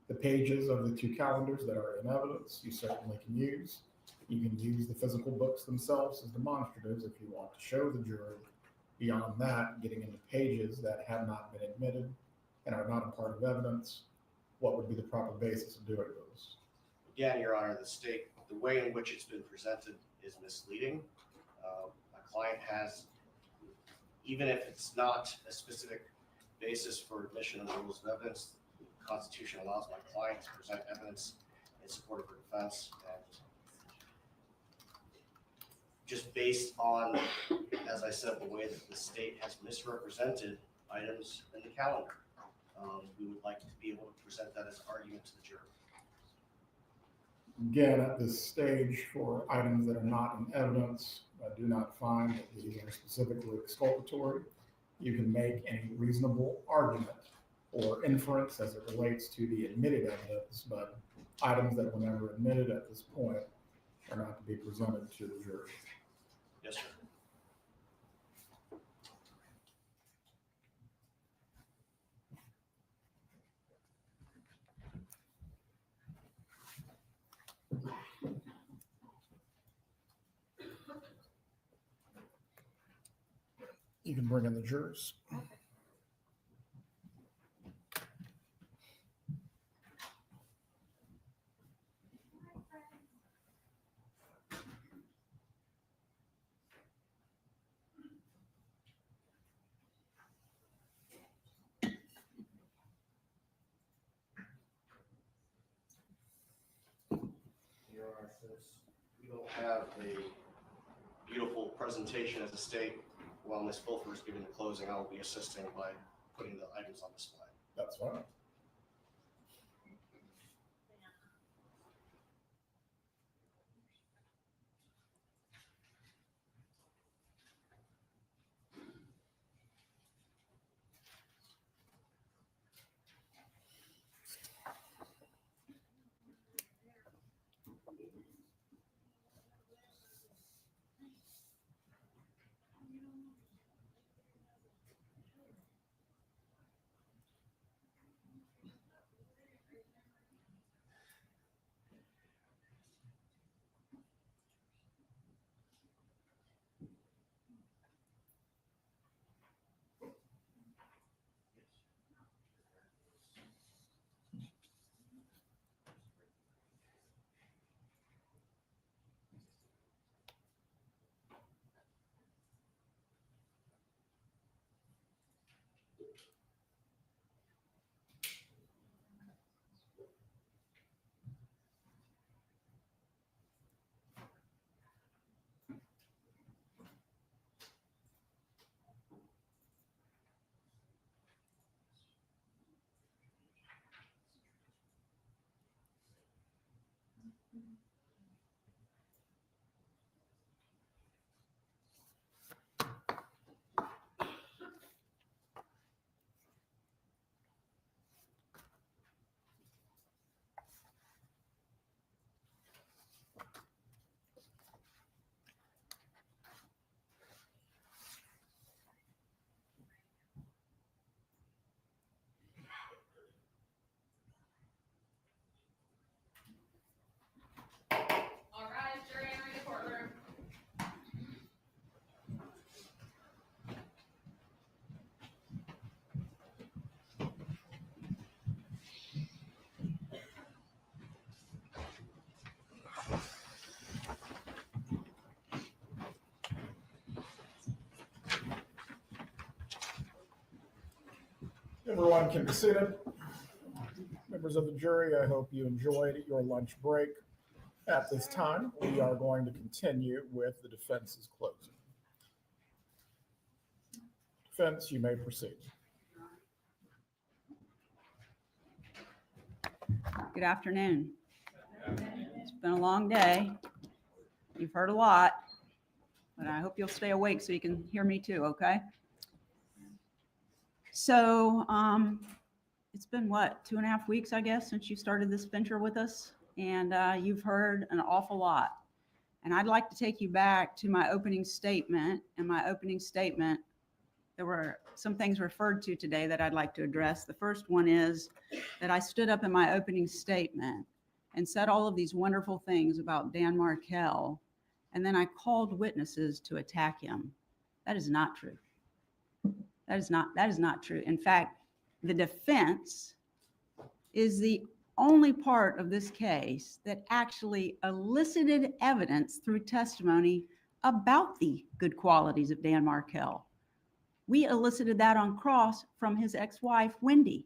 The pages of the two calendars that are in evidence, you certainly can use. You can use the physical books themselves as demonstratives if you want to show the jury. Beyond that, getting into pages that have not been admitted and are not a part of evidence, what would be the proper basis of doing those? Again, Your Honor, the way in which it's been presented is misleading. My client has, even if it's not a specific basis for admission of the rules of evidence, the Constitution allows my client to present evidence in support of her defense. And just based on, as I said, the way that the state has misrepresented items in the calendar, we would like to be able to present that as argument to the jury. Again, at this stage, for items that are not in evidence, I do not find that these are specifically exculpatory. You can make any reasonable argument or inference as it relates to the admitted evidence, but items that were never admitted at this point are not to be presented to the jury. Yes, sir. You can bring in the jurors. Your Honor, since we don't have a beautiful presentation as a state while Ms. Fulfer is giving the closing, I will be assisting by putting the items on display. That's fine. All right, jury entering the courtroom. Everyone can be seated. Members of the jury, I hope you enjoyed your lunch break. At this time, we are going to continue with the defense's closing. Defense, you may proceed. Good afternoon. It's been a long day. You've heard a lot, but I hope you'll stay awake so you can hear me too, okay? So it's been what, 2.5 weeks, I guess, since you started this venture with us, and you've heard an awful lot. And I'd like to take you back to my opening statement. In my opening statement, there were some things referred to today that I'd like to address. The first one is that I stood up in my opening statement and said all of these wonderful things about Dan Markell, and then I called witnesses to attack him. That is not true. That is not true. In fact, the defense is the only part of this case that actually elicited evidence through testimony about the good qualities of Dan Markell. We elicited that on cross from his ex-wife, Wendy.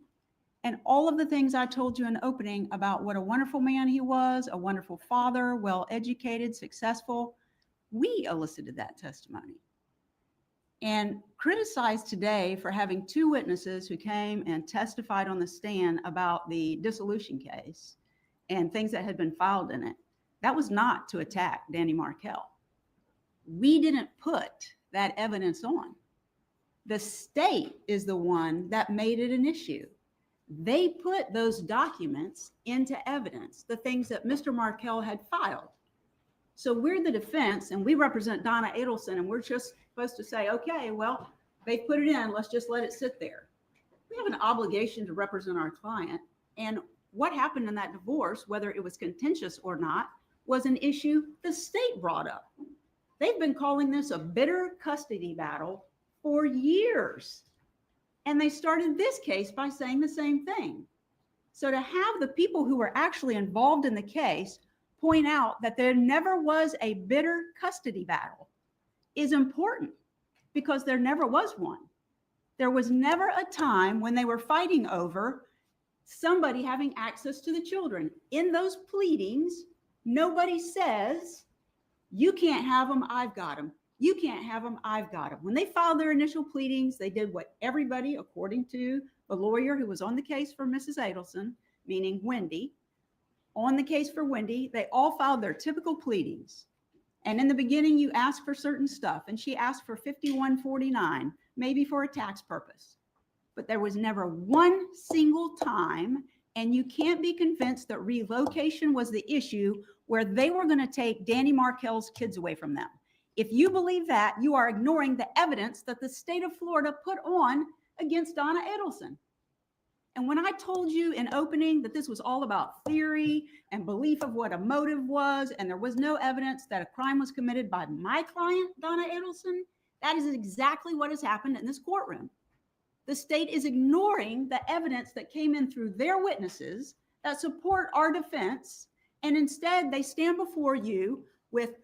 And all of the things I told you in opening about what a wonderful man he was, a wonderful father, well-educated, successful, we elicited that testimony. And criticized today for having 2 witnesses who came and testified on the stand about the dissolution case and things that had been filed in it. That was not to attack Danny Markell. We didn't put that evidence on. The state is the one that made it an issue. They put those documents into evidence, the things that Mr. Markell had filed. So we're the defense, and we represent Donna Adelson, and we're just supposed to say, okay, well, they put it in, let's just let it sit there. We have an obligation to represent our client, and what happened in that divorce, whether it was contentious or not, was an issue the state brought up. They've been calling this a bitter custody battle for years. And they started this case by saying the same thing. So to have the people who were actually involved in the case point out that there never was a bitter custody battle is important, because there never was one. There was never a time when they were fighting over somebody having access to the children. In those pleadings, nobody says, you can't have them, I've got them. You can't have them, I've got them. When they filed their initial pleadings, they did what everybody, according to the lawyer who was on the case for Mrs. Adelson, meaning Wendy, on the case for Wendy, they all filed their typical pleadings. And in the beginning, you ask for certain stuff, and she asked for 5149, maybe for a tax purpose. But there was never one single time, and you can't be convinced that relocation was the issue where they were going to take Danny Markell's kids away from them. If you believe that, you are ignoring the evidence that the state of Florida put on against Donna Adelson. And when I told you in opening that this was all about theory and belief of what a motive was, and there was no evidence that a crime was committed by my client, Donna Adelson, that is exactly what has happened in this courtroom. The state is ignoring the evidence that came in through their witnesses that support our defense, and instead they stand before you with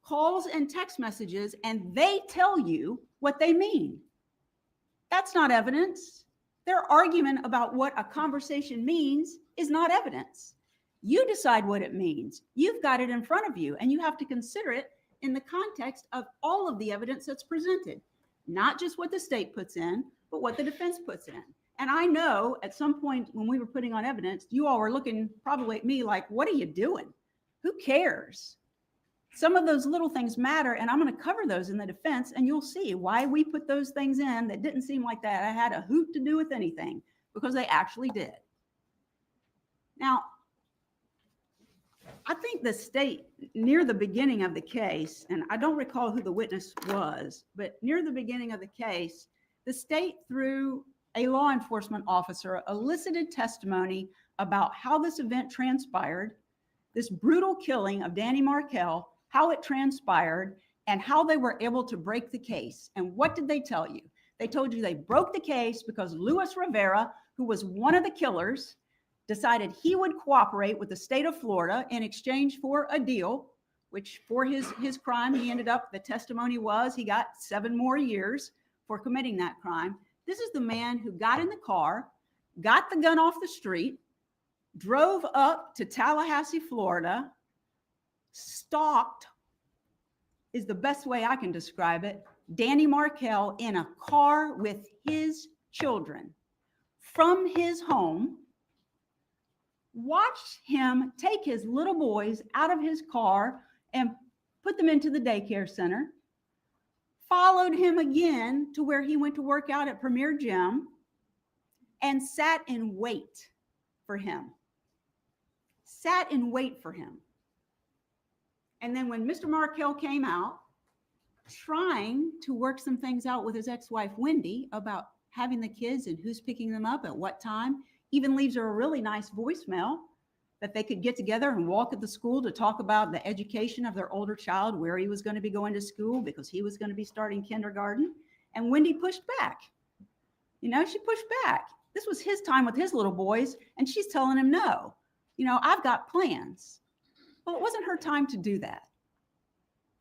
calls and text messages, and they tell you what they mean. That's not evidence. Their argument about what a conversation means is not evidence. You decide what it means. You've got it in front of you, and you have to consider it in the context of all of the evidence that's presented, not just what the state puts in, but what the defense puts in. And I know at some point when we were putting on evidence, you all were looking probably at me like, what are you doing? Who cares? Some of those little things matter, and I'm going to cover those in the defense, and you'll see why we put those things in that didn't seem like that I had a hoot to do with anything, because they actually did. Now, I think the state, near the beginning of the case, and I don't recall who the witness was, but near the beginning of the case, the state, through a law enforcement officer, elicited testimony about how this event transpired, this brutal killing of Danny Markell, how it transpired, and how they were able to break the case. And what did they tell you? They told you they broke the case because Luis Rivera, who was one of the killers, decided he would cooperate with the state of Florida in exchange for a deal, which for his crime, he ended up, the testimony was he got 7 more years for committing that crime. This is the man who got in the car, got the gun off the street, drove up to Tallahassee, Florida, stalked, is the best way I can describe it, Danny Markel in a car with his children from his home, watched him take his little boys out of his car and put them into the daycare center, followed him again to where he went to work out at Premier Gym, and sat in wait for him. Sat in wait for him. And then when Mr. Markel came out, trying to work some things out with his ex-wife, Wendy, about having the kids and who's picking them up at what time, even leaves her a really nice voicemail that they could get together and walk at the school to talk about the education of their older child, where he was going to be going to school because he was going to be starting kindergarten. And Wendy pushed back. You know, she pushed back. This was his time with his little boys, and she's telling him, no, you know, I've got plans. Well, it wasn't her time to do that.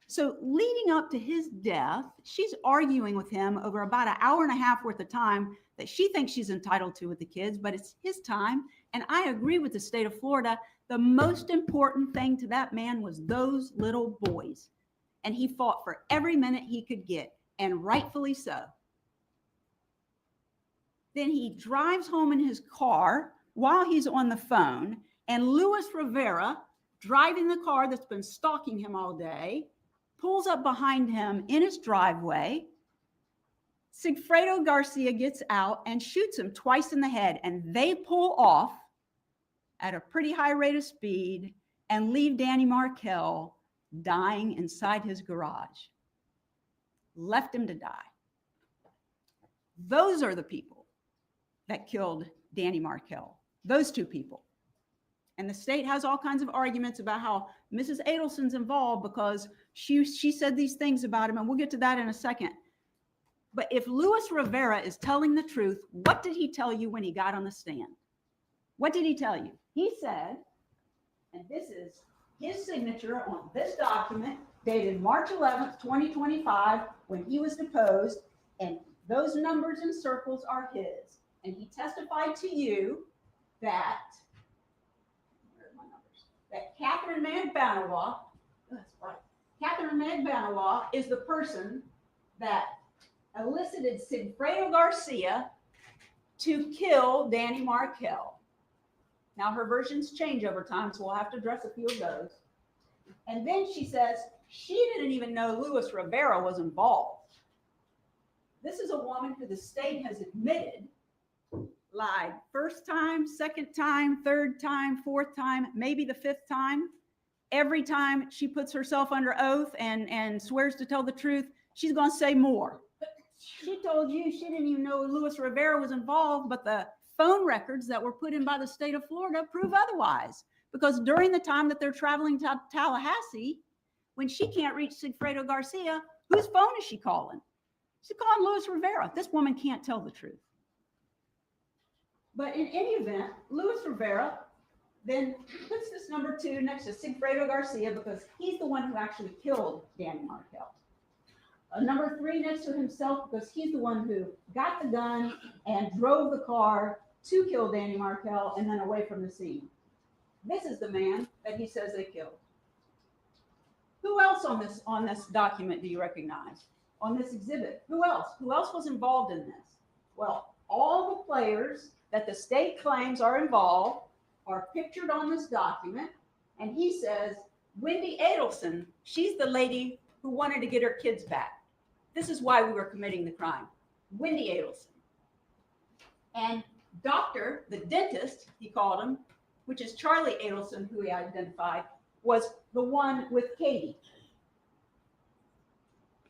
So leading up to his death, she's arguing with him over about an hour and a half worth of time that she thinks she's entitled to with the kids, but it's his time. And I agree with the state of Florida. The most important thing to that man was those little boys. And he fought for every minute he could get, and rightfully so. Then he drives home in his car while he's on the phone, and Luis Rivera, driving the car that's been stalking him all day, pulls up behind him in his driveway. Sigfredo Garcia gets out and shoots him twice in the head, and they pull off at a pretty high rate of speed and leave Danny Markel dying inside his garage. Left him to die. Those are the people that killed Danny Markel. Those two people. And the state has all kinds of arguments about how Mrs. Adelson's involved because she said these things about him, and we'll get to that in a second. But if Luis Rivera is telling the truth, what did he tell you when he got on the stand? What did he tell you? He said, and this is his signature on this document dated March 11th, 2025, when he was deposed, and those numbers and circles are his. And he testified to you that Catherine Magbanawa, that's right, Catherine Magbanawa is the person that elicited Sigfredo Garcia to kill Danny Markel. Now her versions change over time, so we'll have to address a few of those. And then she says she didn't even know Luis Rivera was involved. This is a woman who the state has admitted lied first time, second time, third time, fourth time, maybe the fifth time. Every time she puts herself under oath and swears to tell the truth, she's going to say more. She told you she didn't even know Luis Rivera was involved, but the phone records that were put in by the state of Florida prove otherwise. Because during the time that they're traveling to Tallahassee, when she can't reach Sigfredo Garcia, whose phone is she calling? She's calling Luis Rivera. This woman can't tell the truth. But in any event, Luis Rivera then puts this number 2 next to Sigfredo Garcia because he's the one who actually killed Danny Markel. Number 3 next to himself because he's the one who got the gun and drove the car to kill Danny Markel and then away from the scene. This is the man that he says they killed. Who else on this document do you recognize? On this exhibit? Who else? Who else was involved in this? Well, all the players that the state claims are involved are pictured on this document. And he says, Wendy Adelson, she's the lady who wanted to get her kids back. This is why we were committing the crime. Wendy Adelson. And Doctor, the dentist, he called him, which is Charlie Adelson, who he identified, was the one with Katie.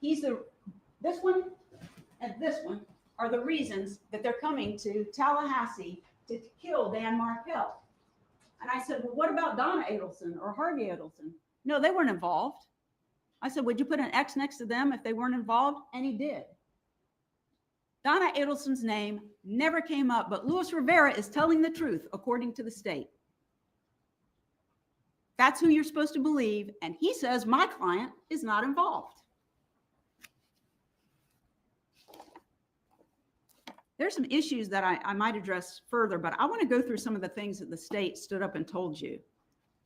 This one and this one are the reasons that they're coming to Tallahassee to kill Dan Markel. And I said, well, what about Donna Adelson or Harvey Adelson? No, they weren't involved. I said, would you put an X next to them if they weren't involved? And he did. Donna Adelson's name never came up, but Luis Rivera is telling the truth according to the state. That's who you're supposed to believe. And he says my client is not involved. There's some issues that I might address further, but I want to go through some of the things that the state stood up and told you.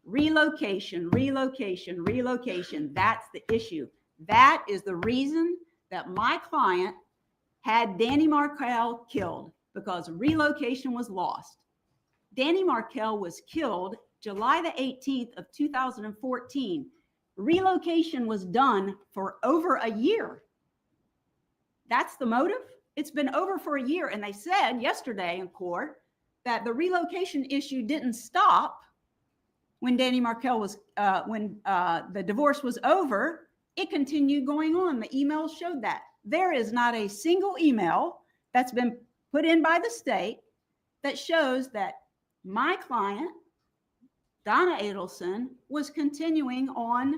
Relocation, relocation, relocation. That's the issue. That is the reason that my client had Danny Markel killed, because relocation was lost. Danny Markel was killed July the 18th of 2014. Relocation was done for over a year. That's the motive. It's been over for a year. And they said yesterday in court that the relocation issue didn't stop when Danny Markel was, when the divorce was over. It continued going on. The emails showed that. There is not a single email that's been put in by the state that shows that my client, Donna Adelson, was continuing on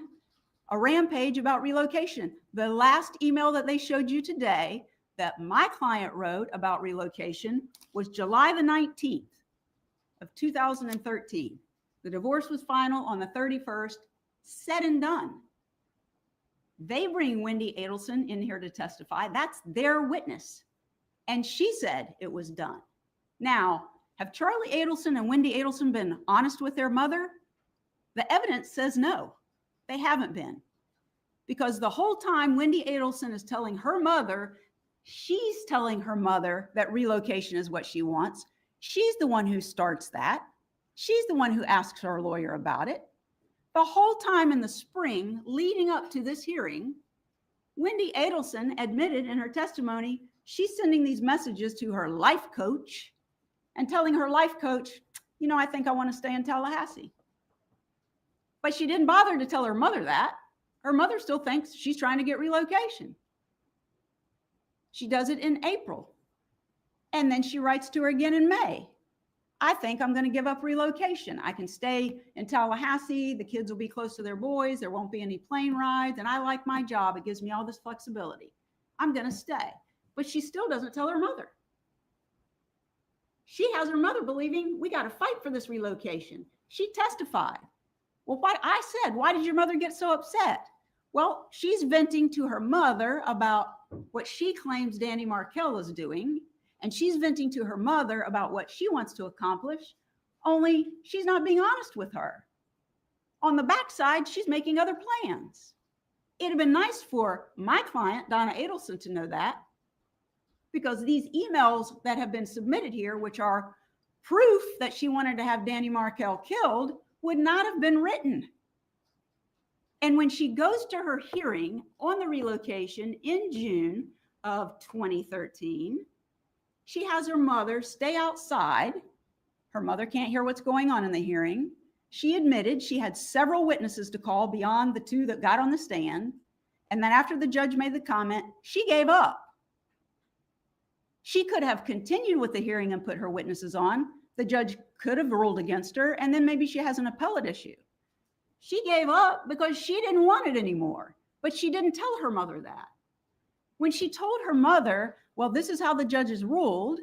a rampage about relocation. The last email that they showed you today that my client wrote about relocation was July the 19th of 2013. The divorce was final on the 31st, said and done. They bring Wendy Adelson in here to testify. That's their witness. And she said it was done. Now, have Charlie Adelson and Wendy Adelson been honest with their mother? The evidence says no, they haven't been. Because the whole time Wendy Adelson is telling her mother, she's telling her mother that relocation is what she wants. She's the one who starts that. She's the one who asks her lawyer about it. The whole time in the spring leading up to this hearing, Wendy Adelson admitted in her testimony she's sending these messages to her life coach and telling her life coach, you know, I think I want to stay in Tallahassee. But she didn't bother to tell her mother that. Her mother still thinks she's trying to get relocation. She does it in April. And then she writes to her again in May. I think I'm going to give up relocation. I can stay in Tallahassee. The kids will be close to their boys. There won't be any plane rides. And I like my job. It gives me all this flexibility. I'm going to stay. But she still doesn't tell her mother. She has her mother believing we got to fight for this relocation. She testified. Well, what I said, why did your mother get so upset? Well, she's venting to her mother about what she claims Danny Markel is doing. And she's venting to her mother about what she wants to accomplish, only she's not being honest with her. On the backside, she's making other plans. It'd have been nice for my client, Donna Adelson, to know that, because these emails that have been submitted here, which are proof that she wanted to have Danny Markel killed, would not have been written. And when she goes to her hearing on the relocation in June of 2013, she has her mother stay outside. Her mother can't hear what's going on in the hearing. She admitted she had several witnesses to call beyond the two that got on the stand. And then after the judge made the comment, she gave up. She could have continued with the hearing and put her witnesses on. The judge could have ruled against her, and then maybe she has an appellate issue. She gave up because she didn't want it anymore, but she didn't tell her mother that. When she told her mother, well, this is how the judges ruled,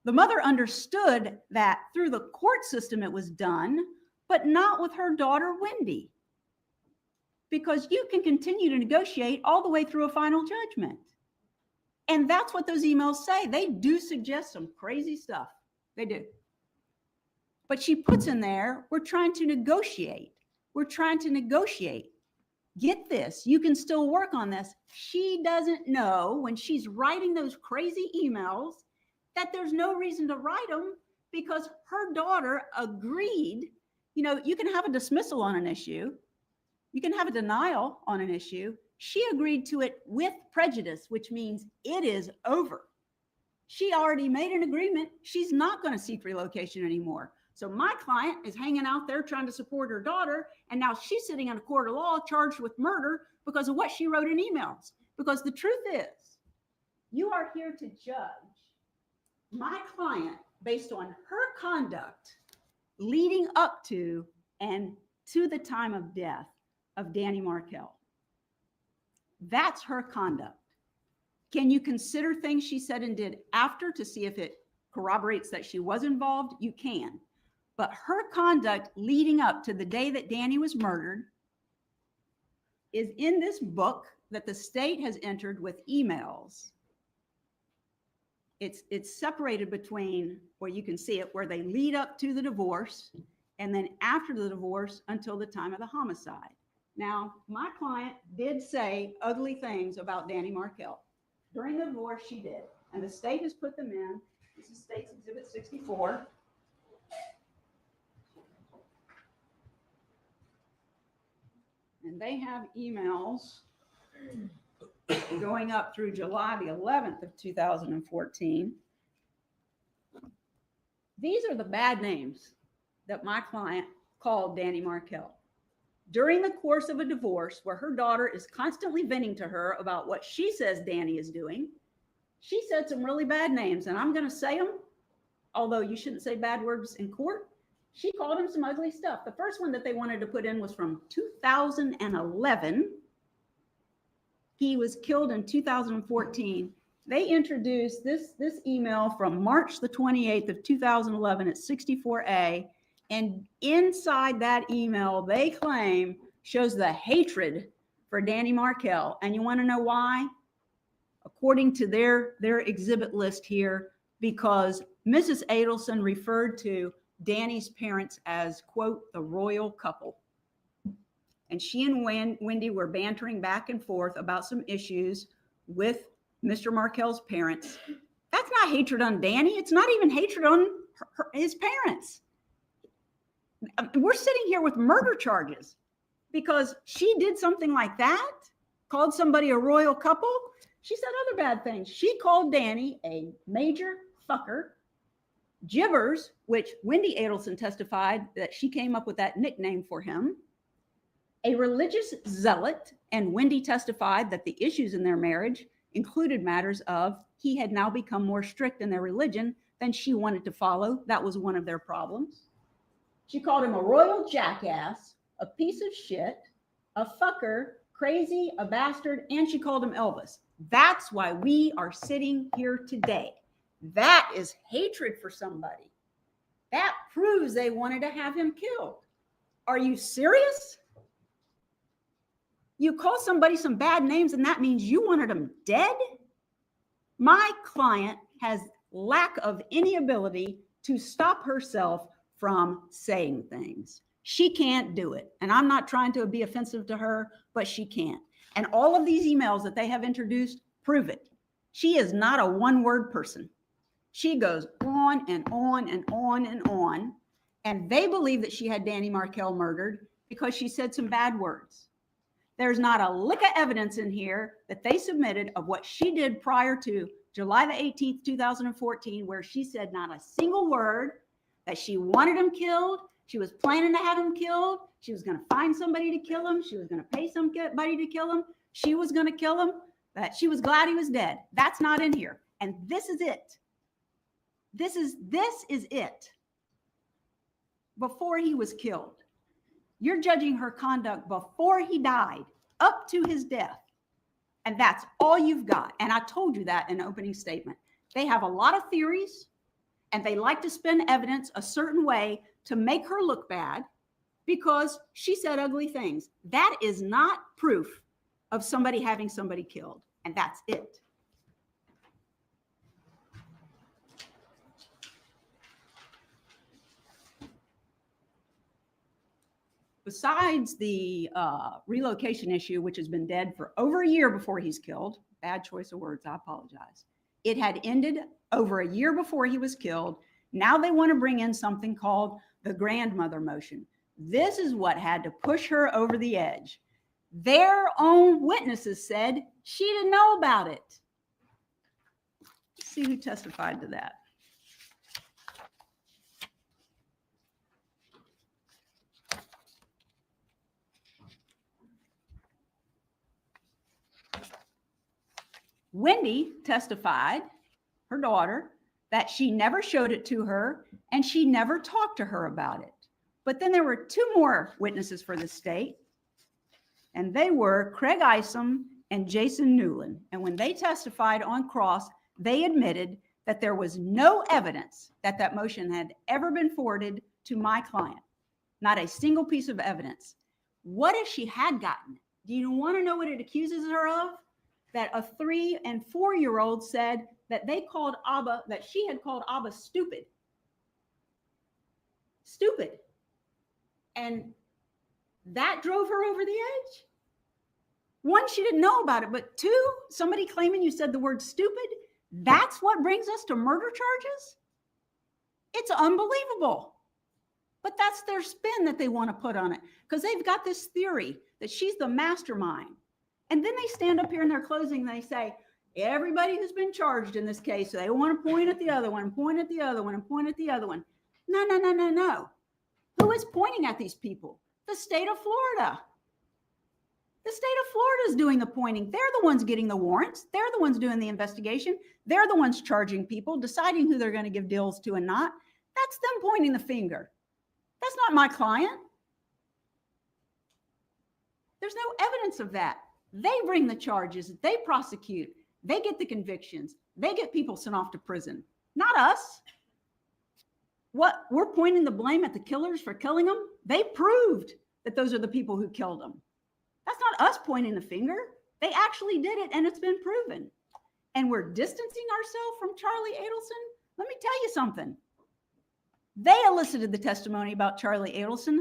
the mother understood that through the court system it was done, but not with her daughter, Wendy. Because you can continue to negotiate all the way through a final judgment. And that's what those emails say. They do suggest some crazy stuff. They do. But she puts in there, we're trying to negotiate. We're trying to negotiate. Get this, you can still work on this. She doesn't know when she's writing those crazy emails that there's no reason to write them because her daughter agreed. You know, you can have a dismissal on an issue. You can have a denial on an issue. She agreed to it with prejudice, which means it is over. She already made an agreement. She's not going to seek relocation anymore. So my client is hanging out there trying to support her daughter, and now she's sitting in a court of law charged with murder because of what she wrote in emails. Because the truth is, you are here to judge my client based on her conduct leading up to and to the time of death of Danny Markel. That's her conduct. Can you consider things she said and did after to see if it corroborates that she was involved? You can. But her conduct leading up to the day that Danny was murdered is in this book that the state has entered with emails. It's separated between where you can see it, where they lead up to the divorce and then after the divorce until the time of the homicide. Now, my client did say ugly things about Danny Markell. During the divorce, she did, and the state has put them in. This is State's Exhibit 64. And they have emails going up through July the 11th of 2014. These are the bad names that my client called Danny Markell. During the course of a divorce where her daughter is constantly venting to her about what she says Danny is doing, she said some really bad names, and I'm going to say them, although you shouldn't say bad words in court. She called him some ugly stuff. The first one that they wanted to put in was from 2011. He was killed in 2014. They introduced this email from March the 28th of 2011 at 64A. And inside that email, they claim shows the hatred for Danny Markell. And you want to know why? According to their exhibit list here, because Mrs. Adelson referred to Danny's parents as, quote, the royal couple. And she and Wendy were bantering back and forth about some issues with Mr. Markell's parents. That's not hatred on Danny. It's not even hatred on his parents. We're sitting here with murder charges because she did something like that, called somebody a royal couple. She said other bad things. She called Danny a major fucker, Jibbers, which Wendy Adelson testified that she came up with that nickname for him, a religious zealot, and Wendy testified that the issues in their marriage included matters of he had now become more strict in their religion than she wanted to follow. That was one of their problems. She called him a royal jackass, a piece of shit, a fucker, crazy, a bastard, and she called him Elvis. That's why we are sitting here today. That is hatred for somebody. That proves they wanted to have him killed. Are you serious? You call somebody some bad names and that means you wanted them dead? My client has lack of any ability to stop herself from saying things. She can't do it. And I'm not trying to be offensive to her, but she can't. And all of these emails that they have introduced prove it. She is not a one-word person. She goes on and on and on and on. And they believe that she had Danny Markell murdered because she said some bad words. There's not a lick of evidence in here that they submitted of what she did prior to July the 18th, 2014, where she said not a single word, that she wanted him killed. She was planning to have him killed. She was going to find somebody to kill him. She was going to pay somebody to kill him. She was going to kill him. That she was glad he was dead. That's not in here. And this is it. This is it. Before he was killed. You're judging her conduct before he died, up to his death. And that's all you've got. And I told you that in the opening statement. They have a lot of theories, and they like to spin evidence a certain way to make her look bad because she said ugly things. That is not proof of somebody having somebody killed. And that's it. Besides the relocation issue, which has been dead for over a year before he's killed, bad choice of words, I apologize. It had ended over a year before he was killed. Now they want to bring in something called the grandmother motion. This is what had to push her over the edge. Their own witnesses said she didn't know about it. Let's see who testified to that. Wendy testified, her daughter, that she never showed it to her and she never talked to her about it. But then there were two more witnesses for the state, and they were Craig Isom and Jason Newland. And when they testified on cross, they admitted that there was no evidence that that motion had ever been forwarded to my client. Not a single piece of evidence. What if she had gotten it? Do you want to know what it accuses her of? That a 3- and 4-year-old said that they called Abba, that she had called Abba stupid. Stupid. And that drove her over the edge. One, she didn't know about it, but two, somebody claiming you said the word stupid. That's what brings us to murder charges? It's unbelievable. But that's their spin that they want to put on it, because they've got this theory that she's the mastermind. And then they stand up here in their closing and they say, everybody who's been charged in this case, so they want to point at the other one, point at the other one, and point at the other one. No, no, no, no, no. Who is pointing at these people? The state of Florida. The state of Florida is doing the pointing. They're the ones getting the warrants. They're the ones doing the investigation. They're the ones charging people, deciding who they're going to give deals to and not. That's them pointing the finger. That's not my client. There's no evidence of that. They bring the charges. They prosecute. They get the convictions. They get people sent off to prison. Not us. What? We're pointing the blame at the killers for killing them? They proved that those are the people who killed them. That's not us pointing the finger. They actually did it, and it's been proven. And we're distancing ourselves from Charlie Adelson. Let me tell you something. They elicited the testimony about Charlie Adelson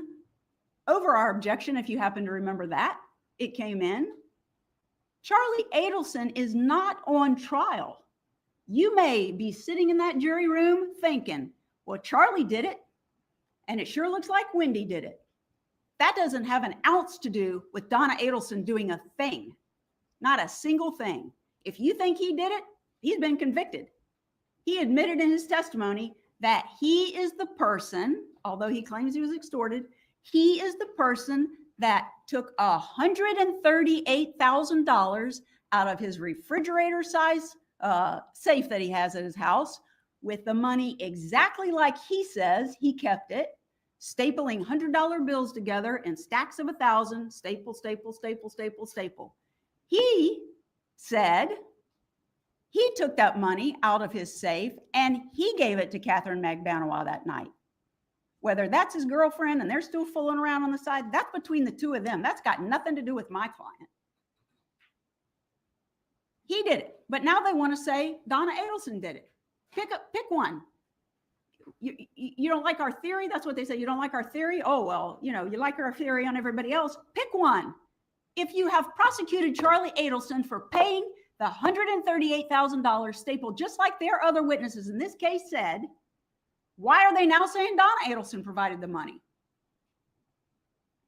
over our objection, if you happen to remember that. It came in. Charlie Adelson is not on trial. You may be sitting in that jury room thinking, well, Charlie did it, and it sure looks like Wendy did it. That doesn't have an ounce to do with Donna Adelson doing a thing, not a single thing. If you think he did it, he's been convicted. He admitted in his testimony that he is the person, although he claims he was extorted, he is the person that took $138,000 out of his refrigerator size safe that he has at his house with the money exactly like he says he kept it, stapling $100 bills together in stacks of 1,000, staple, staple, staple, staple, staple. He said he took that money out of his safe and he gave it to Catherine Magbanowa that night. Whether that's his girlfriend and they're still fooling around on the side, that's between the two of them. That's got nothing to do with my client. He did it. But now they want to say Donna Adelson did it. Pick one. You don't like our theory? That's what they say. You don't like our theory? Oh, well, you like our theory on everybody else. Pick one. If you have prosecuted Charlie Adelson for paying the $138,000 stapled, just like their other witnesses in this case said, why are they now saying Donna Adelson provided the money?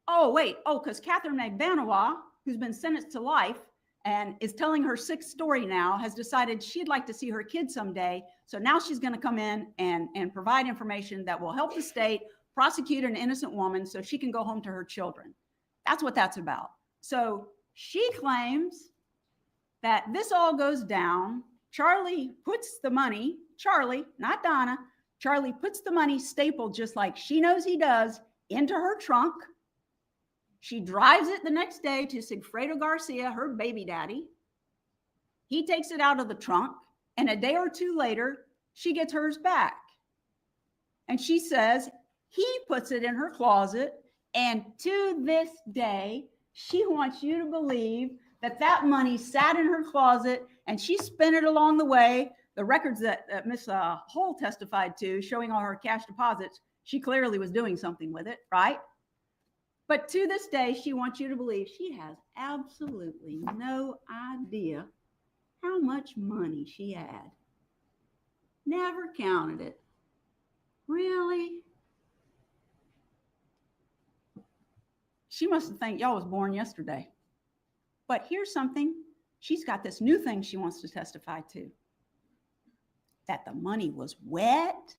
Oh, wait. Oh, because Catherine Magbanowa, who's been sentenced to life and is telling her sixth story now, has decided she'd like to see her kids someday. So now she's going to come in and provide information that will help the state prosecute an innocent woman so she can go home to her children. That's what that's about. So she claims that this all goes down. Charlie puts the money, Charlie, not Donna, Charlie puts the money stapled just like she knows he does into her trunk. She drives it the next day to Sigfredo Garcia, her baby daddy. He takes it out of the trunk, and a day or two later, she gets hers back. And she says he puts it in her closet, and to this day, she wants you to believe that that money sat in her closet and she spent it along the way. The records that Miss Hull testified to, showing all her cash deposits, she clearly was doing something with it, right? But to this day, she wants you to believe she has absolutely no idea how much money she had. Never counted it. Really? She must have think y'all was born yesterday. But here's something. She's got this new thing she wants to testify to. That the money was wet,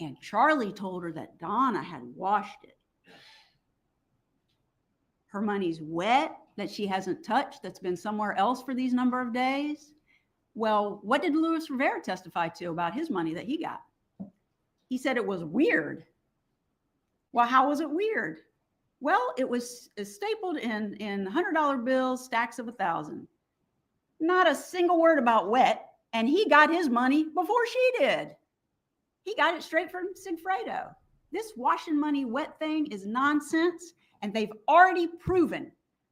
and Charlie told her that Donna had washed it. Her money's wet, that she hasn't touched, that's been somewhere else for these number of days. Well, what did Luis Rivera testify to about his money that he got? He said it was weird. Well, how was it weird? Well, it was stapled in $100 bills, stacks of 1,000. Not a single word about wet. And he got his money before she did. He got it straight from Sigfredo. This washing money wet thing is nonsense. And they've already proven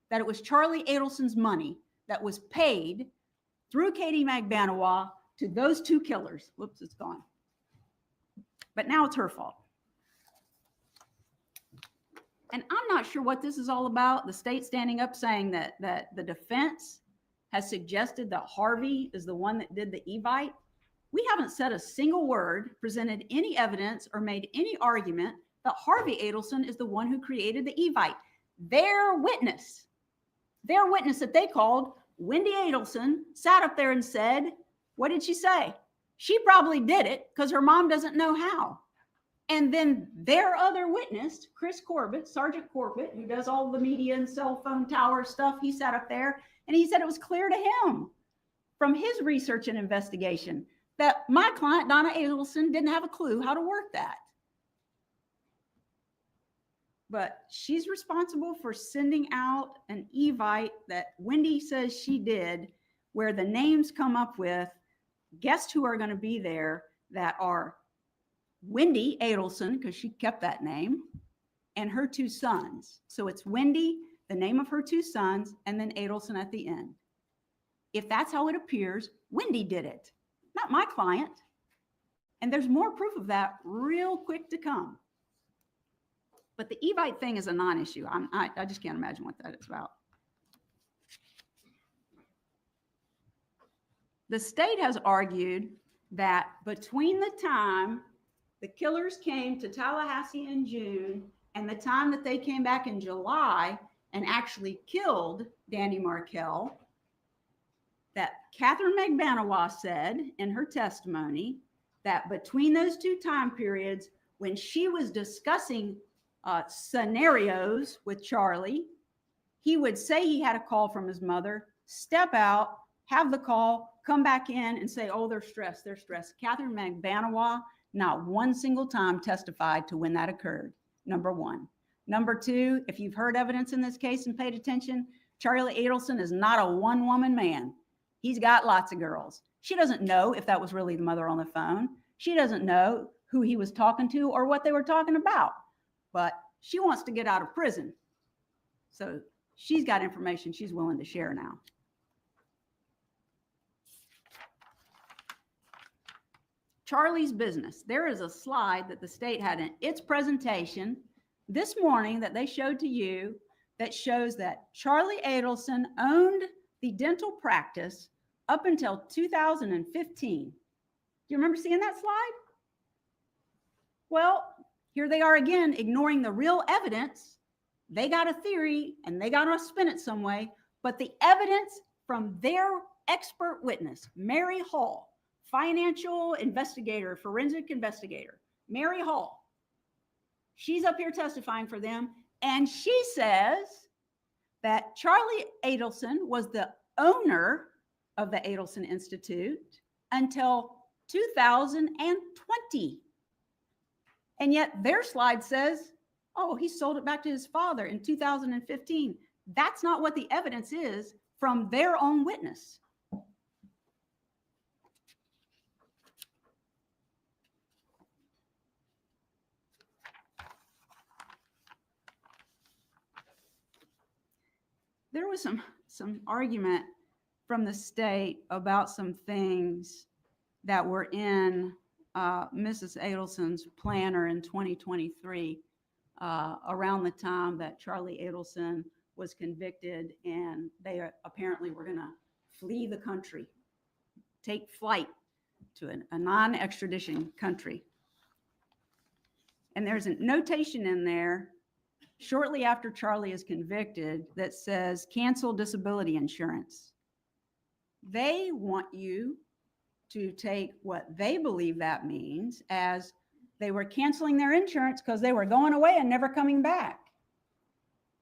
that it was Charlie Adelson's money that was paid through Katie Magbanowa to those two killers. Whoops, it's gone. But now it's her fault. And I'm not sure what this is all about. The state standing up saying that the defense has suggested that Harvey is the one that did the Evite. We haven't said a single word, presented any evidence, or made any argument that Harvey Adelson is the one who created the Evite. Their witness that they called, Wendy Adelson, sat up there and said, what did she say? She probably did it because her mom doesn't know how. And then their other witness, Chris Corbett, Sergeant Corbett, who does all the media and cell phone tower stuff, he sat up there and he said it was clear to him from his research and investigation that my client, Donna Adelson, didn't have a clue how to work that. But she's responsible for sending out an Evite that Wendy says she did, where the names come up with guests who are going to be there that are Wendy Adelson, because she kept that name, and her two sons. So it's Wendy, the name of her two sons, and then Adelson at the end. If that's how it appears, Wendy did it, not my client. And there's more proof of that real quick to come. But the Evite thing is a non-issue. I just can't imagine what that is about. The state has argued that between the time the killers came to Tallahassee in June and the time that they came back in July and actually killed Danny Markell, that Catherine McBanawa said in her testimony that between those two time periods, when she was discussing scenarios with Charlie, he would say he had a call from his mother, step out, have the call, come back in and say, oh, they're stressed. Catherine McBanawa, not one single time testified to when that occurred, number one. Number two, if you've heard evidence in this case and paid attention, Charlie Adelson is not a one-woman man. He's got lots of girls. She doesn't know if that was really the mother on the phone. She doesn't know who he was talking to or what they were talking about. But she wants to get out of prison. So she's got information she's willing to share now. Charlie's business. There is a slide that the state had in its presentation this morning that they showed to you that shows that Charlie Adelson owned the dental practice up until 2015. Do you remember seeing that slide? Well, here they are again, ignoring the real evidence. They got a theory and they got to spin it some way, but the evidence from their expert witness, Mary Hall, financial investigator, forensic investigator, Mary Hall, she's up here testifying for them, and she says that Charlie Adelson was the owner of the Adelson Institute until 2020. And yet their slide says, oh, he sold it back to his father in 2015. That's not what the evidence is from their own witness. There was some argument from the state about some things that were in Mrs. Adelson's planner in 2023 around the time that Charlie Adelson was convicted, and they apparently were going to flee the country, take flight to a non-extradition country. And there's a notation in there shortly after Charlie is convicted that says cancel disability insurance. They want you to take what they believe that means as they were canceling their insurance because they were going away and never coming back.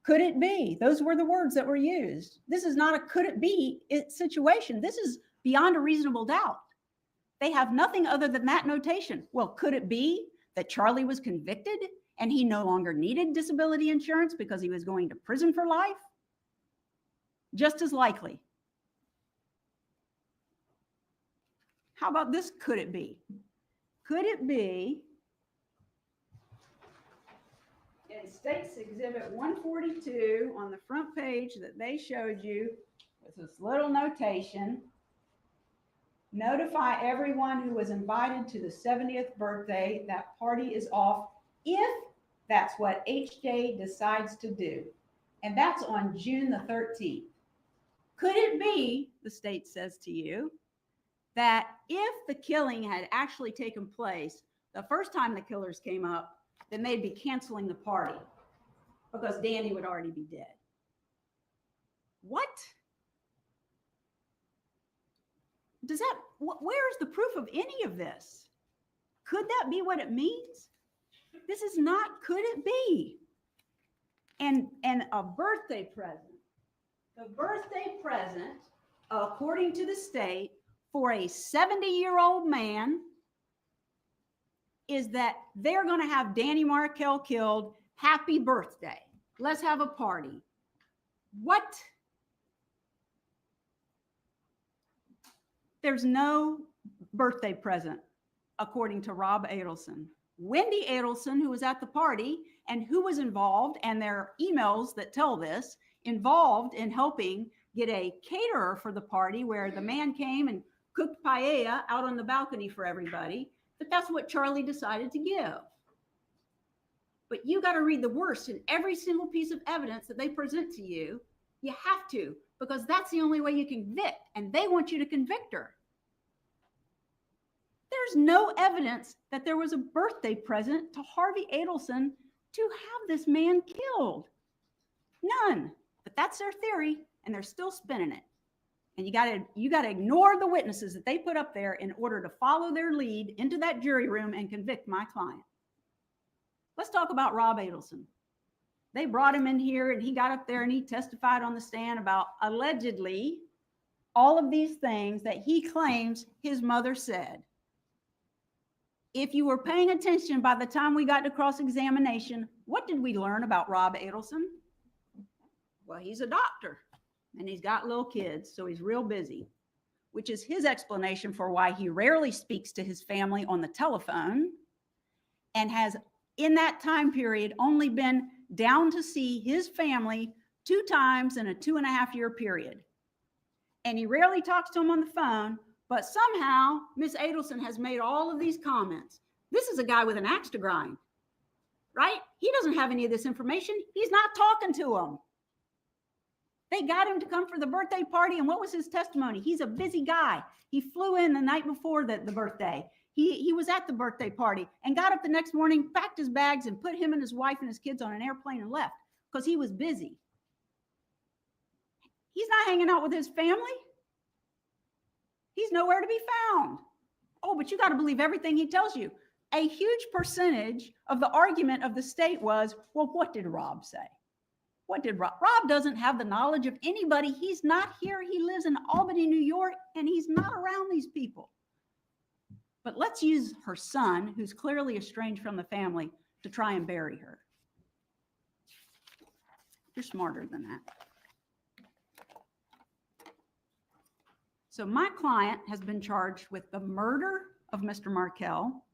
Could it be? Those were the words that were used. This is not a could it be situation. This is beyond a reasonable doubt. They have nothing other than that notation. Well, could it be that Charlie was convicted and he no longer needed disability insurance because he was going to prison for life? Just as likely. How about this? Could it be? Could it be in State's Exhibit 142 on the front page that they showed you with this little notation, notify everyone who was invited to the 70th birthday that party is off if That's what HJ decides to do. And that's on June the 13th. Could it be, the state says to you, that if the killing had actually taken place the first time the killers came up, then they'd be canceling the party because Danny would already be dead? What? Does that, where's the proof of any of this? Could that be what it means? This is not, could it be? And a birthday present. The birthday present, according to the state, for a 70-year-old man is that they're going to have Danny Markel killed. Happy birthday. Let's have a party. What? There's no birthday present, according to Rob Adelson. Wendy Adelson, who was at the party and who was involved, and there are emails that tell this, involved in helping get a caterer for the party where the man came and cooked paella out on the balcony for everybody. But that's what Charlie decided to give. But you got to read the worst in every single piece of evidence that they present to you. You have to, because that's the only way you can convict, and they want you to convict her. There's no evidence that there was a birthday present to Harvey Adelson to have this man killed. None. But that's their theory, and they're still spinning it. And you gotta ignore the witnesses that they put up there in order to follow their lead into that jury room and convict my client. Let's talk about Rob Adelson. They brought him in here, and he got up there and he testified on the stand about allegedly all of these things that he claims his mother said. If you were paying attention by the time we got to cross-examination, what did we learn about Rob Adelson? Well, he's a doctor and he's got little kids, so he's real busy, which is his explanation for why he rarely speaks to his family on the telephone and has, in that time period, only been down to see his family 2 times in a 2.5-year period. And he rarely talks to them on the phone, but somehow Miss Adelson has made all of these comments. This is a guy with an axe to grind, right? He doesn't have any of this information. He's not talking to them. They got him to come for the birthday party, and what was his testimony? He's a busy guy. He flew in the night before the birthday. He was at the birthday party and got up the next morning, packed his bags, and put him and his wife and his kids on an airplane and left because he was busy. He's not hanging out with his family. He's nowhere to be found. Oh, but you got to believe everything he tells you. A huge percentage of the argument of the state was, well, what did Rob say? What did Rob? Rob doesn't have the knowledge of anybody. He's not here. He lives in Albany, New York, and he's not around these people. But let's use her son, who's clearly estranged from the family, to try and bury her. You're smarter than that. So my client has been charged with the murder of Mr. Markel,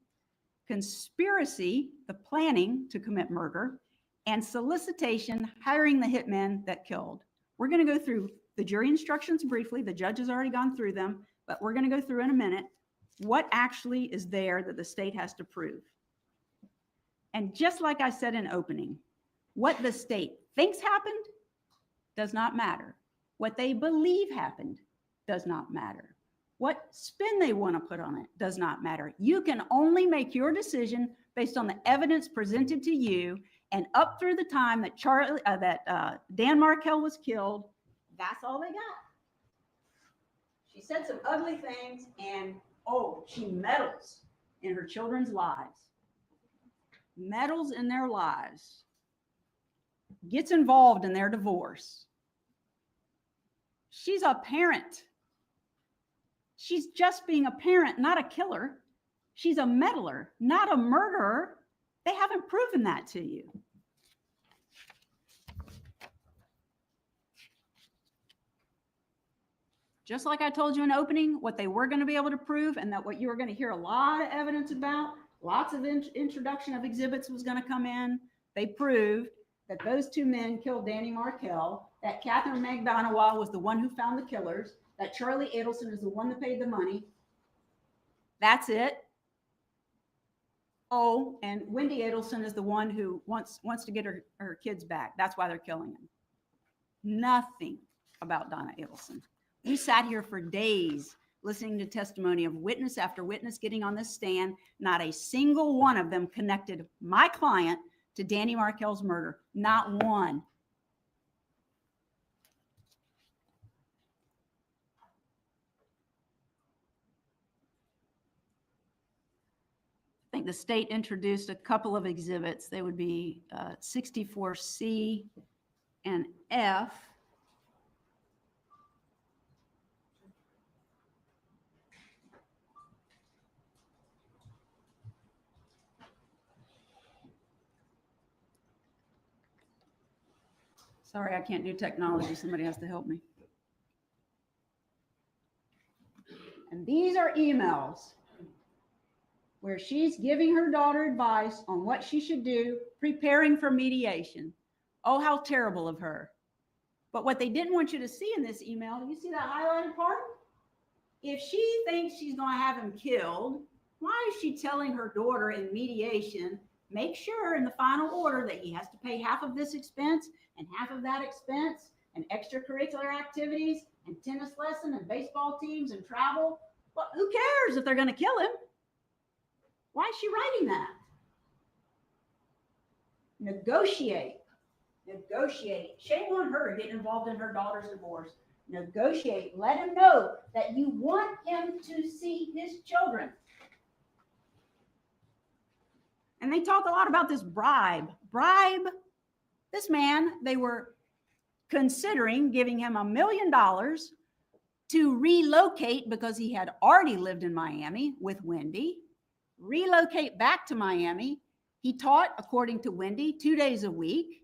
conspiracy, the planning to commit murder, and solicitation, hiring the hitman that killed. We're going to go through the jury instructions briefly. The judge has already gone through them, but we're going to go through in a minute what actually is there that the state has to prove. And just like I said in opening, what the state thinks happened does not matter. What they believe happened does not matter. What spin they want to put on it does not matter. You can only make your decision based on the evidence presented to you, and up through the time that Dan Markel was killed, that's all they got. She said some ugly things, and oh, she meddles in her children's lives. Meddles in their lives. Gets involved in their divorce. She's a parent. She's just being a parent, not a killer. She's a meddler, not a murderer. They haven't proven that to you. Just like I told you in opening, what they were going to be able to prove, and that what you were going to hear a lot of evidence about, lots of introduction of exhibits was going to come in. They proved that those 2 men killed Danny Markel, that Catherine McDonough was the one who found the killers, that Charlie Adelson is the one that paid the money. That's it. Oh, and Wendy Adelson is the one who wants to get her kids back. That's why they're killing him. Nothing about Donna Adelson. We sat here for days listening to testimony of witness after witness getting on this stand. Not a single one of them connected my client to Danny Markel's murder. Not one. I think the state introduced a couple of exhibits. They would be 64C and F. Sorry, I can't do technology. Somebody has to help me. And these are emails where she's giving her daughter advice on what she should do, preparing for mediation. Oh, how terrible of her. But what they didn't want you to see in this email, do you see that highlighted part? If she thinks she's going to have him killed, why is she telling her daughter in mediation, make sure in the final order that he has to pay half of this expense and half of that expense and extracurricular activities and tennis lesson and baseball teams and travel? Well, who cares if they're going to kill him? Why is she writing that? Negotiate. Negotiate. Shame on her getting involved in her daughter's divorce. Negotiate. Let him know that you want him to see his children. And they talk a lot about this bribe. Bribe. This man, they were considering giving him $1 million to relocate because he had already lived in Miami with Wendy. Relocate back to Miami. He taught, according to Wendy, 2 days a week.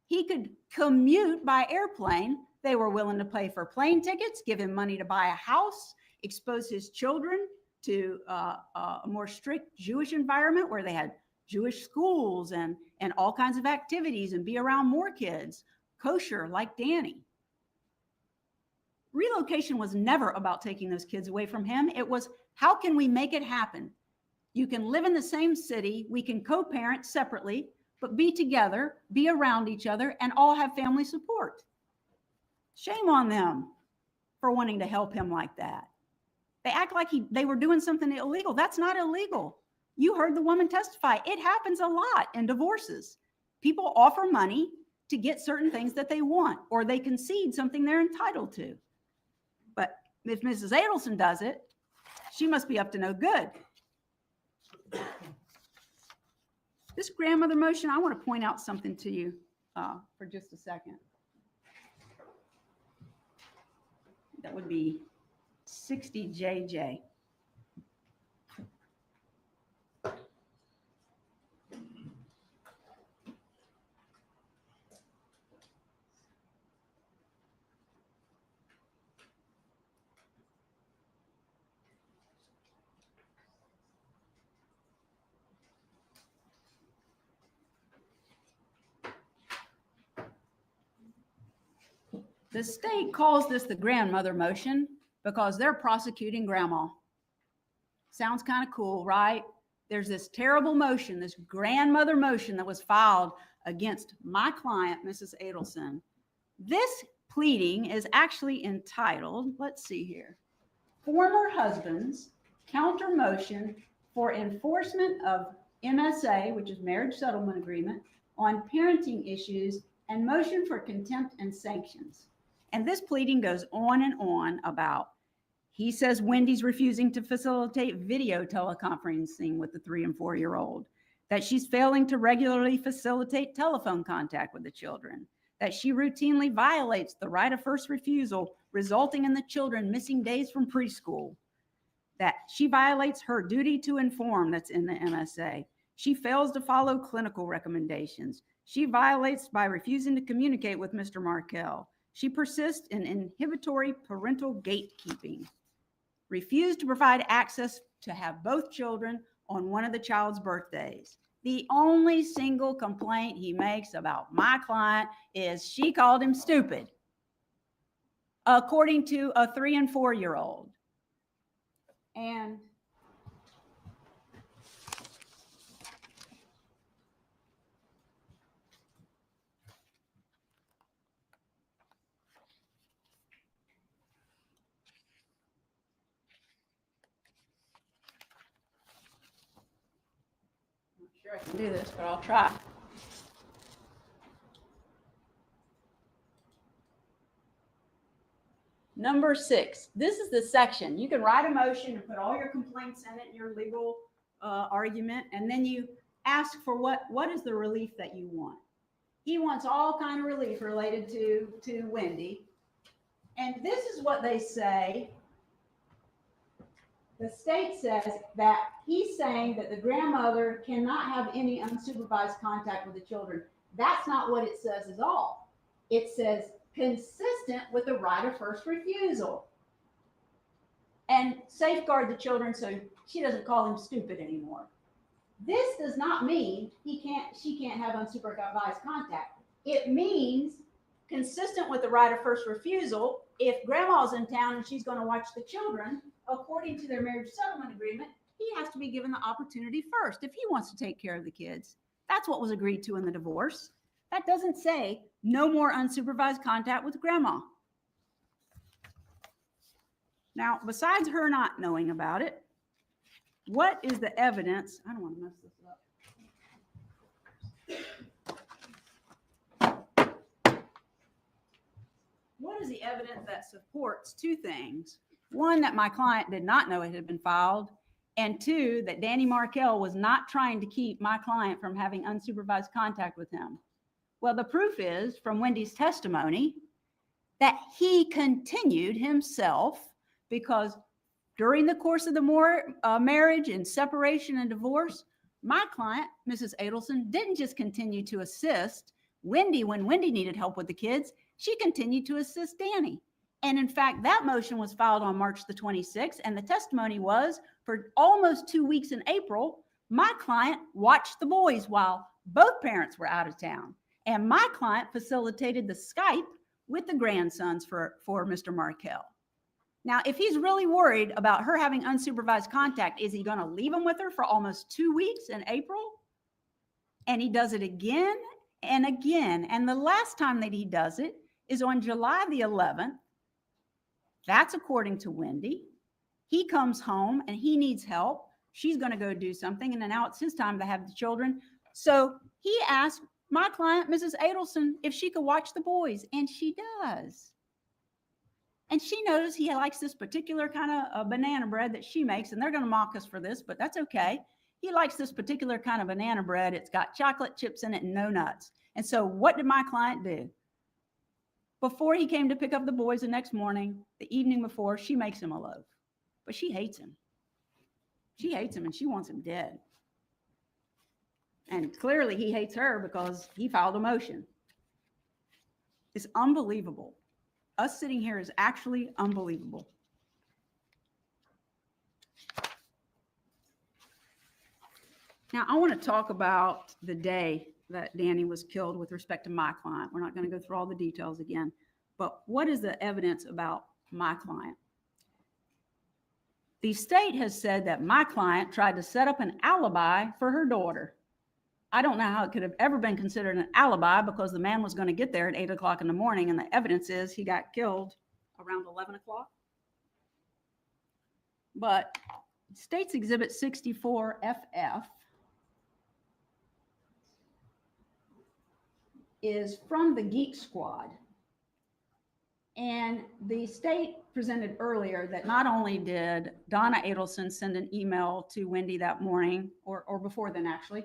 He could commute by airplane. They were willing to pay for plane tickets, give him money to buy a house, expose his children to a more strict Jewish environment where they had Jewish schools and all kinds of activities and be around more kids, kosher like Danny. Relocation was never about taking those kids away from him. It was, how can we make it happen? You can live in the same city. We can co-parent separately, but be together, be around each other, and all have family support. Shame on them for wanting to help him like that. They act like they were doing something illegal. That's not illegal. You heard the woman testify. It happens a lot in divorces. People offer money to get certain things that they want, or they concede something they're entitled to. But if Mrs. Adelson does it, she must be up to no good. This grandmother motion, I want to point out something to you for just a second. That would be 60JJ. The state calls this the grandmother motion because they're prosecuting grandma. Sounds kind of cool, right? There's this terrible motion, this grandmother motion that was filed against my client, Mrs. Adelson. This pleading is actually entitled, let's see here, Former Husband's Counter Motion for Enforcement of MSA, which is Marriage Settlement Agreement, on Parenting Issues and Motion for Contempt and Sanctions. And this pleading goes on and on about, he says Wendy's refusing to facilitate video teleconferencing with the 3 and 4-year-old, that she's failing to regularly facilitate telephone contact with the children, that she routinely violates the right of first refusal, resulting in the children missing days from preschool, that she violates her duty to inform that's in the MSA. She fails to follow clinical recommendations. She violates by refusing to communicate with Mr. Markel. She persists in inhibitory parental gatekeeping. Refused to provide access to have both children on one of the child's birthdays. The only single complaint he makes about my client is she called him stupid, according to a 3 and 4-year-old. And Sure, I can do this, but I'll try. Number 6, this is the section. You can write a motion and put all your complaints in it, your legal argument, and then you ask for what is the relief that you want. He wants all kind of relief related to Wendy. And this is what they say. The state says that he's saying that the grandmother cannot have any unsupervised contact with the children. That's not what it says at all. It says consistent with the right of first refusal. And safeguard the children so she doesn't call him stupid anymore. This does not mean she can't have unsupervised contact. It means consistent with the right of first refusal. If grandma's in town and she's going to watch the children, according to their marriage settlement agreement, he has to be given the opportunity first if he wants to take care of the kids. That's what was agreed to in the divorce. That doesn't say no more unsupervised contact with grandma. Now, besides her not knowing about it, what is the evidence? I don't want to mess this up. What is the evidence that supports two things? One, that my client did not know it had been filed, and two, that Danny Markell was not trying to keep my client from having unsupervised contact with him. Well, the proof is from Wendy's testimony that he continued himself, because during the course of the marriage and separation and divorce, my client, Mrs. Adelson, didn't just continue to assist Wendy when Wendy needed help with the kids. She continued to assist Danny. And in fact, that motion was filed on March the 26th, and the testimony was for almost 2 weeks in April, my client watched the boys while both parents were out of town. And my client facilitated the Skype with the grandsons for Mr. Markell. Now, if he's really worried about her having unsupervised contact, is he going to leave him with her for almost 2 weeks in April? And he does it again and again. And the last time that he does it is on July the 11th. That's according to Wendy. He comes home and he needs help. She's going to go do something. And then now it's his time to have the children. So he asked my client, Mrs. Adelson, if she could watch the boys. And she does. And she knows he likes this particular kind of banana bread that she makes. And they're going to mock us for this, but that's okay. He likes this particular kind of banana bread. It's got chocolate chips in it and no nuts. And so what did my client do? Before he came to pick up the boys the next morning, the evening before, she makes him a loaf. But she hates him. She hates him and she wants him dead. And clearly he hates her because he filed a motion. It's unbelievable. Us sitting here is actually unbelievable. Now, I want to talk about the day that Danny was killed with respect to my client. We're not going to go through all the details again, but what is the evidence about my client? The state has said that my client tried to set up an alibi for her daughter. I don't know how it could have ever been considered an alibi because the man was going to get there at 8 o'clock in the morning, and the evidence is he got killed around 11 o'clock. But State's Exhibit 64FF is from the Geek Squad. And the state presented earlier that not only did Donna Adelson send an email to Wendy that morning, or before then actually,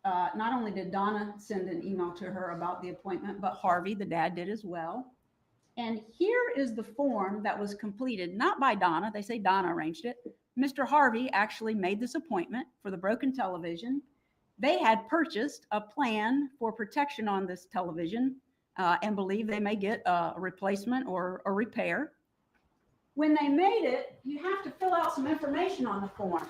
not only did Donna send an email to her about the appointment, but Harvey, the dad, did as well. And here is the form that was completed, not by Donna. They say Donna arranged it. Mr. Harvey actually made this appointment for the broken television. They had purchased a plan for protection on this television and believe they may get a replacement or a repair. When they made it, you have to fill out some information on the form.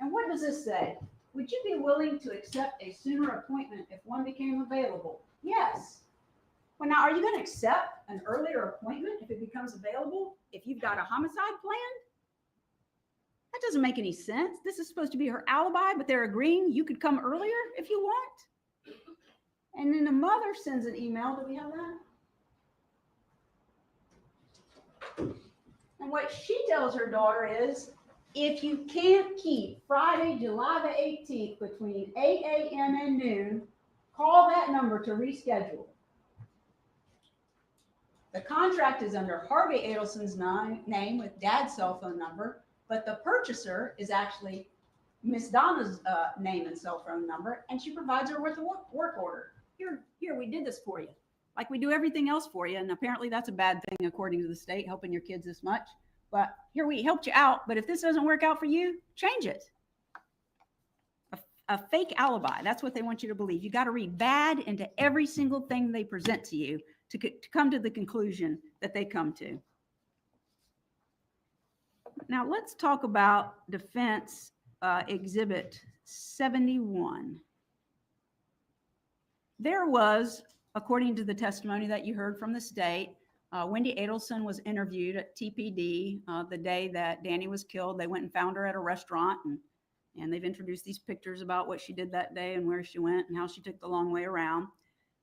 And what does this say? Would you be willing to accept a sooner appointment if one became available? Yes. Well, now, are you going to accept an earlier appointment if it becomes available? If you've got a homicide plan? That doesn't make any sense. This is supposed to be her alibi, but they're agreeing you could come earlier if you want. And then the mother sends an email. Do we have that? And what she tells her daughter is, If you can't keep Friday, July the 18th between 8 a.m. and noon, call that number to reschedule. The contract is under Harvey Adelson's name with Dad's cell phone number, but the purchaser is actually Miss Donna's name and cell phone number, and she provides her with a work order. Here, we did this for you. Like we do everything else for you, and apparently that's a bad thing according to the state, helping your kids this much. But here, we helped you out, but if this doesn't work out for you, change it. A fake alibi, that's what they want you to believe. You got to read bad into every single thing they present to you to come to the conclusion that they come to. Now let's talk about defense exhibit 71. There was, according to the testimony that you heard from the state, Wendy Adelson was interviewed at TPD the day that Danny was killed. They went and found her at a restaurant, and they've introduced these pictures about what she did that day and where she went and how she took the long way around.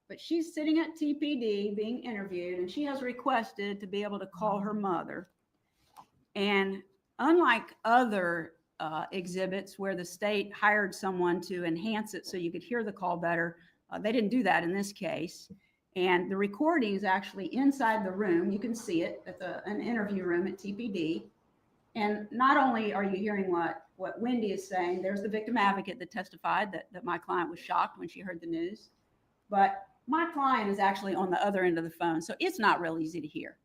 But she's sitting at TPD being interviewed, and she has requested to be able to call her mother. And unlike other exhibits where the state hired someone to enhance it so you could hear the call better, they didn't do that in this case. And the recording is actually inside the room. You can see it at an interview room at TPD. And not only are you hearing what Wendy is saying, there's the victim advocate that testified that my client was shocked when she heard the news, but my client is actually on the other end of the phone, so it's not real easy to hear.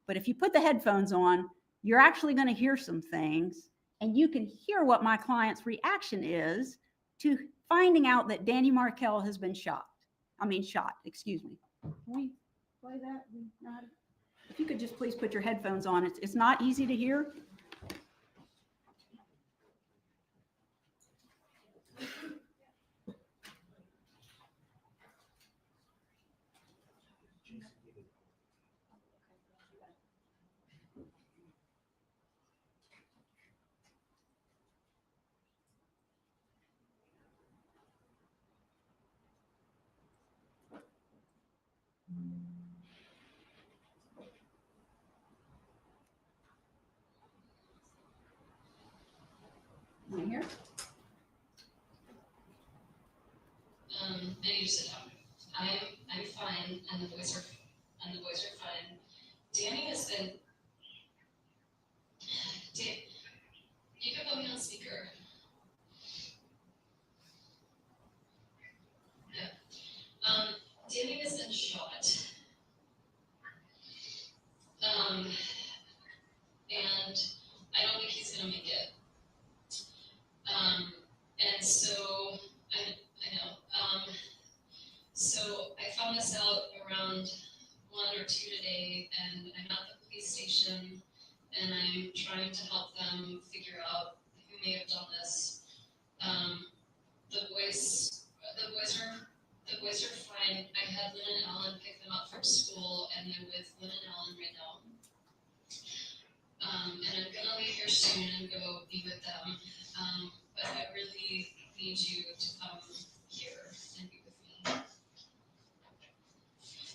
But if you put the headphones on, you're actually going to hear some things, and you can hear what my client's reaction is to finding out that Danny Markell has been shot, excuse me. Can we play that? If you could just please put your headphones on. It's not easy to hear. You hear? I need to sit down. I'm fine, and the boys are fine. Danny has been. You can put me on speaker. Yeah. Danny has been shot. And I don't think he's gonna make it. And so I know. So I found this out around 1 or 2 today, and I'm at the police station, and I'm trying to help them figure out who may have done this. The boys are fine. I had Lynn and Ellen pick them up from school, and they're with Lynn and Ellen right now. And I'm gonna leave here soon and go be with them. But I really need you to come here and be with me.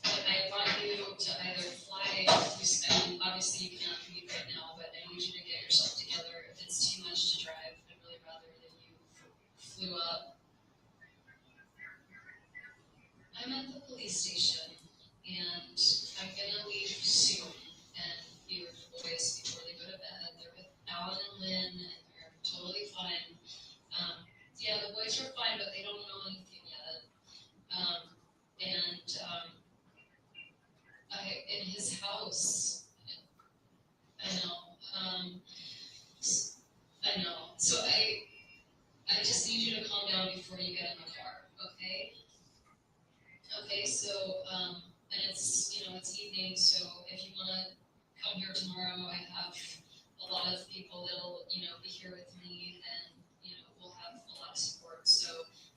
But I want you to either fly, and obviously you can't commute right now, but I need you to get yourself together. If it's too much to drive, I'd really rather that you flew up. I'm at the police station, and I'm gonna leave soon and be with the boys before they go to bed. They're with Alan and Lynn, and they're totally fine. Yeah, the boys are fine, but they don't know anything yet. In his house, I know. So I just need you to calm down before you get in the car, okay? Okay, so, and it's evening, so if you wanna come here tomorrow, I have a lot of people that'll, be here with me, and, we'll have a lot of support. So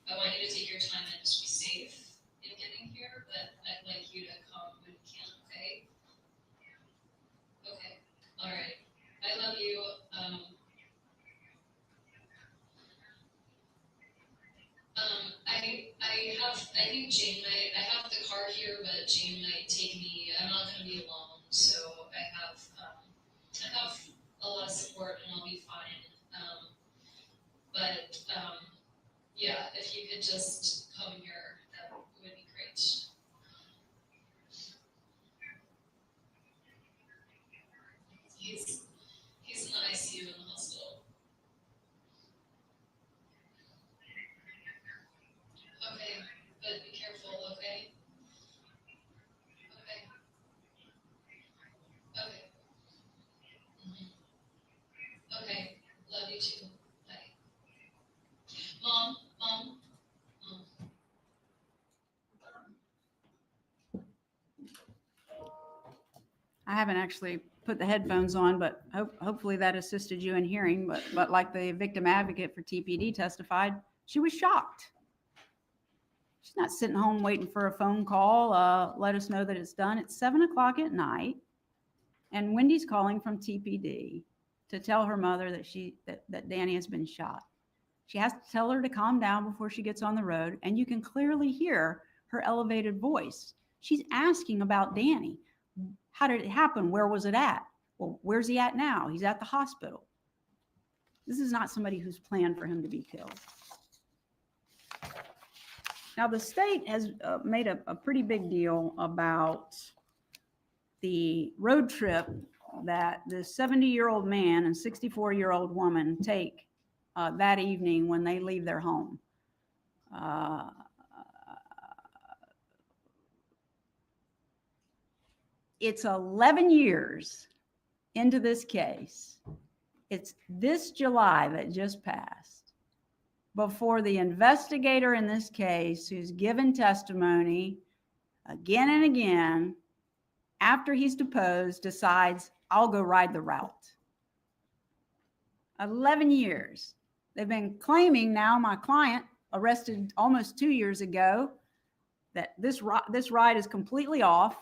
I want you to take your time and just be safe in getting here, but I'd like you to come when you can, okay? Okay, all right. I love you. I think Jane might, I have the car here, but Jane might take me. I'm not going to be alone, so I have a lot of support, and I'll be fine. could just come here, that would be great. He's in the ICU in the hospital. Okay, but be careful, okay? Okay. Okay. Okay, love you too. Bye. Mom. I haven't actually put the headphones on, but hopefully that assisted you in hearing. But like the victim advocate for TPD testified, she was shocked. She's not sitting home waiting for a phone call. Let us know that it's done. It's 7 o'clock at night, and Wendy's calling from TPD to tell her mother that Danny has been shot. She has to tell her to calm down before she gets on the road, and you can clearly hear her elevated voice. She's asking about Danny. How did it happen? Where was it at? Well, where's he at now? He's at the hospital. This is not somebody who's planned for him to be killed. Now, the state has made a pretty big deal about the road trip that the 70-year-old man and 64-year-old woman take that evening when they leave their home. It's 11 years into this case. It's this July that just passed before the investigator in this case, who's given testimony again and again, after he's deposed, decides, I'll go ride the route. 11 years. They've been claiming now, my client arrested almost 2 years ago, that this ride is completely off,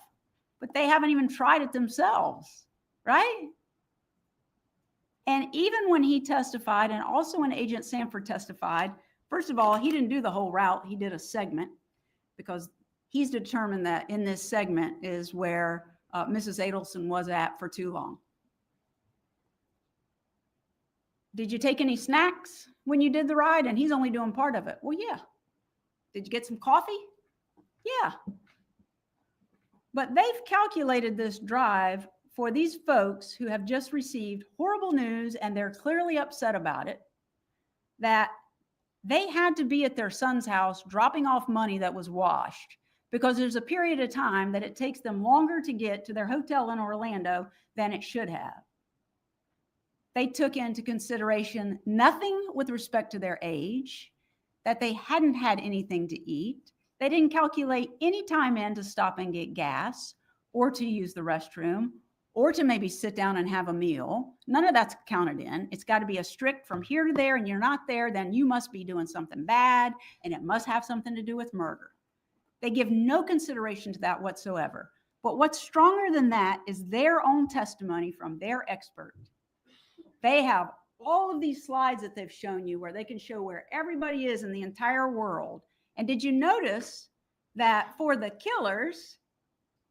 but they haven't even tried it themselves, right? And even when he testified, and also when Agent Sanford testified, first of all, he didn't do the whole route. He did a segment, because he's determined that in this segment is where Mrs. Adelson was at for too long. Did you take any snacks when you did the ride? And he's only doing part of it. Well, yeah. Did you get some coffee? Yeah. But they've calculated this drive for these folks who have just received horrible news, and they're clearly upset about it, that they had to be at their son's house dropping off money that was washed, because there's a period of time that it takes them longer to get to their hotel in Orlando than it should have. They took into consideration nothing with respect to their age, that they hadn't had anything to eat. They didn't calculate any time in to stop and get gas, or to use the restroom, or to maybe sit down and have a meal. None of that's counted in. It's got to be a strict from here to there, and you're not there, then you must be doing something bad, and it must have something to do with murder. They give no consideration to that whatsoever. But what's stronger than that is their own testimony from their expert. They have all of these slides that they've shown you where they can show where everybody is in the entire world. And did you notice that for the killers,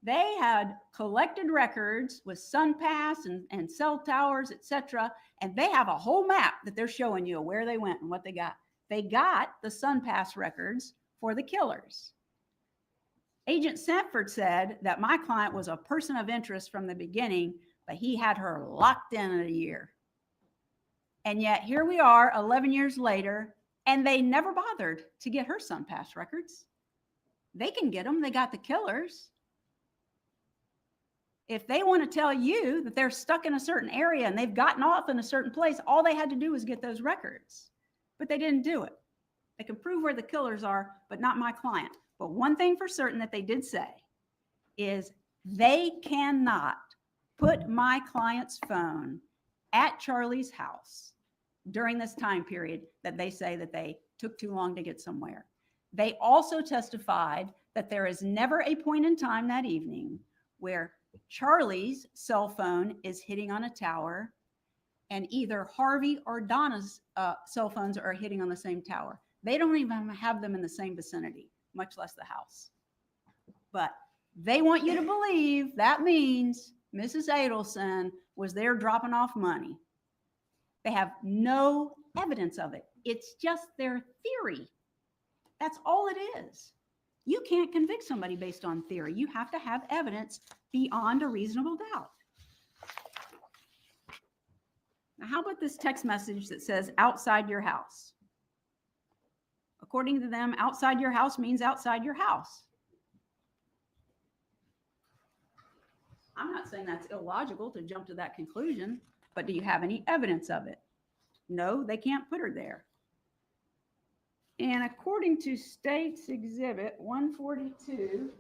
they had collected records with SunPass and cell towers, etc. And they have a whole map that they're showing you where they went and what they got. They got the SunPass records for the killers. Agent Sanford said that my client was a person of interest from the beginning, but he had her locked in a year. And yet here we are 11 years later, and they never bothered to get her SunPass records. They can get them. They got the killers. If they want to tell you that they're stuck in a certain area and they've gotten off in a certain place, all they had to do was get those records. But they didn't do it. They can prove where the killers are, but not my client. But one thing for certain that they did say is they cannot put my client's phone at Charlie's house during this time period that they say that they took too long to get somewhere. They also testified that there is never a point in time that evening where Charlie's cell phone is hitting on a tower and either Harvey or Donna's cell phones are hitting on the same tower. They don't even have them in the same vicinity, much less the house. But they want you to believe that means Mrs. Adelson was there dropping off money. They have no evidence of it. It's just their theory. That's all it is. You can't convict somebody based on theory. You have to have evidence beyond a reasonable doubt. Now, how about this text message that says outside your house? According to them, outside your house means outside your house. I'm not saying that's illogical to jump to that conclusion, but do you have any evidence of it? No, they can't put her there. And according to State's Exhibit 142,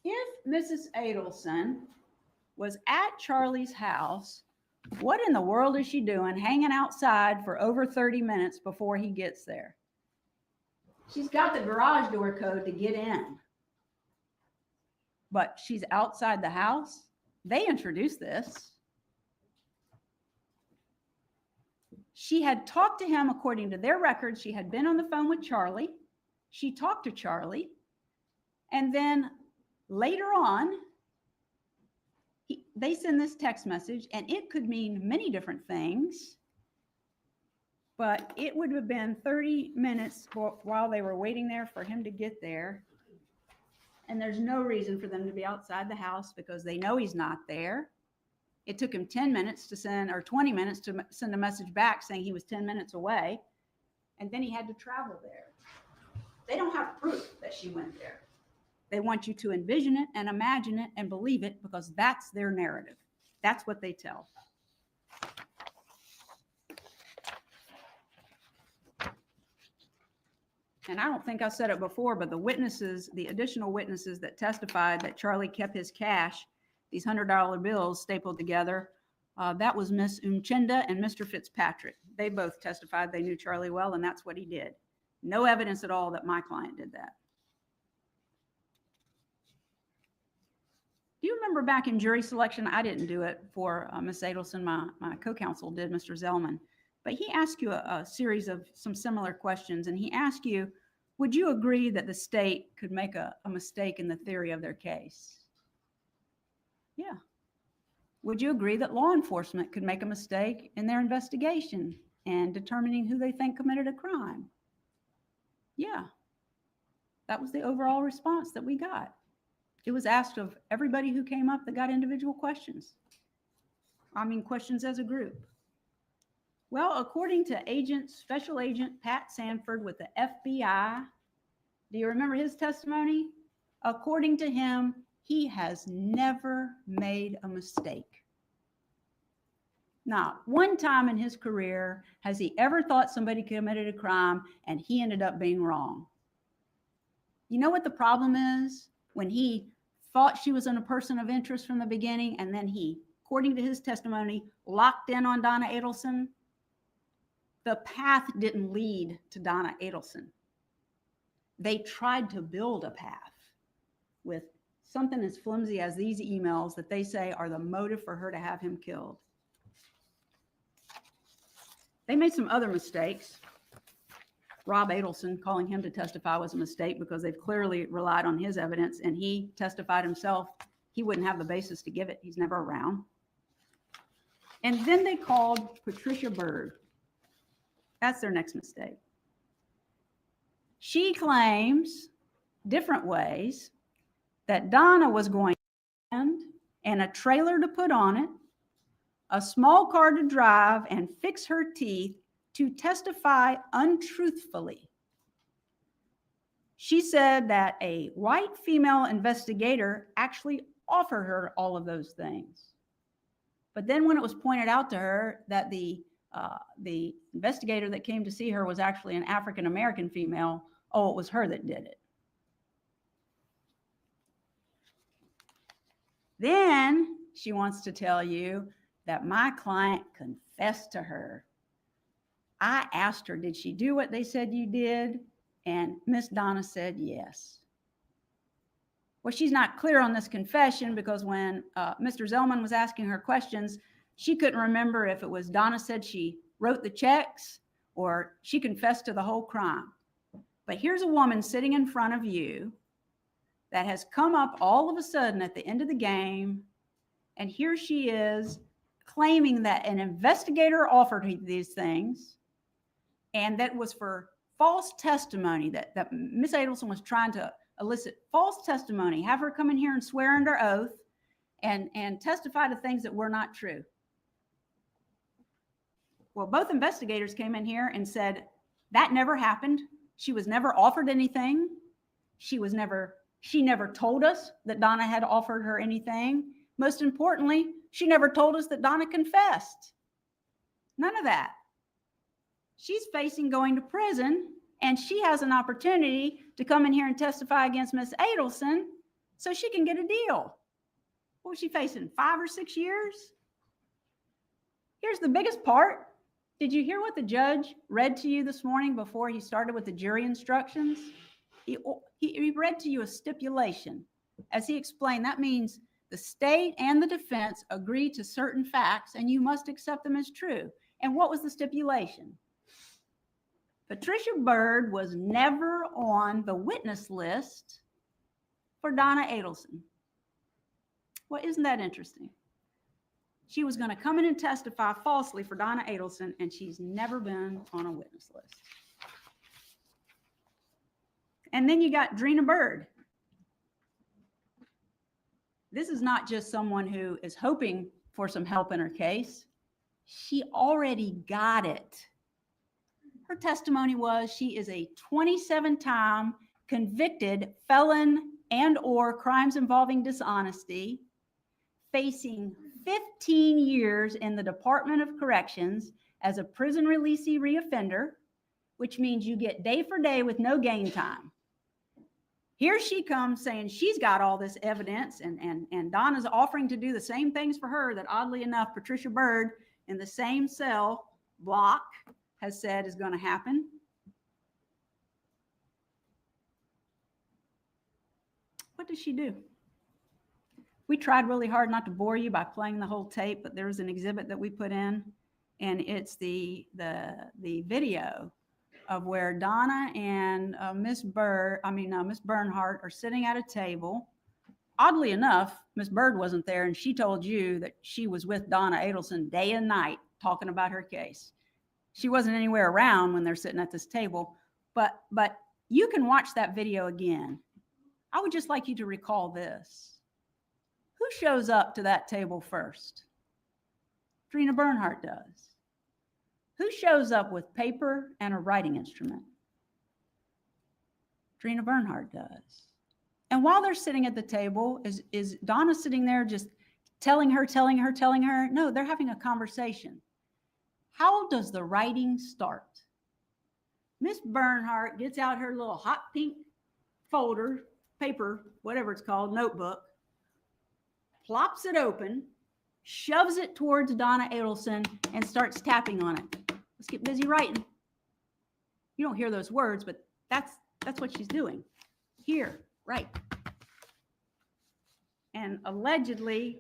if Mrs. Adelson was at Charlie's house, what in the world is she doing hanging outside for over 30 minutes before he gets there? She's got the garage door code to get in, but she's outside the house. They introduced this. She had talked to him, according to their records. She had been on the phone with Charlie. She talked to Charlie. And then later on, they send this text message, and it could mean many different things. But it would have been 30 minutes while they were waiting there for him to get there. And there's no reason for them to be outside the house because they know he's not there. It took him 10 minutes to send, or 20 minutes to send a message back saying he was 10 minutes away. And then he had to travel there. They don't have proof that she went there. They want you to envision it and imagine it and believe it because that's their narrative. That's what they tell. And I don't think I said it before, but the witnesses, the additional witnesses that testified that Charlie kept his cash, these $100 bills stapled together, that was Miss Umchinda and Mr. Fitzpatrick. They both testified they knew Charlie well, and that's what he did. No evidence at all that my client did that. Do you remember back in jury selection? I didn't do it for Miss Adelson. My co-counsel did, Mr. Zellman. But he asked you a series of some similar questions, and he asked you, would you agree that the state could make a mistake in the theory of their case? Yeah. Would you agree that law enforcement could make a mistake in their investigation and determining who they think committed a crime? Yeah. That was the overall response that we got. It was asked of everybody who came up that got individual questions. I mean, questions as a group. Well, according to Special Agent Pat Sanford with the FBI, do you remember his testimony? According to him, he has never made a mistake. Not one time in his career has he ever thought somebody committed a crime and he ended up being wrong. You know what the problem is? When he thought she was a person of interest from the beginning, and then he, according to his testimony, locked in on Donna Adelson, the path didn't lead to Donna Adelson. They tried to build a path with something as flimsy as these emails that they say are the motive for her to have him killed. They made some other mistakes. Rob Adelson calling him to testify was a mistake because they've clearly relied on his evidence, and he testified himself. He wouldn't have the basis to give it. He's never around. And then they called Patricia Berg. That's their next mistake. She claims, different ways, that Donna was going to and a trailer to put on it, a small car to drive and fix her teeth, to testify untruthfully. She said that a white female investigator actually offered her all of those things. But then when it was pointed out to her that the investigator that came to see her was actually an African-American female, oh, it was her that did it. Then she wants to tell you that my client confessed to her. I asked her, did she do what they said you did? And Miss Donna said yes. Well, she's not clear on this confession because when Mr. Zellman was asking her questions, she couldn't remember if it was Donna said she wrote the checks or she confessed to the whole crime. But here's a woman sitting in front of you that has come up all of a sudden at the end of the game, and here she is claiming that an investigator offered these things, and that was for false testimony, that Ms. Adelson was trying to elicit false testimony, have her come in here and swear under oath and testify to things that were not true. Well, both investigators came in here and said that never happened. She was never offered anything. She never told us that Donna had offered her anything. Most importantly, she never told us that Donna confessed. None of that. She's facing going to prison, and she has an opportunity to come in here and testify against Miss Adelson so she can get a deal. What was she facing, 5 or 6 years? Here's the biggest part. Did you hear what the judge read to you this morning before he started with the jury instructions? He read to you a stipulation. As he explained, that means the state and the defense agree to certain facts, and you must accept them as true. And what was the stipulation? Patricia Byrd was never on the witness list for Donna Adelson. Well, isn't that interesting? She was going to come in and testify falsely for Donna Adelson, and she's never been on a witness list. And then you got Drina Byrd. This is not just someone who is hoping for some help in her case. She already got it. Her testimony was she is a 27-time convicted felon and/or crimes involving dishonesty, facing 15 years in the Department of Corrections as a prison releasee reoffender, which means you get day for day with no gain time. Here she comes saying she's got all this evidence, and Donna's offering to do the same things for her that, oddly enough, Patricia Byrd in the same cell block has said is going to happen. What does she do? We tried really hard not to bore you by playing the whole tape, but there's an exhibit that we put in, and it's the video of where Donna and Miss Bernhardt are sitting at a table. Oddly enough, Miss Byrd wasn't there, and she told you that she was with Donna Adelson day and night talking about her case. She wasn't anywhere around when they're sitting at this table, but you can watch that video again. I would just like you to recall this. Who shows up to that table first? Drina Bernhardt does. Who shows up with paper and a writing instrument? Drina Bernhardt does. And while they're sitting at the table, is Donna sitting there just telling her? No, they're having a conversation. How does the writing start? Miss Bernhardt gets out her little hot pink folder, paper, whatever it's called, notebook, plops it open, shoves it towards Donna Adelson, and starts tapping on it. Let's get busy writing. You don't hear those words, but that's what she's doing. Here, right. And allegedly,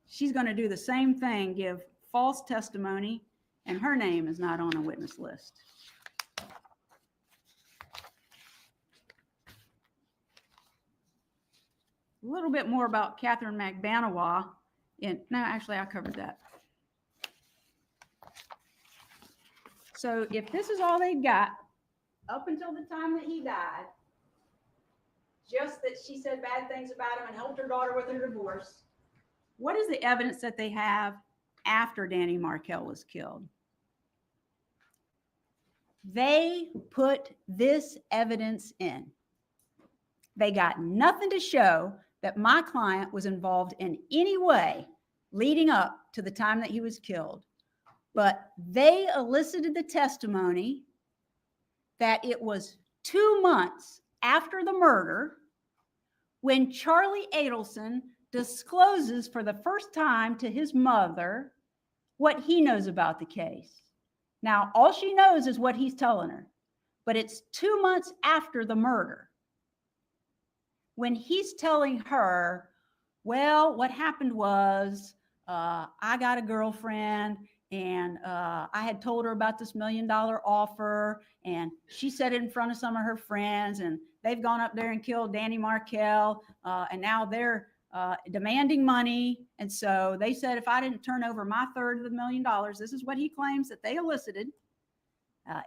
she's going to do the same thing, give false testimony, and her name is not on a witness list. A little bit more about Catherine McBanawa. No, actually, I covered that. So if this is all they got, up until the time that he died, just that she said bad things about him and helped her daughter with her divorce, what is the evidence that they have after Danny Markell was killed? They put this evidence in. They got nothing to show that my client was involved in any way leading up to the time that he was killed. But they elicited the testimony that it was 2 months after the murder when Charlie Adelson discloses for the first time to his mother what he knows about the case. Now, all she knows is what he's telling her, but it's 2 months after the murder when he's telling her, well, what happened was I got a girlfriend, and I had told her about this $1 million offer, and she said it in front of some of her friends, and they've gone up there and killed Danny Markell, and now they're demanding money. And so they said, if I didn't turn over my third of the $1 million, this is what he claims that they elicited.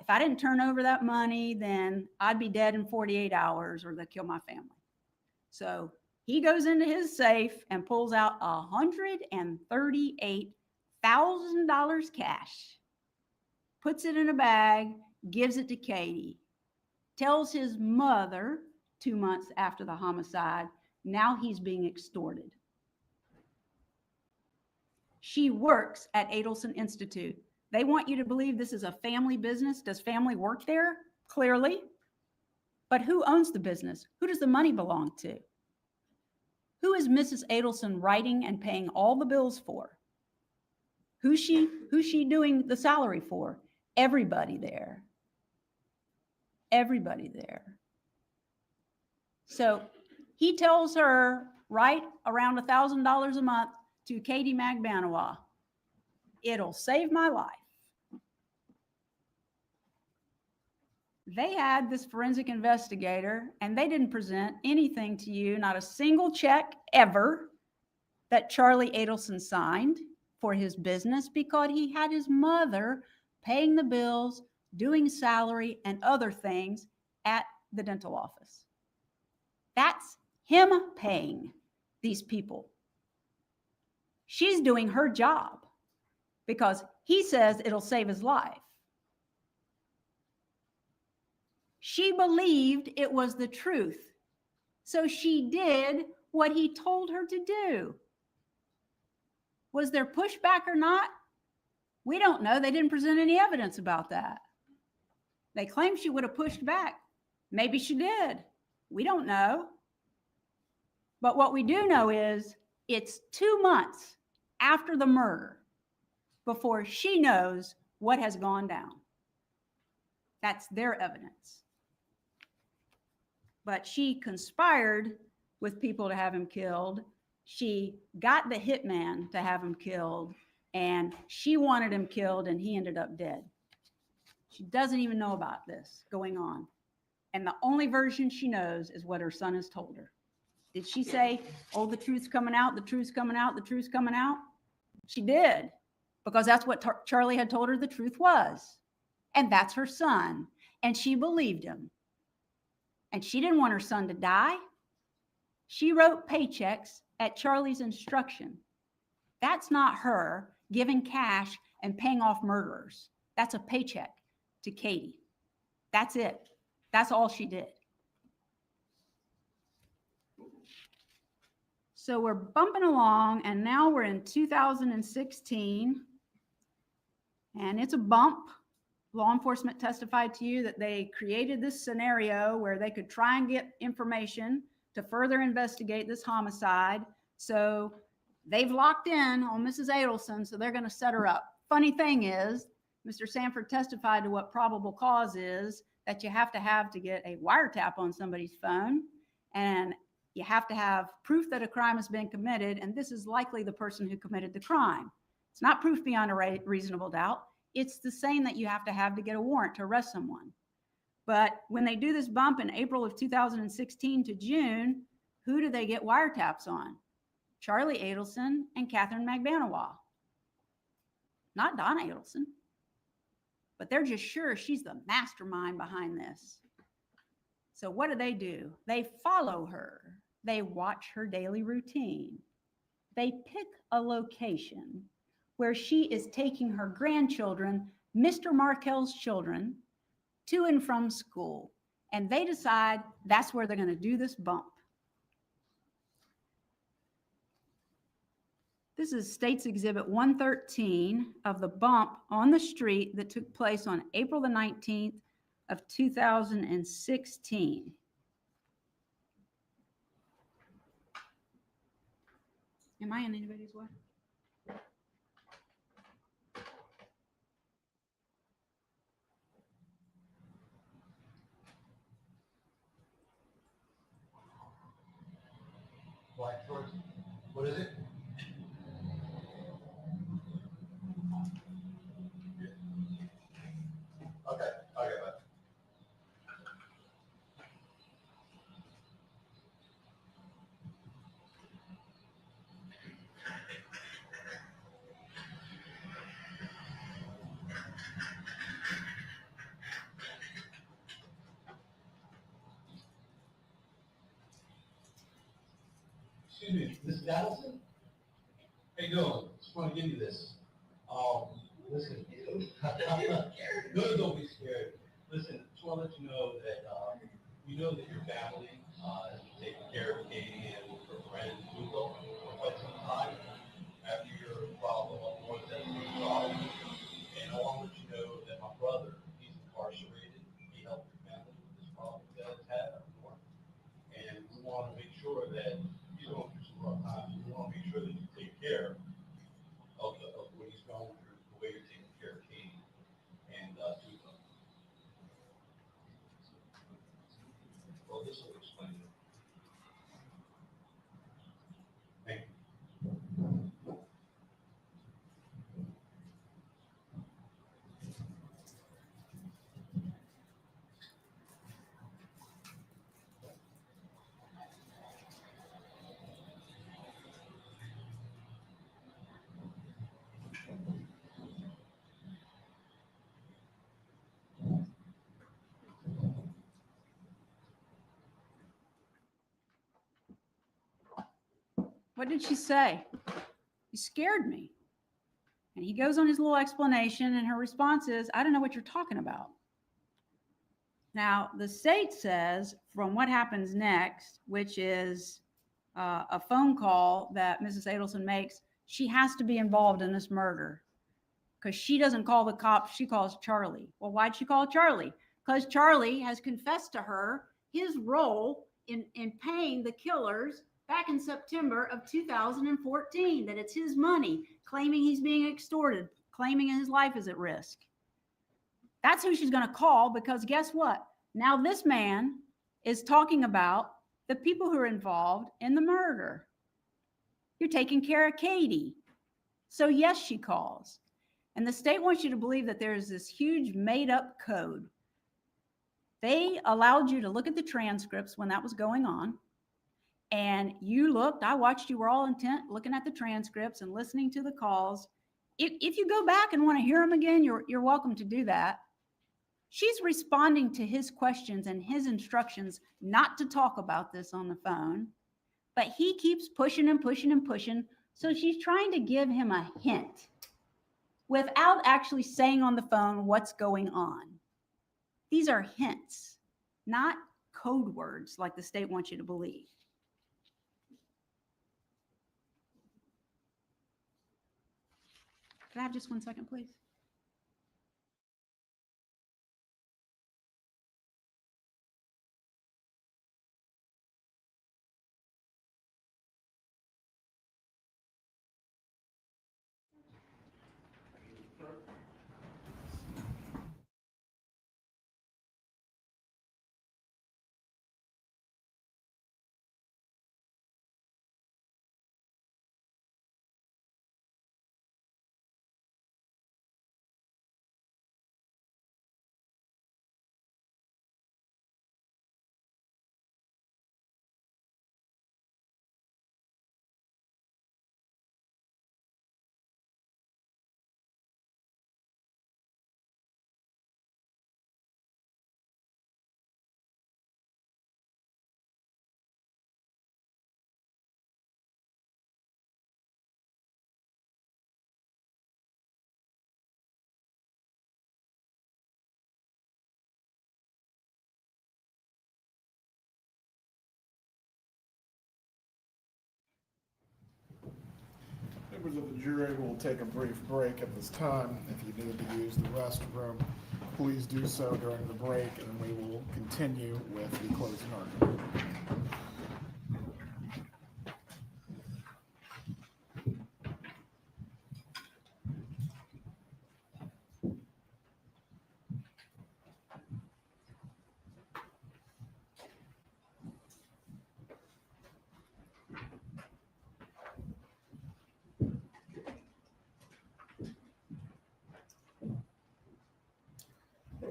If I didn't turn over that money, then I'd be dead in 48 hours or they'll kill my family. So he goes into his safe and pulls out $138,000 cash, puts it in a bag, gives it to Katie, tells his mother 2 months after the homicide, now he's being extorted. She works at Adelson Institute. They want you to believe this is a family business. Does family work there? Clearly. But who owns the business? Who does the money belong to? Who is Mrs. Adelson writing and paying all the bills for? Who's she doing the salary for? Everybody there. Everybody there. So he tells her, write around $1,000 a month to Katie Magbanawa. It'll save my life. They had this forensic investigator and they didn't present anything to you, not a single check ever that Charlie Adelson signed for his business, because he had his mother paying the bills, doing salary and other things at the dental office. That's him paying these people. She's doing her job because he says it'll save his life. She believed it was the truth, so she did what he told her to do. Was there pushback or not? We don't know. They didn't present any evidence about that. They claim she would have pushed back. Maybe she did. We don't know. But what we do know is it's 2 months after the murder before she knows what has gone down. That's their evidence. But she conspired with people to have him killed. She got the hitman to have him killed, and she wanted him killed, and he ended up dead. She doesn't even know about this going on. And the only version she knows is what her son has told her. Did she say, oh, the truth's coming out, the truth's coming out, the truth's coming out? She did, because that's what Charlie had told her the truth was. And that's her son. And she believed him. And she didn't want her son to die. She wrote paychecks at Charlie's instruction. That's not her giving cash and paying off murderers. That's a paycheck to Katie. That's it. That's all she did. So we're bumping along, and now we're in 2016, and it's a bump. Law enforcement testified to you that they created this scenario where they could try and get information to further investigate this homicide. So they've locked in on Mrs. Adelson, so they're going to set her up. Funny thing is, Mr. Sanford testified to what probable cause is that you have to get a wiretap on somebody's phone, and you have to have proof that a crime has been committed, and this is likely the person who committed the crime. It's not proof beyond a reasonable doubt. It's the same that you have to get a warrant to arrest someone. But when they do this bump in April of 2016 to June, who do they get wiretaps on? Charlie Adelson and Catherine Magbanawa. Not Donna Adelson. But they're just sure she's the mastermind behind this. So what do? They follow her. They watch her daily routine. They pick a location where she is taking her grandchildren, Mr. Markel's children, to and from school. And they decide that's where they're going to do this bump. This is State's Exhibit 113 of the bump on the street that took place on April the 19th of 2016. Am I in anybody's way? Black George, what is it? Okay, I got that. Excuse me, Mrs. Adelson? How you doing? Just want to give you this. Listen. No, don't be scared. Listen, just want to let you know that, you know that your family, has been taking care of Katie and her friend Lugo for quite some time after your problem on North End Drive. And I want to let you know that my brother, he's incarcerated. He helped your family with this problem you guys had up north. And we want to make sure that he's going through some rough times. We want to make sure that you take care of what he's going through, the way you're taking care of Katie and Tuco. Well, this will explain it. Thank you. What did she say? You scared me. And he goes on his little explanation, and her response is, I don't know what you're talking about. Now, the state says from what happens next, which is a phone call that Mrs. Adelson makes, she has to be involved in this murder because she doesn't call the cops, she calls Charlie. Well, why'd she call Charlie? Because Charlie has confessed to her his role in paying the killers back in September of 2014, that it's his money, claiming he's being extorted, claiming his life is at risk. That's who she's going to call, because guess what? Now this man is talking about the people who are involved in the murder. You're taking care of Katie. So yes, she calls. And the state wants you to believe that there's this huge made up code. They allowed you to look at the transcripts when that was going on. And you looked, I watched, you were all intent looking at the transcripts and listening to the calls. If you go back and want to hear them again, you're welcome to do that. She's responding to his questions and his instructions not to talk about this on the phone, but he keeps pushing and pushing and pushing. So she's trying to give him a hint without actually saying on the phone what's going on. These are hints, not code words like the state wants you to believe. Can I have just 1 second, please? Members of the jury will take a brief break at this time. If you need to use the restroom, please do so during the break, and we will continue with the closing argument.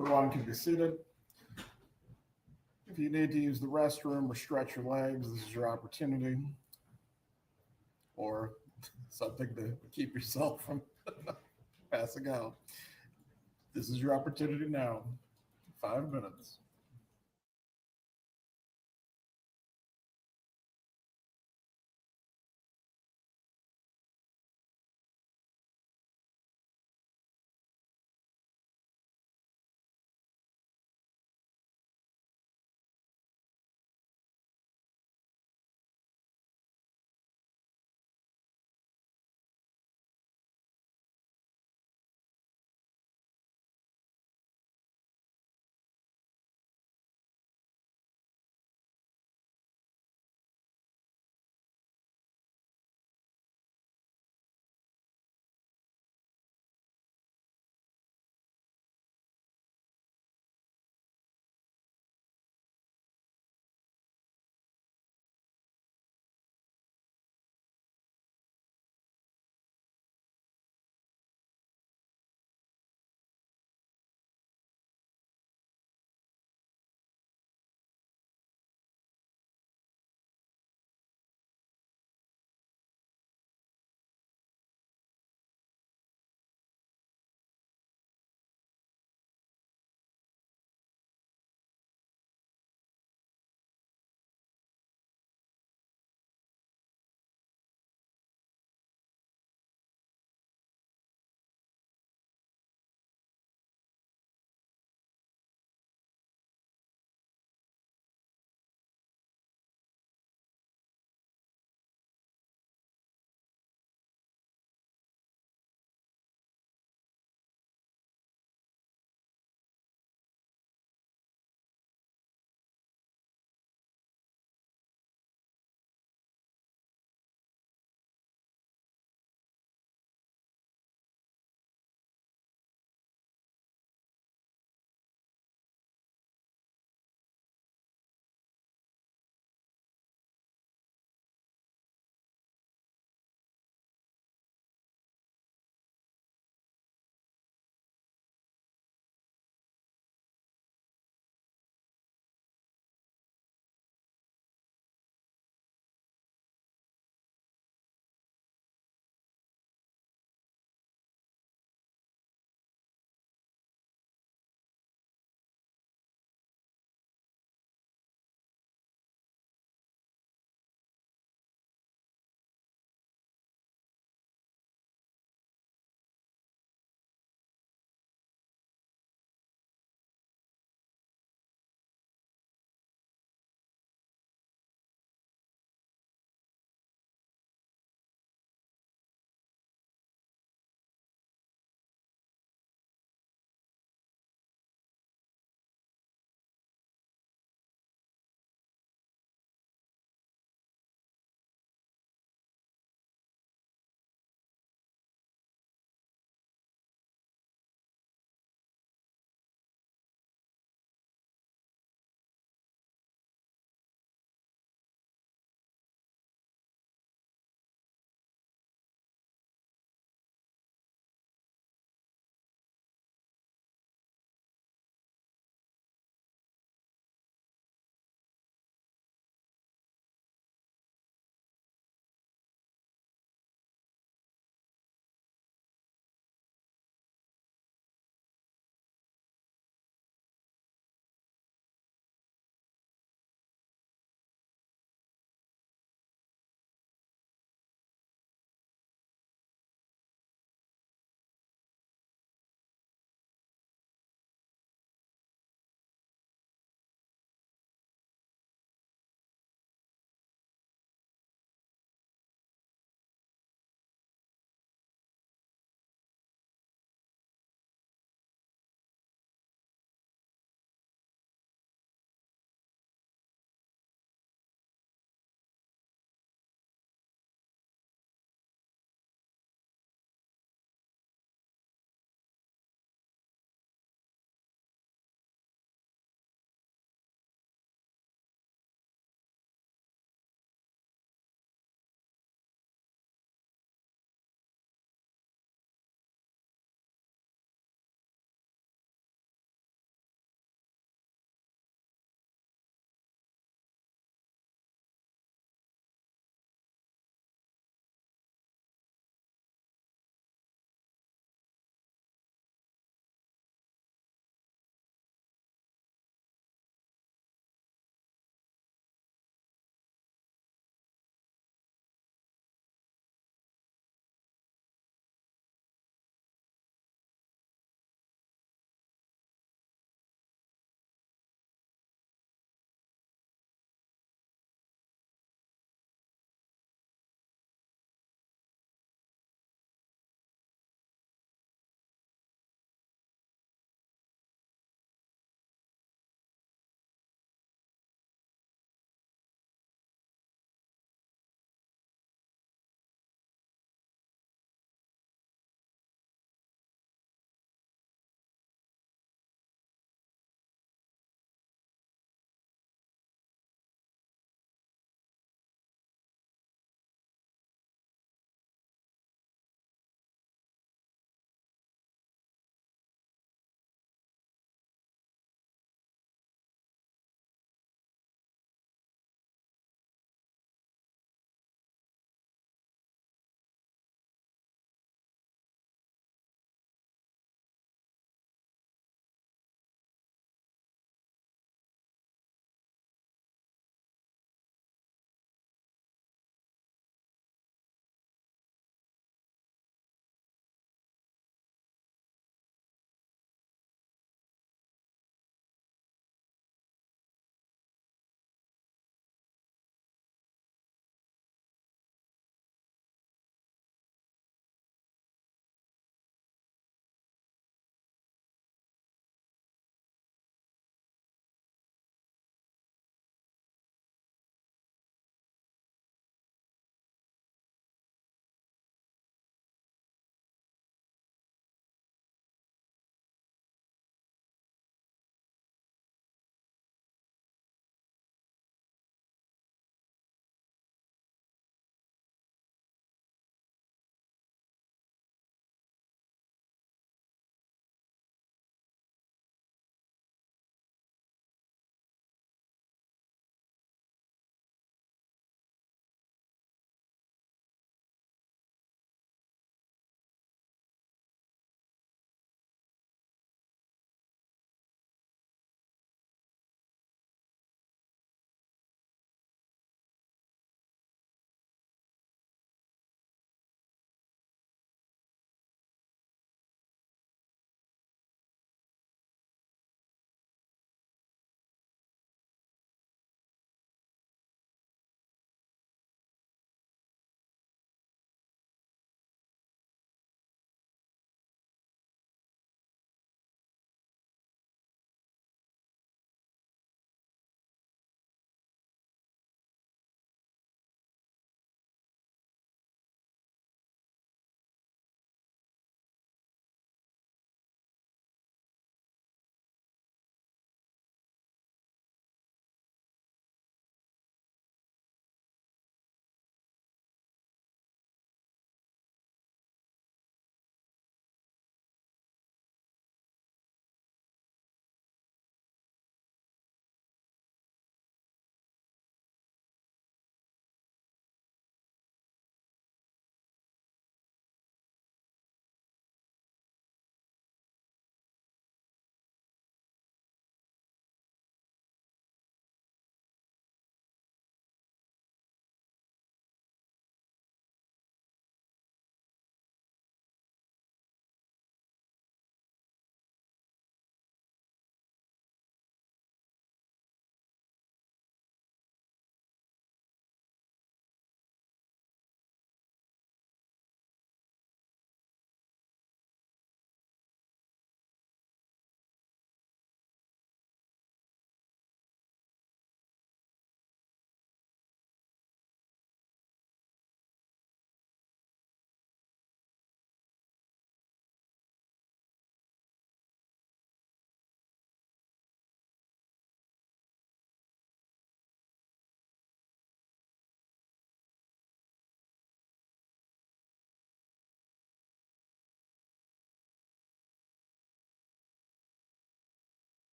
Everyone can be seated. If you need to use the restroom or stretch your legs, this is your opportunity. Or something to keep yourself from passing out. This is your opportunity now. 5 minutes.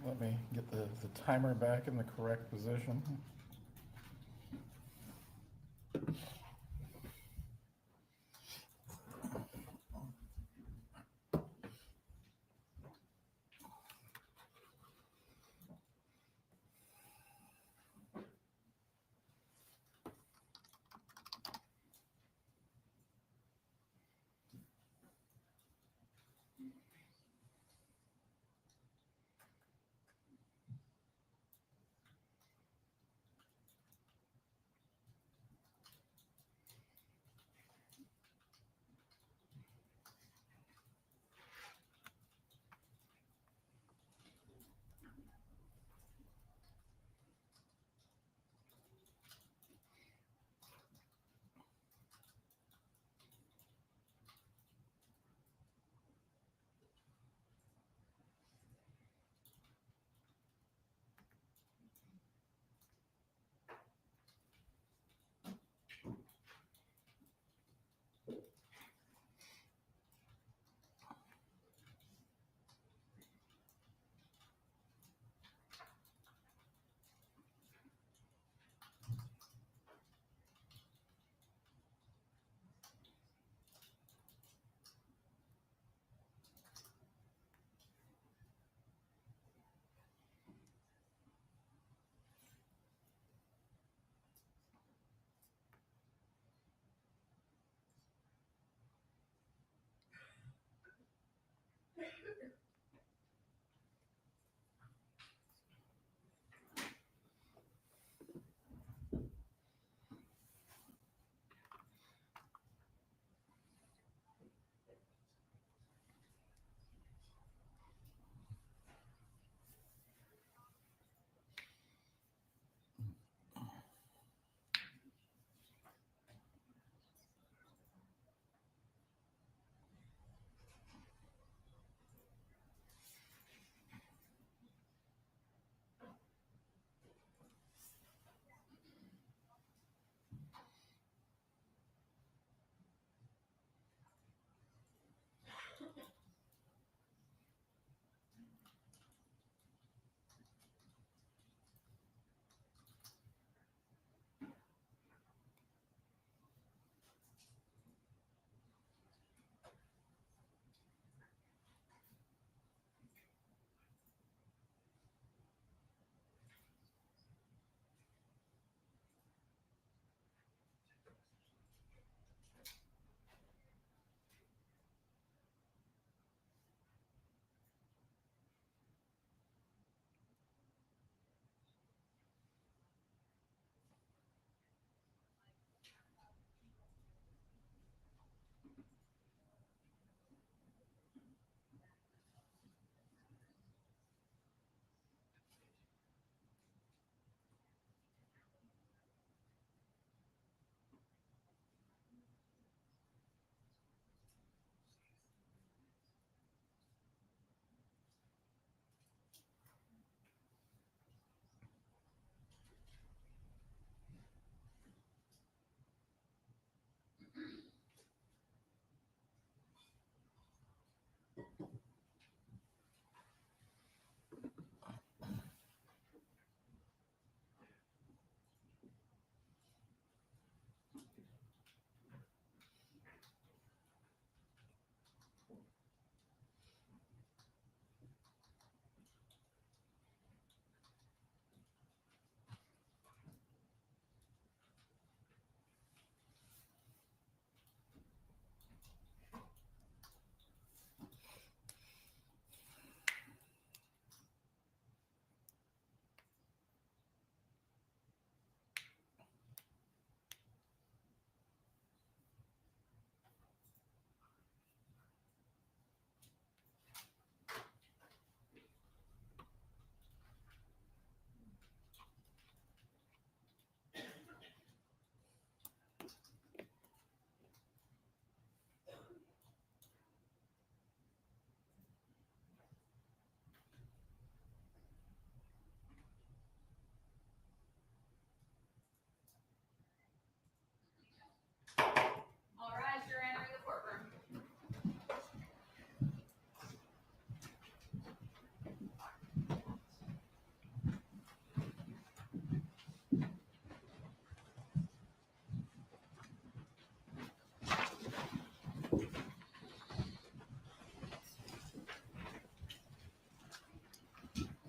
Let me get the timer back in the correct position.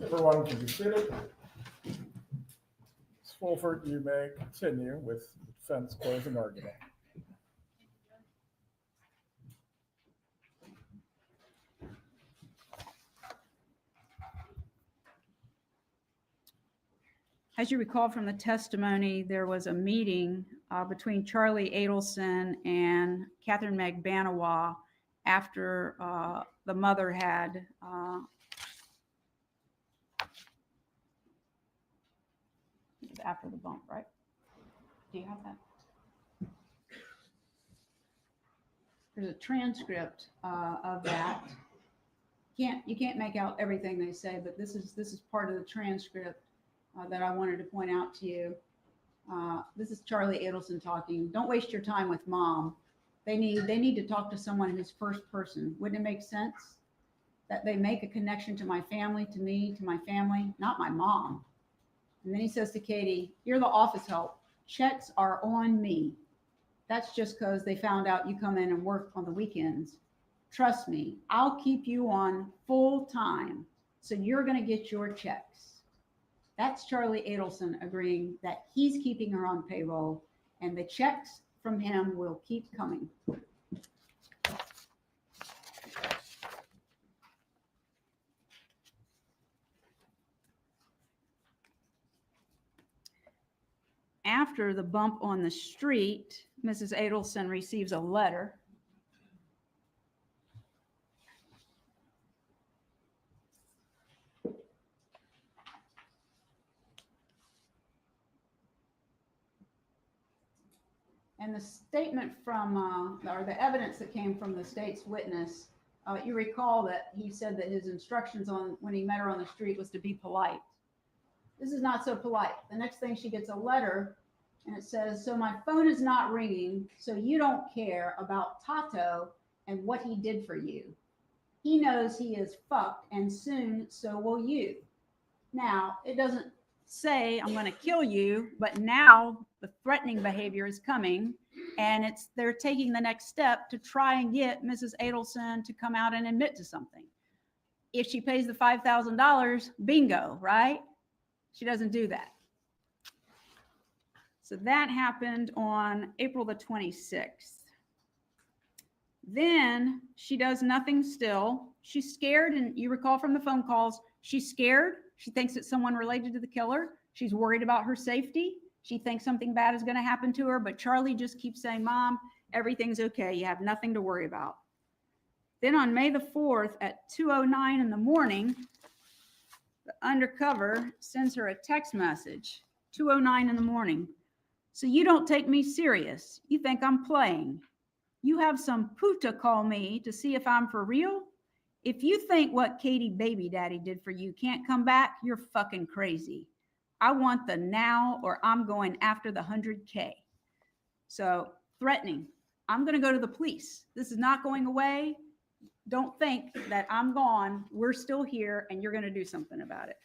Everyone can be seated. Ms. Fulford, you may continue with the defense closing argument. As you recall from the testimony, there was a meeting between Charlie Adelson and Catherine Magbanawa after the mother had after the bump, right? Do you have that? There's a transcript of that. You can't make out everything they say, but this is part of the transcript that I wanted to point out to you. This is Charlie Adelson talking. Don't waste your time with mom. They need to talk to someone who's first person. Wouldn't it make sense that they make a connection to my family, to me, to my family, not my mom? And then he says to Katie, "You're the office help. Checks are on me. That's just because they found out you come in and work on the weekends. Trust me, I'll keep you on full time, so you're going to get your checks." That's Charlie Adelson agreeing that he's keeping her on payroll, and the checks from him will keep coming. After the bump on the street, Mrs. Adelson receives a letter. And the statement from, or the evidence that came from the state's witness, you recall that he said that his instructions on when he met her on the street was to be polite. This is not so polite. The next thing, she gets a letter and it says, "So my phone is not ringing, so you don't care about Tato and what he did for you. He knows he is fucked, and soon so will you." Now, it doesn't say I'm going to kill you, but now the threatening behavior is coming, and they're taking the next step to try and get Mrs. Adelson to come out and admit to something. If she pays the $5,000, bingo, right? She doesn't do that. So that happened on April the 26th. Then she does nothing still. She's scared, and you recall from the phone calls, she's scared. She thinks it's someone related to the killer. She's worried about her safety. She thinks something bad is going to happen to her, but Charlie just keeps saying, "Mom, everything's okay. You have nothing to worry about." Then on May the 4th at 2:09 in the morning, the undercover sends her a text message, 2:09 in the morning. "So you don't take me serious. You think I'm playing. You have some puta call me to see if I'm for real? If you think what Katie baby daddy did for you can't come back, you're fucking crazy. I want the now, or I'm going after the 100K. So threatening, "I'm going to go to the police. This is not going away. Don't think that I'm gone. We're still here, and you're going to do something about it."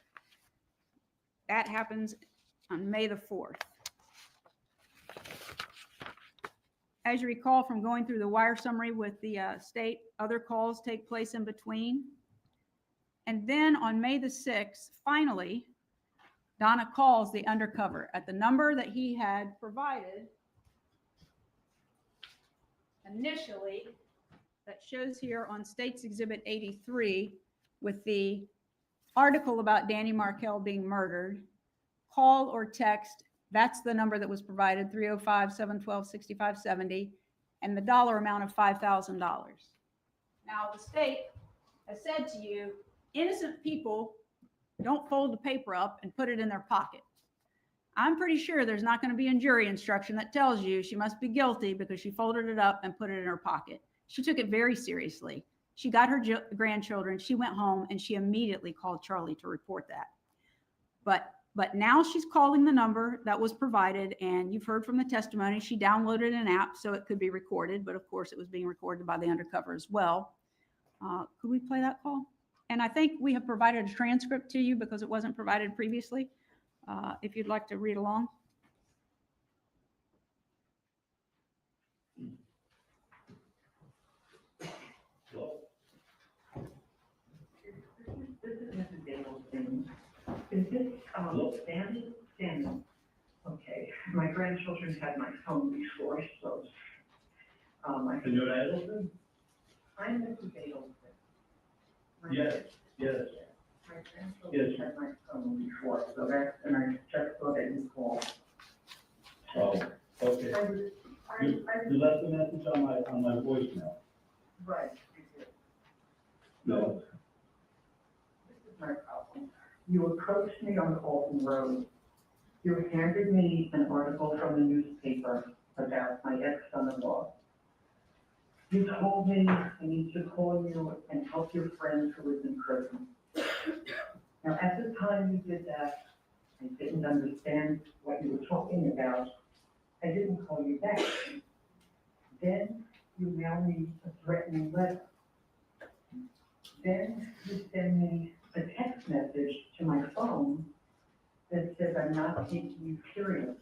That happens on May the 4th. As you recall from going through the wire summary with the state, other calls take place in between. And then on May the 6th, finally, Donna calls the undercover at the number that he had provided initially, that shows here on State's Exhibit 83 with the article about Danny Markell being murdered. Call or text, that's the number that was provided, 305-712-6570, and the dollar amount of $5,000. Now, the state has said to you, innocent people don't fold the paper up and put it in their pocket. I'm pretty sure there's not going to be a jury instruction that tells you she must be guilty because she folded it up and put it in her pocket. She took it very seriously. She got her grandchildren, she went home, and she immediately called Charlie to report that. But now she's calling the number that was provided, and you've heard from the testimony, she downloaded an app so it could be recorded, but of course it was being recorded by the undercover as well. Could we play that call? And I think we have provided a transcript to you because it wasn't provided previously, if you'd like to read along. This is Mrs. Adelson. this, Sandy, okay, my grandchildren had my phone before, so, I think Senora Adelson? I'm Mrs. Adelson. My- Yes, yes. My grandchildren had my phone before, so that's, and I just saw that you called. Oh, okay. I was, You left a message on my voicemail. right, I did. No. This is my problem. You approached me on Alton Road. You handed me an article from the newspaper about my ex-son-in-law. You told me I need to call you and help your friend who is in prison. Now, at the time you did that, I didn't understand what you were talking about. I didn't call you back. Then you mailed me a threatening letter. Then you send me a text message to my phone that says I'm not taking you seriously.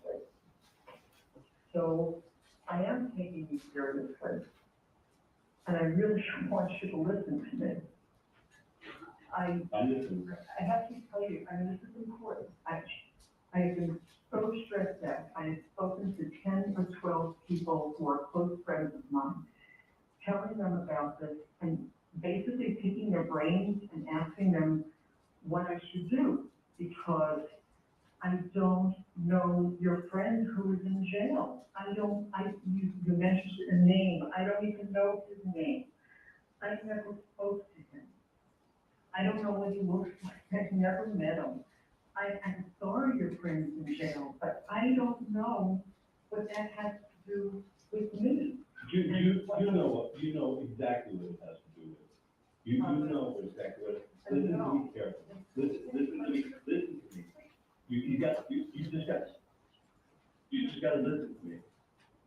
So I am taking you seriously. And I really want you to listen to me. I'm listening. I have to tell you, I mean, this is important. I have been so stressed out. I have spoken to 10 or 12 people who are close friends of mine, telling them about this and basically picking their brains and asking them what I should do, because I don't know your friend who is in jail. You mentioned a name. I don't even know his name. I never spoke to him. I don't know what he looks like. I've never met him. I'm sorry your friend's in jail, but I don't know what that has to do with me. You know exactly what it has to do with. You know exactly what, listen to me carefully. Listen to me. You just gotta listen to me.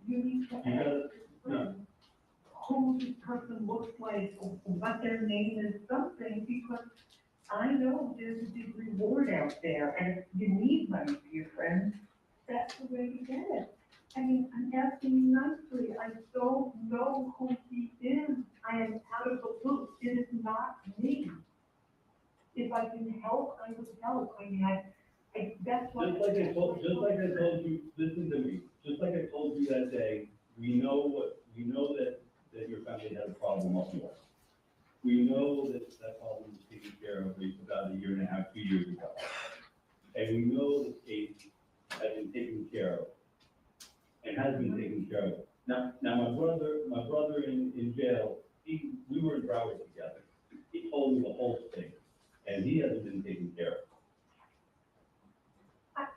You need to You gotta, ask your friend who this person looks like, or what their name is, something, because I know there's a big reward out there, and if you need money for your friend, that's the way to get it. I mean, I'm asking you nicely, I don't know who he is, I am out of the loop, it is not me. If I can help, I would help, I mean, that's what. just like I told you, listen to me, just like I told you that day, we know that your family had a problem up north. We know that problem was taken care of about 1.5 years, 2 years ago. And we know the case has been taken care of and has been taken care of. Now my brother in jail, we were in Broward together. He told me the whole thing, and he hasn't been taken care of.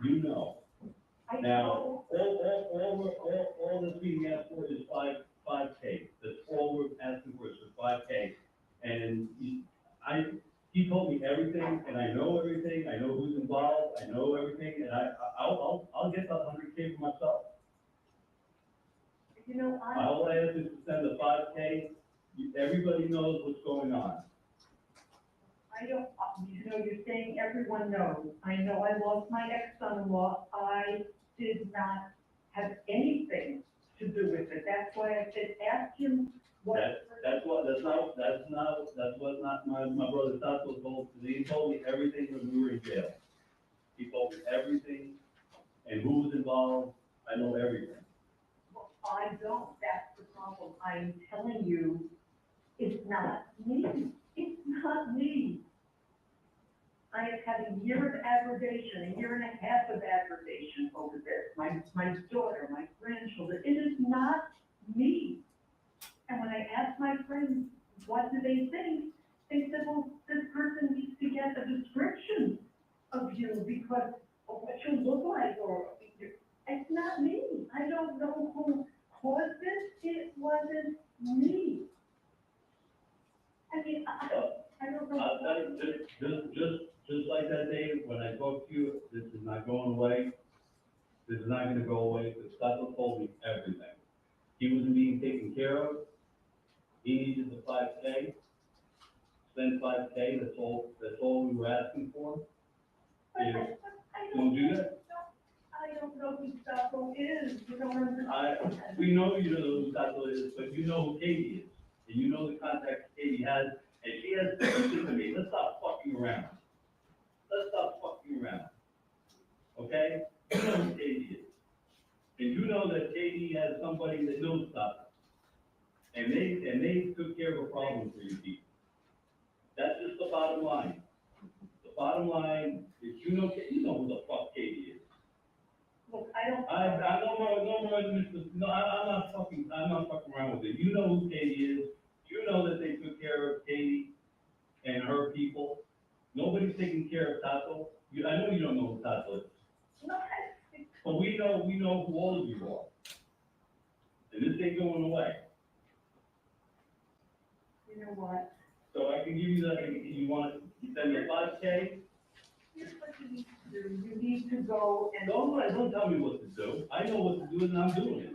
You know. Now, all that's being asked for is 5K. That's all we're asking for is for 5K. And he told me everything, and I know everything. I know who's involved. I know everything, and I'll get the 100K for myself. You know, All I ask is to send the 5K. Everybody knows what's going on. You're saying everyone knows. I know I lost my ex-son-in-law. I did not have anything to do with it. That's why I said, ask him what. That's what my brother Tasso told me. He told me everything when we were in jail. He told me everything and who was involved. I know everything. Well, I don't. That's the problem. I'm telling you, it's not me. It's not me. I have had a year of aggravation, 1.5 years of aggravation over this. My daughter, my grandchildren, it is not me. And when I asked my friends, what do they think? They said, well, this person needs to get a description of you because of what you look like, or it's not me. I don't know who caused this. It wasn't me. I mean, I don't know. I'll tell you, just like that day when I talked to you, this is not going away. This is not gonna go away, because Tasso told me everything. He wasn't being taken care of. He needed the 5K. Spend 5K, that's all we were asking for. I Don't do that. I don't know who Tasso is. You don't understand. We know you know who Tasso is, but you know who Katie is. And you know the contacts Katie has, and she has, listen to me, let's stop fucking around. Let's stop fucking around. okay? You know who Katie is. And you know that Katie has somebody that knows stuff. And they took care of a problem for you people. That's just the bottom line. The bottom line is you know who the fuck Katie is. Look, I don't. I no more, Mr. No, I'm not fucking around with it. You know who Katie is. You know that they took care of Katie and her people. Nobody's taking care of Tato. I know you don't know who Tato is. No, But we know who all of you are. And this ain't going away. you know what? So I can give you you want to send me a 5K? Here's what you need to do. You need to go and. Don't tell me what to do. I know what to do and I'm doing it.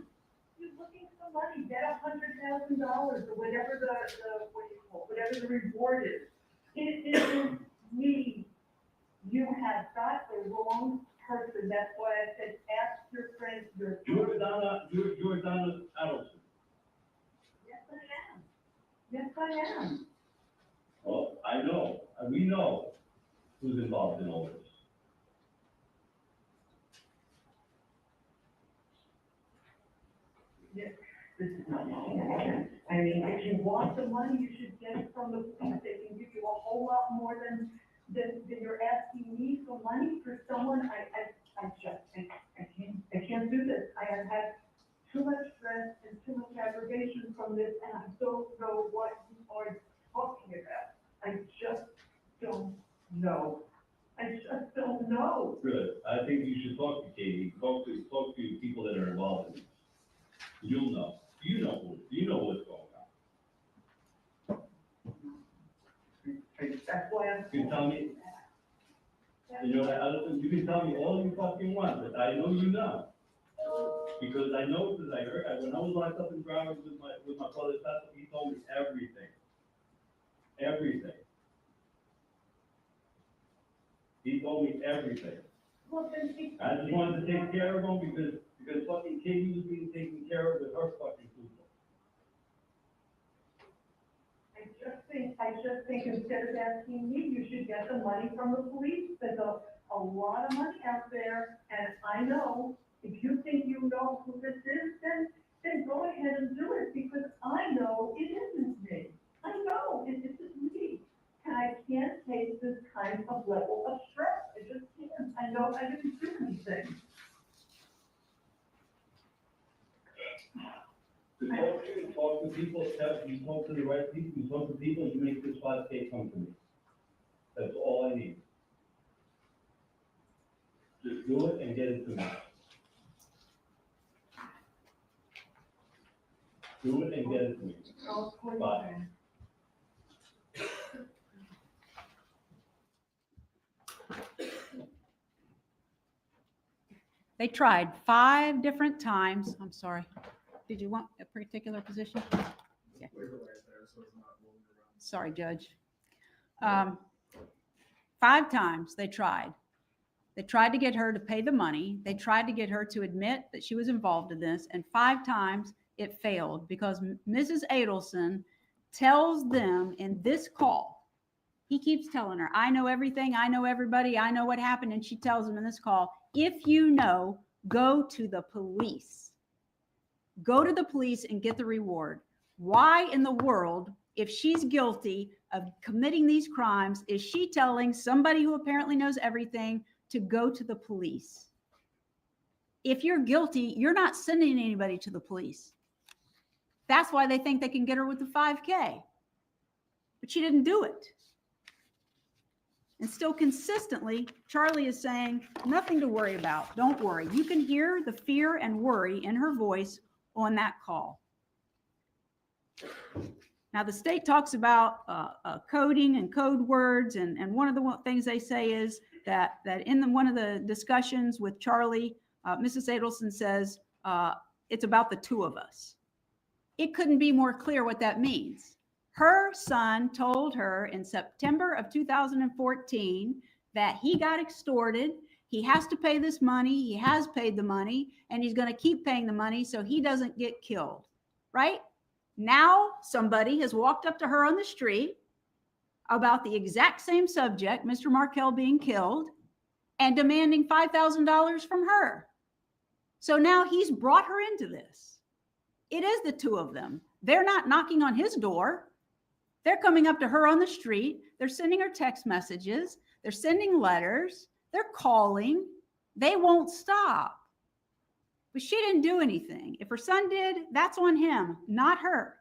You're looking for money, get $100,000 or whatever what do you call it, whatever the reward is. It isn't me. You have got the wrong person. That's why I said, ask your friends, You're Donna Adelson. Yes, I am. Yes, I am. Well, I know, we know who's involved in all this. This is not making any sense. I mean, if you want the money, you should get it from the police. They can give you a whole lot more than you're asking me for money for someone. I can't do this. I have had too much stress and too much aggravation from this, and I don't know what you are talking about. I just don't know. I just don't know. Good, I think you should talk to Katie, talk to people that are involved in this. You'll know, you know what's going on. That's why I'm. You can tell me, you can tell me all you fucking want, but I know you know. Because I know, because I heard, when I was locked up in Broward with my brother, he told me everything. Everything. He told me everything. Well, then I just wanted to take care of him because fucking Katie was being taken care of with her fucking people. I just think instead of asking me, you should get the money from the police. There's a lot of money out there, and I know, if you think you know who this is, then go ahead and do it, because I know it isn't me. I know it isn't me. And I can't take this kind of level of stress. I just can't. I know I didn't do anything. To talk to people, you talk to the right people, you talk to people, you make this 5K come to me. That's all I need. Just do it and get it to me. Do it and get it to me. Bye. They tried 5 different times. I'm sorry. Did you want a particular position? Yeah. Sorry, Judge. 5 times they tried. They tried to get her to pay the money. They tried to get her to admit that she was involved in this. And 5 times it failed because Mrs. Adelson tells them in this call, he keeps telling her, I know everything. I know everybody. I know what happened. And she tells him in this call, if you know, go to the police. Go to the police and get the reward. Why in the world, if she's guilty of committing these crimes, is she telling somebody who apparently knows everything to go to the police? If you're guilty, you're not sending anybody to the police. That's why they think they can get her with the 5K. But she didn't do it. And still consistently, Charlie is saying, nothing to worry about. Don't worry. You can hear the fear and worry in her voice on that call. Now, the state talks about coding and code words, and one of the things they say is that in one of the discussions with Charlie, Mrs. Adelson says, it's about the 2 of us. It couldn't be more clear what that means. Her son told her in September of 2014 that he got extorted. He has to pay this money. He has paid the money, and he's going to keep paying the money so he doesn't get killed, right? Now somebody has walked up to her on the street about the exact same subject, Mr. Markell being killed, and demanding $5,000 from her. So now he's brought her into this. It is the two of them. They're not knocking on his door. They're coming up to her on the street. They're sending her text messages. They're sending letters. They're calling. They won't stop. But she didn't do anything. If her son did, that's on him, not her.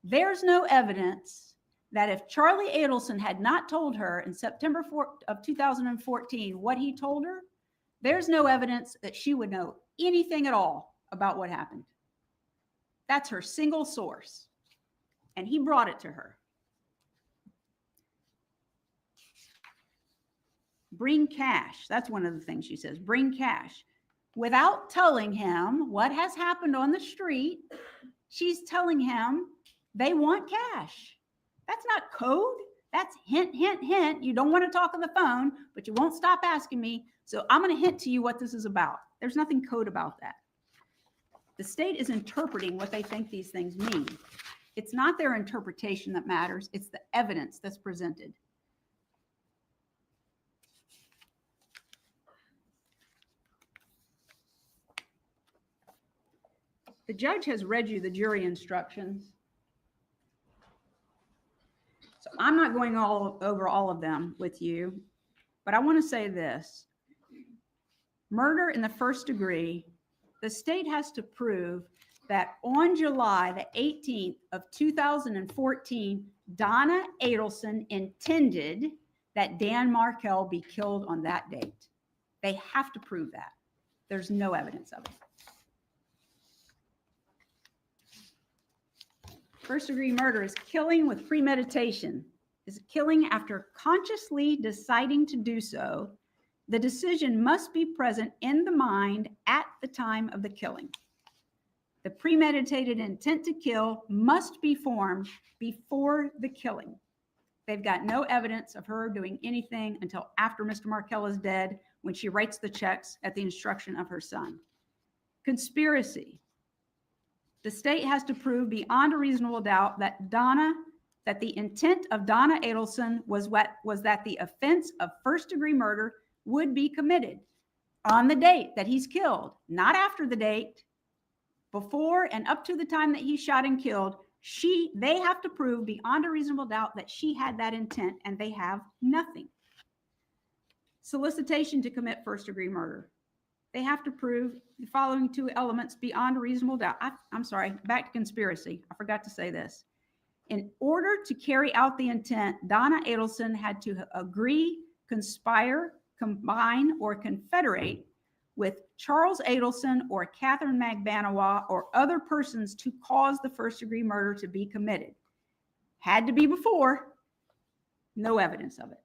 There's no evidence that if Charlie Adelson had not told her in September of 2014 what he told her, there's no evidence that she would know anything at all about what happened. That's her single source. And he brought it to her. Bring cash. That's one of the things she says. Bring cash. Without telling him what has happened on the street, she's telling him they want cash. That's not code. That's hint, hint, hint. You don't want to talk on the phone, but you won't stop asking me. So I'm going to hint to you what this is about. There's nothing code about that. The state is interpreting what they think these things mean. It's not their interpretation that matters. It's the evidence that's presented. The judge has read you the jury instructions. So I'm not going over all of them with you, but I want to say this. Murder in the first degree, the state has to prove that on July the 18th of 2014, Donna Adelson intended that Dan Markell be killed on that date. They have to prove that. There's no evidence of it. First degree murder is killing with premeditation, is killing after consciously deciding to do so. The decision must be present in the mind at the time of the killing. The premeditated intent to kill must be formed before the killing. They've got no evidence of her doing anything until after Mr. Markell is dead, when she writes the checks at the instruction of her son. Conspiracy. The state has to prove beyond a reasonable doubt that the intent of Donna Adelson was that the offense of first-degree murder would be committed on the date that he's killed, not after the date, before and up to the time that he's shot and killed. They have to prove beyond a reasonable doubt that she had that intent, and they have nothing. Solicitation to commit first-degree murder. They have to prove the following two elements beyond a reasonable doubt. I'm sorry, back to conspiracy. I forgot to say this. In order to carry out the intent, Donna Adelson had to agree, conspire, combine, or confederate with Charles Adelson or Catherine Magbanawa or other persons to cause the first-degree murder to be committed. Had to be before, no evidence of it.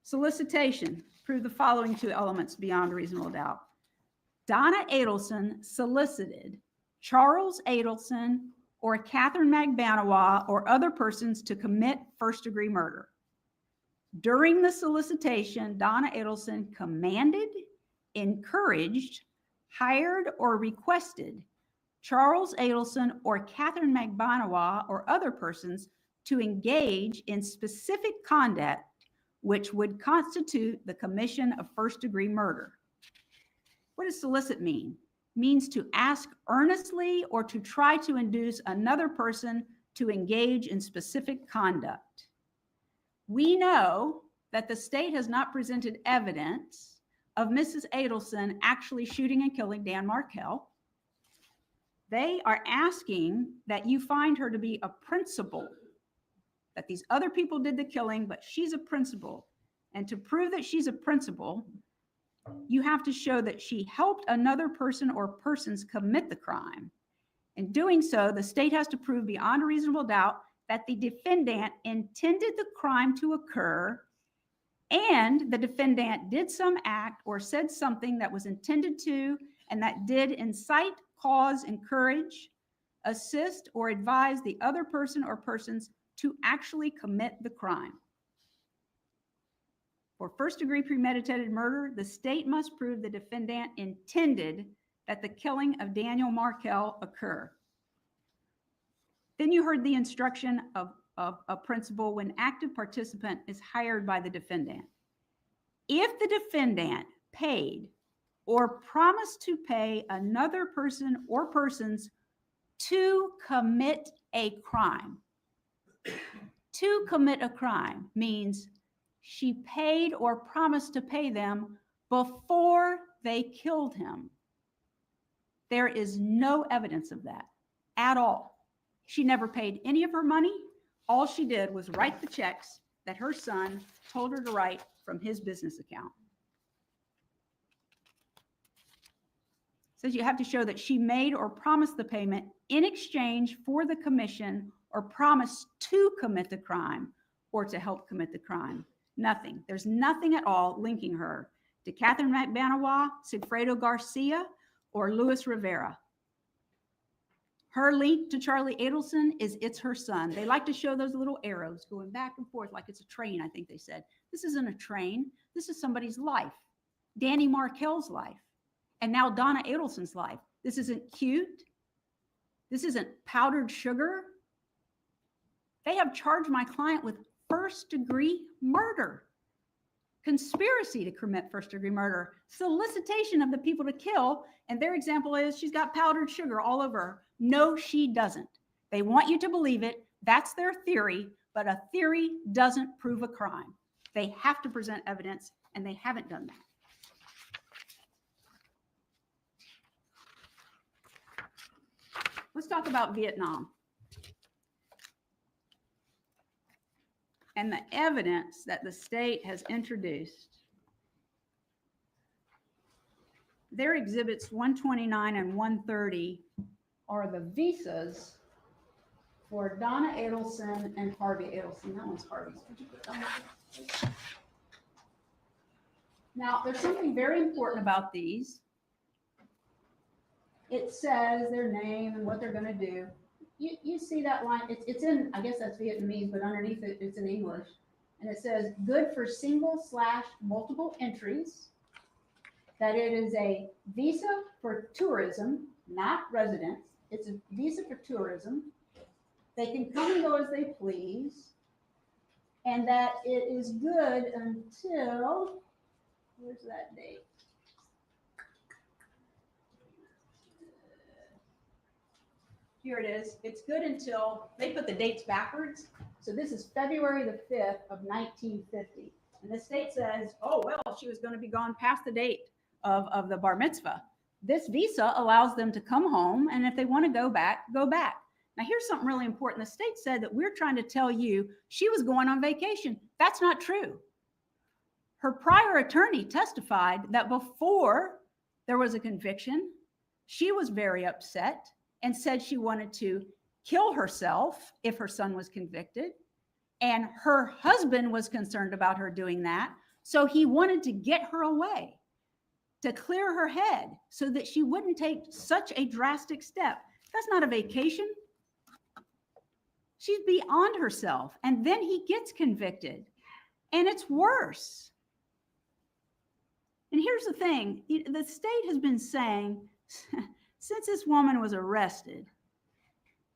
Solicitation. Prove the following two elements beyond a reasonable doubt. Donna Adelson solicited Charles Adelson or Catherine Magbanawa or other persons to commit first-degree murder. During the solicitation, Donna Adelson commanded, encouraged, hired, or requested Charles Adelson or Catherine Magbanawa or other persons to engage in specific conduct which would constitute the commission of first-degree murder. What does solicit mean? It means to ask earnestly or to try to induce another person to engage in specific conduct. We know that the state has not presented evidence of Mrs. Adelson actually shooting and killing Dan Markell. They are asking that you find her to be a principal, that these other people did the killing, but she's a principal. And to prove that she's a principal, you have to show that she helped another person or persons commit the crime. In doing so, the state has to prove beyond a reasonable doubt that the defendant intended the crime to occur and the defendant did some act or said something that was intended to and that did incite, cause, encourage, assist, or advise the other person or persons to actually commit the crime. For first-degree premeditated murder, the state must prove the defendant intended that the killing of Daniel Markell occur. Then you heard the instruction of a principal when active participant is hired by the defendant. if the defendant paid or promised to pay another person or persons to commit a crime. To commit a crime means she paid or promised to pay them before they killed him. There is no evidence of that at all. She never paid any of her money. All she did was write the checks that her son told her to write from his business account. Says you have to show that she made or promised the payment in exchange for the commission or promised to commit the crime or to help commit the crime. Nothing. There's nothing at all linking her to Catherine McBanawa, Sigfredo Garcia, or Luis Rivera. Her link to Charlie Adelson is it's her son. They like to show those little arrows going back and forth like it's a train, I think they said. This isn't a train. This is somebody's life. Danny Markel's life. And now Donna Adelson's life. This isn't cute. This isn't powdered sugar. They have charged my client with first-degree murder, conspiracy to commit first-degree murder, solicitation of the people to kill, and their example is she's got powdered sugar all over her. No, she doesn't. They want you to believe it. That's their theory, but a theory doesn't prove a crime. They have to present evidence, and they haven't done that. Let's talk about Vietnam and the evidence that the state has introduced. Their exhibits 129 and 130 are the visas for Donna Adelson and Harvey Adelson. That one's Harvey's. Could you put that on? Now, there's something very important about these. It says their name and what they're going to do. You see that line? It's in, I guess that's Vietnamese, but underneath it, it's in English. And it says good for single/multiple entries. That it is a visa for tourism, not residence. It's a visa for tourism. They can come and go as they please. And that it is good until, where's that date? Here it is. It's good until, they put the dates backwards. So this is February the 5th of 1950. And the state says, oh, well, she was going to be gone past the date of the bar mitzvah. This visa allows them to come home, and if they want to go back, go back. Now, here's something really important. The state said that we're trying to tell you she was going on vacation. That's not true. Her prior attorney testified that before there was a conviction, she was very upset and said she wanted to kill herself if her son was convicted. And her husband was concerned about her doing that. So he wanted to get her away, to clear her head so that she wouldn't take such a drastic step. That's not a vacation. She's beyond herself. And then he gets convicted. And it's worse. And here's the thing. The state has been saying, since this woman was arrested,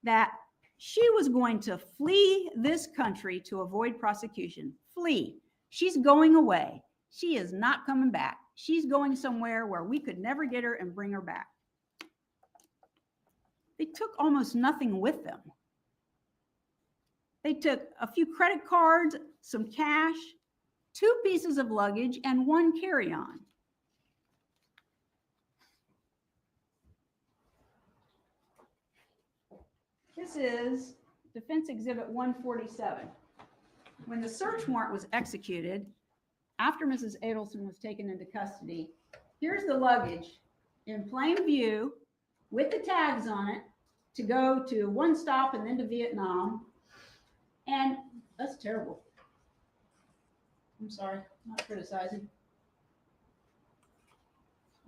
that she was going to flee this country to avoid prosecution. Flee. She's going away. She is not coming back. She's going somewhere where we could never get her and bring her back. They took almost nothing with them. They took a few credit cards, some cash, 2 pieces of luggage, and 1 carry-on. This is Defense Exhibit 147. When the search warrant was executed, after Mrs. Adelson was taken into custody, here's the luggage in plain view with the tags on it to go to one stop and then to Vietnam. And that's terrible. I'm sorry, I'm not criticizing.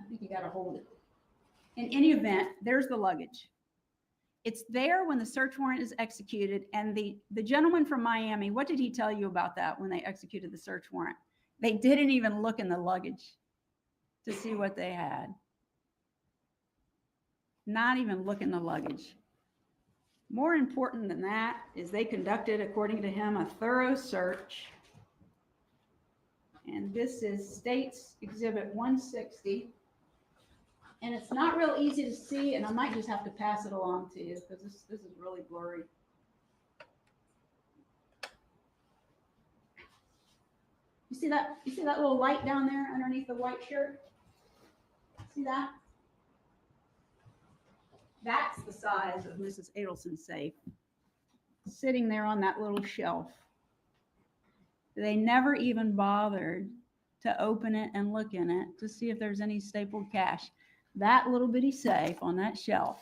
I think you got to hold it. In any event, there's the luggage. It's there when the search warrant is executed. And the gentleman from Miami, what did he tell you about that when they executed the search warrant? They didn't even look in the luggage to see what they had. Not even look in the luggage. More important than that is they conducted, according to him, a thorough search And this is State's Exhibit 160. And it's not real easy to see, and I might just have to pass it along to you because this is really blurry. You see that? You see that little light down there underneath the white shirt? See that? That's the size of Mrs. Adelson's safe, sitting there on that little shelf. They never even bothered to open it and look in it to see if there's any stapled cash. That little bitty safe on that shelf,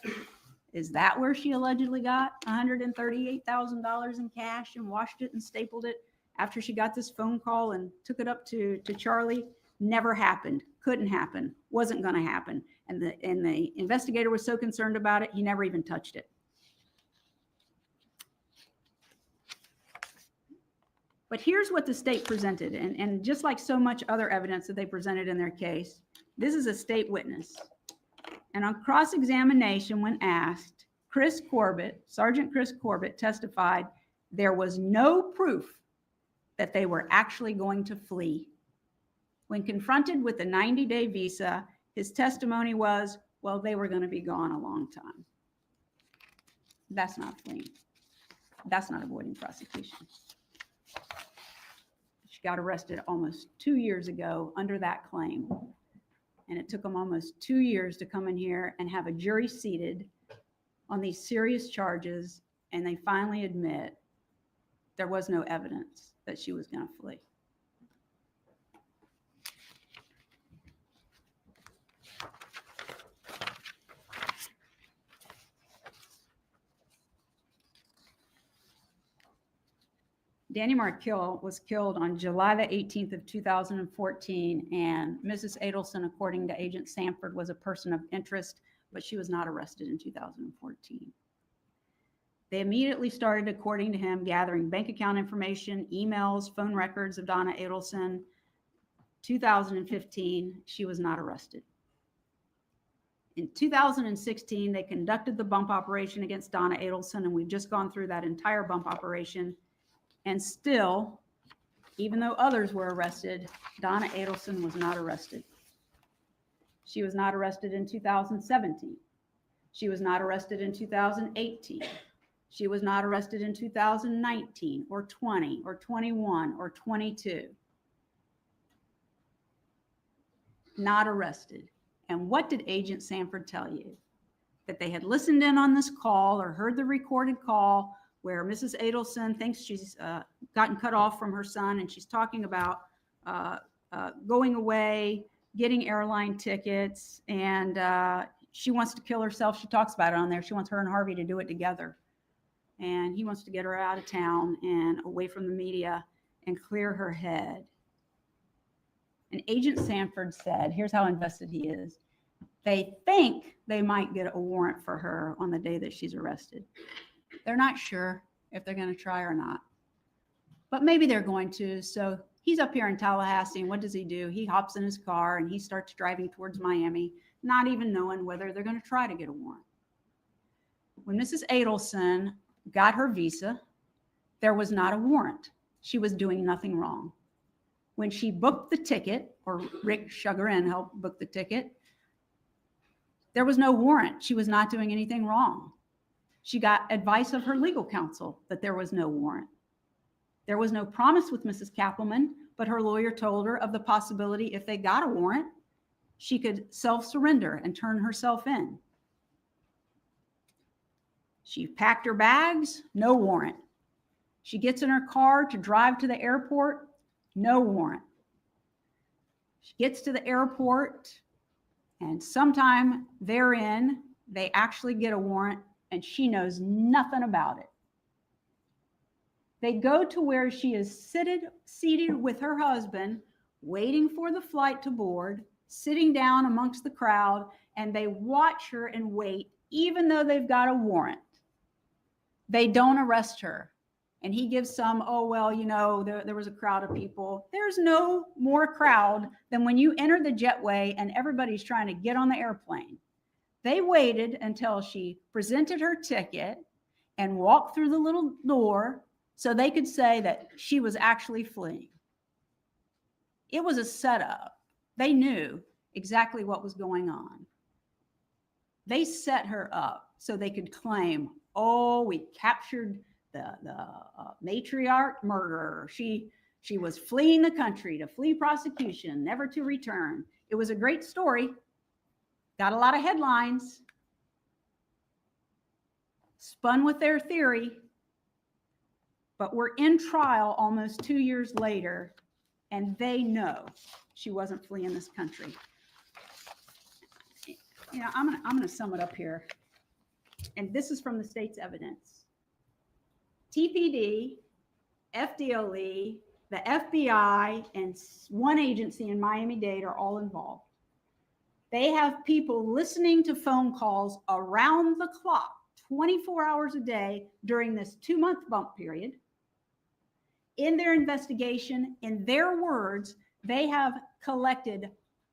is that where she allegedly got $138,000 in cash and washed it and stapled it after she got this phone call and took it up to Charlie? Never happened. Couldn't happen. Wasn't going to happen. And the investigator was so concerned about it, he never even touched it. But here's what the state presented. And just like so much other evidence that they presented in their case, this is a state witness. And on cross-examination, when asked, Sergeant Chris Corbett testified there was no proof that they were actually going to flee. When confronted with the 90-day visa, his testimony was, well, they were going to be gone a long time. That's not fleeing. That's not avoiding prosecution. She got arrested almost 2 years ago under that claim. And it took them almost 2 years to come in here and have a jury seated on these serious charges. And they finally admit there was no evidence that she was going to flee. Danny Markill was killed on July the 18th of 2014, and Mrs. Adelson, according to Agent Sanford, was a person of interest, but she was not arrested in 2014. They immediately started, according to him, gathering bank account information, emails, phone records of Donna Adelson. 2015, she was not arrested. In 2016, they conducted the bump operation against Donna Adelson, and we've just gone through that entire bump operation. And still, even though others were arrested, Donna Adelson was not arrested. She was not arrested in 2017. She was not arrested in 2018. She was not arrested in 2019 or 20 or 21 or 22. Not arrested. And what did Agent Sanford tell you? That they had listened in on this call or heard the recorded call where Mrs. Adelson thinks she's gotten cut off from her son, and she's talking about going away, getting airline tickets, and she wants to kill herself. She talks about it on there. She wants her and Harvey to do it together. And he wants to get her out of town and away from the media and clear her head. And Agent Sanford said, here's how invested he is. They think they might get a warrant for her on the day that she's arrested. They're not sure if they're going to try or not, but maybe they're going to. So he's up here in Tallahassee, and what does he do? He hops in his car and he starts driving towards Miami, not even knowing whether they're going to try to get a warrant. When Mrs. Adelson got her visa, there was not a warrant. She was doing nothing wrong. When she booked the ticket, or Rick Sugarin helped book the ticket, there was no warrant. She was not doing anything wrong. She got advice of her legal counsel that there was no warrant. There was no promise with Mrs. Kappelman, but her lawyer told her of the possibility if they got a warrant, she could self-surrender and turn herself in. She packed her bags, no warrant. She gets in her car to drive to the airport, no warrant. She gets to the airport, and sometime therein, they actually get a warrant, and she knows nothing about it. They go to where she is seated with her husband, waiting for the flight to board, sitting down amongst the crowd, and they watch her and wait, even though they've got a warrant. They don't arrest her. And he gives some, oh, well, you know, there was a crowd of people. There's no more crowd than when you enter the jetway and everybody's trying to get on the airplane. They waited until she presented her ticket and walked through the little door so they could say that she was actually fleeing. It was a setup. They knew exactly what was going on. They set her up so they could claim, oh, we captured the matriarch murderer. She was fleeing the country to flee prosecution, never to return. It was a great story. Got a lot of headlines. Spun with their theory. But we're in trial almost 2 years later, and they know she wasn't fleeing this country. You know, I'm gonna sum it up here. And this is from the state's evidence. TPD, FDLE, the FBI, and one agency in Miami-Dade are all involved. They have people listening to phone calls around the clock, 24 hours a day during this 2-month bump period. In their investigation, in their words, they have collected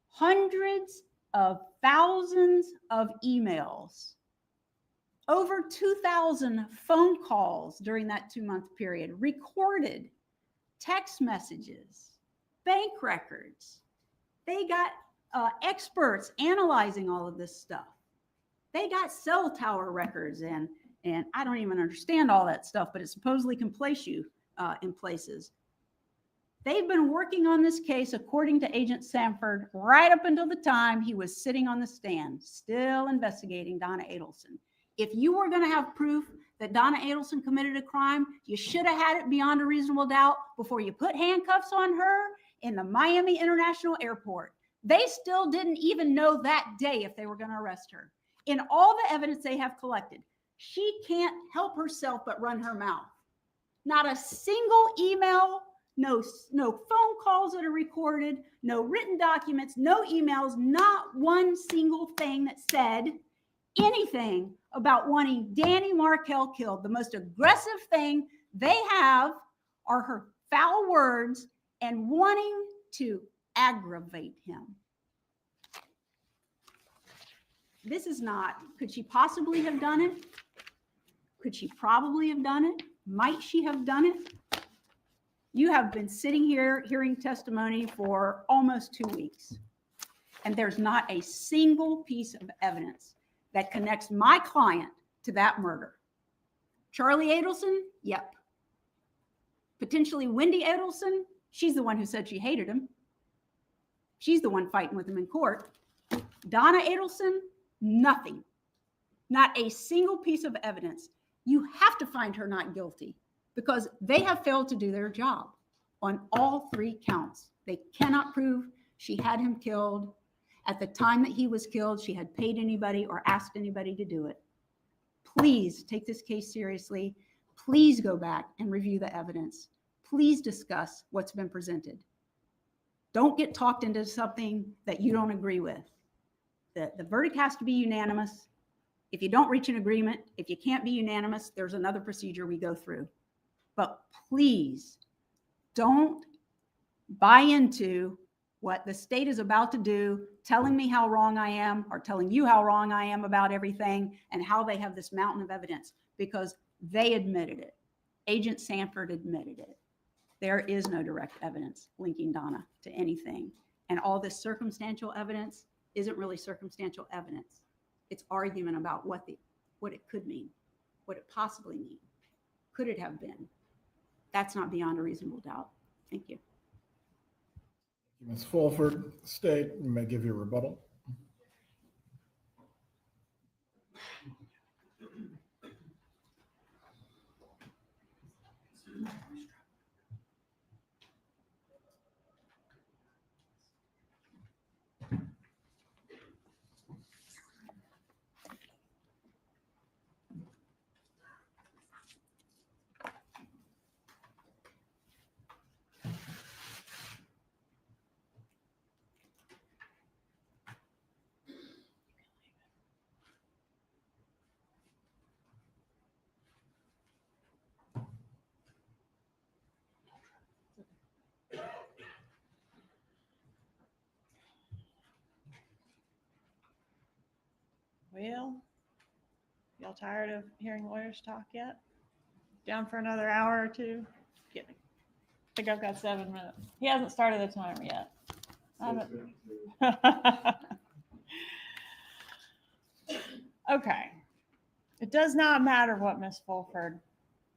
hundreds of thousands of emails, over 2,000 phone calls during that 2-month period, recorded text messages, bank records. They got experts analyzing all of this stuff. They got cell tower records, and I don't even understand all that stuff, but it supposedly can place you in places. They've been working on this case, according to Agent Sanford, right up until the time he was sitting on the stand, still investigating Donna Adelson. If you were going to have proof that Donna Adelson committed a crime, you should have had it beyond a reasonable doubt before you put handcuffs on her in the Miami International Airport. They still didn't even know that day if they were going to arrest her. In all the evidence they have collected, she can't help herself but run her mouth. Not a single email, no phone calls that are recorded, no written documents, no emails, not one single thing that said anything about wanting Danny Markell killed. The most aggressive thing they have are her foul words and wanting to aggravate him. This is not, could she possibly have done it? Could she probably have done it? Might she have done it? You have been sitting here hearing testimony for almost 2 weeks, and there's not a single piece of evidence that connects my client to that murder. Charlie Adelson? Yep. Potentially Wendy Adelson? She's the one who said she hated him. She's the one fighting with him in court. Donna Adelson? Nothing. Not a single piece of evidence. You have to find her not guilty because they have failed to do their job on all 3 counts. They cannot prove she had him killed. At the time that he was killed, she had paid anybody or asked anybody to do it. Please take this case seriously. Please go back and review the evidence. Please discuss what's been presented. Don't get talked into something that you don't agree with. The verdict has to be unanimous. If you don't reach an agreement, if you can't be unanimous, there's another procedure we go through. But please don't buy into what the state is about to do, telling me how wrong I am or telling you how wrong I am about everything and how they have this mountain of evidence, because they admitted it. Agent Sanford admitted it. There is no direct evidence linking Donna to anything. And all this circumstantial evidence isn't really circumstantial evidence. It's argument about what it could mean, what it possibly mean. Could it have been? That's not beyond a reasonable doubt. Thank you. Ms. Fulford, State, you may give your rebuttal. Well, y'all tired of hearing lawyers talk yet? Down for another hour or two? Kidding. think I've got 7 minutes. He hasn't started the timer yet. I haven't. Okay. It does not matter what Miss Fulford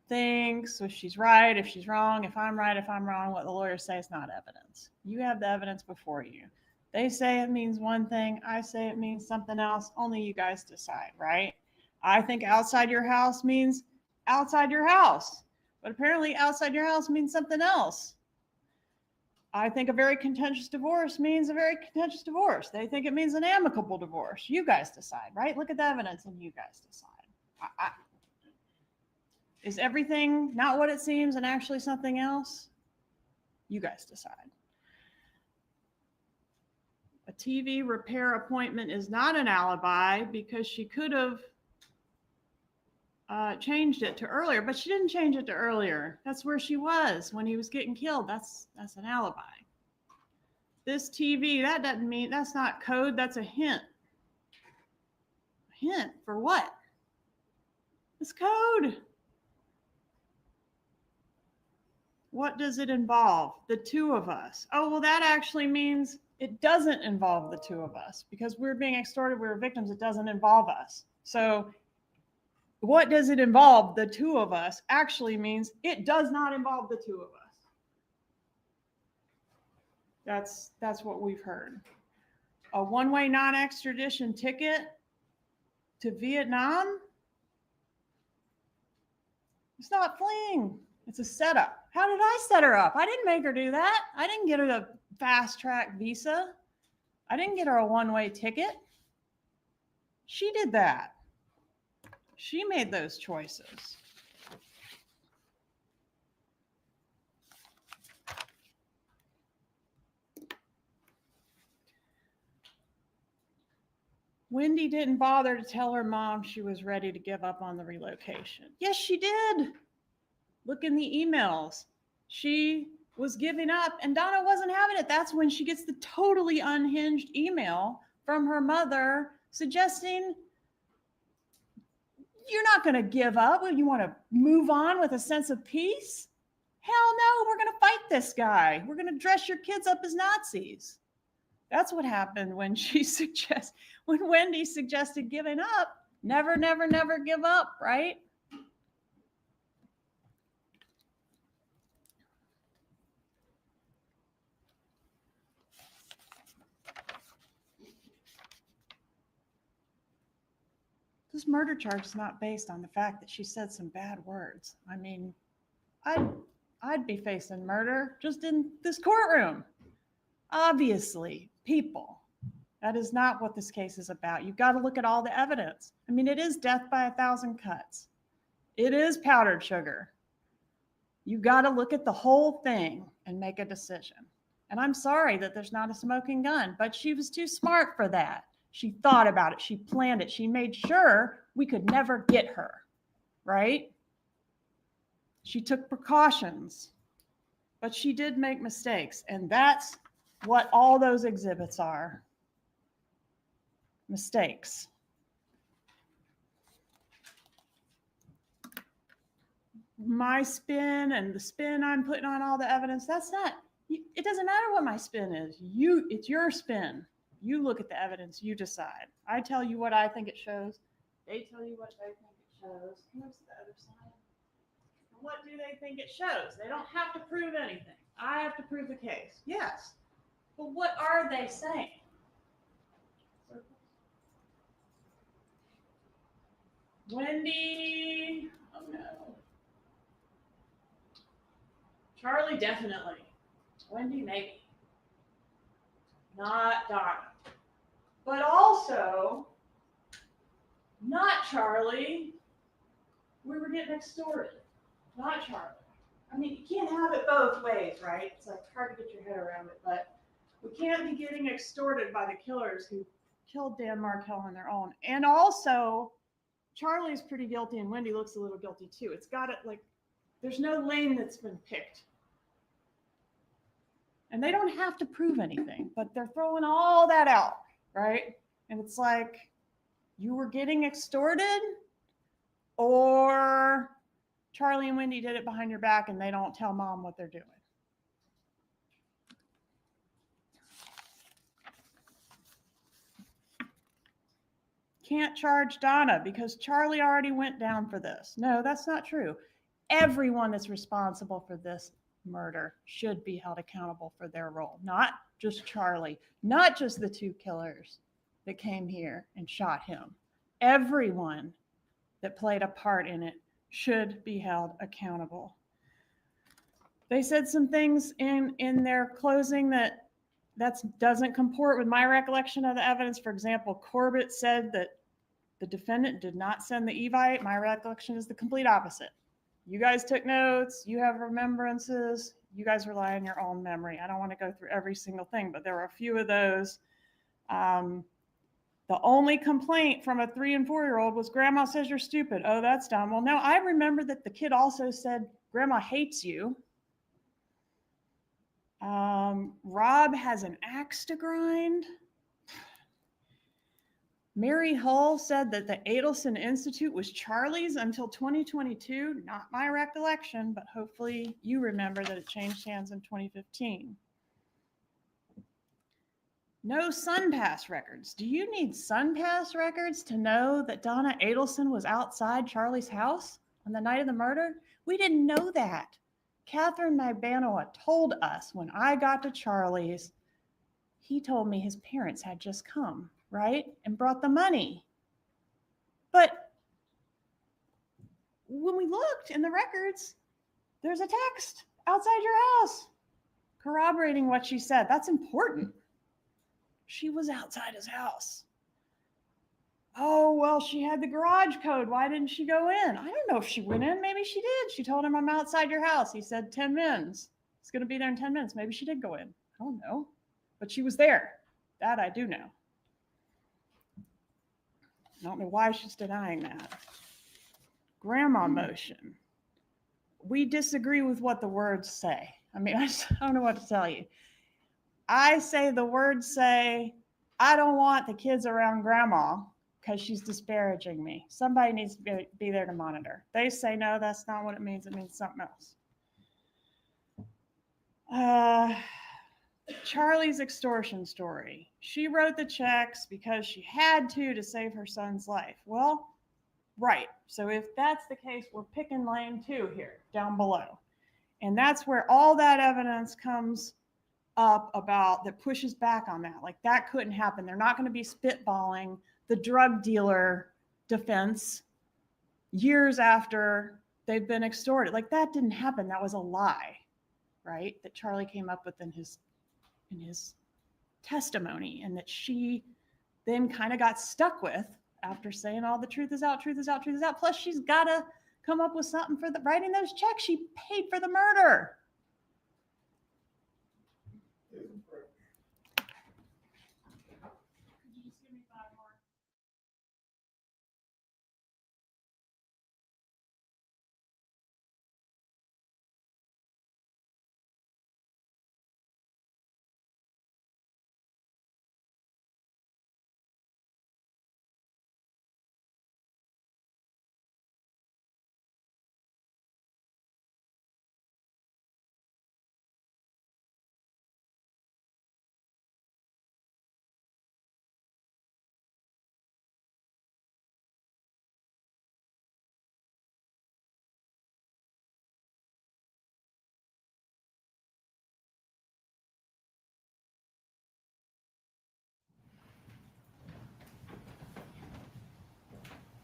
thinks, if she's right, if she's wrong, if I'm right, if I'm wrong. What the lawyers say is not evidence. You have the evidence before you. They say it means one thing. I say it means something else. Only you guys decide, right? I think outside your house means outside your house, but apparently outside your house means something else. I think a very contentious divorce means a very contentious divorce. They think it means an amicable divorce. You guys decide, right? Look at the evidence and you guys decide. Is everything not what it seems and actually something else? You guys decide. A TV repair appointment is not an alibi because she could have changed it to earlier, but she didn't change it to earlier. That's where she was when he was getting killed. That's an alibi. This TV, that doesn't mean, that's not code, that's a hint. A hint for what? It's code. What does it involve? The two of us. Oh, well, that actually means it doesn't involve the two of us because we're being extorted, we're victims, it doesn't involve us. So what does it involve? The two of us actually means it does not involve the two of us. That's what we've heard. A one-way non-extradition ticket to Vietnam? It's not fleeing. It's a setup. How did I set her up? I didn't make her do that. I didn't get her the fast-track visa. I didn't get her a one-way ticket. She did that. She made those choices. Wendy didn't bother to tell her mom she was ready to give up on the relocation. Yes, she did. Look in the emails. She was giving up and Donna wasn't having it. That's when she gets the totally unhinged email from her mother suggesting, you're not going to give up. You want to move on with a sense of peace? Hell no, we're going to fight this guy. We're going to dress your kids up as Nazis. That's what happened when when Wendy suggested giving up. Never, never, never give up, right? This murder charge is not based on the fact that she said some bad words. I mean, I'd be facing murder just in this courtroom. Obviously, people. That is not what this case is about. You've got to look at all the evidence. I mean, it is death by 1,000 cuts. It is powdered sugar. You've got to look at the whole thing and make a decision. And I'm sorry that there's not a smoking gun, but she was too smart for that. She thought about it. She planned it. She made sure we could never get her, right? She took precautions, but she did make mistakes. And that's what all those exhibits are. Mistakes. My spin and the spin I'm putting on all the evidence, that's not, it doesn't matter what my spin is. It's your spin. You look at the evidence, you decide. I tell you what I think it shows. They tell you what they think it shows. Come up to the other side. And what do they think it shows? They don't have to prove anything. I have to prove the case. Yes. But what are they saying? Wendy, oh no. Charlie, definitely. Wendy, maybe. Not Donna. But also, not Charlie. We were getting extorted. Not Charlie. I mean, you can't have it both ways, right? It's like hard to get your head around it, but we can't be getting extorted by the killers who killed Dan Markel on their own. And also, Charlie's pretty guilty and Wendy looks a little guilty too. It's got it like, there's no lane that's been picked. And they don't have to prove anything, but they're throwing all that out, right? And it's like, you were getting extorted, or Charlie and Wendy did it behind your back and they don't tell mom what they're doing. can't charge Donna because Charlie already went down for this. No, that's not true. Everyone that's responsible for this murder should be held accountable for their role, not just Charlie, not just the two killers that came here and shot him. Everyone that played a part in it should be held accountable. They said some things in their closing that doesn't comport with my recollection of the evidence. For example, Corbett said that the defendant did not send the Evite. My recollection is the complete opposite. You guys took notes, you have remembrances, you guys rely on your own memory. I don't want to go through every single thing, but there were a few of those. The only complaint from a 3 and 4-year-old was, Grandma says you're stupid. Oh, that's dumb. Well, no, I remember that the kid also said, Grandma hates you. Rob has an axe to grind. Mary Hull said that the Adelson Institute was Charlie's until 2022. Not my recollection, but hopefully you remember that it changed hands in 2015. No SunPass records. Do you need SunPass records to know that Donna Adelson was outside Charlie's house on the night of the murder? We didn't know that. Catherine Magbanoa told us when I got to Charlie's, he told me his parents had just come, right? And brought the money. But when we looked in the records, there's a text outside your house corroborating what she said. That's important. She was outside his house. Oh, well, she had the garage code. Why didn't she go in? I don't know if she went in. Maybe she did. She told him, I'm outside your house. He said 10 minutes. It's going to be there in 10 minutes. Maybe she did go in. I don't know. But she was there. That I do know. I don't know why she's denying that. Grandma motion. We disagree with what the words say. I mean, I don't know what to tell you. I say the words say, I don't want the kids around Grandma because she's disparaging me. Somebody needs to be there to monitor. They say, no, that's not what it means. It means something else. Charlie's extortion story. She wrote the checks because she had to save her son's life. Well, right. So if that's the case, we're picking lane 2 here, down below. And that's where all that evidence comes up about that pushes back on that. Like, that couldn't happen. They're not going to be spitballing the drug dealer defense years after they've been extorted. Like, that didn't happen. That was a lie, right? That Charlie came up with in his testimony, and that she then kind of got stuck with after saying all the truth is out, truth is out, truth is out. Plus, she's got to come up with something for writing those checks. She paid for the murder.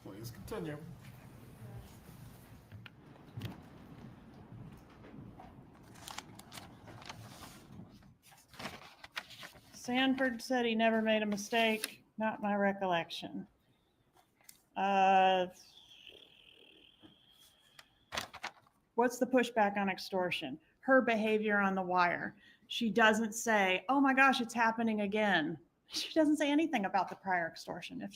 Please continue. Sanford said he never made a mistake. Not my recollection. What's the pushback on extortion? Her behavior on the wire. She doesn't say, oh my gosh, it's happening again. She doesn't say anything about the prior extortion.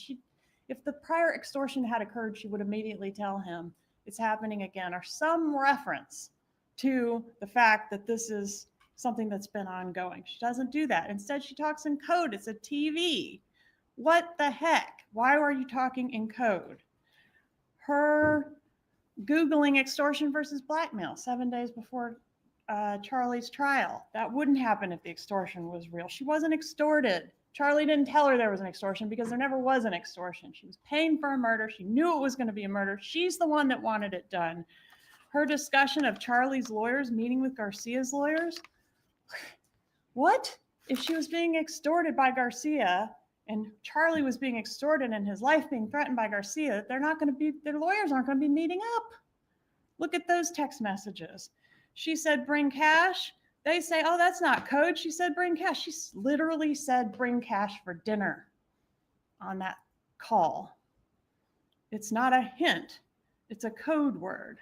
If the prior extortion had occurred, she would immediately tell him it's happening again, or some reference to the fact that this is something that's been ongoing. She doesn't do that. Instead, she talks in code. It's a TV. What the heck? Why are you talking in code? Her Googling extortion versus blackmail 7 days before Charlie's trial. That wouldn't happen if the extortion was real. She wasn't extorted. Charlie didn't tell her there was an extortion because there never was an extortion. She was paying for a murder. She knew it was going to be a murder. She's the one that wanted it done. Her discussion of Charlie's lawyers meeting with Garcia's lawyers. What? If she was being extorted by Garcia and Charlie was being extorted and his life being threatened by Garcia, their lawyers aren't going to be meeting up. Look at those text messages. She said, bring cash. They say, oh, that's not code. She said, bring cash. She literally said, bring cash for dinner on that call. It's not a hint. It's a code word.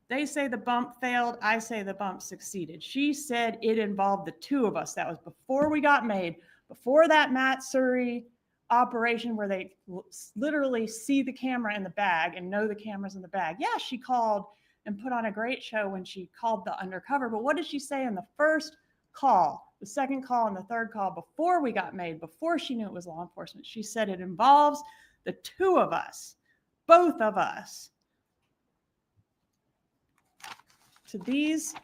They say the bump failed. I say the bump succeeded. She said it involved the two of us. That was before we got made, before that Matt Surrey operation where they literally see the camera in the bag and know the camera's in the bag. Yeah, she called and put on a great show when she called the undercover. But what did she say in the first call, the second call, and the third call before we got made, before she knew it was law enforcement? She said it involves the two of us, both of us. To these,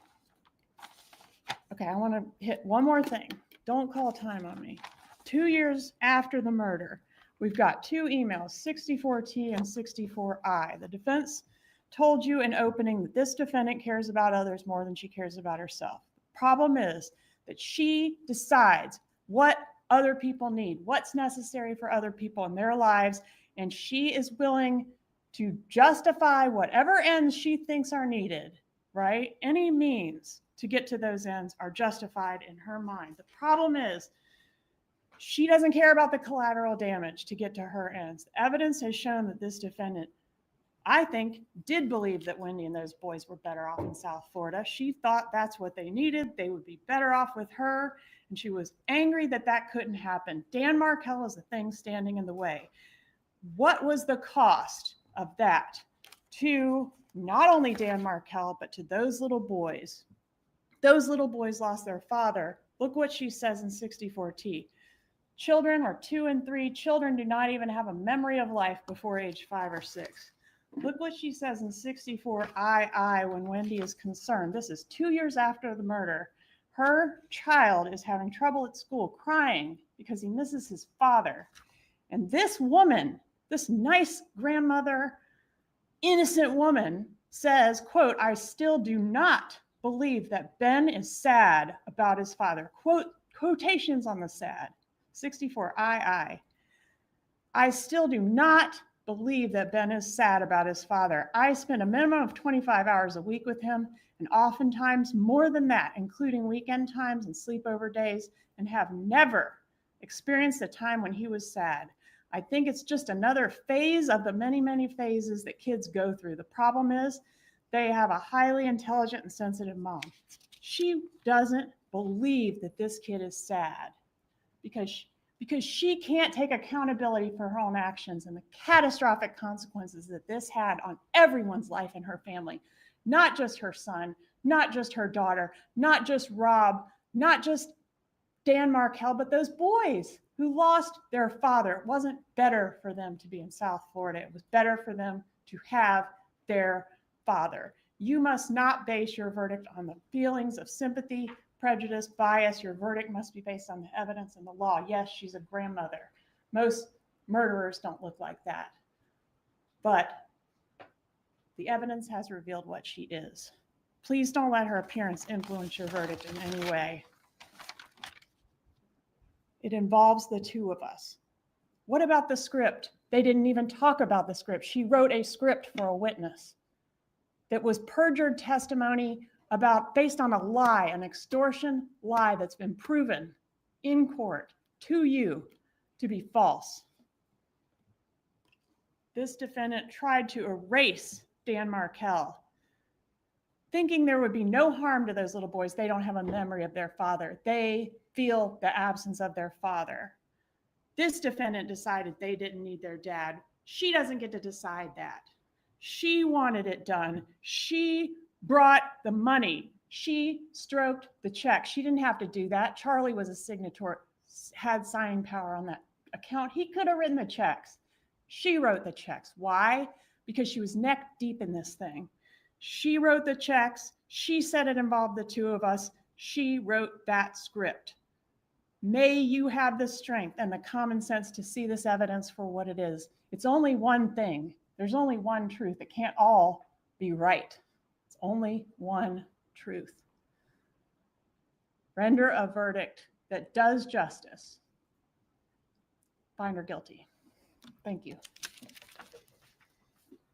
okay, I want to hit one more thing. Don't call time on me. 2 years after the murder, we've got two emails, 64T and 64I. The defense told you in opening that this defendant cares about others more than she cares about herself. The problem is that she decides what other people need, what's necessary for other people in their lives, and she is willing to justify whatever ends she thinks are needed, right? Any means to get to those ends are justified in her mind. The problem is she doesn't care about the collateral damage to get to her ends. The evidence has shown that this defendant, I think, did believe that Wendy and those boys were better off in South Florida. She thought that's what they needed. They would be better off with her. And she was angry that that couldn't happen. Dan Markell is the thing standing in the way. What was the cost of that to not only Dan Markell, but to those little boys? Those little boys lost their father. Look what she says in 64T. Children are 2 and 3. Children do not even have a memory of life before age 5 or 6. Look what she says in 64II when Wendy is concerned. This is 2 years after the murder. Her child is having trouble at school, crying because he misses his father. And this woman, this nice grandmother, innocent woman, says, quote, I still do not believe that Ben is sad about his father. Quote, quotations on the sad. 64II. I still do not believe that Ben is sad about his father. I spend a minimum of 25 hours a week with him, and oftentimes more than that, including weekend times and sleepover days, and have never experienced a time when he was sad. I think it's just another phase of the many, many phases that kids go through. The problem is they have a highly intelligent and sensitive mom. She doesn't believe that this kid is sad because she can't take accountability for her own actions and the catastrophic consequences that this had on everyone's life in her family. Not just her son, not just her daughter, not just Rob, not just Dan Markell, but those boys who lost their father. It wasn't better for them to be in South Florida. It was better for them to have their father. You must not base your verdict on the feelings of sympathy, prejudice, bias. Your verdict must be based on the evidence and the law. Yes, she's a grandmother. Most murderers don't look like that. But the evidence has revealed what she is. Please don't let her appearance influence your verdict in any way. It involves the two of us. What about the script? They didn't even talk about the script. She wrote a script for a witness that was perjured testimony based on a lie, an extortion lie that's been proven in court to you to be false. This defendant tried to erase Dan Markell, thinking there would be no harm to those little boys. They don't have a memory of their father. They feel the absence of their father. This defendant decided they didn't need their dad. She doesn't get to decide that. She wanted it done. She brought the money. She stroked the check. She didn't have to do that. Charlie was a signator, had signing power on that account. He could have written the checks. She wrote the checks. Why? Because she was neck deep in this thing. She wrote the checks. She said it involved the two of us. She wrote that script. May you have the strength and the common sense to see this evidence for what it is. It's only one thing. There's only one truth. It can't all be right. It's only one truth. Render a verdict that does justice. Find her guilty. Thank you.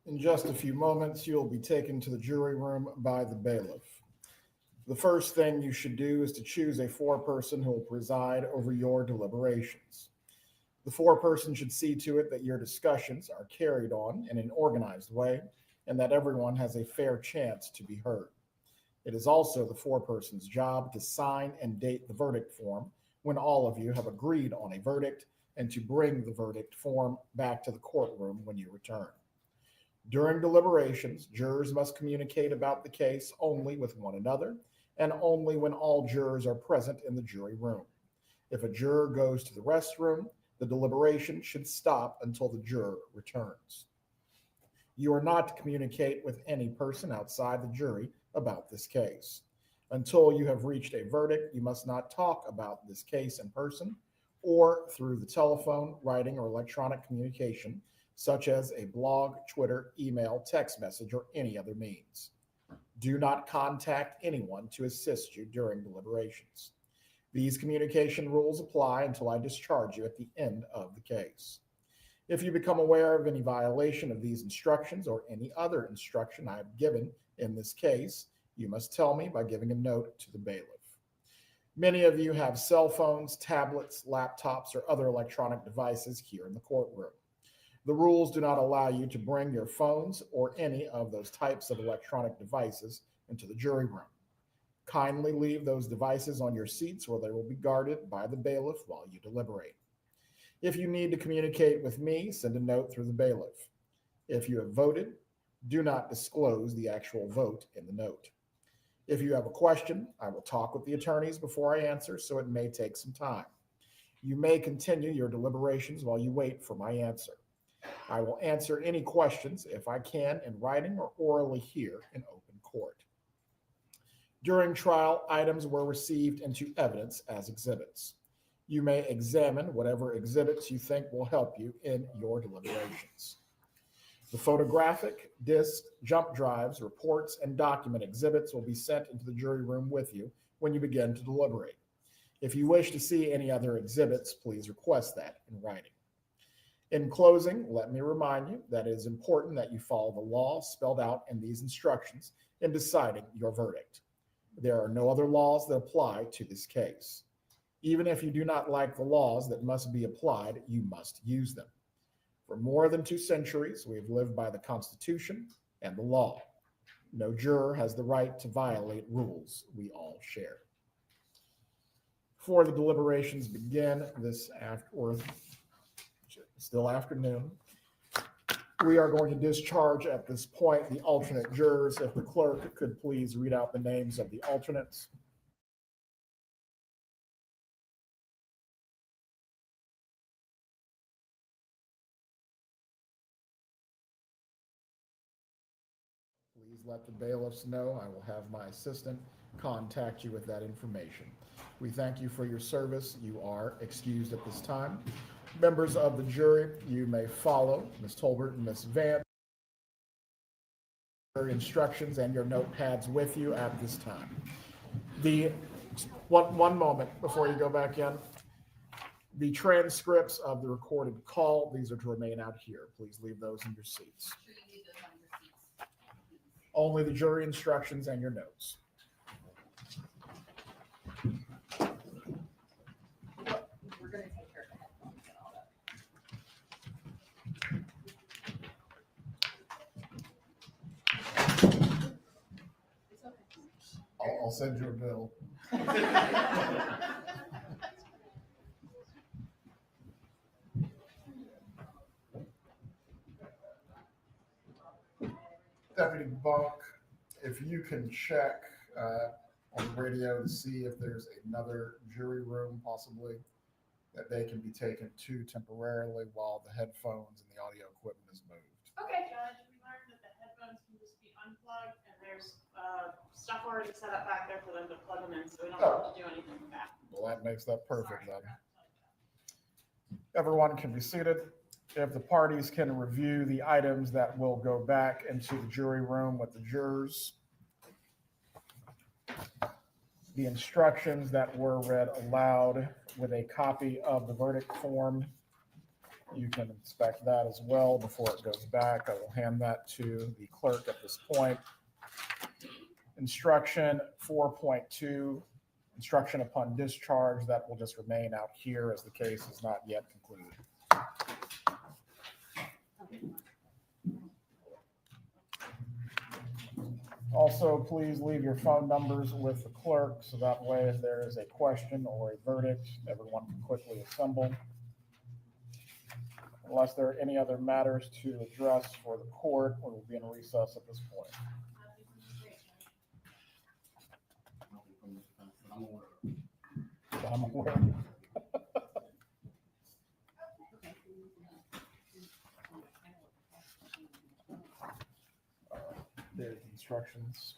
In just a few moments, you'll be taken to the jury room by the bailiff. The first thing you should do is to choose a foreperson who will preside over your deliberations. The foreperson should see to it that your discussions are carried on in an organized way and that everyone has a fair chance to be heard. It is also the foreperson's job to sign and date the verdict form when all of you have agreed on a verdict and to bring the verdict form back to the courtroom when you return. During deliberations, jurors must communicate about the case only with one another and only when all jurors are present in the jury room. If a juror goes to the restroom, the deliberation should stop until the juror returns. You are not to communicate with any person outside the jury about this case. Until you have reached a verdict, you must not talk about this case in person or through the telephone, writing, or electronic communication, such as a blog, Twitter, email, text message, or any other means. Do not contact anyone to assist you during deliberations. These communication rules apply until I discharge you at the end of the case. If you become aware of any violation of these instructions or any other instruction I have given in this case, you must tell me by giving a note to the bailiff. Many of you have cell phones, tablets, laptops, or other electronic devices here in the courtroom. The rules do not allow you to bring your phones or any of those types of electronic devices into the jury room. Kindly leave those devices on your seats where they will be guarded by the bailiff while you deliberate. If you need to communicate with me, send a note through the bailiff. If you have voted, do not disclose the actual vote in the note. If you have a question, I will talk with the attorneys before I answer, so it may take some time. You may continue your deliberations while you wait for my answer. I will answer any questions if I can in writing or orally here in open court. During trial, items were received into evidence as exhibits. You may examine whatever exhibits you think will help you in your deliberations. The photographic, disc, jump drives, reports, and document exhibits will be sent into the jury room with you when you begin to deliberate. If you wish to see any other exhibits, please request that in writing. In closing, let me remind you that it is important that you follow the law spelled out in these instructions in deciding your verdict. There are no other laws that apply to this case. Even if you do not like the laws that must be applied, you must use them. For more than 2 centuries, we have lived by the Constitution and the law. No juror has the right to violate rules we all share. Before the deliberations begin still afternoon, we are going to discharge at this point the alternate jurors. If the clerk could please read out the names of the alternates. Please let the bailiffs know. I will have my assistant contact you with that information. We thank you for your service. You are excused at this time. Members of the jury, you may follow Ms. Tolbert and Ms. Vance. Your instructions and your notepads with you at this time. One moment before you go back in. The transcripts of the recorded call, these are to remain out here. Please leave those in your seats. Only the jury instructions and your notes. We're gonna take care of the headphones and all that. It's okay. I'll send you a bill. Deputy Bunk, if you can check on the radio to see if there's another jury room possibly that they can be taken to temporarily while the headphones and the audio equipment is moved. Okay, Judge, we learned that the headphones can just be unplugged and there's stuff already set up back there for them to plug them in, so we don't have to do anything with that. Well, that makes that perfect then. Everyone can be seated. If the parties can review the items that will go back into the jury room with the jurors. The instructions that were read aloud with a copy of the verdict form. You can inspect that as well before it goes back. I will hand that to the clerk at this point. Instruction 4.2, instruction upon discharge, that will just remain out here as the case is not yet concluded. Also, please leave your phone numbers with the clerk, so that way if there is a question or a verdict, everyone can quickly assemble. Unless there are any other matters to address for the court, we will be in recess at this point. I'm aware. There's instructions.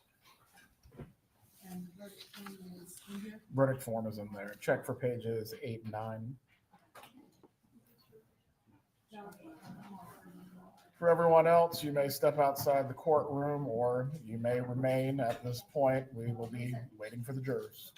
Verdict form is in there. Check for pages 8 and 9. For everyone else, you may step outside the courtroom or you may remain at this point. We will be waiting for the jurors.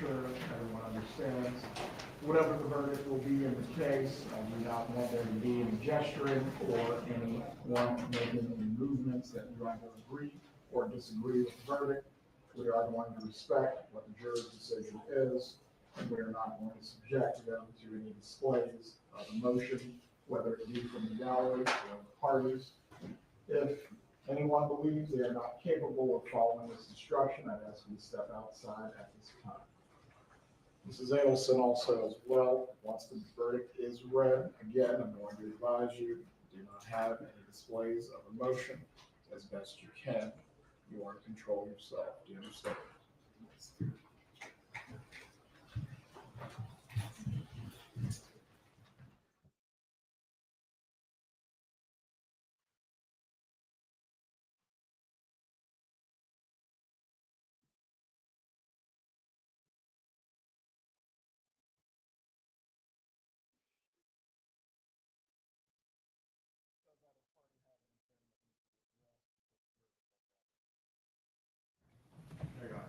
sure everyone understands. Whatever the verdict will be in the case, I do not want there to be any gesturing or anyone making any movements that you either agree or disagree with the verdict. We are going to respect what the jury's decision is, and we are not going to subject them to any displays of emotion, whether it be from the gallery or the parties. If anyone believes they are not capable of following this instruction, I'd ask you to step outside at this time. Mrs. Adelson also as well, once the verdict is read, again, I'm going to advise you, do not have any displays of emotion as best you can. You are to control yourself. Do you understand? There you are.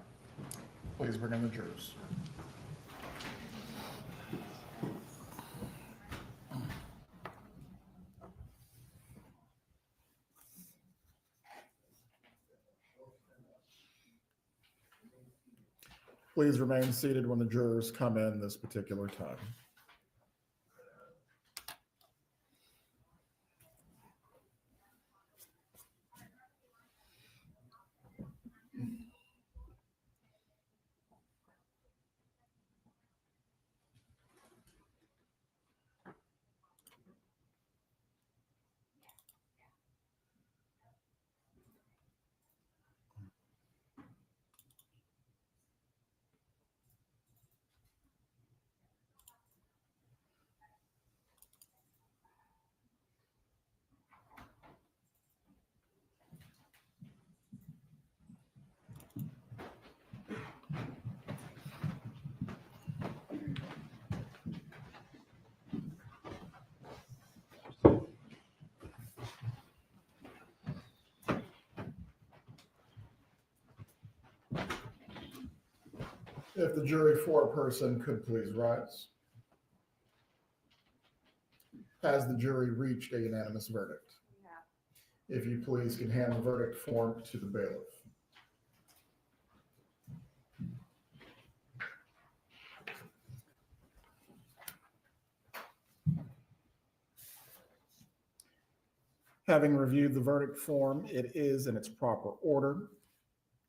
Please bring in the jurors. Please remain seated when the jurors come in this particular time. If the jury foreperson could please rise. Has the jury reached a unanimous verdict? If you please can hand the verdict form to the bailiff. Having reviewed the verdict form, it is in its proper order.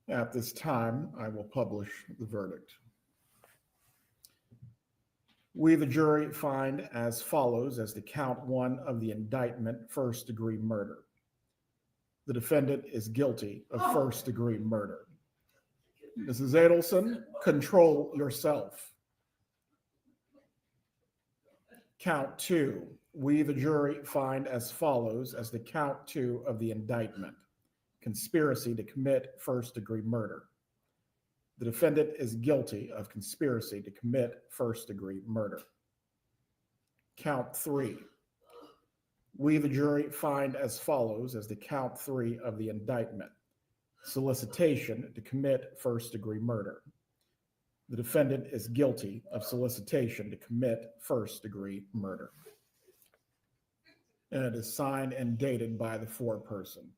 At this time, I will publish the verdict. We, the jury, find as follows as to count one of the indictment, first-degree murder. The defendant is guilty of first-degree murder. Mrs. Adelson, control yourself. Count two. We, the jury, find as follows as to count two of the indictment, conspiracy to commit first-degree murder. The defendant is guilty of conspiracy to commit first-degree murder. Count three. We, the jury, find as follows as to count three of the indictment, solicitation to commit first-degree murder. The defendant is guilty of solicitation to commit first-degree murder. And it is signed and dated by the foreperson.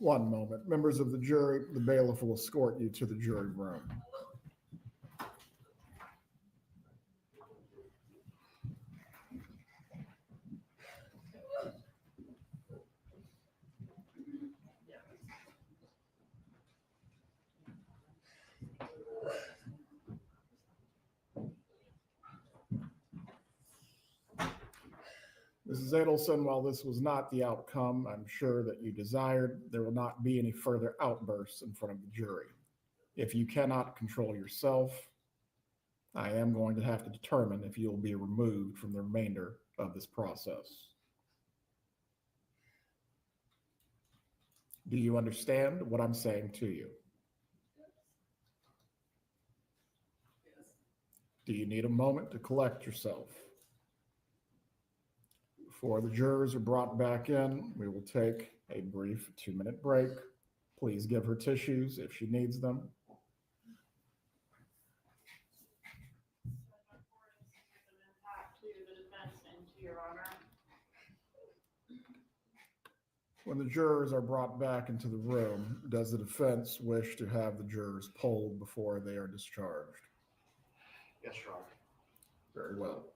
One moment. Members of the jury, the bailiff will escort you to the jury room. Mrs. Adelson, while this was not the outcome I'm sure that you desired, there will not be any further outbursts in front of the jury. If you cannot control yourself, I am going to have to determine if you'll be removed from the remainder of this process. Do you understand what I'm saying to you? Do you need a moment to collect yourself? Before the jurors are brought back in, we will take a brief 2-minute break. Please give her tissues if she needs them. When the jurors are brought back into the room, does the defense wish to have the jurors polled before they are discharged? Yes, Your Honor. Very well.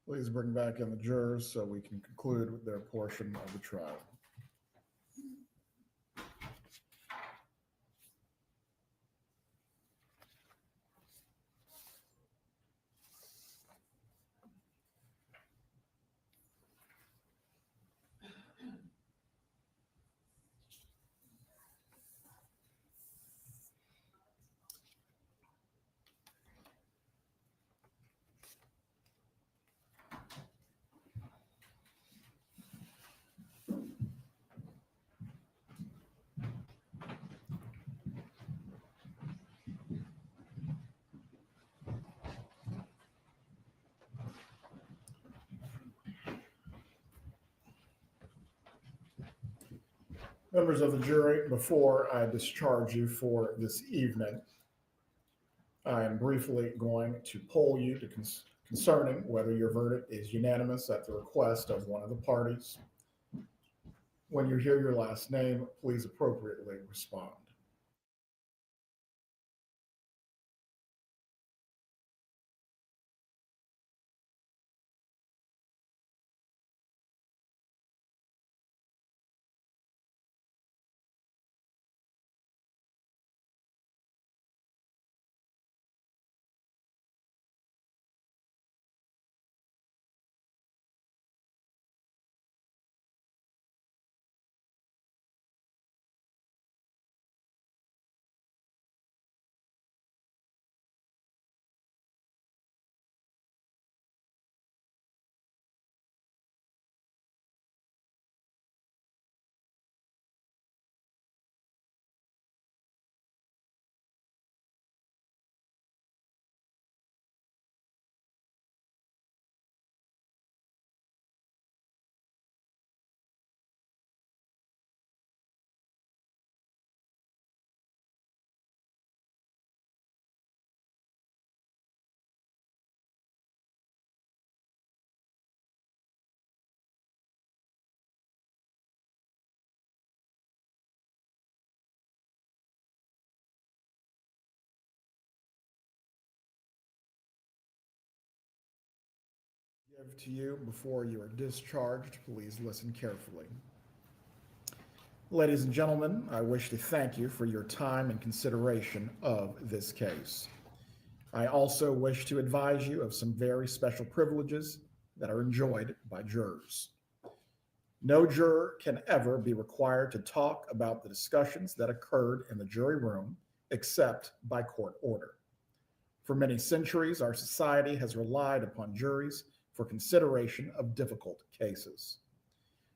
Please bring back in the jurors so we can conclude with their portion of the trial. Members of the jury, before I discharge you for this evening, I am briefly going to poll you concerning whether your verdict is unanimous at the request of one of the parties. When you hear your last name, please appropriately respond. Give to you before you are discharged, please listen carefully. Ladies and gentlemen, I wish to thank you for your time and consideration of this case. I also wish to advise you of some very special privileges that are enjoyed by jurors. No juror can ever be required to talk about the discussions that occurred in the jury room except by court order. For many centuries, our society has relied upon juries for consideration of difficult cases.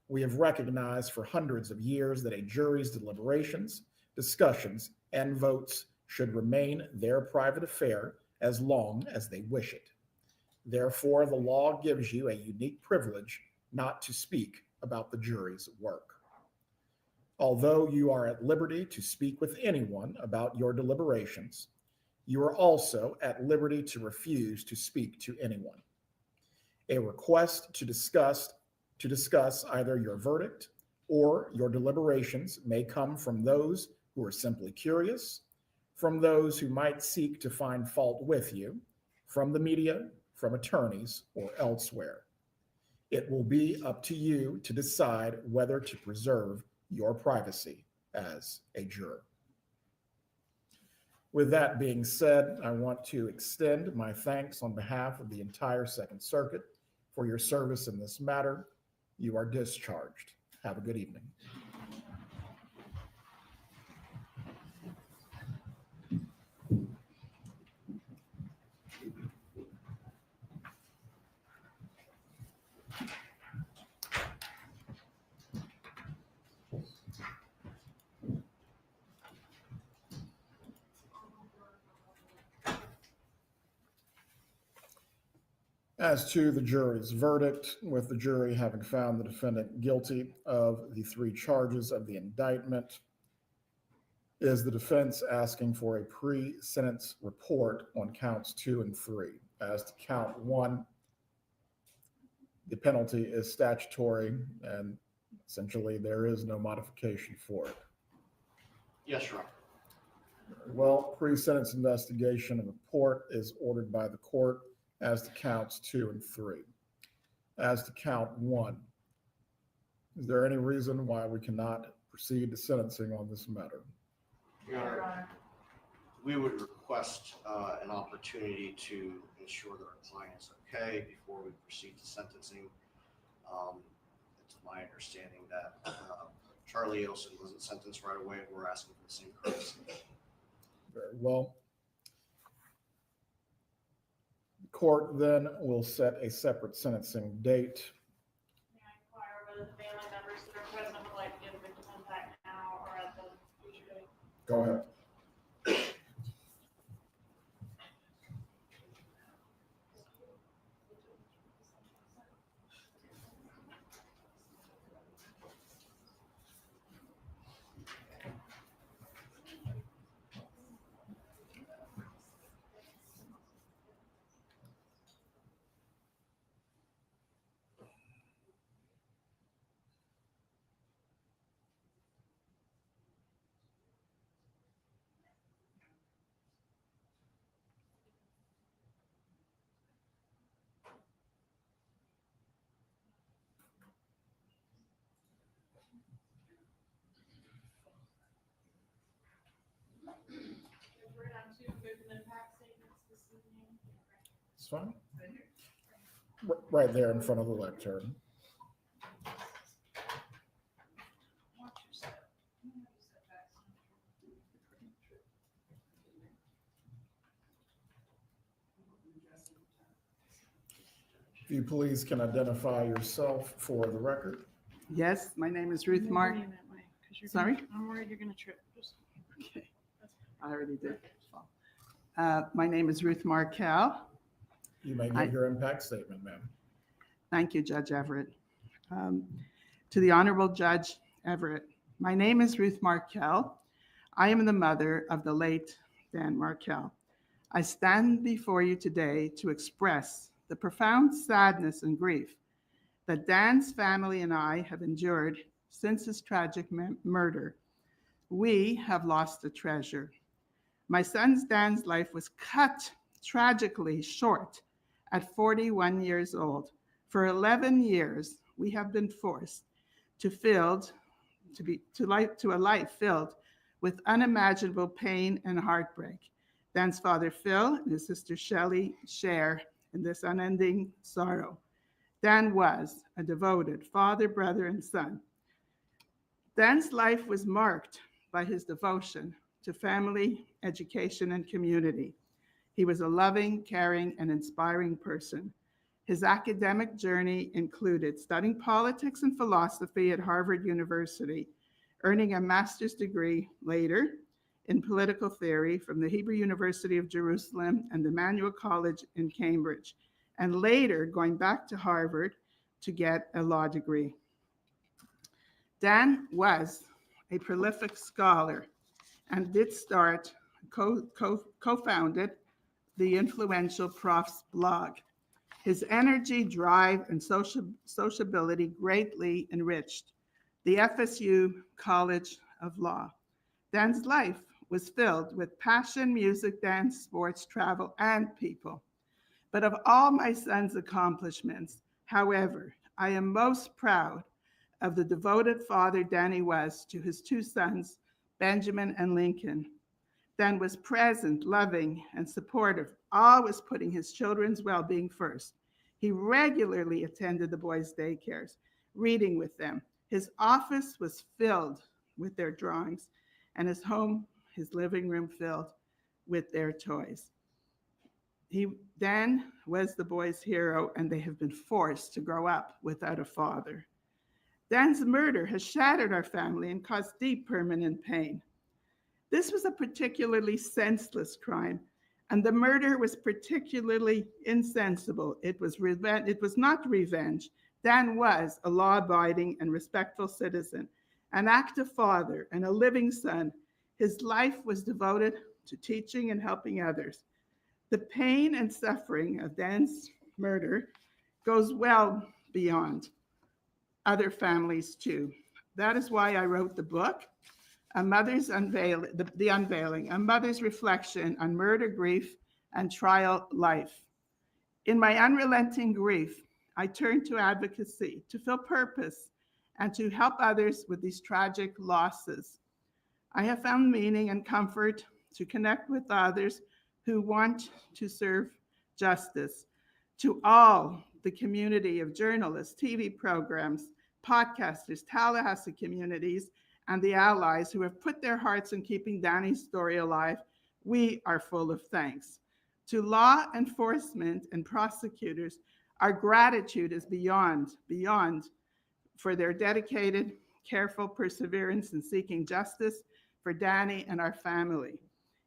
We have recognized for hundreds of years that a jury's deliberations, discussions, and votes should remain their private affair as long as they wish it. Therefore, the law gives you a unique privilege not to speak about the jury's work. Although you are at liberty to speak with anyone about your deliberations, you are also at liberty to refuse to speak to anyone. A request to discuss either your verdict or your deliberations may come from those who are simply curious, from those who might seek to find fault with you, from the media, from attorneys, or elsewhere. It will be up to you to decide whether to preserve your privacy as a juror. With that being said, I want to extend my thanks on behalf of the entire Second Circuit for your service in this matter. You are discharged. Have a good evening. As to the jury's verdict, with the jury having found the defendant guilty of the 3 charges of the indictment, is the defense asking for a pre-sentence report on counts 2 and 3. As to count 1, the penalty is statutory, and essentially there is no modification for it. Yes, Your Honor. Well, pre-sentence investigation and report is ordered by the court as to counts 2 and 3. As to count 1, is there any reason why we cannot proceed to sentencing on this matter? Your Honor, we would request an opportunity to ensure that our client's okay before we proceed to sentencing. It's my understanding that Charlie Adelson wasn't sentenced right away. We're asking for the same courtesy. Very well. The court then will set a separate sentencing date. May I inquire whether the family members that are present would like to give victim impact now or at the future date? Go ahead. We're going to victim impact statements this evening. It's fine. Right there in front of the lectern. If you please can identify yourself for the record. Yes, my name is Ruth Mark. Sorry? I'm worried you're going to trip. Just- Okay, I already did. My name is Ruth Markel. You may give your impact statement, ma'am. Thank you, Judge Everett. To the Honorable Judge Everett, my name is Ruth Markel. I am the mother of the late Dan Markel. I stand before you today to express the profound sadness and grief that Dan's family and I have endured since his tragic murder. We have lost a treasure. My son Dan's life was cut tragically short at 41 years old. For 11 years, we have been forced to a life filled with unimaginable pain and heartbreak. Dan's father, Phil, and his sister, Shelley, share in this unending sorrow. Dan was a devoted father, brother, and son. Dan's life was marked by his devotion to family, education, and community. He was a loving, caring, and inspiring person. His academic journey included studying politics and philosophy at Harvard University, earning a master's degree later in political theory from the Hebrew University of Jerusalem and the Emmanuel College in Cambridge, and later going back to Harvard to get a law degree. Dan was a prolific scholar and did start, co-founded the influential Prof's blog. His energy, drive, and sociability greatly enriched the FSU College of Law. Dan's life was filled with passion, music, dance, sports, travel, and people. But of all my son's accomplishments, however, I am most proud of the devoted father Danny was to his 2 sons, Benjamin and Lincoln. Dan was present, loving, and supportive, always putting his children's well-being first. He regularly attended the boys' daycares, reading with them. His office was filled with their drawings, and his home, his living room, filled with their toys. Dan was the boys' hero, and they have been forced to grow up without a father. Dan's murder has shattered our family and caused deep permanent pain. This was a particularly senseless crime, And the murder was particularly insensible. It was not revenge. Dan was a law-abiding and respectful citizen, an active father, and a living son. His life was devoted to teaching and helping others. The pain and suffering of Dan's murder goes well beyond other families too. That is why I wrote the book, The Unveiling, a mother's reflection on murder, grief, and trial life. In my unrelenting grief, I turned to advocacy, to feel purpose, and to help others with these tragic losses. I have found meaning and comfort to connect with others who want to serve justice. To all the community of journalists, TV programs, podcasters, Tallahassee communities, and the allies who have put their hearts in keeping Danny's story alive, we are full of thanks. To law enforcement and prosecutors, our gratitude is beyond for their dedicated, careful perseverance in seeking justice for Danny and our family.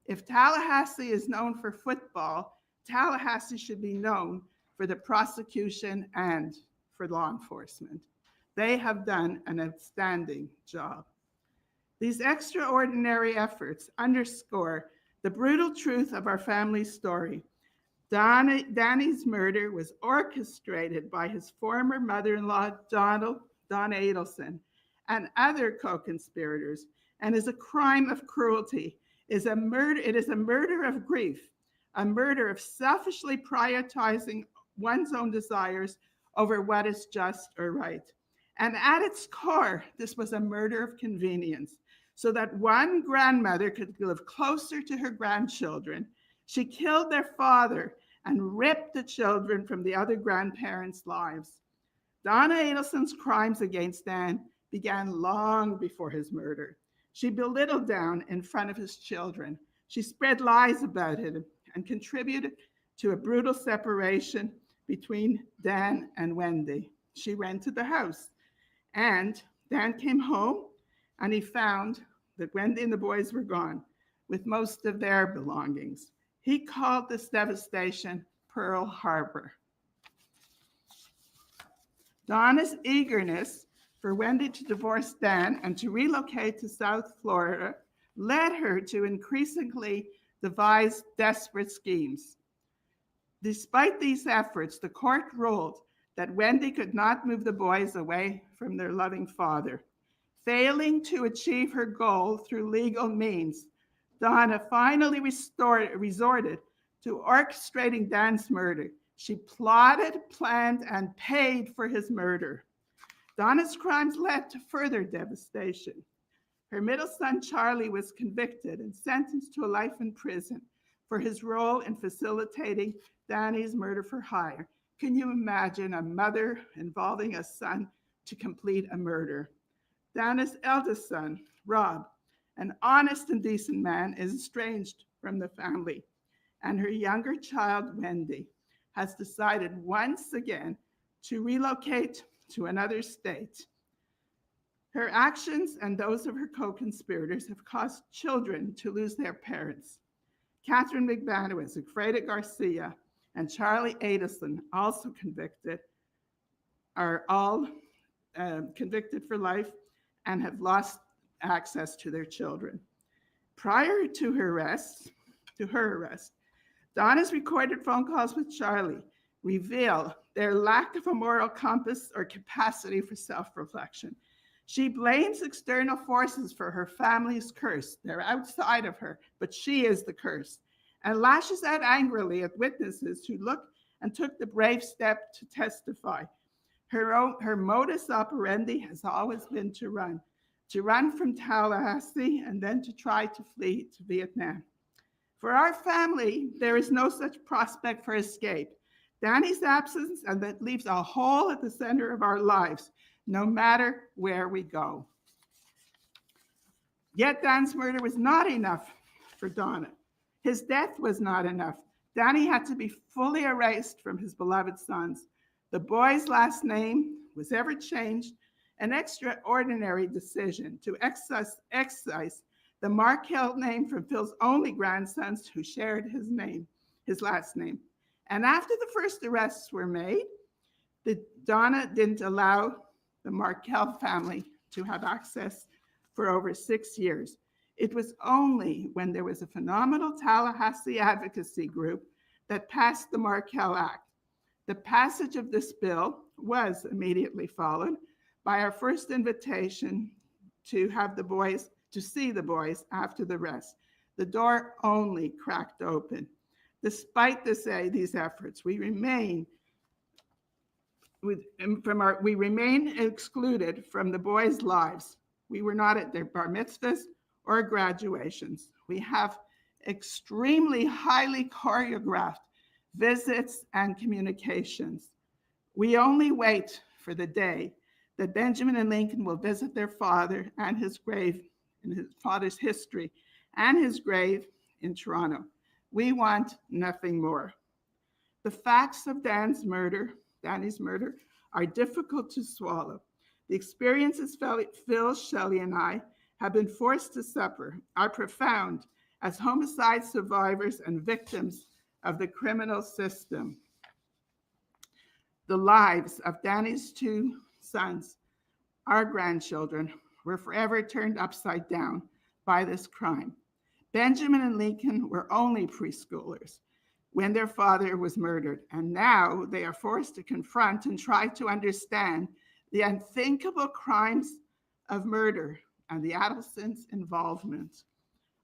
If Tallahassee is known for football, Tallahassee should be known for the prosecution and for law enforcement. They have done an outstanding job. These extraordinary efforts underscore the brutal truth of our family's story. Danny's murder was orchestrated by his former mother-in-law, Donna Adelson, and other co-conspirators, and is a crime of cruelty. It is a murder of grief, a murder of selfishly prioritizing one's own desires over what is just or right. And at its core, this was a murder of convenience, so that one grandmother could live closer to her grandchildren. She killed their father and ripped the children from the other grandparents' lives. Donna Adelson's crimes against Dan began long before his murder. She belittled Dan in front of his children. She spread lies about him and contributed to a brutal separation between Dan and Wendy. She rented the house, and Dan came home and he found that Wendy and the boys were gone with most of their belongings. He called this devastation Pearl Harbor. Donna's eagerness for Wendy to divorce Dan and to relocate to South Florida led her to increasingly devise desperate schemes. Despite these efforts, the court ruled that Wendy could not move the boys away from their loving father. Failing to achieve her goal through legal means, Donna finally resorted to orchestrating Dan's murder. She plotted, planned, and paid for his murder. Donna's crimes led to further devastation. Her middle son, Charlie, was convicted and sentenced to a life in prison for his role in facilitating Danny's murder for hire. Can you imagine a mother involving a son to complete a murder? Donna's eldest son, Rob, an honest and decent man, is estranged from the family. And her younger child, Wendy, has decided once again to relocate to another state. Her actions and those of her co-conspirators have caused children to lose their parents. Catherine McManus, Freda Garcia, and Charlie Adelson, also convicted, are all convicted for life and have lost access to their children. Prior to her arrest, Donna's recorded phone calls with Charlie reveal their lack of a moral compass or capacity for self-reflection. She blames external forces for her family's curse. They're outside of her, but she is the curse, and lashes out angrily at witnesses who took the brave step to testify. Her modus operandi has always been to run from Tallahassee and then to try to flee to Vietnam. For our family, there is no such prospect for escape. Danny's absence, and that leaves a hole at the center of our lives, no matter where we go. Yet Dan's murder was not enough for Donna. His death was not enough. Danny had to be fully erased from his beloved sons. The boy's last name was ever changed, an extraordinary decision to excise The Markel name from Phil's only grandsons who shared his last name. And after the first arrests were made, Donna didn't allow the Markel family to have access for over 6 years. It was only when there was a phenomenal Tallahassee advocacy group that passed the Markel Act. The passage of this bill was immediately followed by our first invitation to see the boys after the arrest. The door only cracked open. Despite these efforts, we remain excluded from the boys' lives. We were not at their bar mitzvahs or graduations. We have extremely highly choreographed visits and communications. We only wait for the day that Benjamin and Lincoln will visit their father and his grave in his father's history and his grave in Toronto. We want nothing more. The facts of Danny's murder, are difficult to swallow. The experiences Phil, Shelley, and I have been forced to suffer are profound as homicide survivors and victims of the criminal system. The lives of Danny's 2 sons, our grandchildren, were forever turned upside down by this crime. Benjamin and Lincoln were only preschoolers when their father was murdered, and now they are forced to confront and try to understand the unthinkable crimes of murder and the Adelsons' involvement.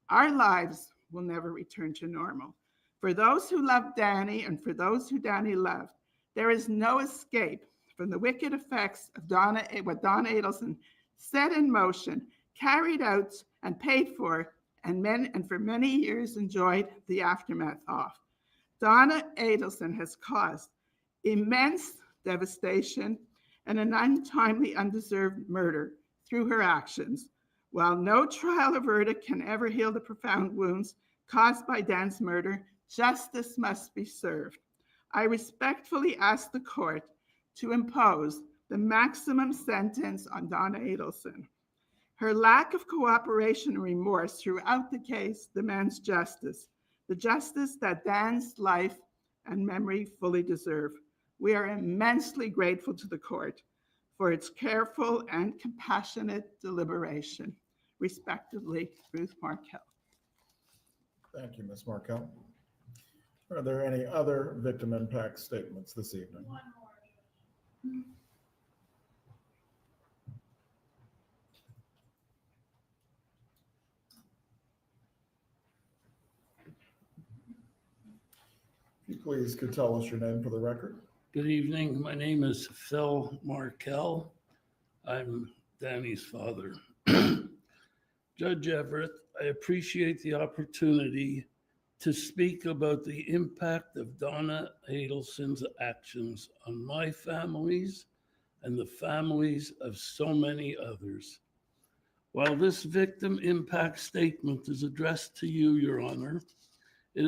Our lives will never return to normal. For those who love Danny and for those who Danny loved, there is no escape from the wicked effects of what Donna Adelson set in motion, carried out, and paid for, and for many years enjoyed the aftermath of. Donna Adelson has caused immense devastation and an untimely, undeserved murder through her actions. While no trial or verdict can ever heal the profound wounds caused by Dan's murder, justice must be served. I respectfully ask the court to impose the maximum sentence on Donna Adelson. Her lack of cooperation and remorse throughout the case demands justice, the justice that Dan's life and memory fully deserve. We are immensely grateful to the court for its careful and compassionate deliberation. Respectively, Ruth Markel. Thank you, Ms. Markel. Are there any other victim impact statements this evening? One more. If you please could tell us your name for the record. Good evening. My name is Phil Markel. I'm Danny's father. Judge Everett, I appreciate the opportunity to speak about the impact of Donna Adelson's actions on my families and the families of so many others. While this victim impact statement is addressed to you, Your Honor, it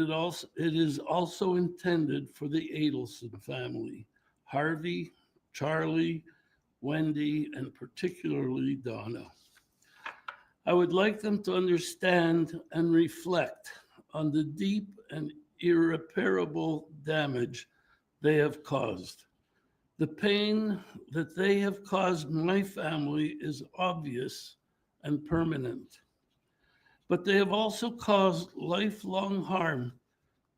is also intended for the Adelson family, Harvey, Charlie, Wendy, and particularly Donna. I would like them to understand and reflect on the deep and irreparable damage they have caused. The pain that they have caused my family is obvious and permanent, but they have also caused lifelong harm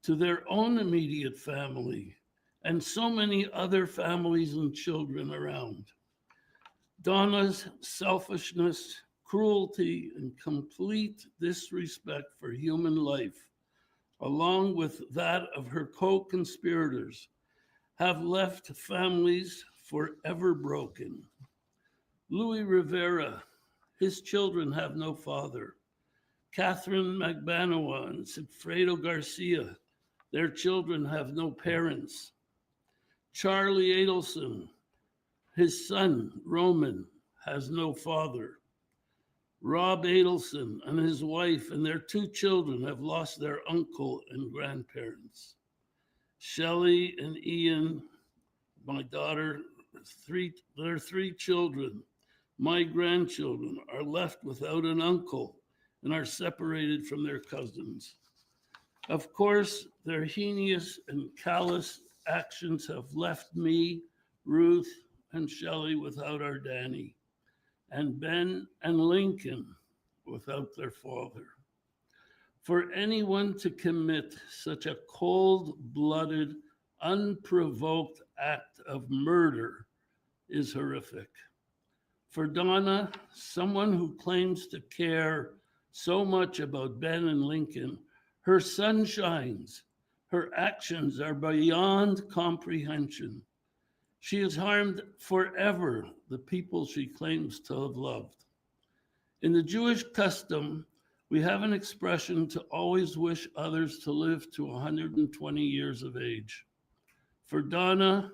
to their own immediate family and so many other families and children around. Donna's selfishness, cruelty, and complete disrespect for human life, along with that of her co-conspirators, have left families forever broken. Louis Rivera, his children have no father. Catherine Magbanawa and Sigfredo Garcia, their children have no parents. Charlie Adelson, his son, Roman, has no father. Rob Adelson and his wife and their 2 children have lost their uncle and grandparents. Shelley and Ian, my daughter, their 3 children, my grandchildren, are left without an uncle and are separated from their cousins. Of course, their heinous and callous actions have left me, Ruth, and Shelley without our Danny, and Ben and Lincoln without their father. For anyone to commit such a cold-blooded, unprovoked act of murder is horrific. For Donna, someone who claims to care so much about Ben and Lincoln, her sun shines. Her actions are beyond comprehension. She has harmed forever the people she claims to have loved. In the Jewish custom, we have an expression to always wish others to live to 120 years of age. For Donna,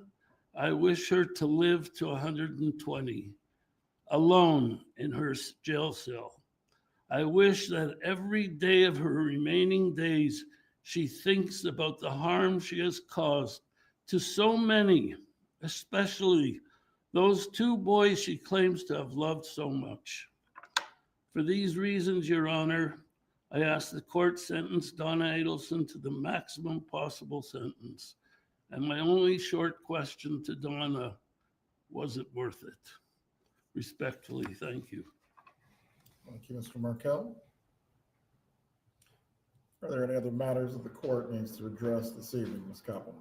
I wish her to live to 120, alone in her jail cell. I wish that every day of her remaining days, she thinks about the harm she has caused to so many, especially those two boys she claims to have loved so much. For these reasons, Your Honor, I ask the court sentence Donna Adelson to the maximum possible sentence. And my only short question to Donna, was it worth it? Respectfully, thank you. Thank you, Mr. Markell. Are there any other matters that the court needs to address this evening, Ms. Koppelman?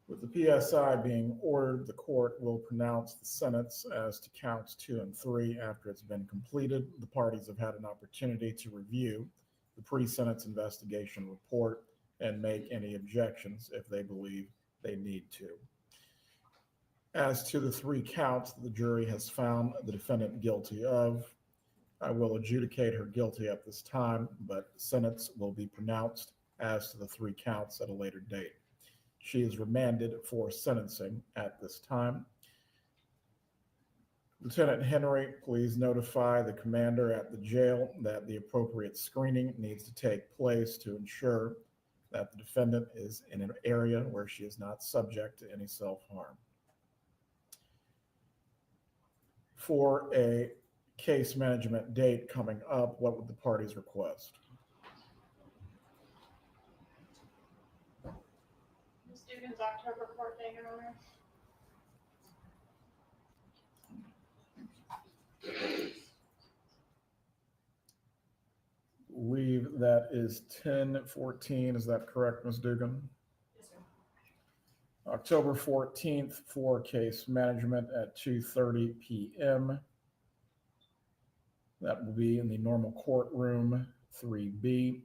With the PSI being ordered, the court will pronounce the sentence as to counts 2 and 3 after it's been completed. The parties have had an opportunity to review the pre-sentence investigation report and make any objections if they believe they need to. As to the 3 counts that the jury has found the defendant guilty of, I will adjudicate her guilty at this time, but the sentence will be pronounced as to the 3 counts at a later date. She is remanded for sentencing at this time. Lieutenant Henry, please notify the commander at the jail that the appropriate screening needs to take place to ensure that the defendant is in an area where she is not subject to any self-harm. For a case management date coming up, what would the parties request? Ms. Dugan's October court date, Your Honor. Leave that is 10/14. Is that correct, Ms. Dugan? Yes, sir. October 14th for case management at 2:30 p.m. That will be in the normal courtroom 3B.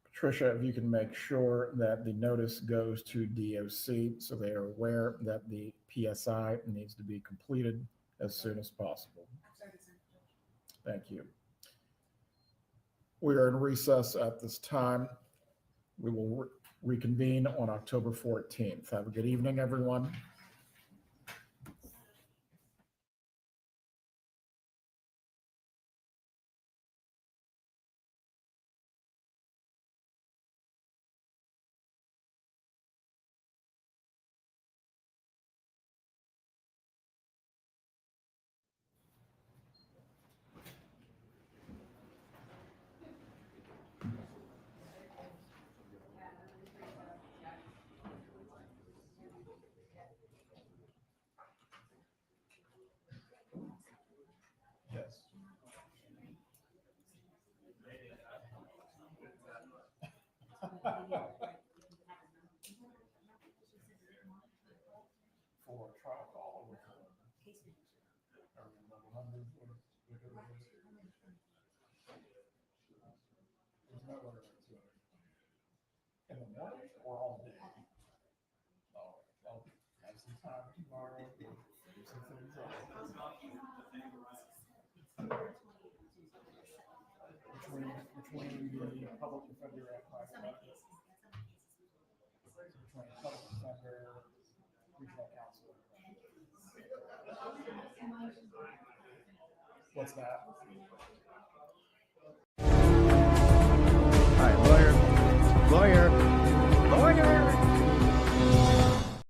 Patricia, if you can make sure that the notice goes to DOC so they are aware that the PSI needs to be completed as soon as possible. Thank you. We are in recess at this time. We will reconvene on October 14th. Have a good evening, everyone. Yes. For a trial call with in the morning or all day? Oh, I'll have some time tomorrow. Do some things else. Between the public defender and private practice. Between public defender, regional counsel. What's that? All right, lawyer.